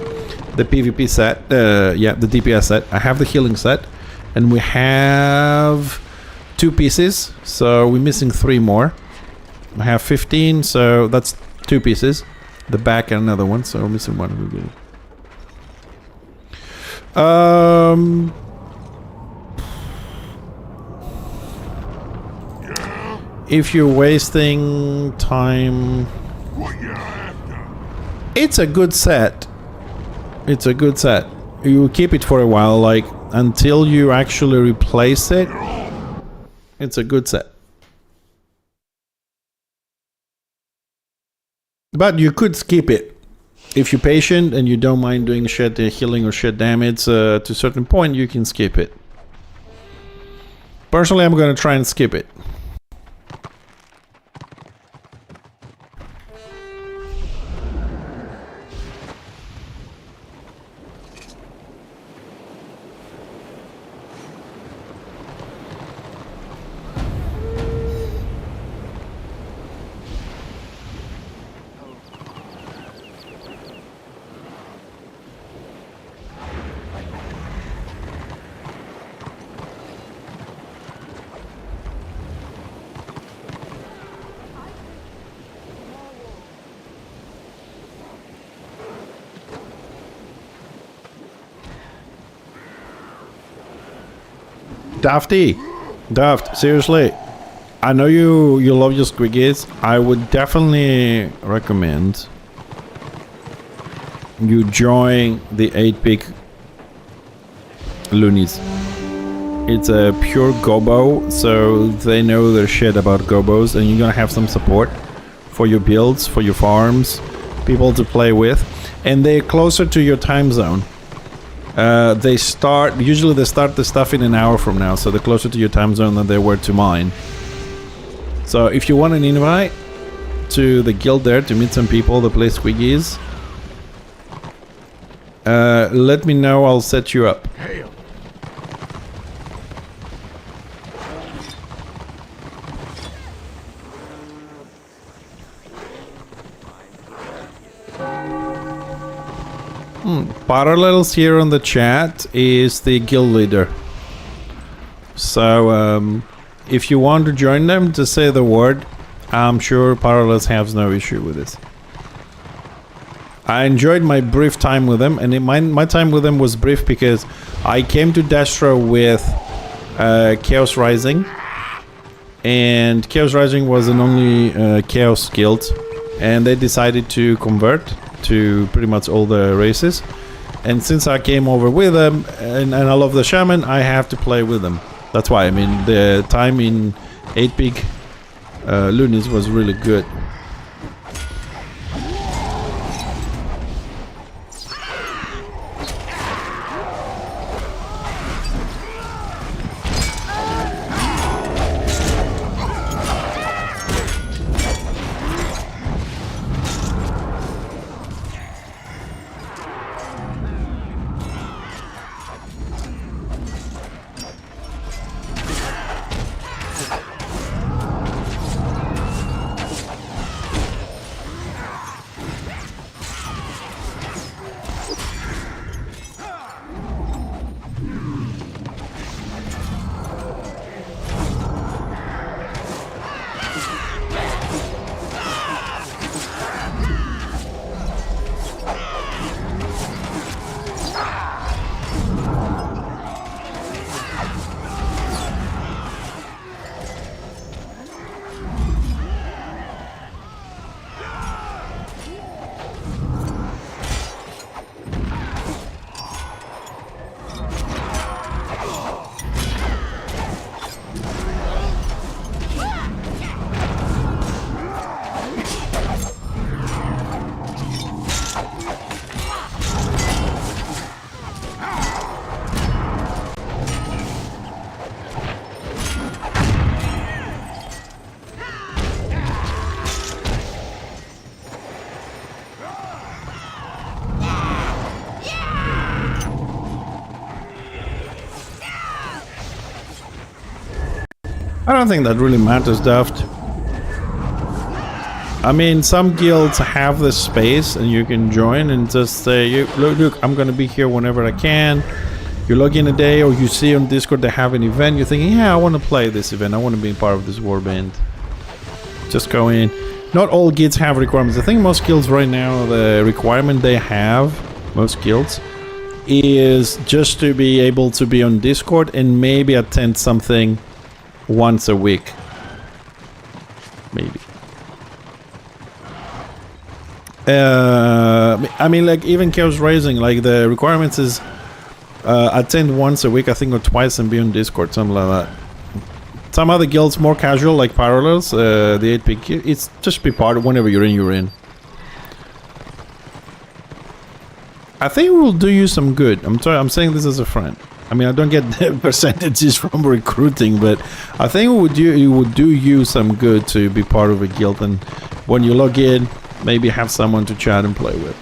[SPEAKER 1] the PvP set. Yeah, the DPS set. I have the healing set, and we have 2 pieces. So we're missing 3 more. I have 15, so that's 2 pieces, the back and another one, so we're missing 1. We're good. If you're wasting time, it's a good set. It's a good set. You keep it for a while, like until you actually replace it. It's a good set. But you could skip it. If you're patient and you don't mind doing shed healing or shed damage to a certain point, you can skip it. Personally, I'm going to try and skip it. Daft, seriously, I know you love your squiggies. I would definitely recommend you join the 8-pick loonies. It's a pure gobo, so they know their shit about gobos, and you're gonna have some support for your builds, for your farms, people to play with, and they're closer to your time zone. Usually they start the stuff in an hour from now, so they're closer to your time zone than they were to mine. So if you want an invite to the guild there to meet some people that play squiggies, let me know. I'll set you up.
[SPEAKER 4] Hail.
[SPEAKER 1] Parallels here on the chat is the guild leader. So if you want to join them, just say the word. I'm sure Parallels has no issue with this. I enjoyed my brief time with them, and my time with them was brief because I came to Destro with Chaos Rising, and Chaos Rising was an only Chaos guild, and they decided to convert to pretty much all the races. And since I came over with them, and I love the Shaman, I have to play with them. That's why, I mean, the time in 8-Peak Loonies was really good. I don't think that really matters, Daft. I mean, some guilds have the space and you can join and just say, look, I'm gonna be here whenever I can. You log in a day, or you see on Discord they have an event, you're thinking, yeah, I want to play this event, I want to be part of this warband. Just go in. Not all guilds have requirements. I think most guilds right now, the requirement they have, most guilds, is just to be able to be on Discord and maybe attend something once a week. Maybe. I mean, like, even Chaos Rising, like, the requirements is attend once a week, I think, or twice, and be on Discord, something like that. Some other guilds more casual, like Parallels, the 8-Peak, it's just be part of whenever you're in, you're in. I think it will do you some good. I'm saying this as a friend. I mean, I don't get the percentages from recruiting, but it would do you some good to be part of a guild, and when you log in, maybe have someone to chat and play with.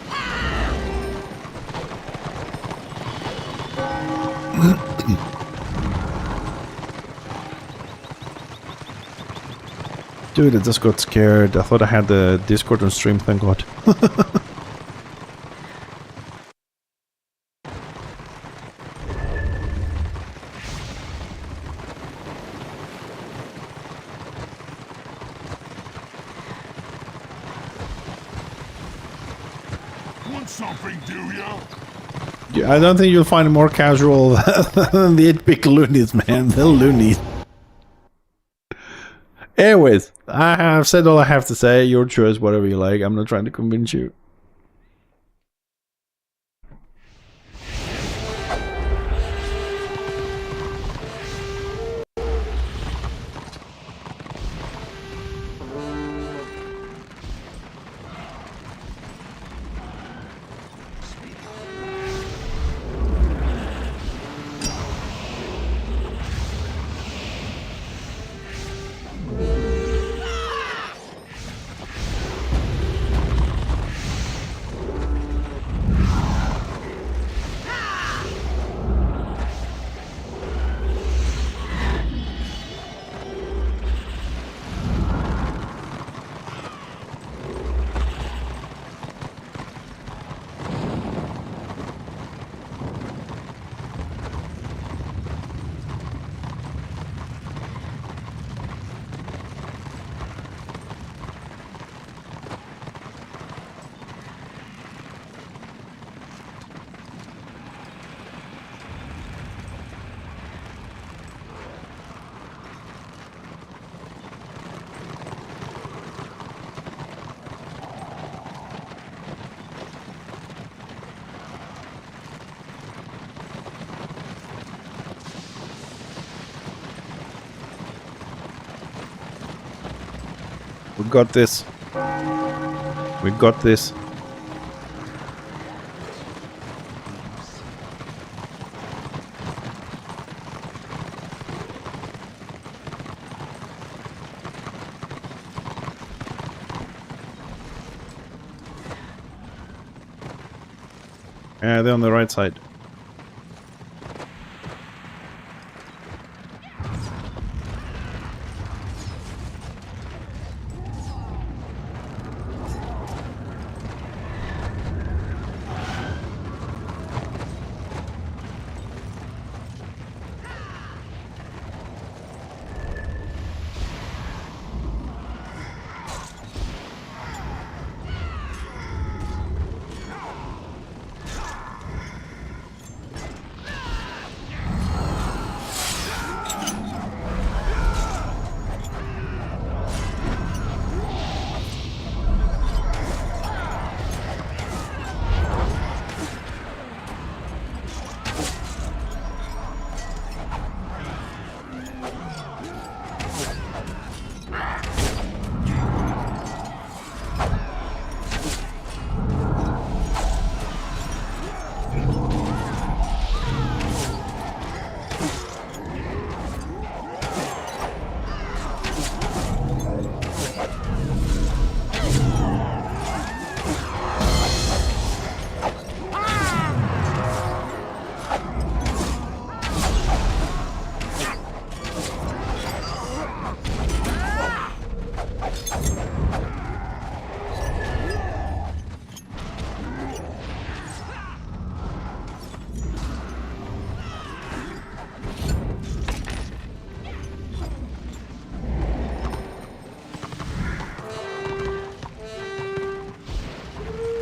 [SPEAKER 1] Dude, I just got scared. I thought I had the Discord on stream, thank God.
[SPEAKER 4] Something, do ya?
[SPEAKER 1] Yeah, I don't think you'll find it more casual than the 8-Peak loonies, man. They're loonies. Anyways, I have said all I have to say. Your choice, whatever you like. I'm not trying to convince you. We got this. We got this. Yeah, they're on the right side.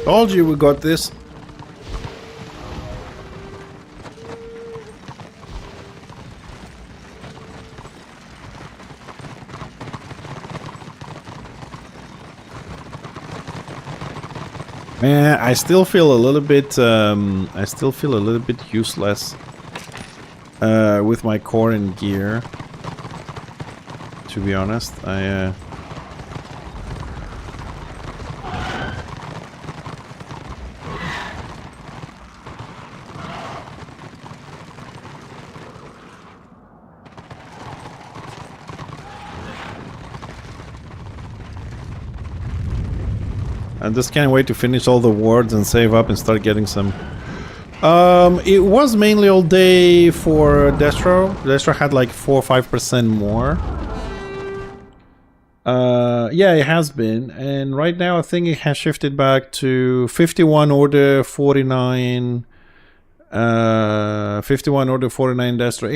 [SPEAKER 1] Told you we got this. Man, I still feel a little bit. I still feel a little bit useless with my core and gear. To be honest, I just can't wait to finish all the wards and save up and start getting some. It was mainly all day for Destro. Destro had like 4 or 5% more. Yeah, it has been. And right now I think it has shifted back to 51 order, 49. 51 order, 49 Destro.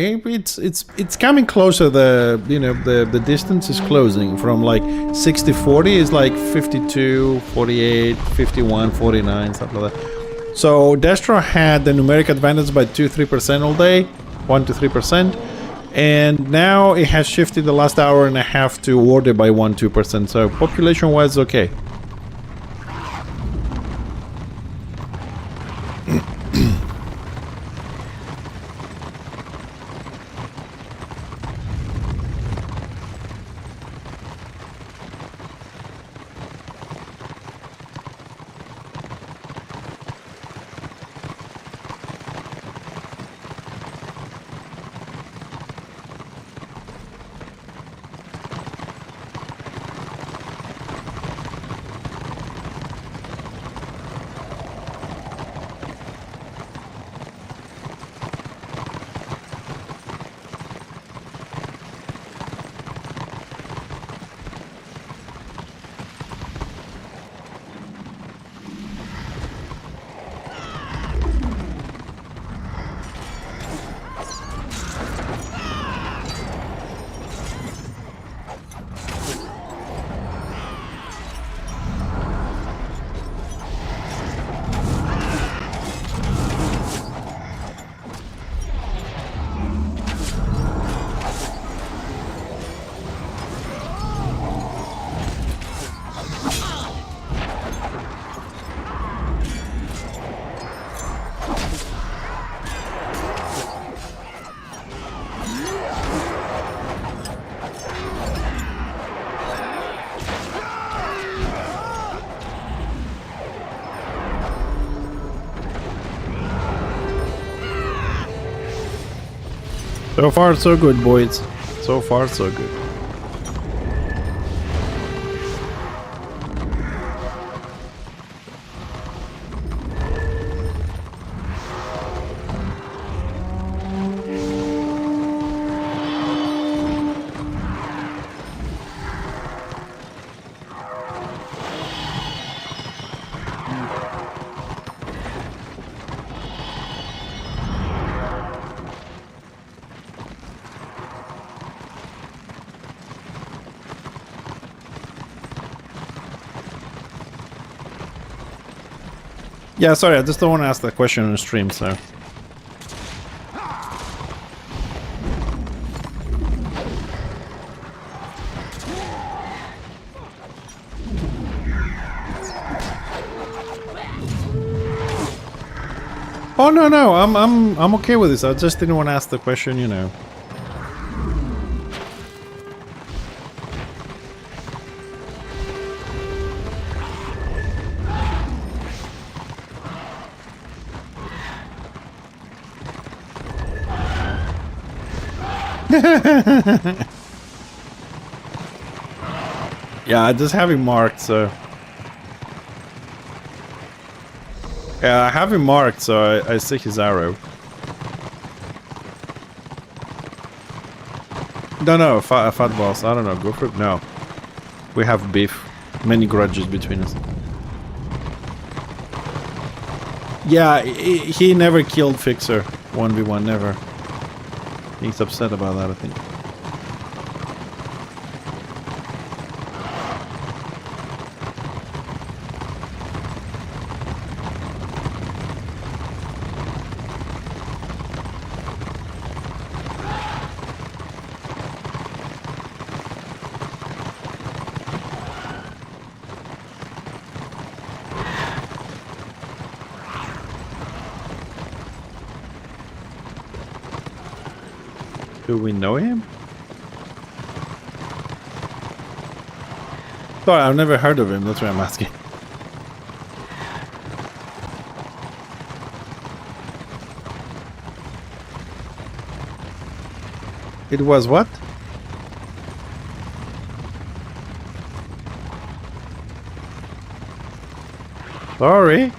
[SPEAKER 1] It's coming closer. The distance is closing from like 60-40 is like 52, 48, 51, 49, stuff like that. So Destro had the numeric advantage by 2-3% all day, 1-3%, and now it has shifted the last hour and a half to order by 1-2%. So population wise, okay. So far, so good, boys. So far, so good. Yeah, sorry, I just don't want to ask that question on the stream, so... Oh, no, I'm okay with this. I just didn't want to ask the question, you know. Yeah, I just have him marked, so... Yeah, I have him marked, so I see his arrow. No, fat boss. I don't know. Go for it. No. We have beef. Many grudges between us. Yeah, he never killed Fixer. 1v1, never. He's upset about that, I think. Do we know him? Sorry, I've never heard of him, that's why I'm asking. It was what? Sorry.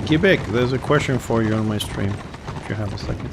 [SPEAKER 1] Gibek, there's a question for you on my stream, if you have a second.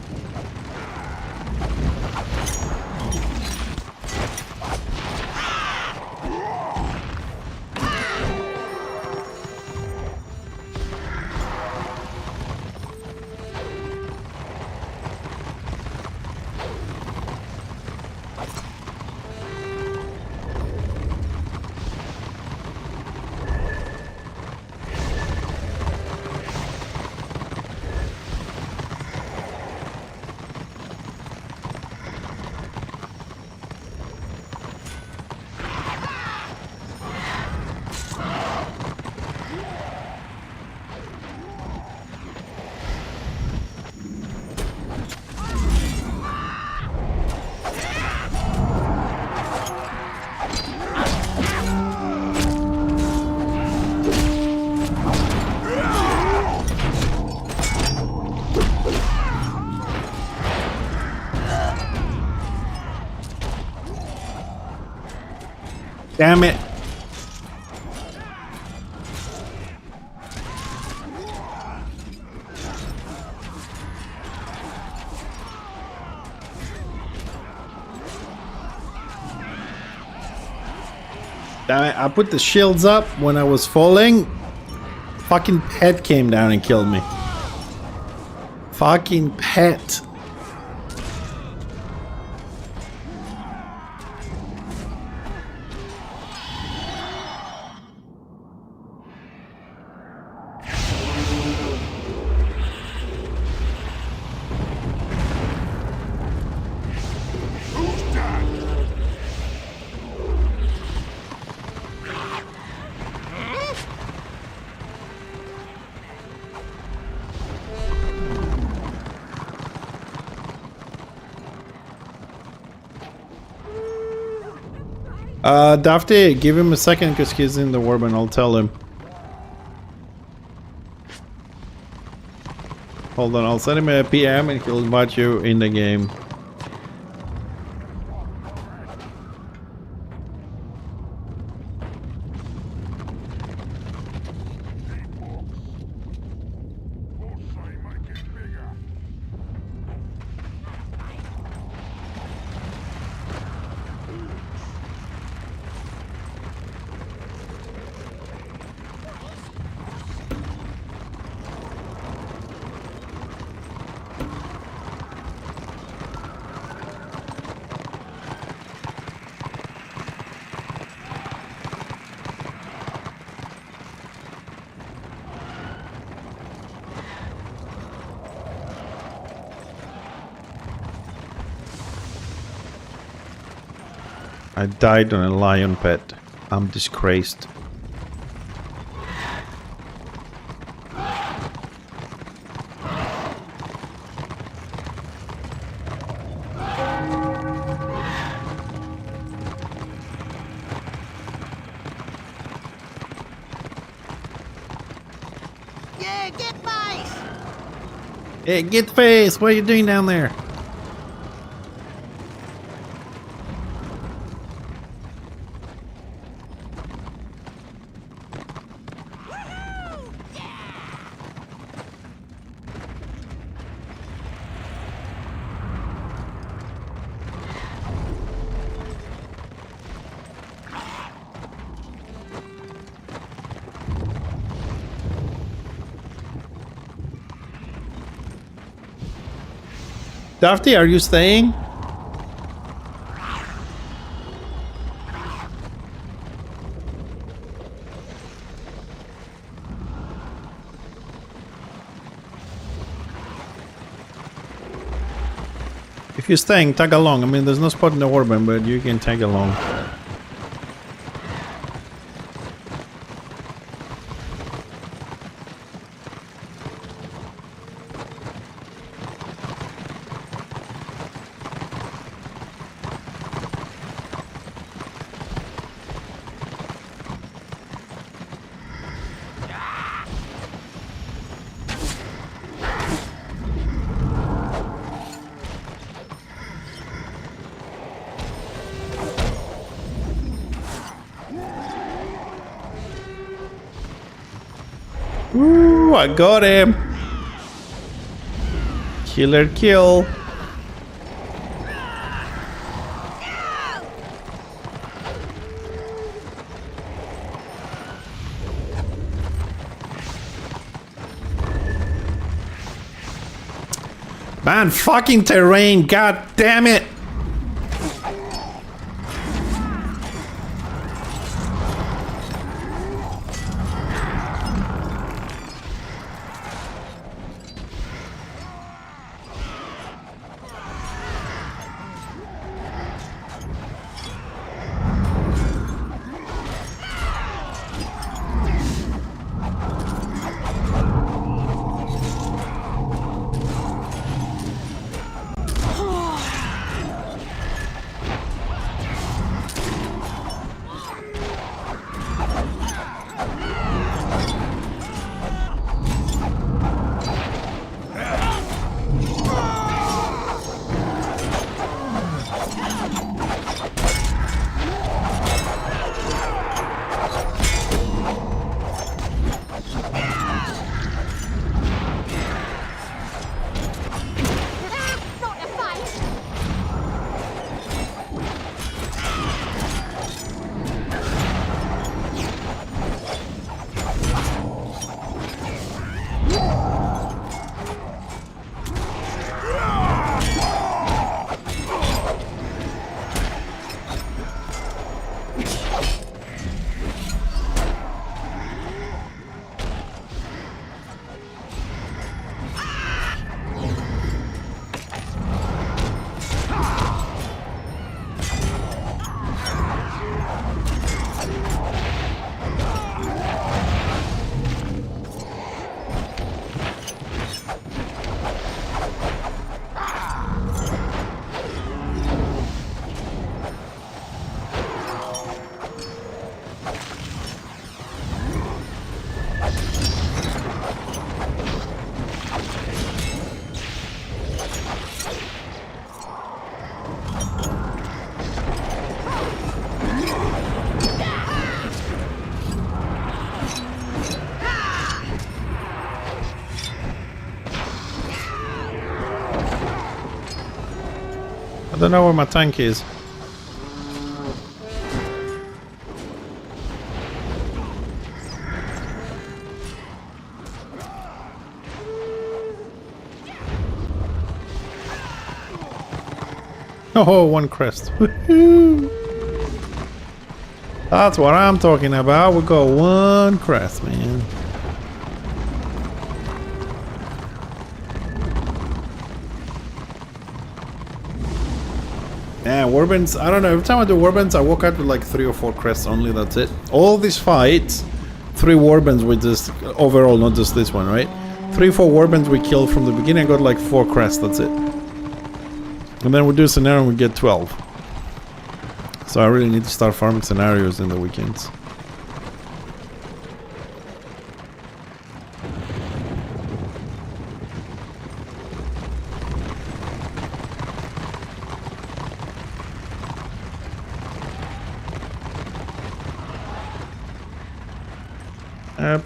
[SPEAKER 1] Damn it. Damn it, I put the shields up when I was falling. Fucking pet came down and killed me. Fucking pet. Dafty, give him a second because he's in the warp and I'll tell him. Hold on, I'll send him a PM and he'll invite you in the game. I died on a lion pet. I'm disgraced.
[SPEAKER 6] Yeah, get face!
[SPEAKER 1] Hey, get face! What are you doing down there? Dafty, are you staying? If you're staying, tag along. I mean, there's no spot in the warband, but you can tag along. Ooh, I got him. Killer kill. Man, fucking terrain, god damn it. I don't know where my tank is. Oh, one crest. Woohoo! That's what I'm talking about. We got one crest, man. Yeah, warbands. I don't know. Every time I do warbands, I walk out with like 3 or 4 crests only. That's it. All these fights, 3 warbands with this overall, not just this one, right? 3 or 4 warbands we killed from the beginning. I got like 4 crests. That's it. And then we do a scenario and we get 12. So I really need to start farming scenarios in the weekends. Yep.